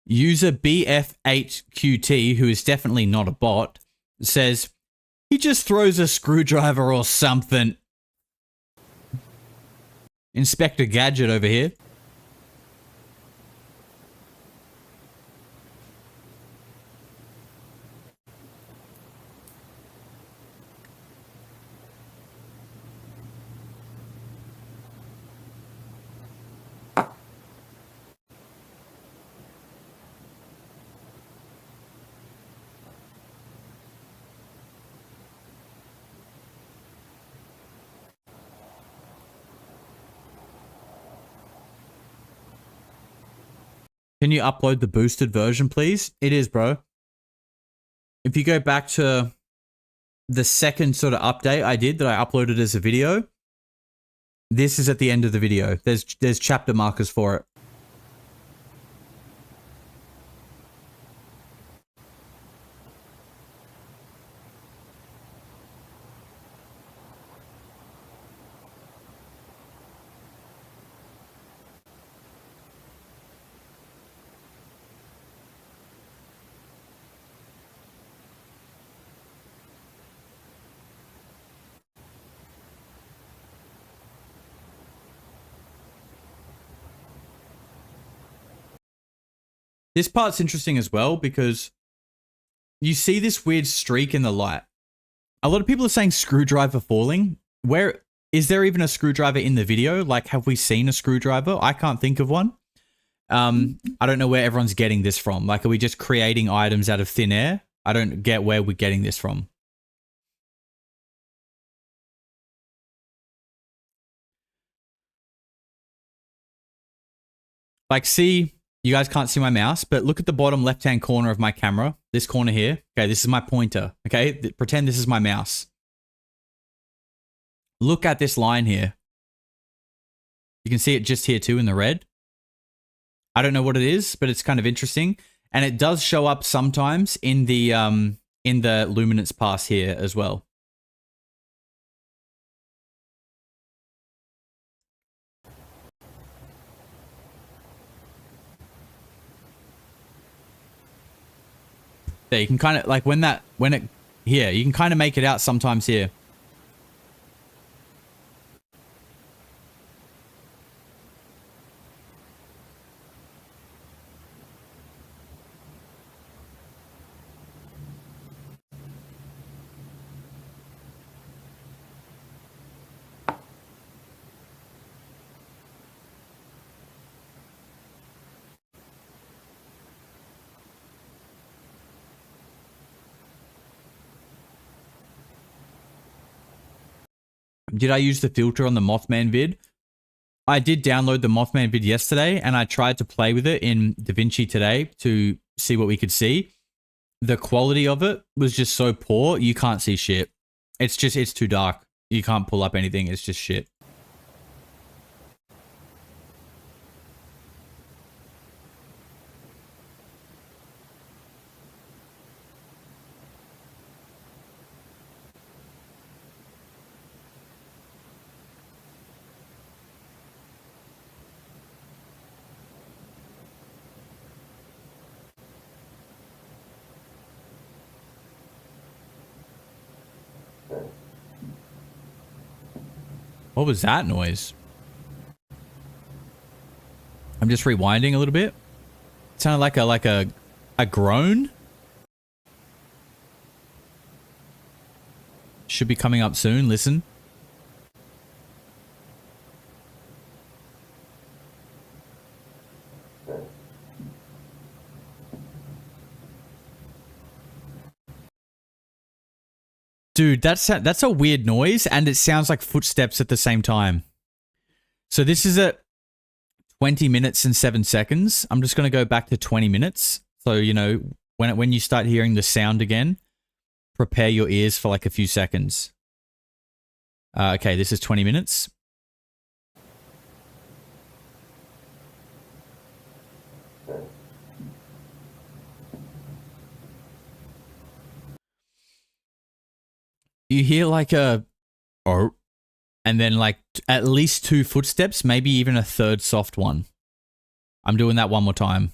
User BF8QT, who is definitely not a bot, says, he just throws a screwdriver or something. Inspector Gadget over here. Can you upload the boosted version, please? It is, bro. If you go back to the second sort of update I did that I uploaded as a video, this is at the end of the video. There's chapter markers for it. This part's interesting as well because you see this weird streak in the light. A lot of people are saying screwdriver falling. Where is there even a screwdriver in the video? Like, have we seen a screwdriver? I can't think of one. I don't know where everyone's getting this from. Like, are we just creating items out of thin air? I don't get where we're getting this from. Like, see, you guys can't see my mouse, but look at the bottom left-hand corner of my camera. This corner here. Okay, this is my pointer. Okay, pretend this is my mouse. Look at this line here. You can see it just here too in the red. I don't know what it is, but it's kind of interesting. And it does show up sometimes in the luminance pass here as well. There, you can kind of like here, you can kind of make it out sometimes here. Did I use the filter on the Mothman vid? I did download the Mothman vid yesterday, and I tried to play with it in DaVinci today to see what we could see. The quality of it was just so poor, you can't see shit. It's too dark. You can't pull up anything, it's just shit. What was that noise? I'm just rewinding a little bit. It sounded like a groan. Should be coming up soon. Listen. Dude, that's a weird noise, and it sounds like footsteps at the same time. So this is at 20 minutes and 7 seconds. I'm just going to go back to 20 minutes. So, you know, when you start hearing the sound again, prepare your ears for like a few seconds. Okay, this is 20 minutes. You hear like a oh, and then like at least 2 footsteps, maybe even a third soft one. I'm doing that one more time.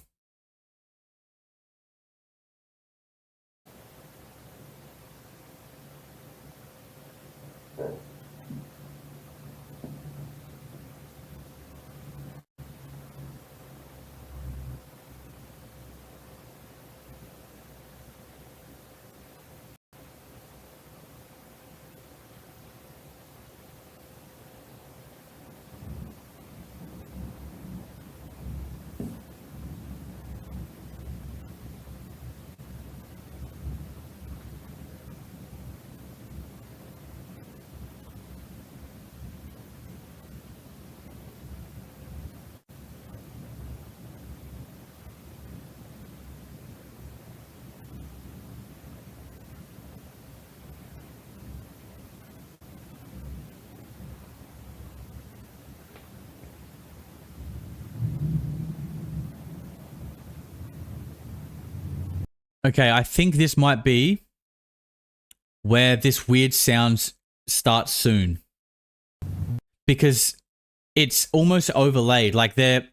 Okay, I think this might be where this weird sound starts soon. Because it's almost overlaid. Like there's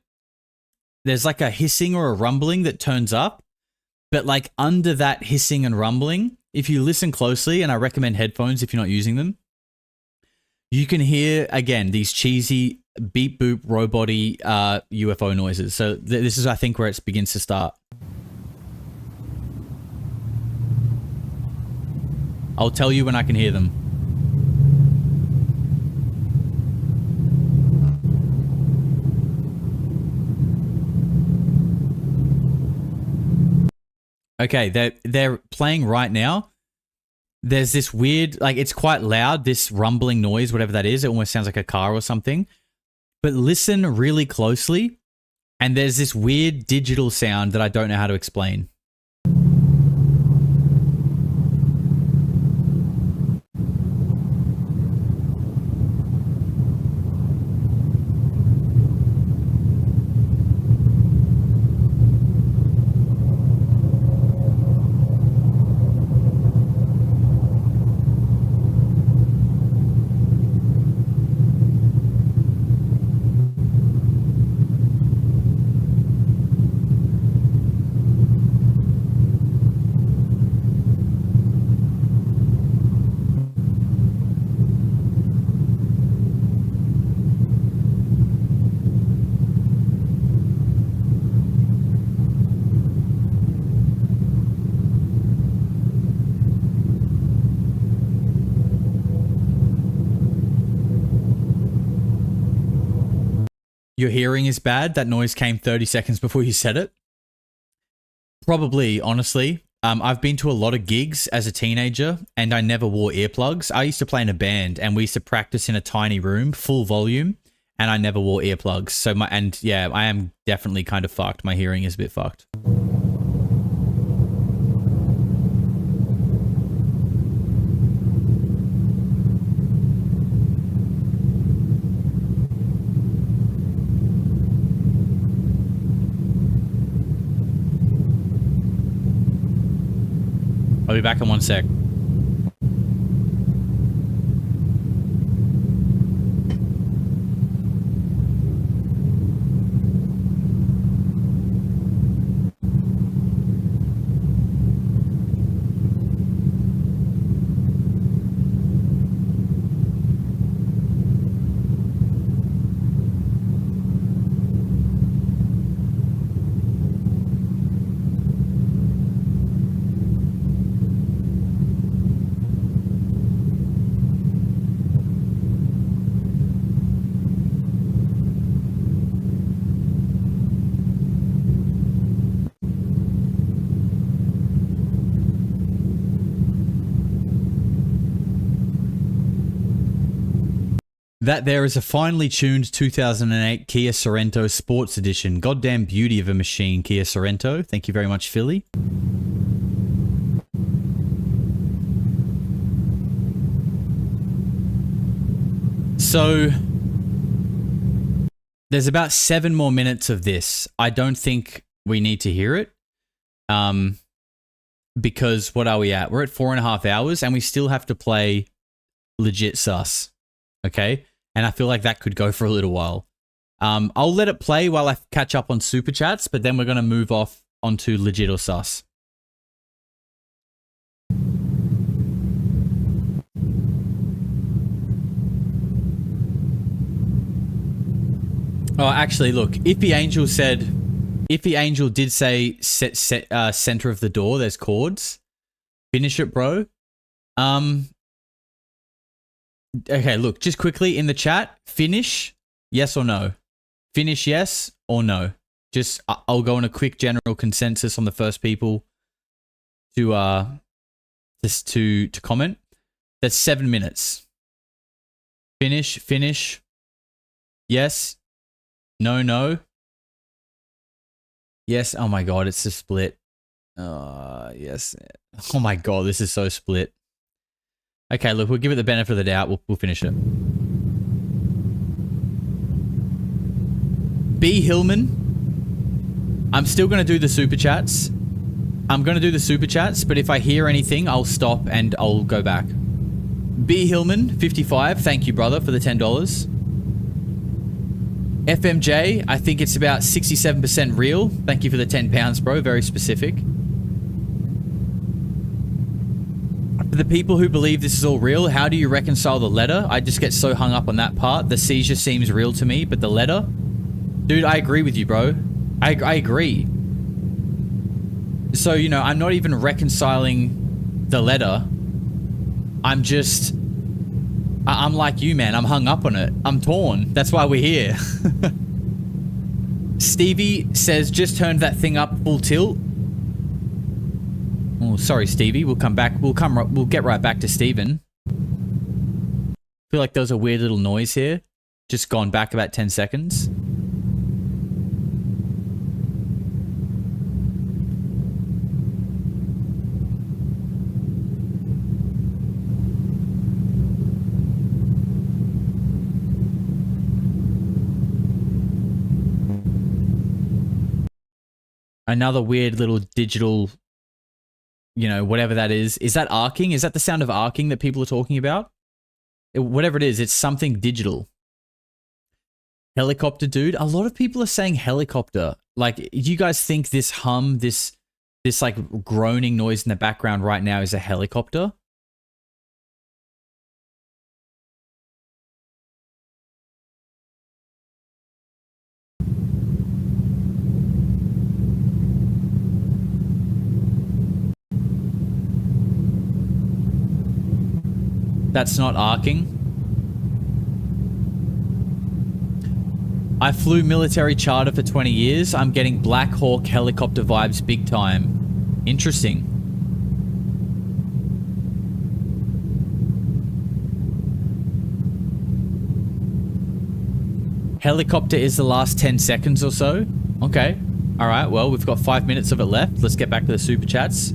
like a hissing or a rumbling that turns up. But like under that hissing and rumbling, if you listen closely, and I recommend headphones if you're not using them, you can hear, again, these cheesy beep boop robot-y UFO noises. So this is, I think, where it begins to start. I'll tell you when I can hear them. Okay, they're playing right now. There's this weird, like, it's quite loud, this rumbling noise, whatever that is. It almost sounds like a car or something. But listen really closely, and there's this weird digital sound that I don't know how to explain. Your hearing is bad. That noise came 30 seconds before you said it. Probably, honestly, I've been to a lot of gigs as a teenager, and I never wore earplugs. I used to play in a band, and we used to practice in a tiny room, full volume, and I never wore earplugs. So yeah, I am definitely kind of fucked. My hearing is a bit fucked. I'll be back in 1 sec. That there is a finely tuned 2008 Kia Sorento Sports Edition. Goddamn beauty of a machine, Kia Sorento. Thank you very much, Philly. So, there's about 7 more minutes of this. I don't think we need to hear it. Because what are we at? We're at 4.5 hours and we still have to play legit sus. Okay? And I feel like that could go for a little while. I'll let it play while I catch up on super chats, but then we're going to move off onto legit or sus. Oh, actually, look. Iffy Angel did say center of the door. There's chords. Finish it, bro. Okay, look, just quickly in the chat, finish, yes or no? Finish, yes or no? Just, I'll go on a quick general consensus on the first people to comment. That's 7 minutes. Finish. Yes. No. Yes. Oh my God, it's a split. Yes. Oh my God, this is so split. Okay, look, we'll give it the benefit of the doubt. We'll finish it. B. Hillman. I'm still going to do the super chats. But if I hear anything, I'll stop and I'll go back. B. Hillman, 55. Thank you, brother, for the $10. FMJ, I think it's about 67% real. Thank you for the £10, bro. Very specific. For the people who believe this is all real, how do you reconcile the letter? I just get so hung up on that part. The seizure seems real to me, but the letter? Dude, I agree with you, bro. I agree. So, you know, I'm not even reconciling the letter. I'm just... I'm like you, man. I'm hung up on it. I'm torn. That's why we're here. Stevie says, just turned that thing up full tilt. Oh, sorry, Stevie. We'll come back. We'll get right back to Steven. Feel like there was a weird little noise here. Just gone back about 10 seconds. Another weird little digital, you know, whatever that is. Is that arcing? Is that the sound of arcing that people are talking about? Whatever it is, it's something digital. Helicopter, dude. A lot of people are saying helicopter. Like, do you guys think this hum, this like groaning noise in the background right now is a helicopter? That's not arcing. I flew military charter for 20 years. I'm getting Black Hawk helicopter vibes big time. Interesting. Helicopter is the last 10 seconds or so. Okay. All right. Well, we've got 5 minutes of it left. Let's get back to the super chats.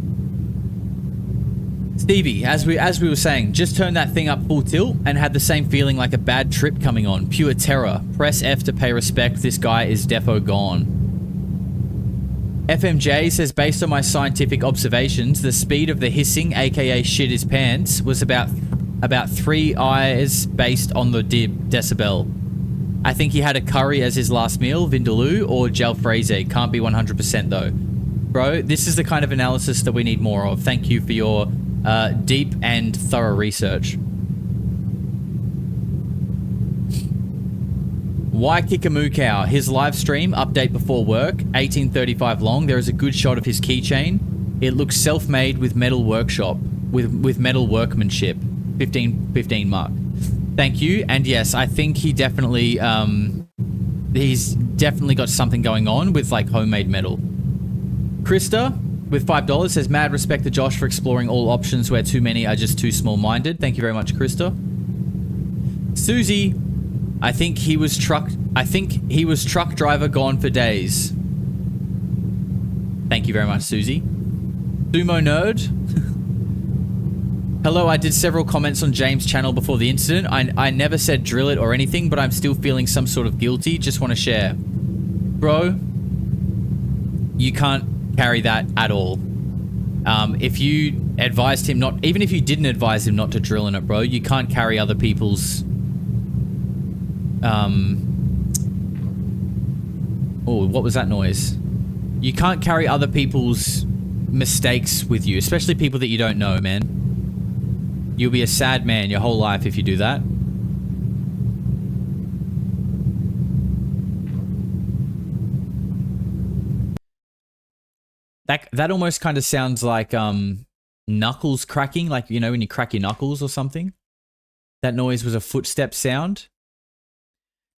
Stevie, as we were saying, just turned that thing up full tilt and had the same feeling like a bad trip coming on. Pure terror. Press F to pay respect. This guy is defo gone. FMJ says, based on my scientific observations, the speed of the hissing, aka shit his pants, was about 3 eyes based on the decibel. I think he had a curry as his last meal, vindaloo or jalfrezi. Can't be 100% though. Bro, this is the kind of analysis that we need more of. Thank you for your deep and thorough research. Why kick a moo cow? His live stream, update before work, 1835 long. There is a good shot of his keychain. It looks self-made with metal workshop, with metal workmanship. 15 mark. Thank you. And yes, I think he definitely, he's definitely got something going on with like homemade metal. Krista with $5 says, mad respect to Josh for exploring all options where too many are just too small-minded. Thank you very much, Krista. Susie, I think he was truck driver gone for days. Thank you very much, Susie. Sumo Nerd. Hello, I did several comments on James' channel before the incident. I never said drill it or anything, but I'm still feeling some sort of guilty. Just want to share. Bro, you can't carry that at all. If you advised him not, even if you didn't advise him not to drill in it, bro, you can't carry other people's oh, what was that noise? You can't carry other people's mistakes with you, especially people that you don't know, man. You'll be a sad man your whole life if you do that. That almost kind of sounds like knuckles cracking, like, you know, when you crack your knuckles or something. That noise was a footstep sound.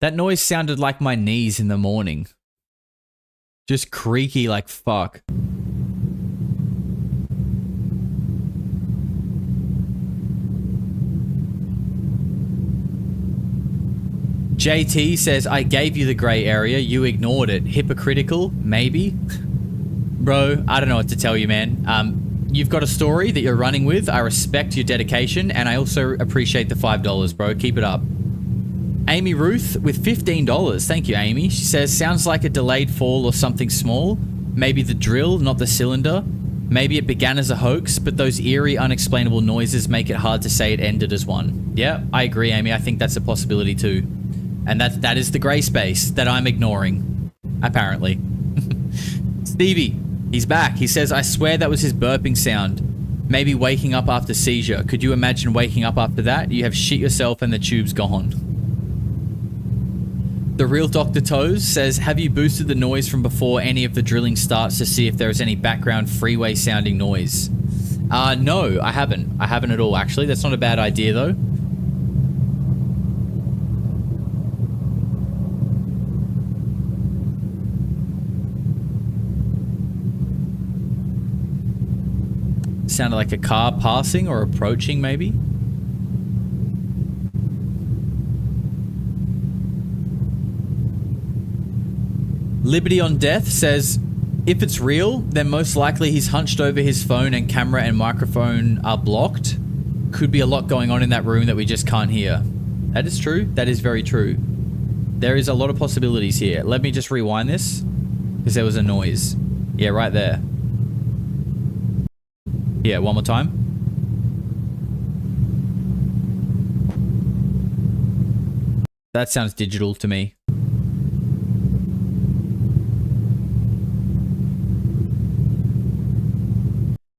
That noise sounded like my knees in the morning. Just creaky like fuck. JT says, I gave you the grey area, you ignored it. Hypocritical? Maybe? Bro, I don't know what to tell you, man. You've got a story that you're running with. I respect your dedication, and I also appreciate the $5, bro. Keep it up. Amy Ruth with $15. Thank you, Amy. She says, sounds like a delayed fall or something small. Maybe the drill, not the cylinder. Maybe it began as a hoax, but those eerie, unexplainable noises make it hard to say it ended as one. Yeah, I agree, Amy. I think that's a possibility too. And that is the grey space that I'm ignoring, apparently. Stevie, he's back. He says, I swear that was his burping sound. Maybe waking up after seizure. Could you imagine waking up after that? You have shit yourself and the tube's gone. The real Dr. Toes says, have you boosted the noise from before any of the drilling starts to see if there is any background freeway sounding noise? No, I haven't. I haven't at all, actually. That's not a bad idea, though. Sounded like a car passing or approaching, maybe. Liberty on Death says, if it's real, then most likely he's hunched over his phone and camera and microphone are blocked. Could be a lot going on in that room that we just can't hear. That is true. That is very true. There is a lot of possibilities here. Let me just rewind this, because there was a noise. Yeah, right there. Yeah, one more time. That sounds digital to me.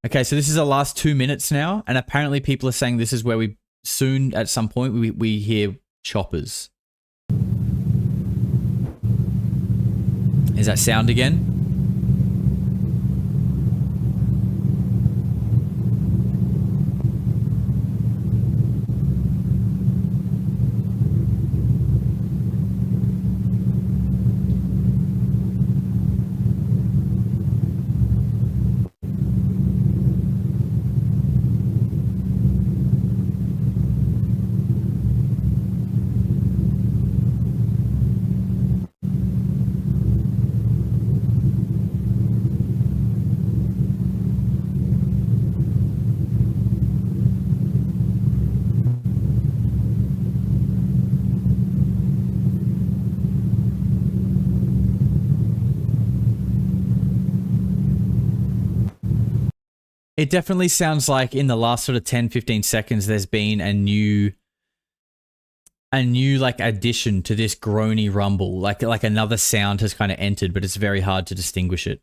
Okay, so this is the last 2 minutes now, and apparently people are saying this is where we soon, at some point, we hear choppers. Is that sound again? It definitely sounds like in the last sort of 10, 15 seconds, there's been a new like addition to this groany rumble. Like another sound has kind of entered, but it's very hard to distinguish it.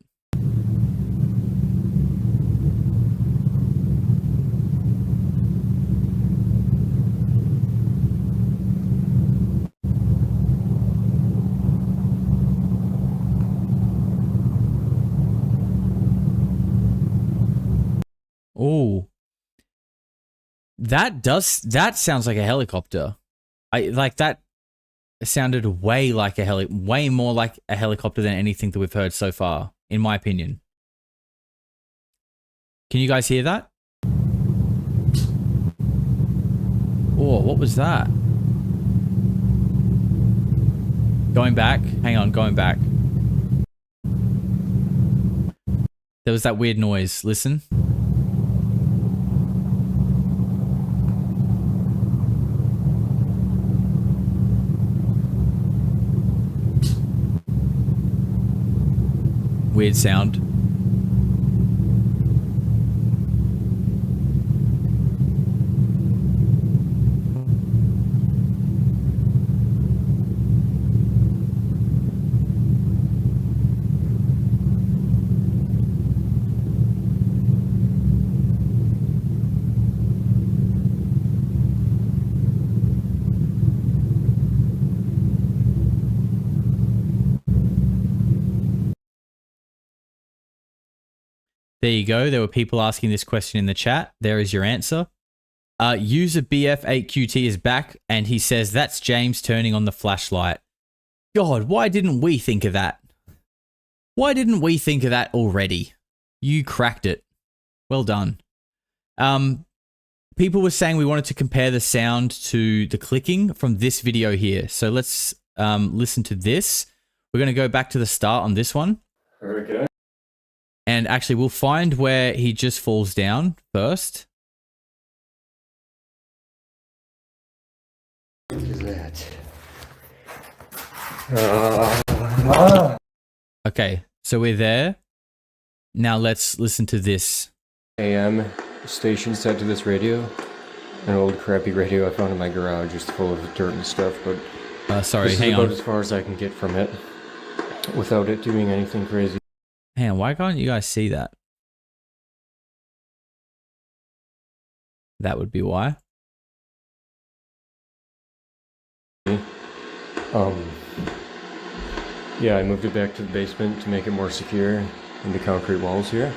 Oh, that sounds like a helicopter. I like that. Sounded way like way more like a helicopter than anything that we've heard so far, in my opinion. Can you guys hear that? Oh, what was that? Going back. Hang on, going back. There was that weird noise. Listen. Weird sound. There you go. There were people asking this question in the chat. There is your answer. User BF8QT is back and he says that's James turning on the flashlight. God, why didn't we think of that? Why didn't we think of that already? You cracked it. Well done. People were saying we wanted to compare the sound to the clicking from this video here. So let's listen to this. We're going to go back to the start on this one. Okay. And actually, we'll find where he just falls down first. What is that? Okay, so we're there. Now let's listen to this. AM station set to this radio. An old crappy radio I found in my garage, just full of dirt and stuff, but Sorry, this hang is about on. as far as I can get from it without it doing anything crazy. Hang on, why can't you guys see that? That would be why. Yeah, I moved it back to the basement to make it more secure in the concrete walls here.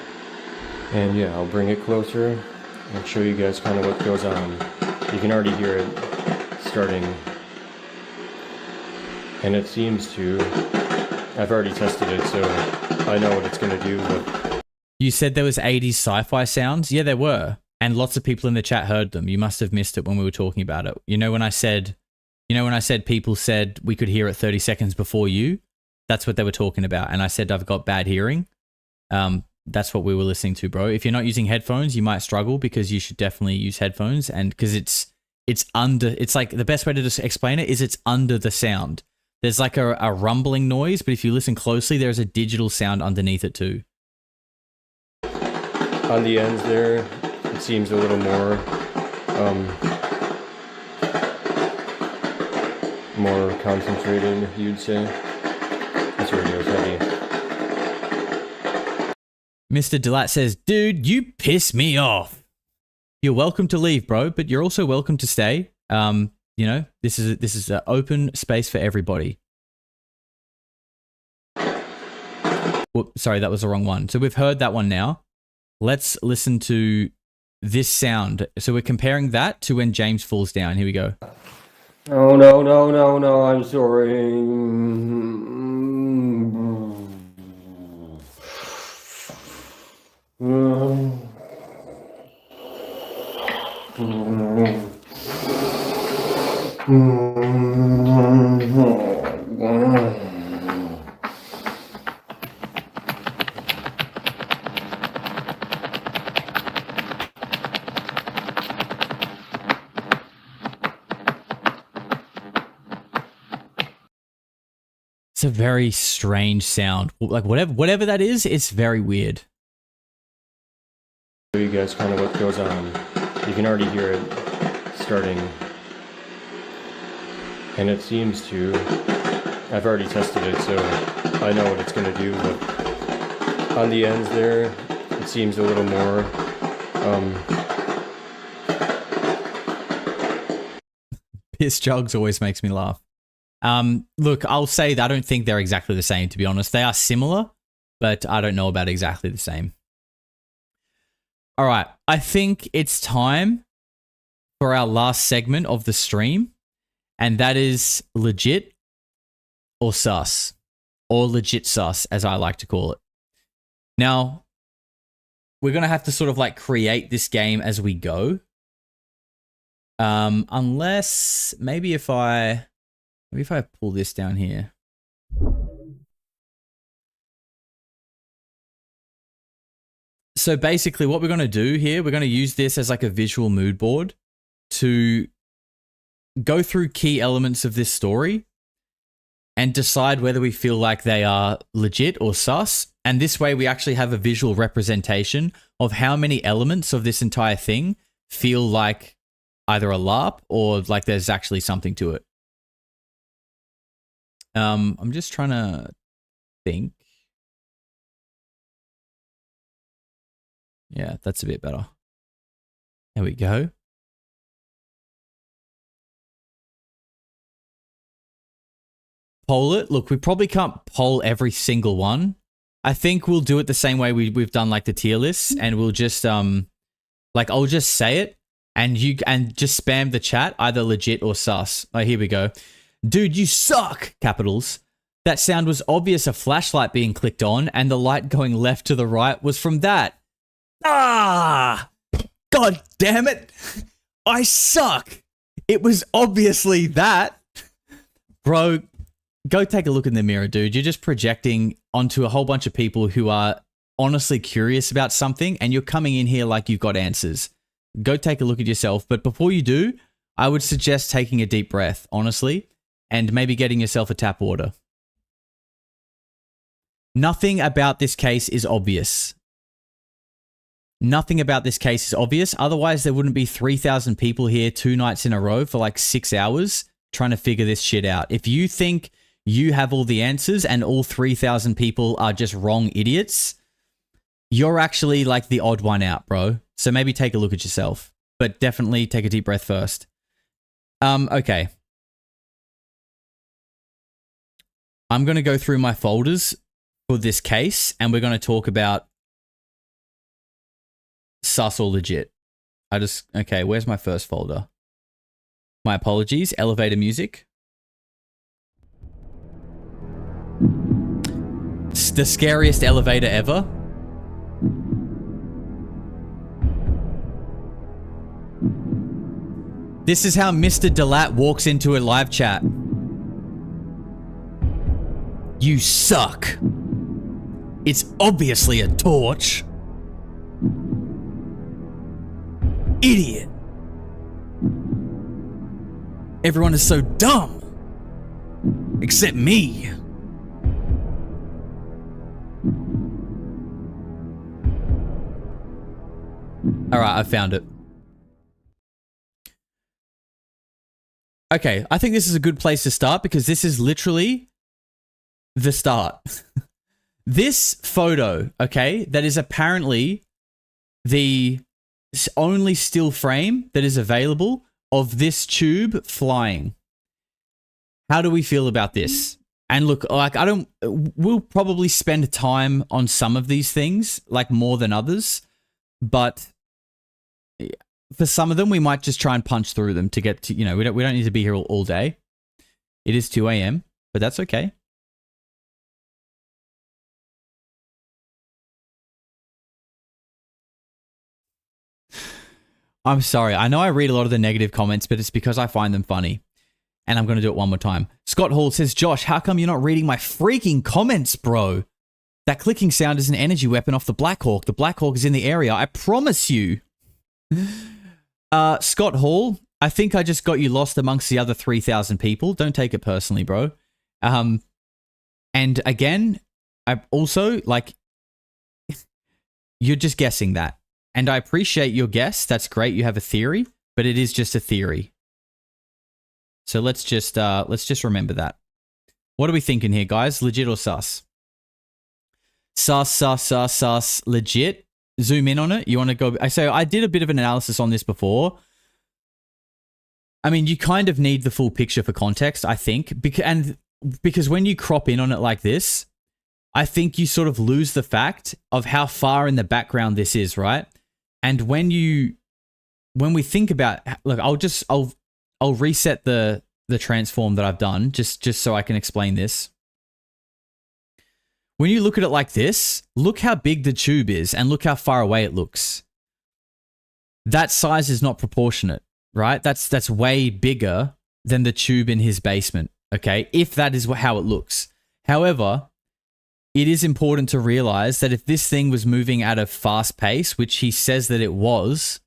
And yeah, I'll bring it closer and show you guys kind of what goes on. You can already hear it starting. And it seems to, I've already tested it, so I know what it's going to do. But You said there was 80s sci-fi sounds? Yeah, there were. And lots of people in the chat heard them. You must have missed it when we were talking about it. You know when I said people said we could hear it 30 seconds before you? That's what they were talking about. And I said I've got bad hearing. That's what we were listening to, bro. If you're not using headphones, you might struggle because you should definitely use headphones. And because it's like the best way to just explain it is it's under the sound. There's like a rumbling noise, but if you listen closely, there's a digital sound underneath it too. on the ends there, it seems a little more more concentrated, you'd say. This radio's heavy. Mr. Delat says, dude, you piss me off. You're welcome to leave, bro, but you're also welcome to stay. You know, this is an open space for everybody. Whoop, sorry, that was the wrong one. So we've heard that one now. Let's listen to this sound. So we're comparing that to when James falls down. Here we go. Oh, no, no, no, no, I'm sorry. It's a very strange sound. Like whatever that is, it's very weird. you guys kind of what goes on. You can already hear it starting, and it seems to. I've already tested it, so I know what it's going to do. But on the ends there, it seems a little more. Piss jugs always makes me laugh. Look, I'll say that I don't think they're exactly the same, to be honest. They are similar, but I don't know about exactly the same. All right, I think it's time for our last segment of the stream, and that is legit or sus, or legit sus, as I like to call it. Now, we're going to have to sort of like create this game as we go. Unless maybe if I pull this down here. So basically what we're going to do here, we're going to use this as like a visual mood board to go through key elements of this story and decide whether we feel like they are legit or sus. And this way we actually have a visual representation of how many elements of this entire thing feel like either a LARP or like there's actually something to it. I'm just trying to think. Yeah, that's a bit better. There we go. Poll it. Look, we probably can't poll every single one. I think we'll do it the same way we've done like the tier lists, and we'll just like I'll just say it and just spam the chat either legit or sus. Oh, here we go. Dude, you suck! Capitals. That sound was obvious a flashlight being clicked on, and the light going left to the right was from that. Ah! God damn it! I suck! It was obviously that. Bro, go take a look in the mirror, dude. You're just projecting onto a whole bunch of people who are honestly curious about something, and you're coming in here like you've got answers. Go take a look at yourself. But before you do, I would suggest taking a deep breath, honestly, and maybe getting yourself a tap water. Nothing about this case is obvious. Nothing about this case is obvious. Otherwise, there wouldn't be 3,000 people here 2 nights in a row for like 6 hours trying to figure this shit out. If you think you have all the answers and all 3,000 people are just wrong idiots, you're actually like the odd one out, bro. So maybe take a look at yourself, but definitely take a deep breath first. Okay. I'm going to go through my folders for this case, and we're going to talk about sus or legit. Okay, where's my first folder? My apologies, elevator music. It's the scariest elevator ever. This is how Mr. Delat walks into a live chat. You suck. It's obviously a torch. Idiot. Everyone is so dumb. Except me. Alright, I found it. Okay, I think this is a good place to start because this is literally the start. This photo, okay, that is apparently the only still frame that is available of this tube flying. How do we feel about this? And look, like we'll probably spend time on some of these things, like more than others, but for some of them, we might just try and punch through them to get to, you know, we don't need to be here all day. It is 2 a.m., but that's okay. I'm sorry. I know I read a lot of the negative comments, but it's because I find them funny. And I'm going to do it one more time. Scott Hall says, Josh, how come you're not reading my freaking comments, bro? That clicking sound is an energy weapon off the Black Hawk. The Black Hawk is in the area. I promise you. Scott Hall, I think I just got you lost amongst the other 3,000 people. Don't take it personally, bro. And again, I also, like, you're just guessing that. And I appreciate your guess. That's great. You have a theory, but it is just a theory. So let's just remember that. What are we thinking here, guys? Legit or sus? Sus, legit. Zoom in on it. You want to go? So I did a bit of an analysis on this before. I mean, you kind of need the full picture for context, I think, because when you crop in on it like this, I think you sort of lose the fact of how far in the background this is, right? And when we think about, look, I'll reset the transform that I've done just so I can explain this. When you look at it like this, look how big the tube is and look how far away it looks. That size is not proportionate, right? That's way bigger than the tube in his basement, okay? If that is how it looks. However, it is important to realize that if this thing was moving at a fast pace, which he says that it was,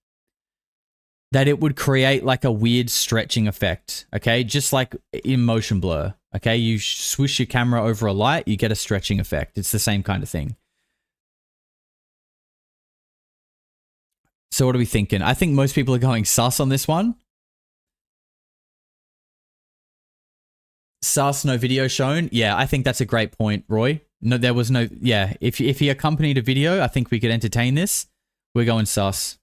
that it would create like a weird stretching effect, okay? Just like in motion blur, okay? You swoosh your camera over a light, you get a stretching effect. It's the same kind of thing. So what are we thinking? I think most people are going sus on this one. Sus, no video shown. Yeah, I think that's a great point, Roy. No, there was no, yeah. If he accompanied a video, I think we could entertain this. We're going sus.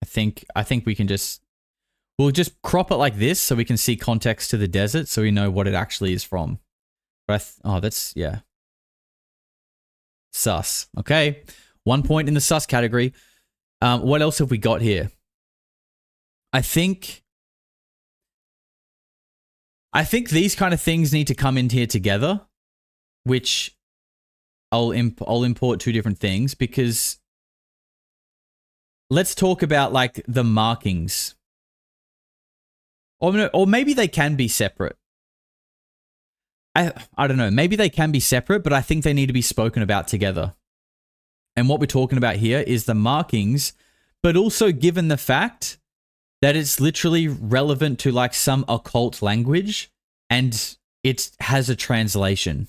I think we can we'll just crop it like this so we can see context to the desert so we know what it actually is from. But that's, yeah. Sus. Okay. 1 point in the sus category. What else have we got here? I think these kind of things need to come in here together, which I'll import two different things because let's talk about like the markings. Or maybe they can be separate. I don't know. Maybe they can be separate, but I think they need to be spoken about together. And what we're talking about here is the markings, but also given the fact that it's literally relevant to like some occult language and it has a translation.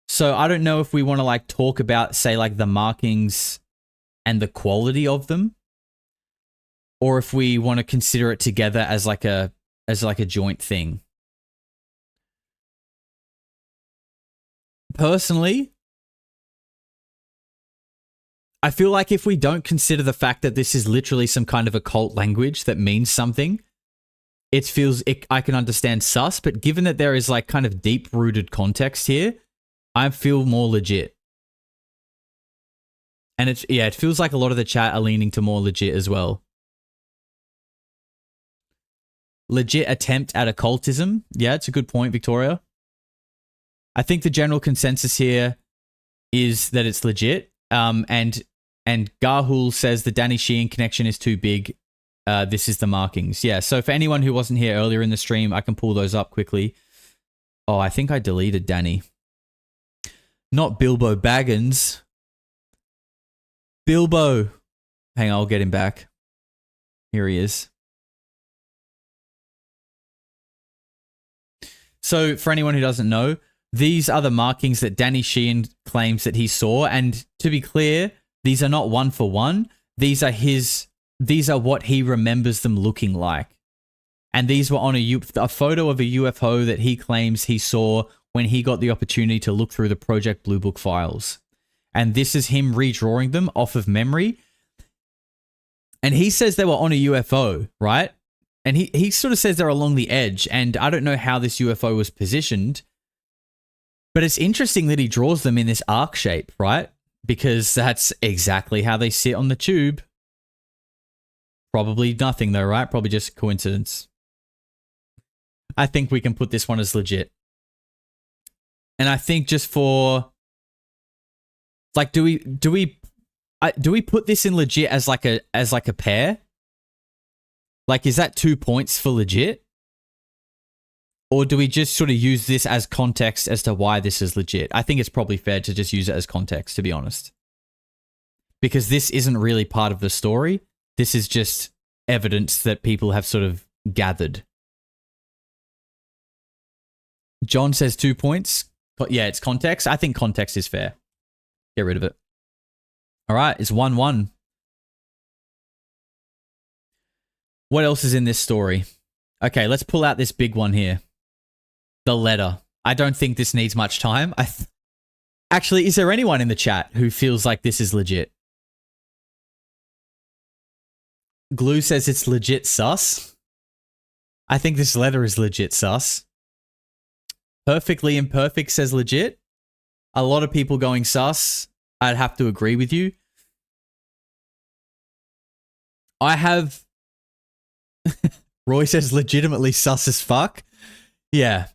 So I don't know if we want to like talk about, say, like the markings and the quality of them, or if we want to consider it together as like a joint thing. Personally, I feel like if we don't consider the fact that this is literally some kind of occult language that means something, I can understand sus, but given that there is like kind of deep-rooted context here, I feel more legit. And it feels like a lot of the chat are leaning to more legit as well. Legit attempt at occultism. Yeah, it's a good point, Victoria. I think the general consensus here is that it's legit. And Garhul says the Danny Sheehan connection is too big. This is the markings. Yeah, so for anyone who wasn't here earlier in the stream, I can pull those up quickly. Oh, I think I deleted Danny. Not Bilbo Baggins. Bilbo. Hang on, I'll get him back. Here he is. So for anyone who doesn't know, these are the markings that Danny Sheehan claims that he saw. And to be clear, these are not one for one. These are what he remembers them looking like. And these were on a photo of a UFO that he claims he saw when he got the opportunity to look through the Project Blue Book files. And this is him redrawing them off of memory. And he says they were on a UFO, right? And he sort of says they're along the edge. And I don't know how this UFO was positioned. But it's interesting that he draws them in this arc shape, right? Because that's exactly how they sit on the tube. Probably nothing though, right? Probably just coincidence. I think we can put this one as legit. And I think just for like, do we put this in legit as like a pair? Like, is that 2 points for legit? Or do we just sort of use this as context as to why this is legit? I think it's probably fair to just use it as context, to be honest. Because this isn't really part of the story. This is just evidence that people have sort of gathered. John says 2 points. Yeah, it's context. I think context is fair. Get rid of it. All right, it's 1-1. What else is in this story? Okay, let's pull out this big one here. The letter. I don't think this needs much time. Actually, is there anyone in the chat who feels like this is legit? Glue says it's legit sus. I think this letter is legit sus. Perfectly Imperfect says legit. A lot of people going sus. I'd have to agree with you. I have... Roy says legitimately sus as fuck. Yeah.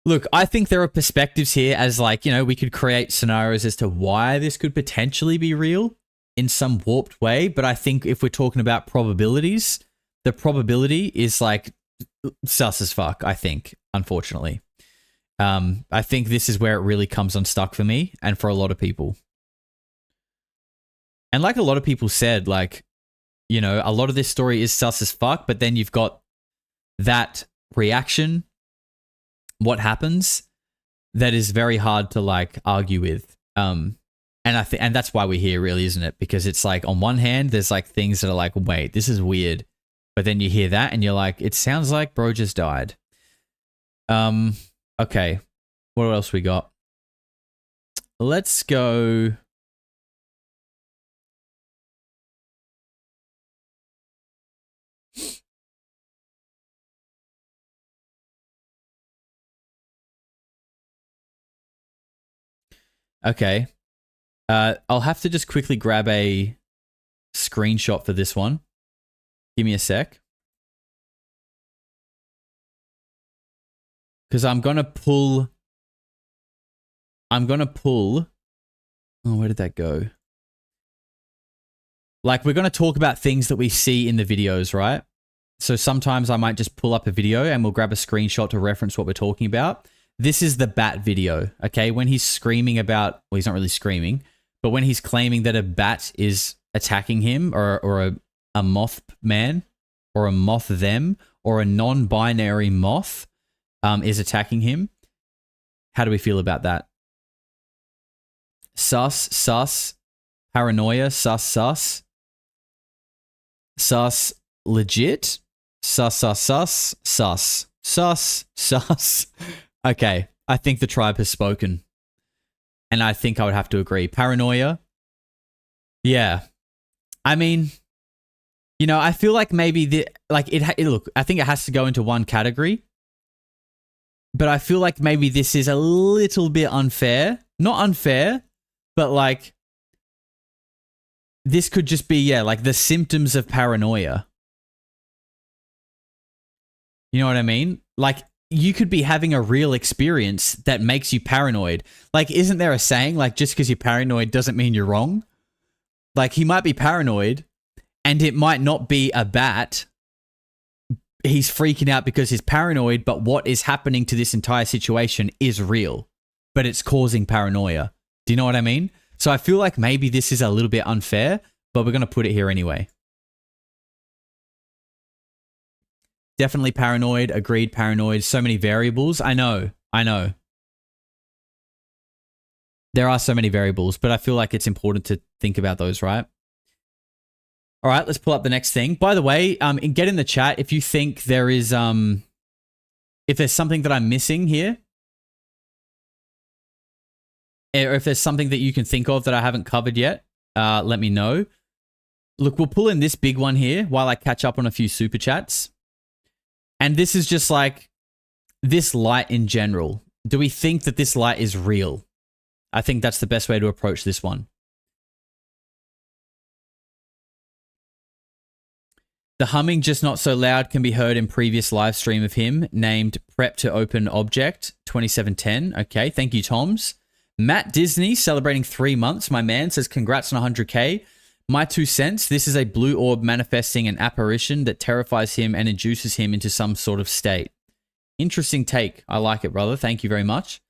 Look, I think there are perspectives here as like, you know, we could create scenarios as to why this could potentially be real in some warped way. But I think if we're talking about probabilities, the probability is like sus as fuck, I think, unfortunately. I think this is where it really comes unstuck for me and for a lot of people. And like a lot of people said, like, you know, a lot of this story is sus as fuck, but then you've got that reaction, what happens, that is very hard to like argue with. And that's why we're here, really, isn't it? Because it's like, on one hand, there's like things that are like, wait, this is weird. But then you hear that and you're like, it sounds like bro just died. Okay. What else we got? Let's go. Okay. I'll have to just quickly grab a screenshot for this one. Give me a sec. Because I'm going to pull... Oh, where did that go? Like, we're going to talk about things that we see in the videos, right? So sometimes I might just pull up a video and we'll grab a screenshot to reference what we're talking about. This is the bat video, okay? When he's screaming about... Well, he's not really screaming, but when he's claiming that a bat is attacking him, or a moth man, or a moth them, or a non-binary moth is attacking him. How do we feel about that? Sus, paranoia, sus, legit, sus. Okay, I think the tribe has spoken. And I think I would have to agree. Paranoia. Yeah. I mean, you know, I feel like maybe look, I think it has to go into one category. But I feel like maybe this is a little bit unfair. Not unfair, but like this could just be, yeah, like the symptoms of paranoia. You know what I mean? Like, you could be having a real experience that makes you paranoid. Like, isn't there a saying, like, just because you're paranoid doesn't mean you're wrong? Like, he might be paranoid, and it might not be a bat. He's freaking out because he's paranoid, but what is happening to this entire situation is real, but it's causing paranoia. Do you know what I mean? So I feel like maybe this is a little bit unfair, but we're going to put it here anyway. Definitely paranoid, agreed paranoid, so many variables. I know. There are so many variables, but I feel like it's important to think about those, right? All right, let's pull up the next thing. By the way, get in the chat if you think there is, if there's something that I'm missing here, or if there's something that you can think of that I haven't covered yet, let me know. Look, we'll pull in this big one here while I catch up on a few super chats. And this is just like this light in general. Do we think that this light is real? I think that's the best way to approach this one. The humming, just not so loud, can be heard in previous live stream of him named Prep to Open Object 2710. Okay, thank you, Toms. Matt Disney celebrating 3 months. My man says congrats on 100K. My 2 cents, this is a blue orb manifesting an apparition that terrifies him and induces him into some sort of state. Interesting take. I like it, brother. Thank you very much.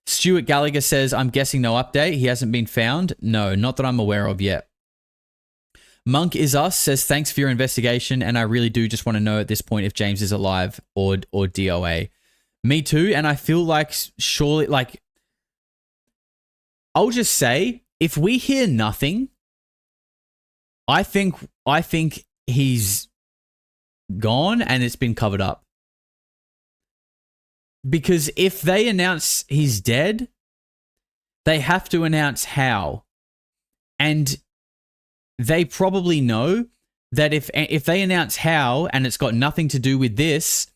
Stuart Gallagher says, I'm guessing no update. He hasn't been found. No, not that I'm aware of yet. Monk is us says, thanks for your investigation. And I really do just want to know at this point if James is alive or DOA. Me too. And I feel like surely, like, I'll just say if we hear nothing, I think he's gone and it's been covered up. Because if they announce he's dead, they have to announce how. And they probably know that if they announce how and it's got nothing to do with this,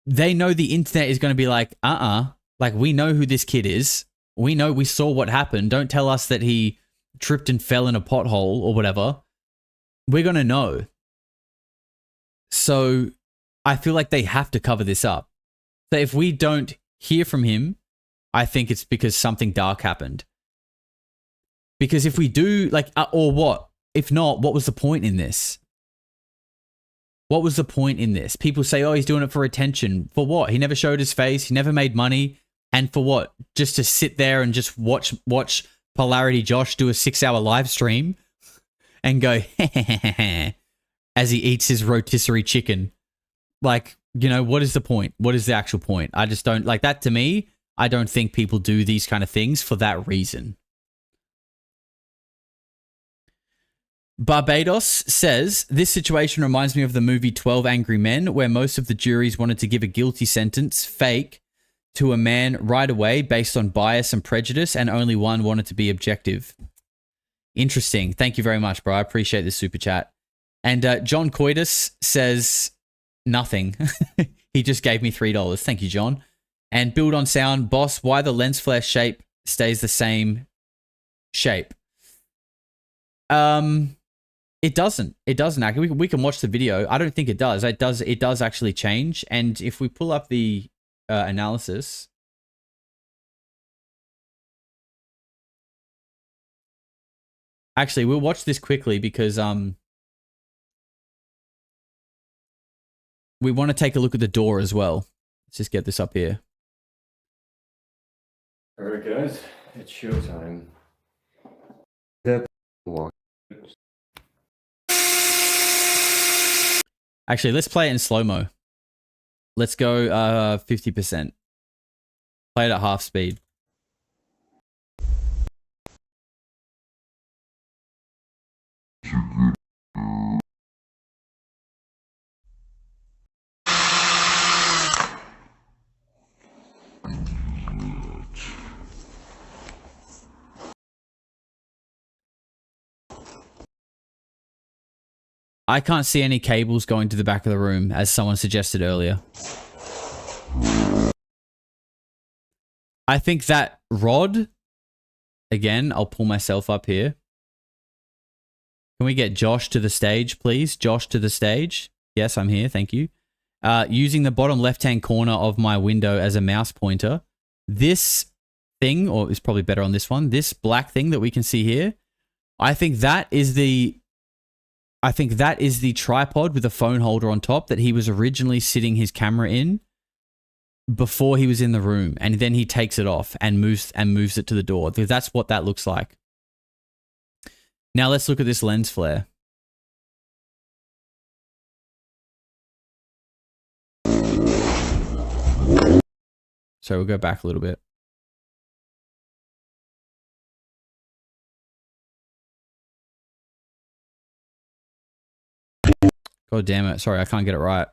they know the internet is going to be like, like we know who this kid is. We know, we saw what happened. Don't tell us that he tripped and fell in a pothole or whatever. We're going to know. So I feel like they have to cover this up. So if we don't hear from him, I think it's because something dark happened. Because if we do, like, or what? If not, what was the point in this? What was the point in this? People say, oh, he's doing it for attention. For what? He never showed his face. He never made money. And for what? Just to sit there and just watch Polarity Josh do a 6-hour live stream and go, as he eats his rotisserie chicken. Like, you know, what is the point? What is the actual point? I just don't, like, that to me, I don't think people do these kind of things for that reason. Barbados says, this situation reminds me of the movie 12 Angry Men, where most of the juries wanted to give a guilty sentence, fake, to a man right away based on bias and prejudice, and only one wanted to be objective. Interesting. Thank you very much, bro. I appreciate this super chat. And John Coitus says, nothing. He just gave me $3. Thank you, John. And Build on Sound, boss, why the lens flare shape stays the same shape? It doesn't. It doesn't actually. We can watch the video. I don't think it does. It does actually change. And if we pull up the analysis, actually, we'll watch this quickly because we want to take a look at the door as well. Let's just get this up here. All right, guys, it's showtime. Actually, let's play it in slow-mo. Let's go 50%. Play it at half speed. I can't see any cables going to the back of the room, as someone suggested earlier. I think that rod, again, I'll pull myself up here. Can we get Josh to the stage, please? Josh to the stage. Yes, I'm here. Thank you. Using the bottom left-hand corner of my window as a mouse pointer. This thing, or it's probably better on this one, this black thing that we can see here, I think that is the tripod with a phone holder on top that he was originally sitting his camera in before he was in the room, and then he takes it off and moves it to the door. That's what that looks like. Now let's look at this lens flare. So we'll go back a little bit. God damn it. Sorry, I can't get it right.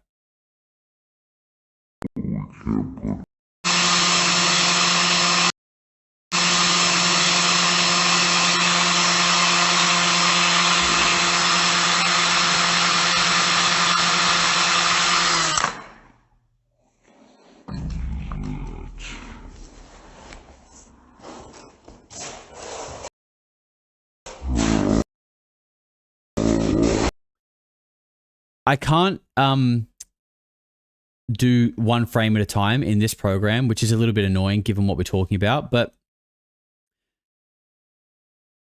I can't do one frame at a time in this program, which is a little bit annoying given what we're talking about, but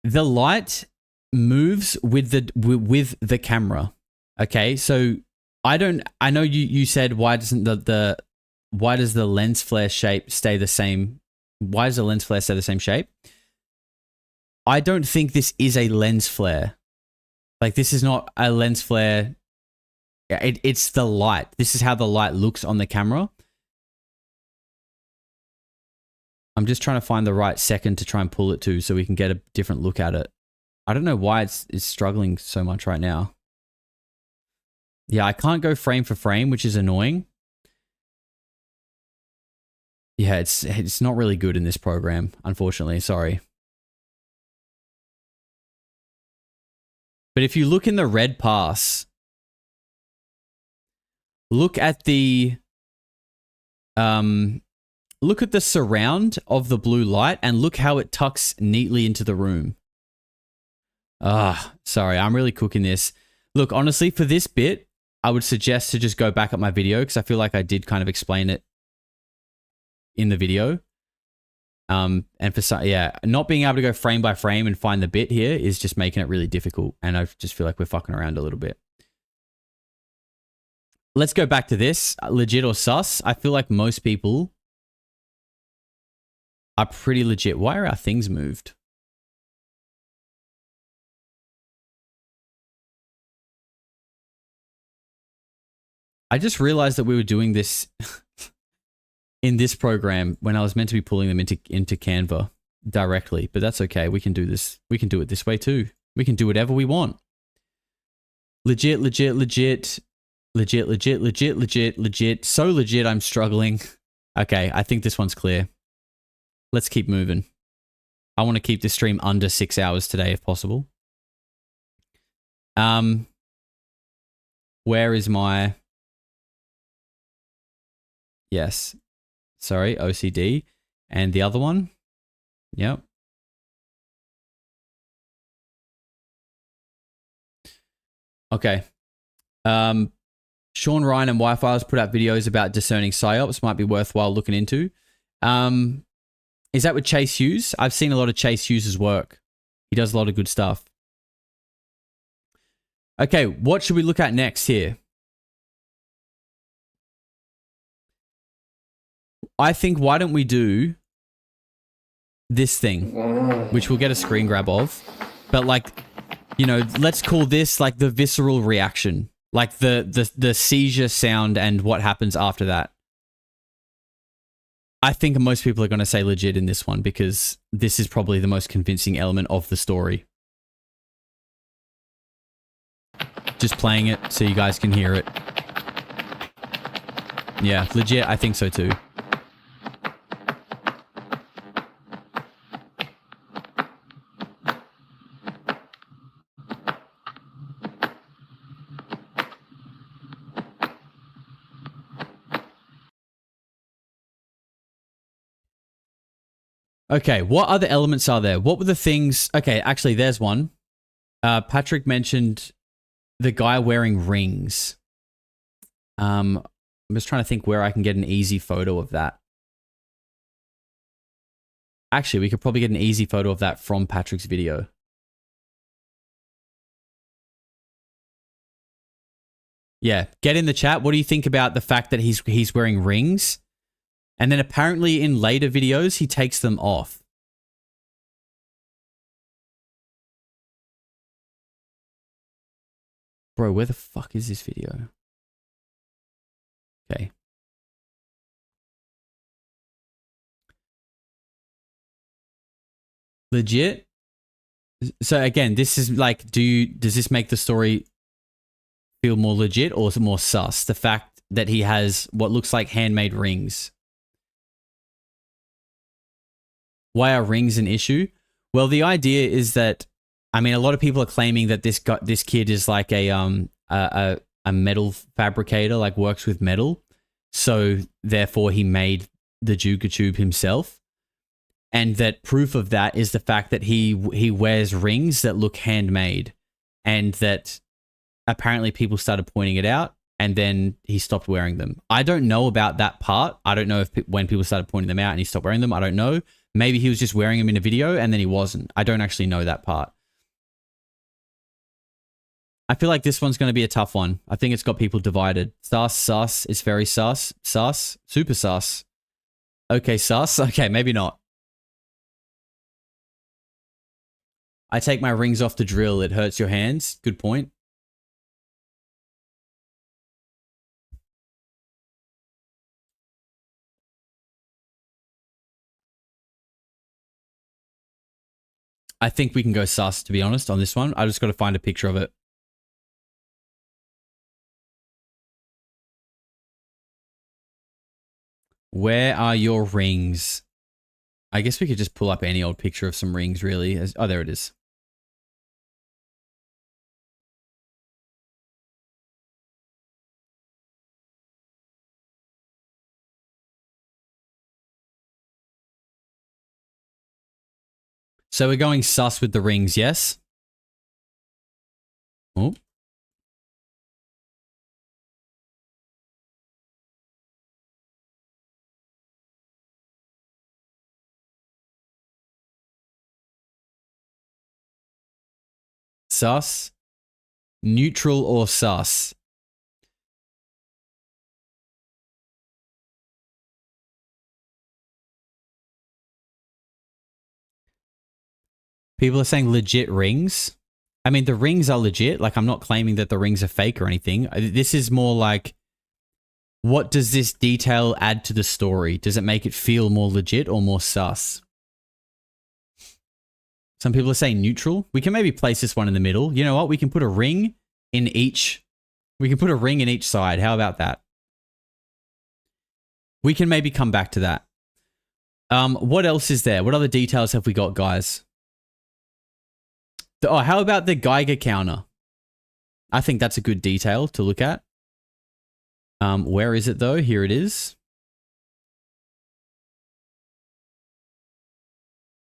the light moves with the camera. Okay, so I know you said why does the lens flare shape stay the same? Why does the lens flare stay the same shape? I don't think this is a lens flare. Like, this is not a lens flare. It's the light. This is how the light looks on the camera. I'm just trying to find the right second to try and pull it to so we can get a different look at it. I don't know why it's struggling so much right now. Yeah, I can't go frame for frame, which is annoying. Yeah, it's not really good in this program, unfortunately. Sorry. But if you look in the red pass, look at the surround of the blue light and look how it tucks neatly into the room. Sorry, I'm really cooking this. Look, honestly, for this bit, I would suggest to just go back at my video because I feel like I did kind of explain it in the video. And for some, yeah, not being able to go frame by frame and find the bit here is just making it really difficult. And I just feel like we're fucking around a little bit. Let's go back to this. Legit or sus? I feel like most people are pretty legit. Why are our things moved? I just realized that we were doing this in this program when I was meant to be pulling them into Canva directly, but that's okay. We can do this. We can do it this way too. We can do whatever we want. Legit, legit, legit, legit, legit, legit, legit, legit. So legit, I'm struggling. Okay, I think this one's clear. Let's keep moving. I want to keep this stream under 6 hours today if possible. Where is my... Yes. Sorry, OCD. And the other one? Yep. Okay. Sean Ryan and Wi-Fi's put out videos about discerning psyops. Might be worthwhile looking into. Is that with Chase Hughes? I've seen a lot of Chase Hughes' work. He does a lot of good stuff. Okay, what should we look at next here? I think, why don't we do this thing, which we'll get a screen grab of, but like, you know, let's call this like the visceral reaction, like the seizure sound and what happens after that. I think most people are going to say legit in this one because this is probably the most convincing element of the story. Just playing it so you guys can hear it. Yeah, legit, I think so too. Okay, what other elements are there? What were the things... Okay, actually, there's one. Patrick mentioned the guy wearing rings. I'm just trying to think where I can get an easy photo of that. Actually, we could probably get an easy photo of that from Patrick's video. Yeah, get in the chat. What do you think about the fact that he's wearing rings? And then apparently in later videos, he takes them off. Bro, where the fuck is this video? Okay. Legit? So again, this is like, does this make the story feel more legit or is it more sus? The fact that he has what looks like handmade rings. Why are rings an issue? Well, the idea is that, I mean, a lot of people are claiming that this kid is like a metal fabricator, like works with metal. So therefore he made the Juga tube himself. And that proof of that is the fact that he wears rings that look handmade, and that apparently people started pointing it out and then he stopped wearing them. I don't know about that part. I don't know if when people started pointing them out and he stopped wearing them. I don't know. Maybe he was just wearing them in a video and then he wasn't. I don't actually know that part. I feel like this one's going to be a tough one. I think it's got people divided. Sus. It's very sus. Sus. Super sus. Okay, sus. Okay, maybe not. I take my rings off to drill. It hurts your hands. Good point. I think we can go sus, to be honest, on this one. I just got to find a picture of it. Where are your rings? I guess we could just pull up any old picture of some rings, really. Oh, there it is. So we're going sus with the rings, yes? Oh. Sus, neutral, or sus? People are saying legit rings. I mean, the rings are legit. Like, I'm not claiming that the rings are fake or anything. This is more like, what does this detail add to the story? Does it make it feel more legit or more sus? Some people are saying neutral. We can maybe place this one in the middle. You know what? We can put a ring in each. We can put a ring in each side. How about that? We can maybe come back to that. What else is there? What other details have we got, guys? Oh, how about the Geiger counter? I think that's a good detail to look at. Where is it though? Here it is.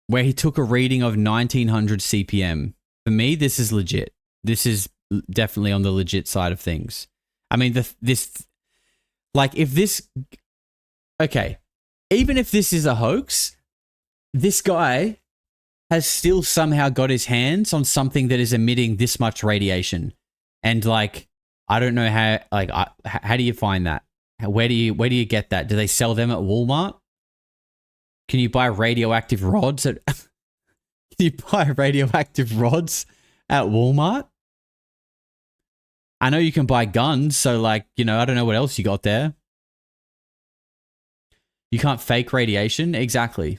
Where he took a reading of 1900 CPM. For me, this is legit. This is definitely on the legit side of things. I mean, okay, even if this is a hoax, this guy has still somehow got his hands on something that is emitting this much radiation. And like, I don't know how do you find that? Where do you get that? Do they sell them at Walmart? Can you buy radioactive rods at Can you buy radioactive rods at Walmart? I know you can buy guns, so like, you know, I don't know what else you got there. You can't fake radiation? Exactly.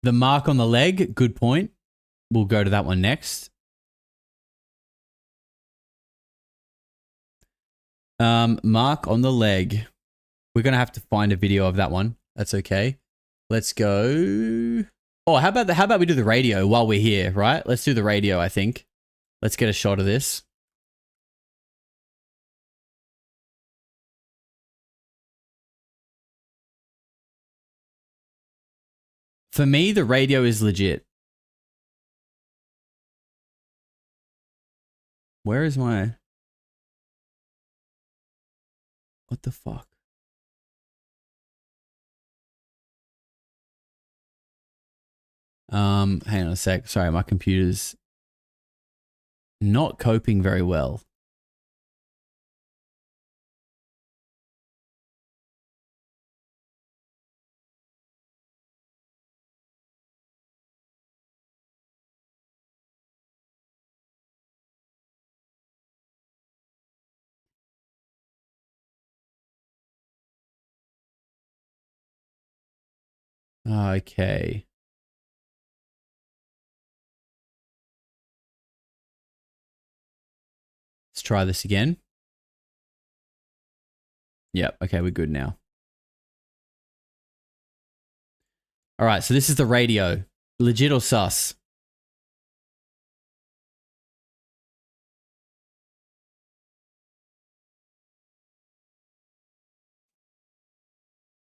The mark on the leg, good point. We'll go to that one next. Mark on the leg. We're going to have to find a video of that one. That's okay. Let's go. Oh, how about we do the radio while we're here, right? Let's do the radio, I think. Let's get a shot of this. For me, the radio is legit. Where is my... What the fuck? Hang on a sec. Sorry, my computer's not coping very well. Okay. Let's try this again. Yep. Okay, we're good now. All right, so this is the radio. Legit or sus?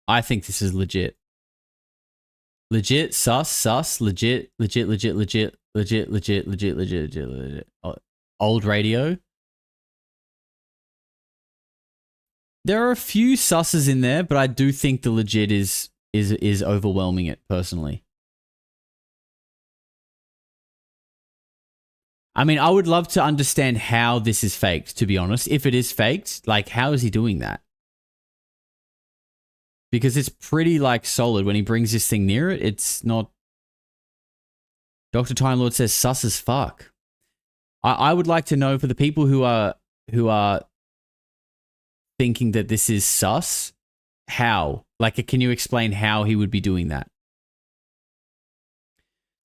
I think this is legit. Legit, sus, legit. Old radio. There are a few susses in there, but I do think the legit is overwhelming it personally. I mean, I would love to understand how this is faked, to be honest. If it is faked, like, how is he doing that? Because it's pretty, like, solid. When he brings this thing near it, it's not... Dr. Time Lord says sus as fuck. I would like to know, for the people who are thinking that this is sus, how? Like, can you explain how he would be doing that?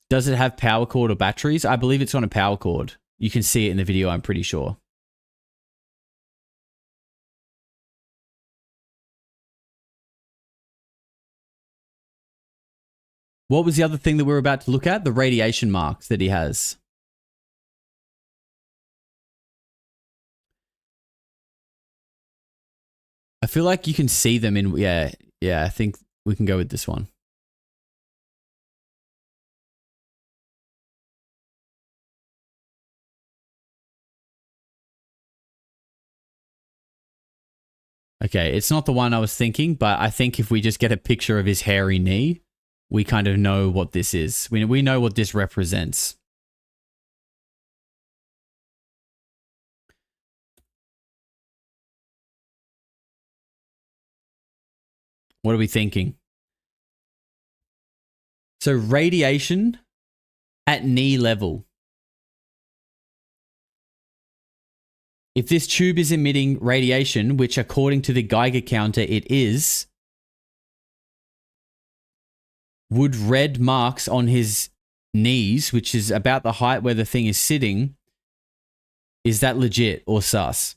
Does it have power cord or batteries? I believe it's on a power cord. You can see it in the video, I'm pretty sure. What was the other thing that we're about to look at? The radiation marks that he has. I feel like you can see them in... Yeah, I think we can go with this one. Okay, it's not the one I was thinking, but I think if we just get a picture of his hairy knee, we kind of know what this is. We know what this represents. What are we thinking? So radiation at knee level. If this tube is emitting radiation, which according to the Geiger counter it is, would red marks on his knees, which is about the height where the thing is sitting, is that legit or sus?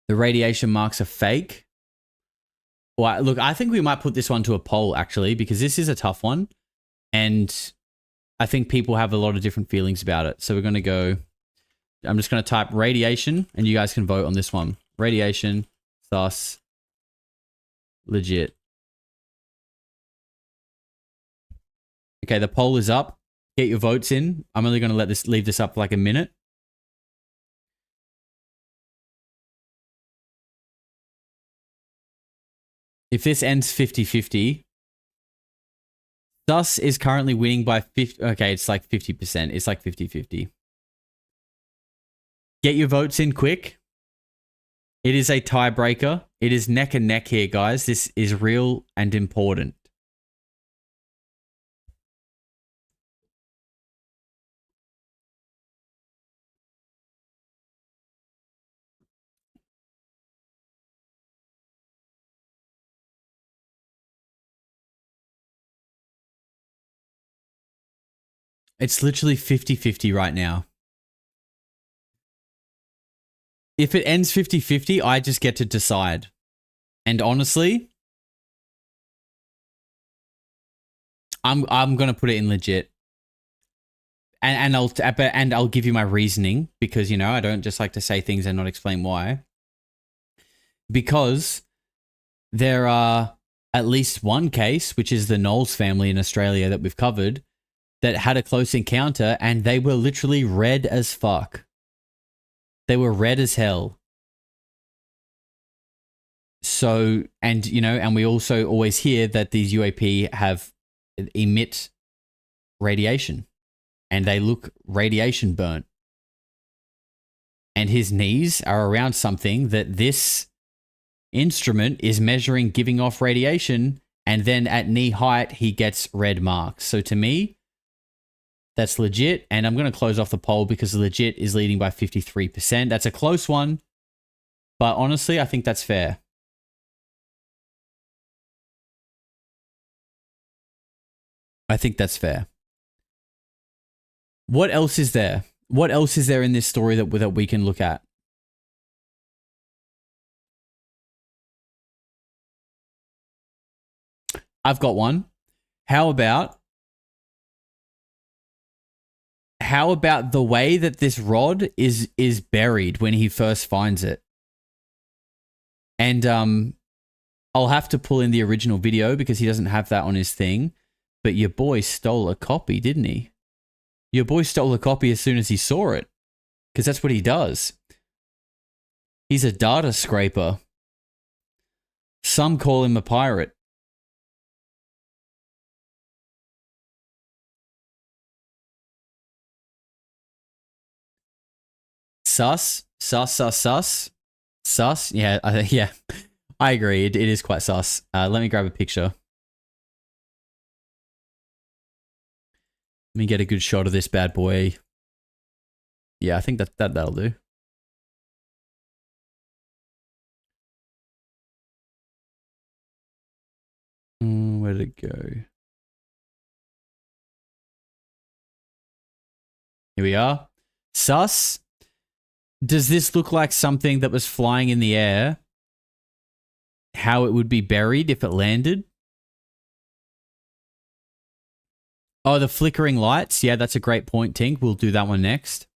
The radiation marks are fake. Well, look, I think we might put this one to a poll, actually, because this is a tough one. And I think people have a lot of different feelings about it. So we're going to go... I'm just going to type radiation, and you guys can vote on this one. Radiation, sus, legit. Okay, the poll is up. Get your votes in. I'm only going to leave this up for like a minute. If this ends 50-50, sus is currently winning by 50. Okay, it's like 50%. It's like 50-50. Get your votes in quick. It is a tiebreaker. It is neck and neck here, guys. This is real and important. It's literally 50-50 right now. If it ends 50-50, I just get to decide. And honestly, I'm going to put it in legit. And I'll give you my reasoning, because, you know, I don't just like to say things and not explain why. Because there are at least one case, which is the Knowles family in Australia that we've covered, that had a close encounter, and they were literally red as fuck. They were red as hell. So, and, you know, and we also always hear that these UAP emit radiation, and they look radiation burnt. And his knees are around something that this instrument is measuring, giving off radiation, and then at knee height, he gets red marks. So to me, that's legit, and I'm going to close off the poll because legit is leading by 53%. That's a close one, but honestly, I think that's fair. I think that's fair. What else is there? What else is there in this story that we can look at? I've got one. How about the way that this rod is buried when he first finds it? And I'll have to pull in the original video because he doesn't have that on his thing. But your boy stole a copy, didn't he? Your boy stole a copy as soon as he saw it, because that's what he does. He's a data scraper. Some call him a pirate. Sus. Sus? Yeah, yeah. I agree. It is quite sus. Let me grab a picture. Let me get a good shot of this bad boy. Yeah, I think that'll do. Where did it go? Here we are. Sus. Does this look like something that was flying in the air? How it would be buried if it landed? Oh, the flickering lights. Yeah, that's a great point, Tink. We'll do that one next.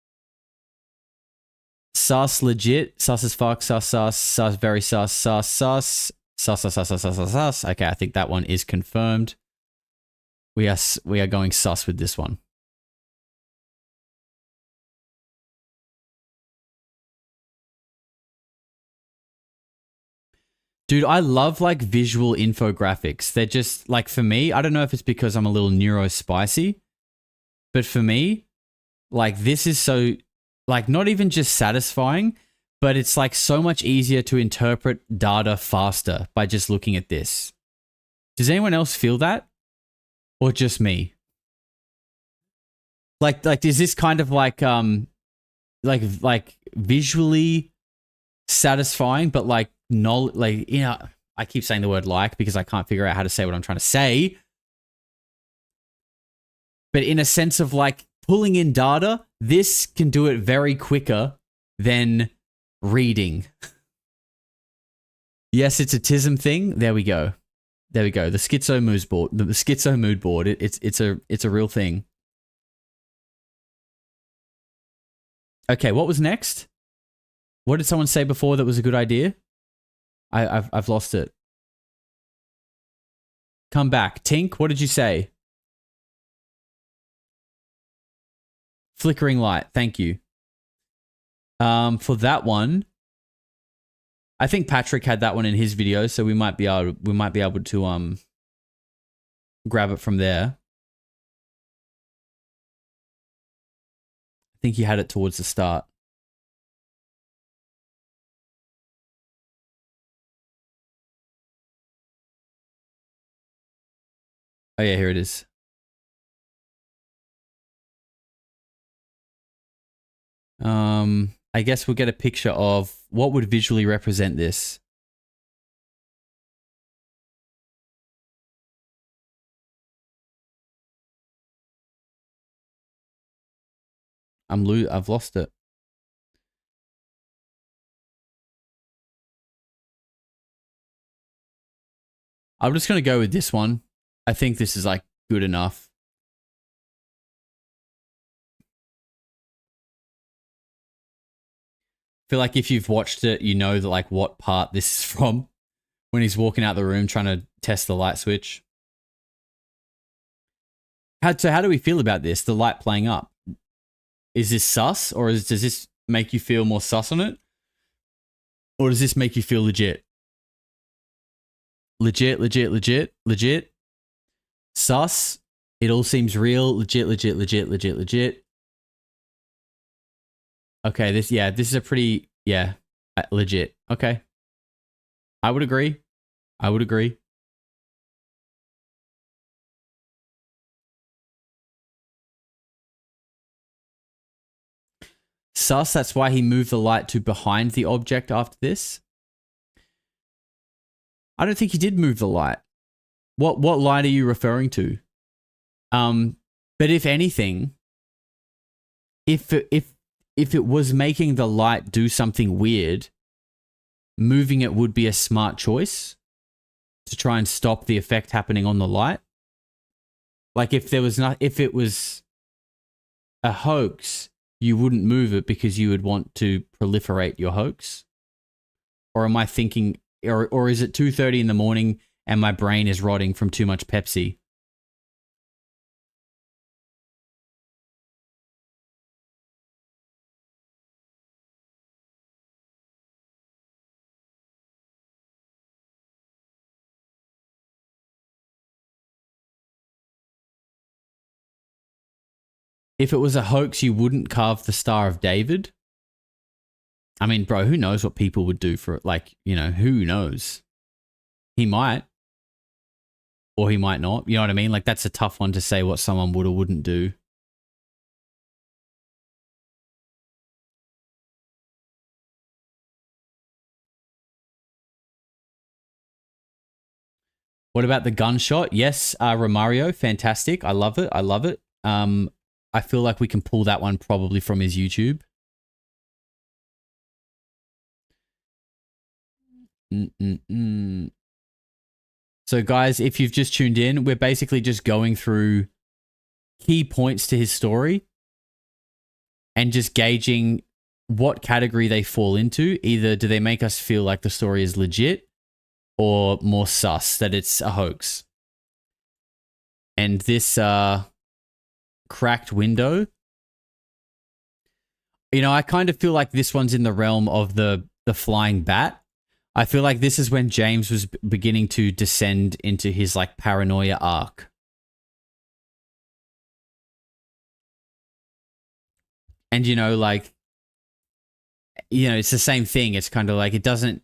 Sus legit. Sus as fuck. Sus, very sus, sus. Okay, I think that one is confirmed. We are going sus with this one. Dude, I love like visual infographics. They're just like, for me, I don't know if it's because I'm a little neurospicy, but for me, like this is so like not even just satisfying, but it's like so much easier to interpret data faster by just looking at this. Does anyone else feel that? Or just me? Like is this kind of like visually satisfying, but like I keep saying the word like because I can't figure out how to say what I'm trying to say. But in a sense of like pulling in data, this can do it very quicker than reading. Yes, it's a TISM thing. There we go. There we go. The schizo mood board. The schizo mood board. It's a real thing. Okay, what was next? What did someone say before that was a good idea? I've lost it. Come back. Tink, what did you say? Flickering light. Thank you. For that one, I think Patrick had that one in his video, so we might be able to grab it from there. I think he had it towards the start. Oh yeah, here it is. I guess we'll get a picture of what would visually represent this. I've lost it. I'm just going to go with this one. I think this is like good enough. I feel like if you've watched it, you know that like what part this is from when he's walking out the room trying to test the light switch. So how do we feel about this? The light playing up. Is this sus or does this make you feel more sus on it? Or does this make you feel legit? Legit. Sus. It all seems real. Legit. Okay, this is a pretty, legit. Okay. I would agree. Sus, that's why he moved the light to behind the object after this. I don't think he did move the light. What light are you referring to? But if anything, if it was making the light do something weird, moving it would be a smart choice to try and stop the effect happening on the light. Like if it was a hoax, you wouldn't move it because you would want to proliferate your hoax. Or am I thinking, or is it 2:30 in the morning and my brain is rotting from too much Pepsi? If it was a hoax, you wouldn't carve the Star of David. I mean, bro, who knows what people would do for it? Like, you know, who knows? He might. Or he might not. You know what I mean? Like, that's a tough one to say what someone would or wouldn't do. What about the gunshot? Yes, Romario, fantastic. I love it. I love it. I feel like we can pull that one probably from his YouTube. So guys, if you've just tuned in, we're basically just going through key points to his story and just gauging what category they fall into. Either do they make us feel like the story is legit or more sus, that it's a hoax. And this cracked window, you know, I kind of feel like this one's in the realm of the flying bat. I feel like this is when James was beginning to descend into his like paranoia arc. And, you know, like, you know, it's the same thing. It's kind of like, it doesn't,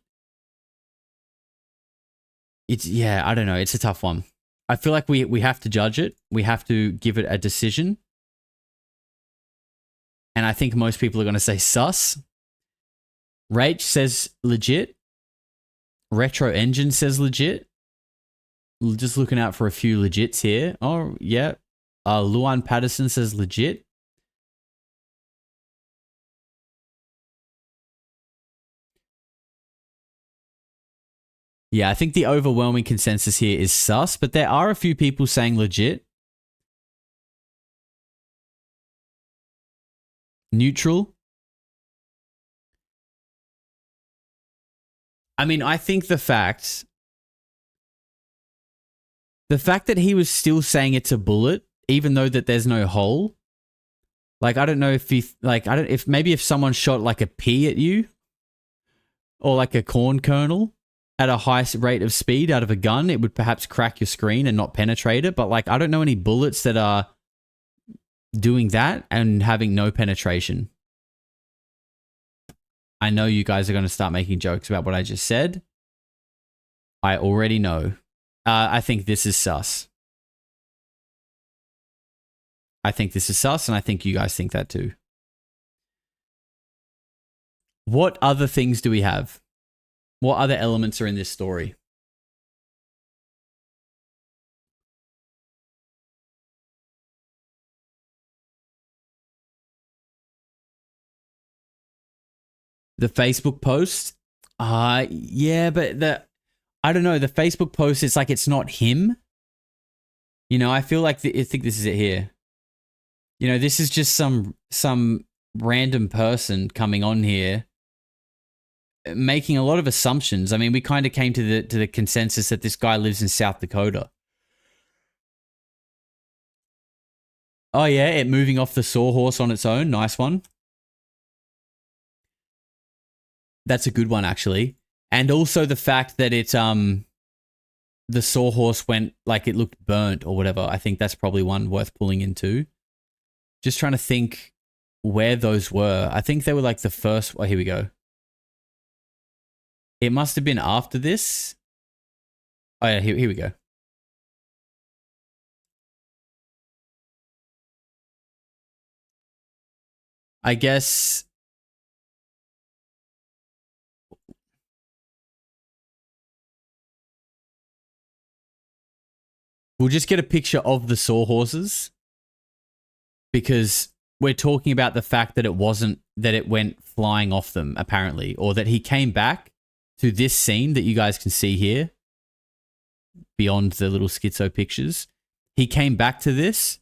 it's, yeah, I don't know. It's a tough one. I feel like we have to judge it. We have to give it a decision. And I think most people are going to say sus. Rach says legit. Retro Engine says legit. Just looking out for a few legits here. Oh, yeah. Luan Patterson says legit. Yeah, I think the overwhelming consensus here is sus, but there are a few people saying legit. Neutral. I mean, I think the fact that he was still saying it's a bullet, even though that there's no hole. Like, I don't know if he, like, maybe if someone shot like a pea at you or like a corn kernel at a high rate of speed out of a gun, it would perhaps crack your screen and not penetrate it. But like, I don't know any bullets that are doing that and having no penetration. I know you guys are going to start making jokes about what I just said. I already know. I think this is sus. I think this is sus, and I think you guys think that too. What other things do we have? What other elements are in this story? The Facebook post? Yeah, but I don't know. The Facebook post, it's like it's not him. You know, I feel like I think this is it here. You know, this is just some random person coming on here making a lot of assumptions. I mean, we kind of came to the consensus that this guy lives in South Dakota. Oh yeah, it moving off the sawhorse on its own. Nice one. That's a good one, actually. And also the fact that it's the sawhorse went, like, it looked burnt or whatever. I think that's probably one worth pulling into. Just trying to think where those were. I think they were like the first. Oh, here we go. It must have been after this. Oh yeah, here we go. I guess we'll just get a picture of the sawhorses because we're talking about the fact that it wasn't, that it went flying off them apparently, or that he came back to this scene that you guys can see here beyond the little schizo pictures. He came back to this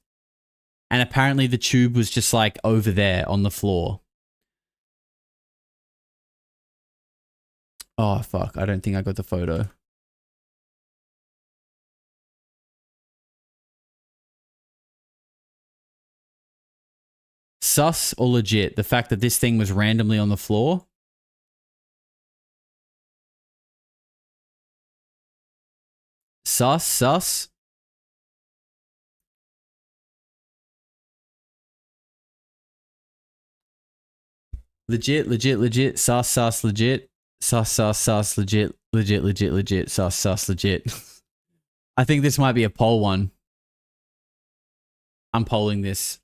and apparently the tube was just like over there on the floor. Oh, fuck. I don't think I got the photo. Sus or legit? The fact that this thing was randomly on the floor? Sus. Legit, legit, legit. Sus, sus, legit. Sus, sus, sus, legit. Legit, legit, legit. Sus, sus, legit. I think this might be a poll one. I'm polling this.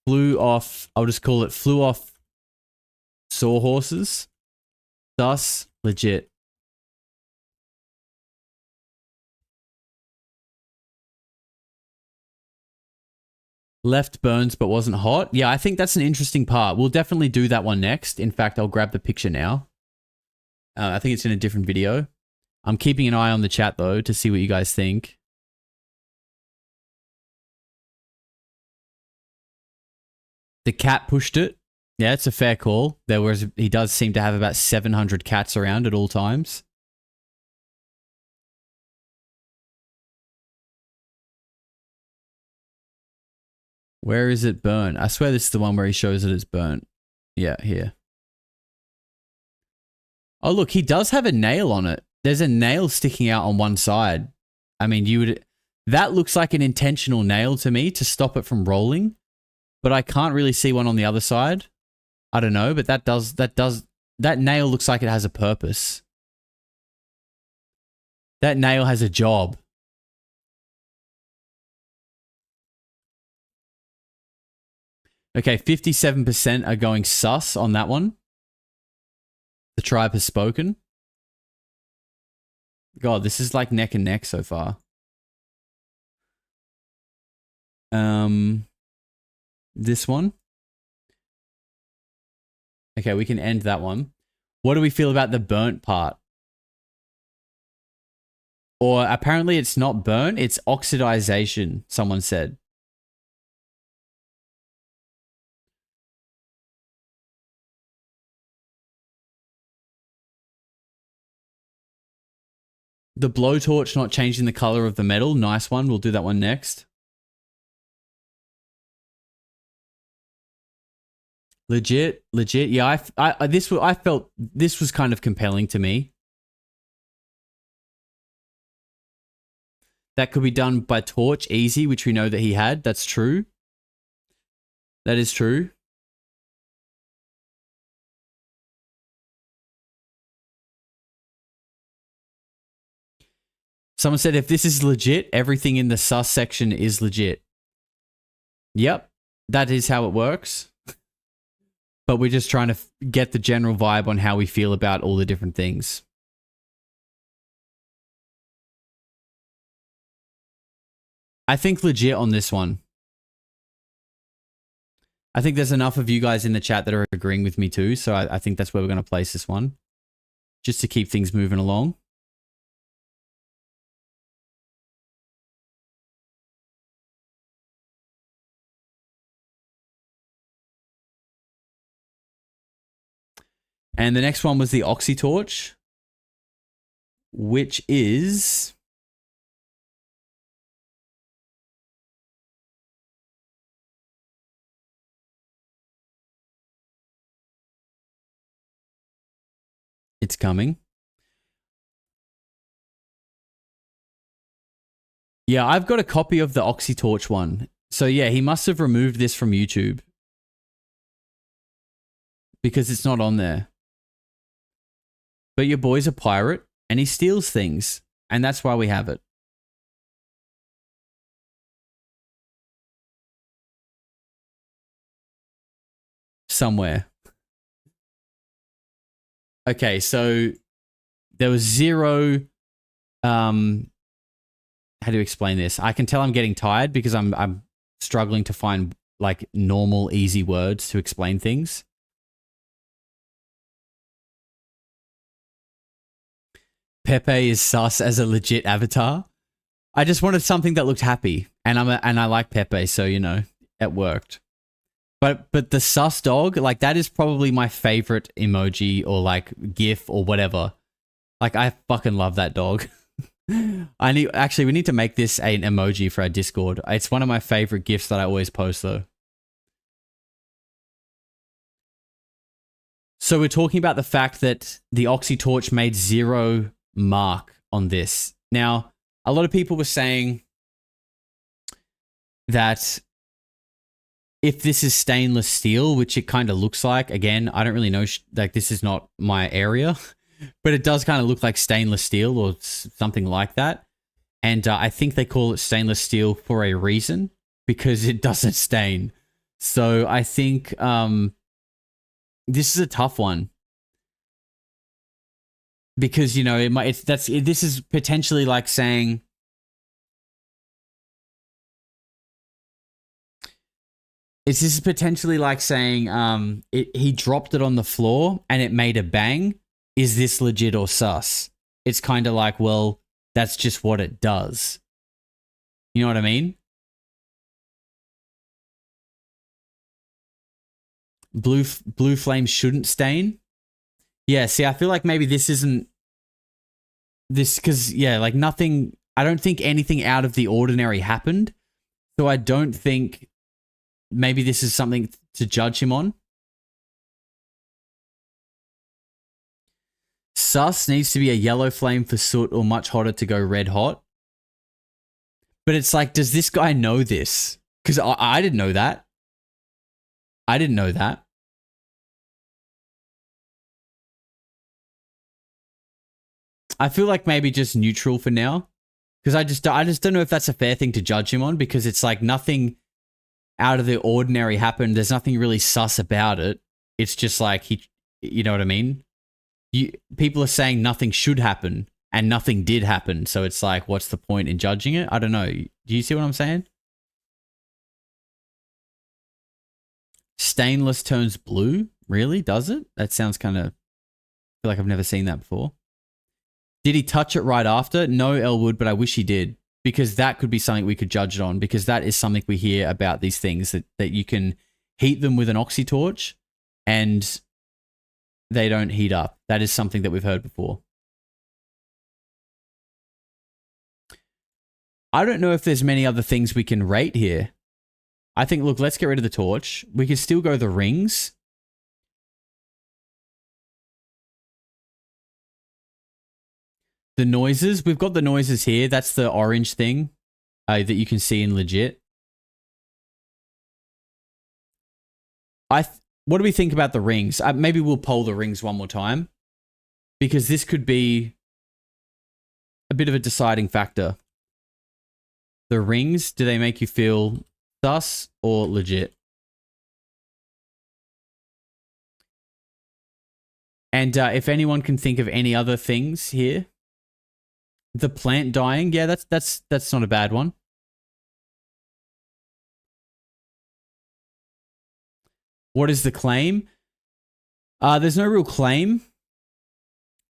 Flew off, I'll just call it flew off sawhorses. Sus, legit. Left burns but wasn't hot. Yeah, I think that's an interesting part. We'll definitely do that one next. In fact, I'll grab the picture now. I think it's in a different video. I'm keeping an eye on the chat though to see what you guys think. The cat pushed it. Yeah, it's a fair call. He does seem to have about 700 cats around at all times. Where is it burnt? I swear this is the one where he shows that it's burnt. Yeah, here. Oh, look, he does have a nail on it. There's a nail sticking out on one side. I mean, that looks like an intentional nail to me to stop it from rolling, but I can't really see one on the other side. I don't know, but that nail looks like it has a purpose. That nail has a job. Okay, 57% are going sus on that one. The tribe has spoken. God, this is like neck and neck so far. This one. Okay, we can end that one. What do we feel about the burnt part? Or apparently it's not burnt, it's oxidization, someone said. The blowtorch not changing the color of the metal. Nice one. We'll do that one next. Legit, legit. Yeah, I felt this was kind of compelling to me. That could be done by torch, easy, which we know that he had. That's true. That is true. Someone said, if this is legit, everything in the sus section is legit. Yep, that is how it works. But we're just trying to get the general vibe on how we feel about all the different things. I think legit on this one. I think there's enough of you guys in the chat that are agreeing with me too, so I think that's where we're going to place this one. Just to keep things moving along. And the next one was the oxy torch, which is... It's coming. Yeah, I've got a copy of the oxy torch one. So yeah, he must have removed this from YouTube. Because it's not on there. But your boy's a pirate, and he steals things, and that's why we have it. Somewhere. Okay, so there was zero... how do you explain this? I can tell I'm getting tired because I'm struggling to find like normal, easy words to explain things. Pepe is sus as a legit avatar. I just wanted something that looked happy, and I like Pepe, so you know it worked. But the sus dog, like that is probably my favorite emoji or like GIF or whatever. Like I fucking love that dog. We need to make this an emoji for our Discord. It's one of my favorite GIFs that I always post though. So we're talking about the fact that the oxy torch made zero mark on this. Now, a lot of people were saying that if this is stainless steel, which it kind of looks like, again, I don't really know, like this is not my area, but it does kind of look like stainless steel or something like that. And I think they call it stainless steel for a reason, because it doesn't stain. So I think this is a tough one. Because, you know, this is potentially like saying, this is potentially like saying he dropped it on the floor and it made a bang. Is this legit or sus? It's kind of like, well, that's just what it does. You know what I mean? Blue flame shouldn't stain. Yeah, see, I feel like maybe this isn't this, because, yeah, like nothing, I don't think anything out of the ordinary happened. So I don't think maybe this is something to judge him on. Sus needs to be a yellow flame for soot or much hotter to go red hot. But it's like, does this guy know this? Because I didn't know that. I didn't know that. I feel like maybe just neutral for now. Because I just don't know if that's a fair thing to judge him on, because it's like nothing out of the ordinary happened. There's nothing really sus about it. It's just like you know what I mean? People are saying nothing should happen and nothing did happen. So it's like, what's the point in judging it? I don't know. Do you see what I'm saying? Stainless turns blue? Really? Does it? That sounds kind of, I feel like I've never seen that before. Did he touch it right after? No, Elwood, but I wish he did, because that could be something we could judge it on, because that is something we hear about these things, that you can heat them with an oxy torch and they don't heat up. That is something that we've heard before. I don't know if there's many other things we can rate here. I think, look, let's get rid of the torch. We can still go the rings. The noises, we've got the noises here. That's the orange thing that you can see in legit. What do we think about the rings? Maybe we'll poll the rings one more time, because this could be a bit of a deciding factor. The rings, do they make you feel sus or legit? And if anyone can think of any other things here. The plant dying, yeah, that's not a bad one. What is the claim? There's no real claim.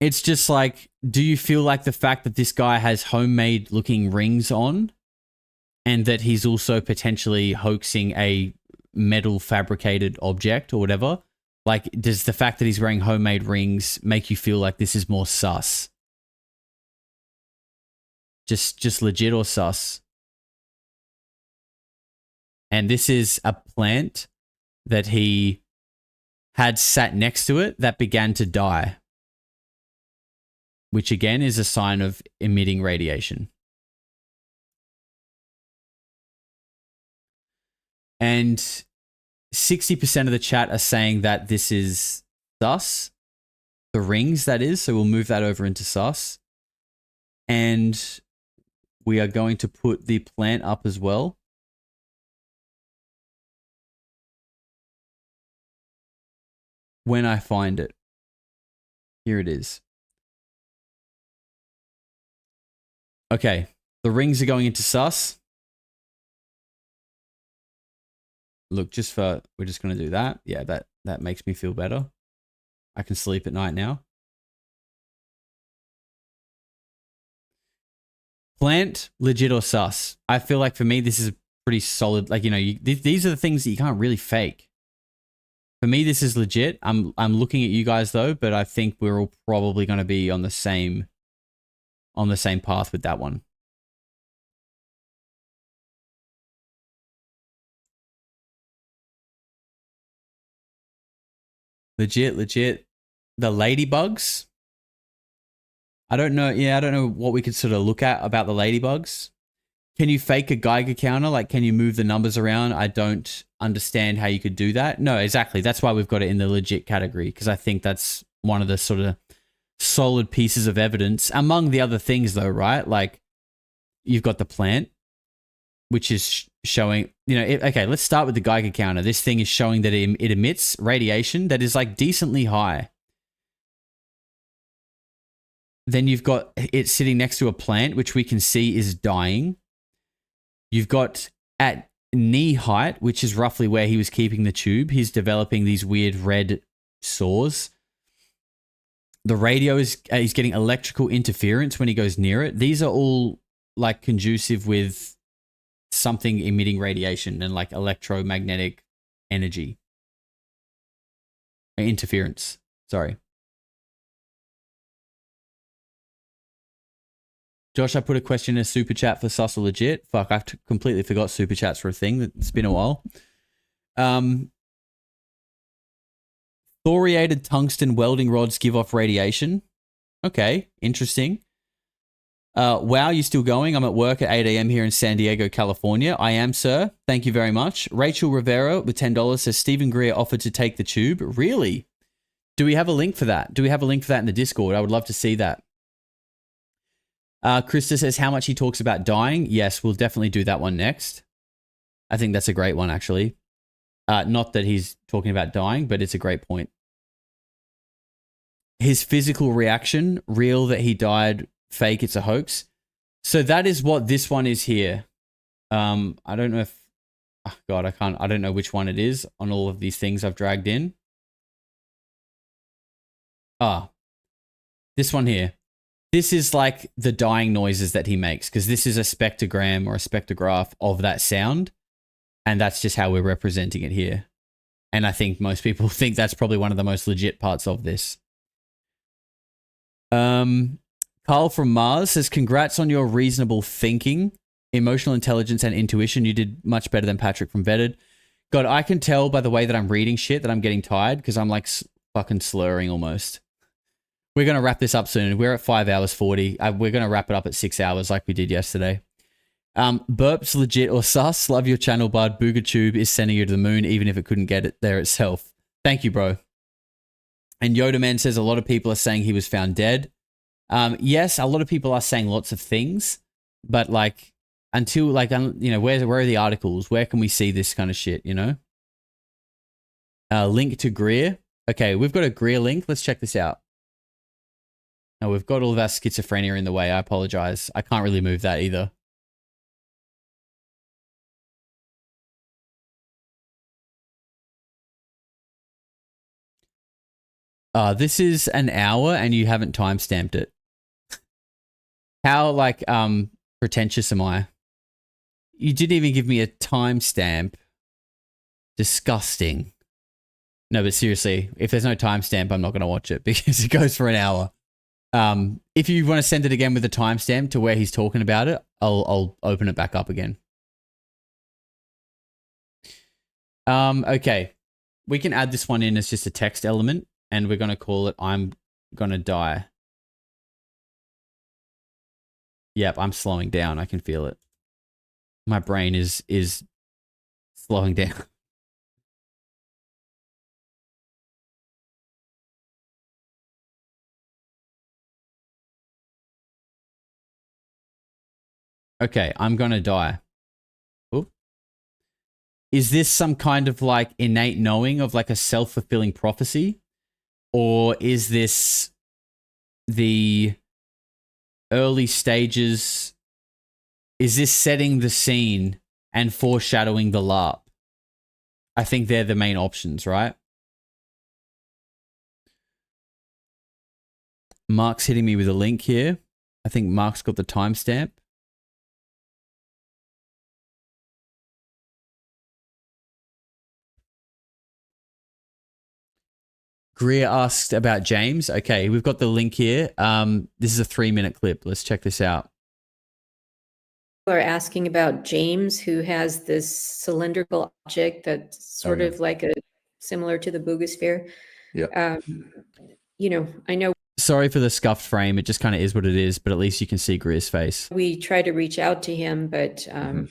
It's just like, do you feel like the fact that this guy has homemade looking rings on, and that he's also potentially hoaxing a metal fabricated object or whatever, like, does the fact that he's wearing homemade rings make you feel like this is more sus? Just legit or sus? And this is a plant that he had sat next to it that began to die, which again is a sign of emitting radiation. And 60% of the chat are saying that this is sus. The rings, that is. So we'll move that over into sus. And we are going to put the plant up as well. When I find it. Here it is. Okay. The rings are going into sus. Look, we're just going to do that. Yeah, that makes me feel better. I can sleep at night now. Plant, legit or sus? I feel like for me, this is pretty solid. Like, you know, these are the things that you can't really fake. For me, this is legit. I'm looking at you guys though, but I think we're all probably going to be on the same path with that one. Legit. The ladybugs. I don't know. Yeah, I don't know what we could sort of look at about the ladybugs. Can you fake a Geiger counter? Like, can you move the numbers around? I don't understand how you could do that. No, exactly. That's why we've got it in the legit category, because I think that's one of the sort of solid pieces of evidence among the other things, though, right? Like, you've got the plant, which is showing, okay, let's start with the Geiger counter. This thing is showing that it emits radiation that is like decently high. Then you've got it sitting next to a plant, which we can see is dying. You've got at knee height, which is roughly where he was keeping the tube, he's developing these weird red sores. The radio is he's getting electrical interference when he goes near it. These are all like conducive with something emitting radiation and like electromagnetic energy. Interference, sorry. Josh, I put a question in a super chat for Sus or Legit. Fuck, I've completely forgot super chats for a thing. It's been a while. Thoriated tungsten welding rods give off radiation. Okay, interesting. Wow, you still going? I'm at work at 8 a.m. here in San Diego, California. I am, sir. Thank you very much. Rachel Rivera with $10 says Stephen Greer offered to take the tube. Really? Do we have a link for that? Do we have a link for that in the Discord? I would love to see that. Krista says how much he talks about dying. Yes, we'll definitely do that one next. I think that's a great one, actually. Not that he's talking about dying, but it's a great point. His physical reaction, real that he died, fake, it's a hoax. So that is what this one is here. I don't know if... Oh God, I don't know which one it is on all of these things I've dragged in. This one here. This is like the dying noises that he makes, because this is a spectrogram or a spectrograph of that sound. And that's just how we're representing it here. And I think most people think that's probably one of the most legit parts of this. Carl from Mars says, congrats on your reasonable thinking, emotional intelligence, and intuition. You did much better than Patrick from Vetted. God, I can tell by the way that I'm reading shit that I'm getting tired, because I'm like fucking slurring almost. We're going to wrap this up soon. We're at 5 hours 40. We're going to wrap it up at 6 hours like we did yesterday. Burps, legit or sus. Love your channel, bud. BoogaTube is sending you to the moon, even if it couldn't get it there itself. Thank you, bro. And Yoda Man says a lot of people are saying he was found dead. Yes, a lot of people are saying lots of things, but like until like, where are the articles? Where can we see this kind of shit, Link to Greer. Okay, we've got a Greer link. Let's check this out. Now, we've got all of our schizophrenia in the way. I apologize. I can't really move that either. This is an hour and you haven't timestamped it. How, like, pretentious am I? You didn't even give me a timestamp. Disgusting. No, but seriously, if there's no timestamp, I'm not going to watch it because it goes for an hour. If you want to send it again with a timestamp to where he's talking about it, I'll open it back up again. Okay. We can add this one in as just a text element, and we're going to call it I'm Gonna Die. Yep, I'm slowing down. I can feel it. My brain is slowing down. Okay, I'm gonna die. Ooh. Is this some kind of like innate knowing of like a self-fulfilling prophecy? Or is this the early stages? Is this setting the scene and foreshadowing the LARP? I think they're the main options, right? Mark's hitting me with a link here. I think Mark's got the timestamp. Greer asked about James. Okay, we've got the link here. This is a 3-minute clip. Let's check this out. People are asking about James, who has this cylindrical object that's sort of like similar to the boogosphere. Yeah. I know Sorry for the scuffed frame. It just kind of is what it is, but at least you can see Greer's face. We tried to reach out to him, but Mm-hmm.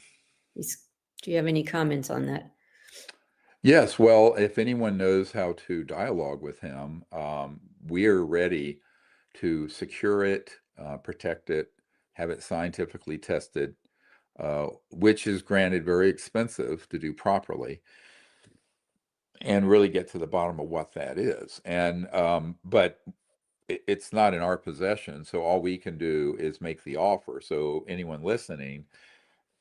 do you have any comments on that? Yes, well, if anyone knows how to dialogue with him, we're ready to secure it, protect it, have it scientifically tested, which is granted very expensive to do properly, and really get to the bottom of what that is. And but it's not in our possession, so all we can do is make the offer. So anyone listening,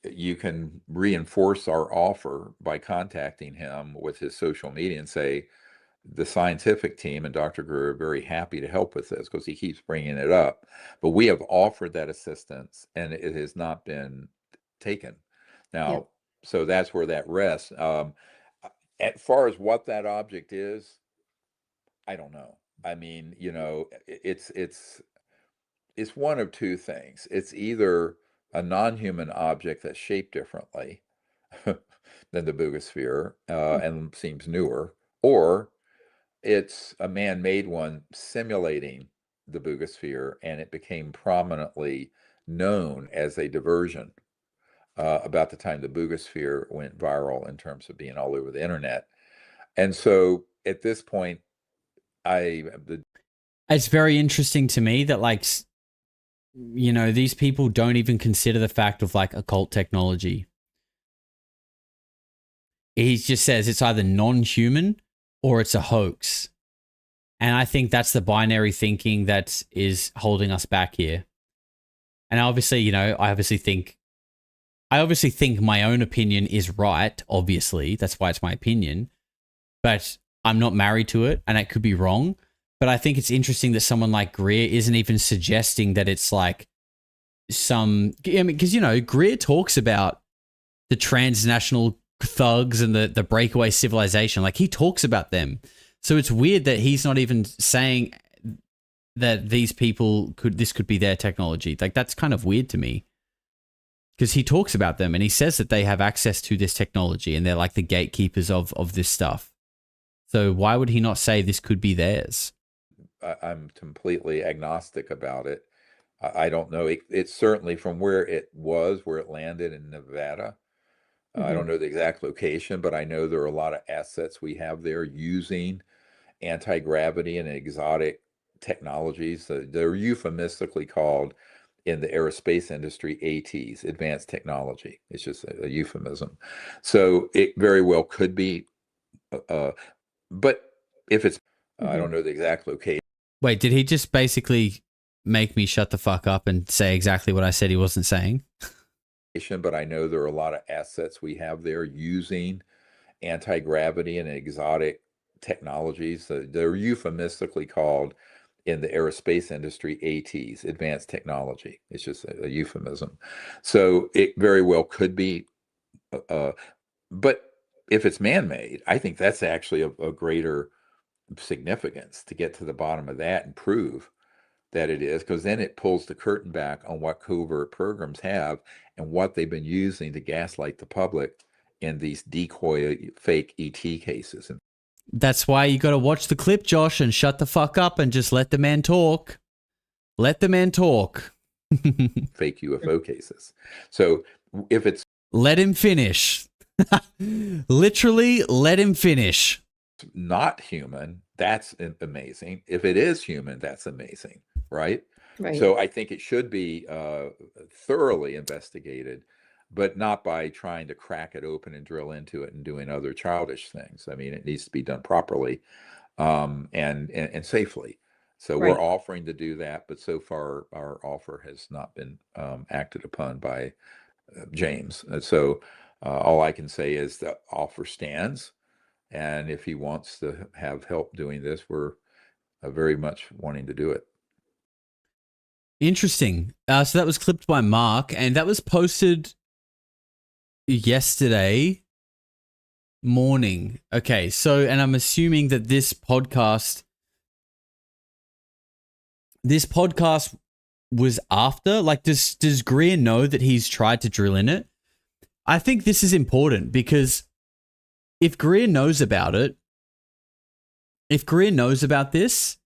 you can reinforce our offer by contacting him with his social media and say, the scientific team and Dr. Greer are very happy to help with this, because he keeps bringing it up. But we have offered that assistance and it has not been taken. Now, Yep. so that's where that rests. As far as what that object is, I don't know. I mean, it's one of two things. It's either a non-human object that's shaped differently than the boogosphere and seems newer, or it's a man-made one simulating the boogosphere, and it became prominently known as a diversion about the time the boogosphere went viral in terms of being all over the internet. And so at this point, It's very interesting to me that, like, these people don't even consider the fact of, like, occult technology. He just says it's either non-human or it's a hoax. And I think that's the binary thinking that is holding us back here. And obviously, I obviously think my own opinion is right, obviously. That's why it's my opinion. But I'm not married to it, and it could be wrong. But I think it's interesting that someone like Greer isn't even suggesting that it's like because, Greer talks about the transnational thugs and the breakaway civilization. Like, he talks about them. So it's weird that he's not even saying that these people this could be their technology. Like, that's kind of weird to me, because he talks about them and he says that they have access to this technology and they're like the gatekeepers of this stuff. So why would he not say this could be theirs? I'm completely agnostic about it. I don't know. It's certainly from where it landed in Nevada. I don't know the exact location, but I know there are a lot of assets we have there using anti-gravity and exotic technologies. They're euphemistically called in the aerospace industry ATs, advanced technology. It's just a euphemism. So it very well could be, but if it's, I don't know the exact location. Wait, did he just basically make me shut the fuck up and say exactly what I said he wasn't saying? But I know there are a lot of assets we have there using anti-gravity and exotic technologies. They're euphemistically called in the aerospace industry ATs, advanced technology. It's just a euphemism. So it very well could be, but if it's man-made, I think that's actually a greater significance to get to the bottom of that and prove that it is, because then it pulls the curtain back on what covert programs have and what they've been using to gaslight the public in these decoy fake ET cases. And that's why you got to watch the clip, Josh, and shut the fuck up and just let the man talk. Let the man talk. Fake UFO cases. So if it's... Let him finish. Literally, let him finish. Not human, that's amazing. If it is human, that's amazing, right? Right. So I think it should be thoroughly investigated, but not by trying to crack it open and drill into it and doing other childish things. I mean, it needs to be done properly and safely. So Right. we're offering to do that, but so far our offer has not been acted upon by James. And so all I can say is the offer stands. And if he wants to have help doing this, we're very much wanting to do it. Interesting. So that was clipped by Mark, and that was posted yesterday morning. Okay, so, and I'm assuming that this podcast was after. Like, does Greer know that he's tried to drill in it? I think this is important, because if Greer knows about it, if Greer knows about this,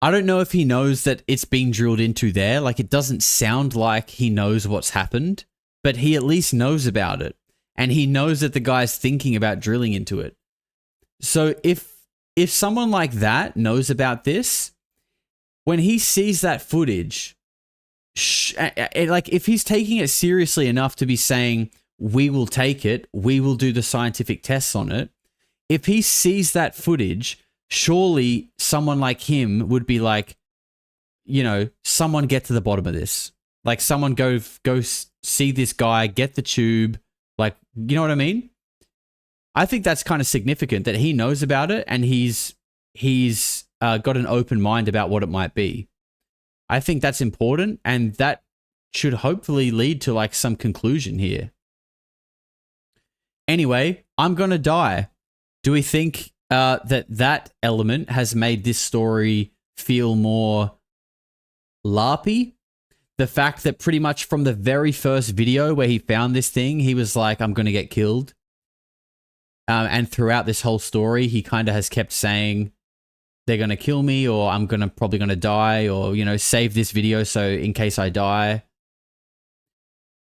I don't know if he knows that it's being drilled into there. Like, it doesn't sound like he knows what's happened, but he at least knows about it. And he knows that the guy's thinking about drilling into it. So if someone like that knows about this, when he sees that footage, like, if he's taking it seriously enough to be saying, we will take it, we will do the scientific tests on it, if he sees that footage, surely someone like him would be like, you know, someone get to the bottom of this. Like, someone go see this guy, get the tube. Like, you know what I mean? I think that's kind of significant that he knows about it and he's got an open mind about what it might be. I think that's important, and that should hopefully lead to like some conclusion here. Anyway, I'm gonna die. Do we think that element has made this story feel more LARPy? The fact that pretty much from the very first video where he found this thing, he was like, I'm going to get killed. And throughout this whole story, he kind of has kept saying, they're going to kill me, or I'm probably going to die, or, you know, save this video so in case I die.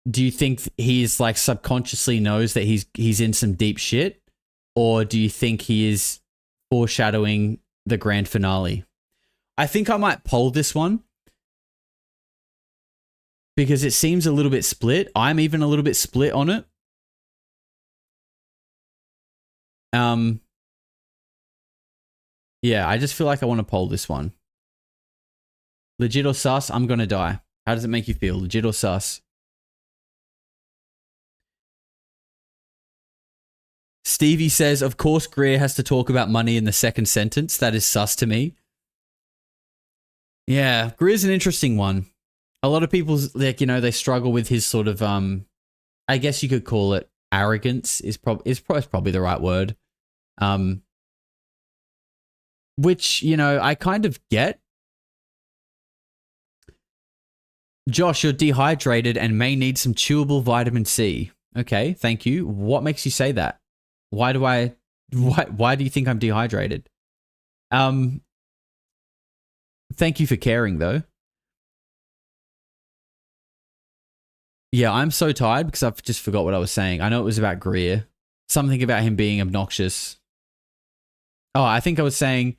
Do you think he's like subconsciously knows that he's in some deep shit? Or do you think he is foreshadowing the grand finale? I think I might poll this one because it seems a little bit split. I'm even a little bit split on it. Yeah, I just feel like I want to poll this one. Legit or sus? I'm going to die. How does it make you feel? Legit or sus? Stevie says, of course Greer has to talk about money in the second sentence. That is sus to me. Yeah, Greer's an interesting one. A lot of people, like, you know, they struggle with his sort of, I guess you could call it arrogance is probably the right word. Which, you know, I kind of get. Josh, you're dehydrated and may need some chewable vitamin C. Okay, thank you. What makes you say that? Why do you think I'm dehydrated? Thank you for caring, though. Yeah, I'm so tired because I've just forgot what I was saying. I know it was about Greer. Something about him being obnoxious. Oh, I think I was saying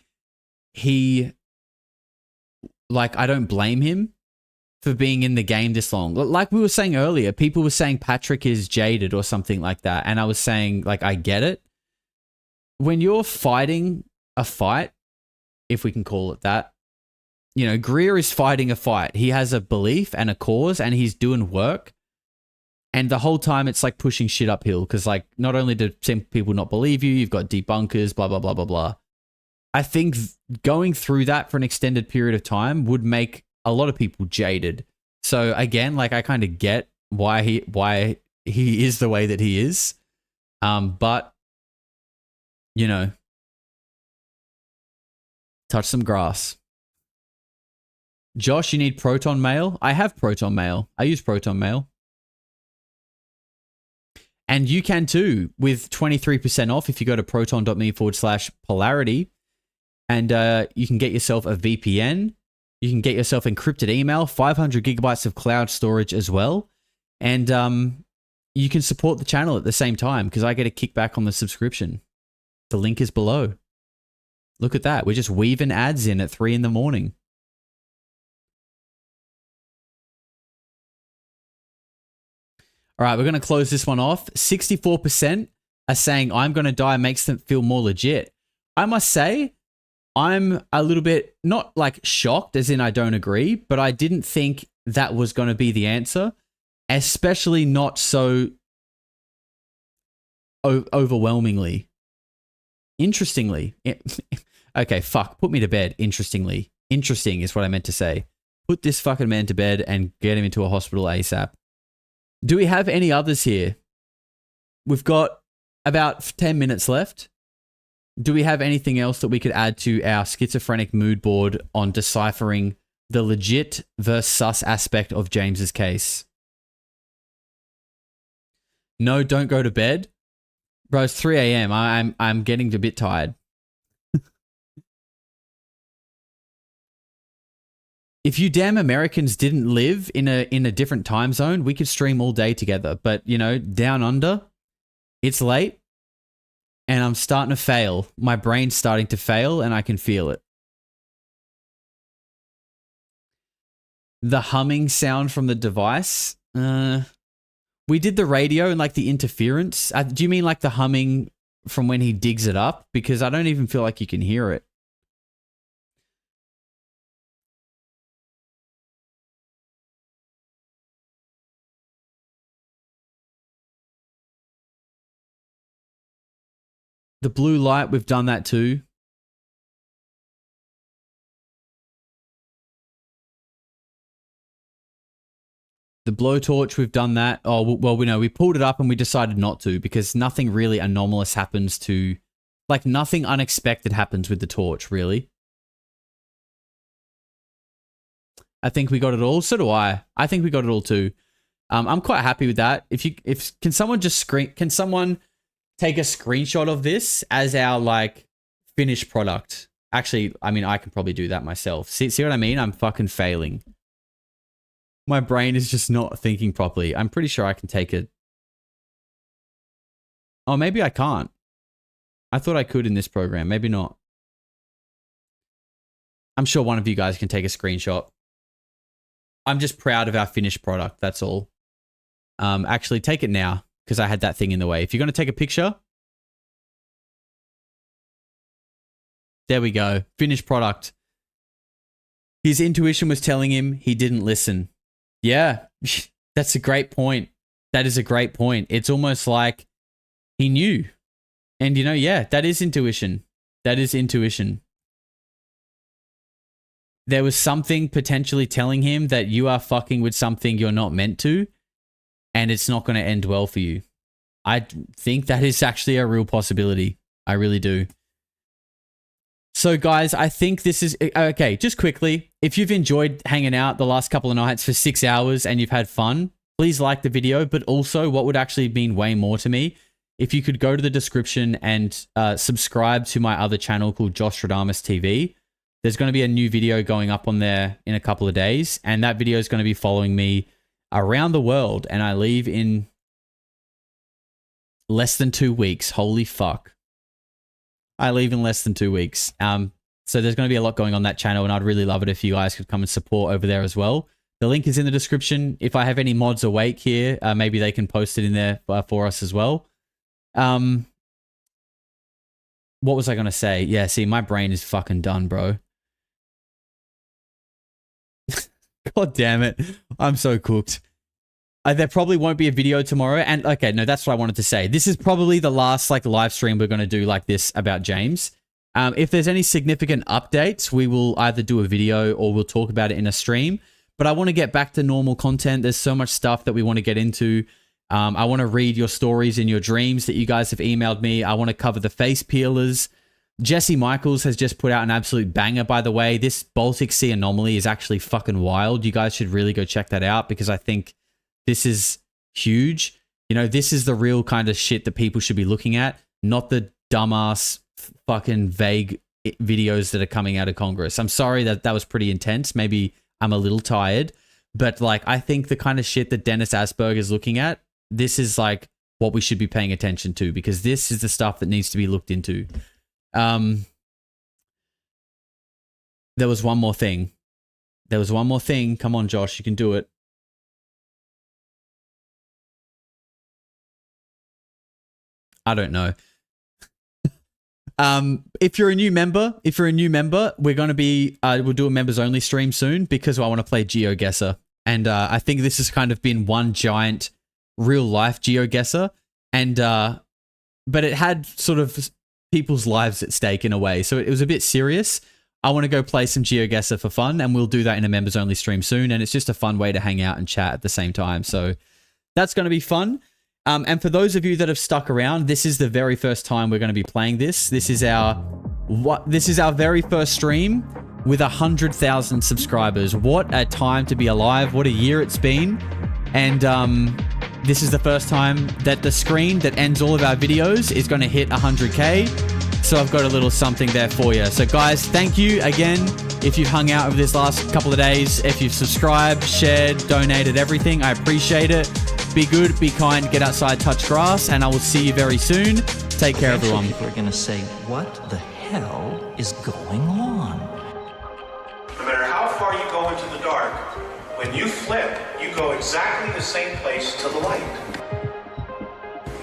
I don't blame him for being in the game this long. Like we were saying earlier, people were saying Patrick is jaded or something like that. And I was saying, like, I get it. When you're fighting a fight, if we can call it that, you know, Greer is fighting a fight. He has a belief and a cause and he's doing work. And the whole time it's like pushing shit uphill because, like, not only do some people not believe you, you've got debunkers, blah, blah, blah, blah, blah. I think going through that for an extended period of time would make a lot of people jaded. So again, like, I kind of get why he is the way that he is. But, you know, touch some grass. Josh, you need Proton Mail? I have Proton Mail. I use Proton Mail. And you can too with 23% off if you go to proton.me/polarity. And you can get yourself a VPN. You can get yourself encrypted email, 500 gigabytes of cloud storage as well. And you can support the channel at the same time because I get a kickback on the subscription. The link is below. Look at that. We're just weaving ads in at 3 in the morning. All right, we're going to close this one off. 64% are saying I'm going to die makes them feel more legit. I must say, I'm a little bit, not like shocked, as in I don't agree, but I didn't think that was going to be the answer, especially not so overwhelmingly. Interestingly. Okay, fuck, put me to bed, interestingly. Interesting is what I meant to say. Put this fucking man to bed and get him into a hospital ASAP. Do we have any others here? We've got about 10 minutes left. Do we have anything else that we could add to our schizophrenic mood board on deciphering the legit versus sus aspect of James's case? No, don't go to bed. Bro, it's 3 a.m. I'm getting a bit tired. If you damn Americans didn't live in a different time zone, we could stream all day together. But, you know, down under, it's late and I'm starting to fail. My brain's starting to fail and I can feel it. The humming sound from the device. We did the radio and like the interference. Do you mean like the humming from when he digs it up? Because I don't even feel like you can hear it. The blue light, we've done that too. The blowtorch, we've done that. Oh, well, we know we pulled it up and we decided not to because nothing really anomalous happens to, like nothing unexpected happens with the torch, really. I think we got it all. So do I. I think we got it all too. I'm quite happy with that. Can someone take a screenshot of this as our like finished product? Actually, I mean, I can probably do that myself. See what I mean? I'm fucking failing. My brain is just not thinking properly. I'm pretty sure I can take it. Oh, maybe I can't. I thought I could in this program. Maybe not. I'm sure one of you guys can take a screenshot. I'm just proud of our finished product. That's all. Actually, take it now because I had that thing in the way. If you're going to take a picture. There we go. Finished product. His intuition was telling him he didn't listen. Yeah, that's a great point. That is a great point. It's almost like he knew. And you know, yeah, that is intuition. That is intuition. There was something potentially telling him that you are fucking with something you're not meant to, and it's not going to end well for you. I think that is actually a real possibility. I really do. So guys, I think this is... Okay, just quickly, if you've enjoyed hanging out the last couple of nights for 6 hours and you've had fun, please like the video, but also what would actually mean way more to me, if you could go to the description and subscribe to my other channel called Jostradamus TV. There's going to be a new video going up on there in a couple of days, and that video is going to be following me around the world, and I leave in less than 2 weeks. Holy fuck. I leave in less than 2 weeks. So there's going to be a lot going on that channel, and I'd really love it if you guys could come and support over there as well. The link is in the description. If I have any mods awake here, maybe they can post it in there for us as well. What was I going to say? Yeah, see, my brain is fucking done, bro. God damn it. I'm so cooked. There probably won't be a video tomorrow. And okay, no, that's what I wanted to say. This is probably the last like live stream we're going to do like this about James. If there's any significant updates, we will either do a video or we'll talk about it in a stream. But I want to get back to normal content. There's so much stuff that we want to get into. I want to read your stories and your dreams that you guys have emailed me. I want to cover the face peelers. Jesse Michaels has just put out an absolute banger, by the way. This Baltic Sea anomaly is actually fucking wild. You guys should really go check that out because I think this is huge. You know, this is the real kind of shit that people should be looking at, not the dumbass fucking vague videos that are coming out of Congress. I'm sorry that was pretty intense. Maybe I'm a little tired, but like, I think the kind of shit that Dennis Asberg is looking at, this is like what we should be paying attention to because this is the stuff that needs to be looked into. There was one more thing. Come on, Josh, you can do it. I don't know. If you're a new member, we're going to be, we'll do a members only stream soon because I want to play GeoGuessr. And I think this has kind of been one giant real life GeoGuessr. And, but it had sort of people's lives at stake in a way. So it was a bit serious. I want to go play some GeoGuessr for fun and we'll do that in a members only stream soon. And it's just a fun way to hang out and chat at the same time. So that's going to be fun. And for those of you that have stuck around, this is the very first time we're going to be playing this. This is our very first stream with 100,000 subscribers. What a time to be alive. What a year it's been. And this is the first time that the screen that ends all of our videos is going to hit 100K. So I've got a little something there for you. So guys, thank you again If you've hung out over this last couple of days, if you've subscribed, shared, donated, everything, I appreciate it. Be good, be kind, get outside, touch grass, and I will see you very soon. Take care, everyone. People are going to say, what the hell is going on? No matter how far you go into the dark, when you flip, you go exactly the same place to the light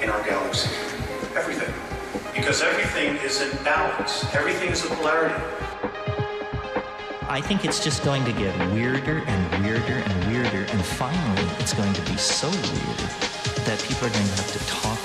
in our galaxy. Everything. Because everything is in balance. Everything is a polarity. I think it's just going to get weirder and weirder and weirder, and finally it's going to be so weird that people are going to have to talk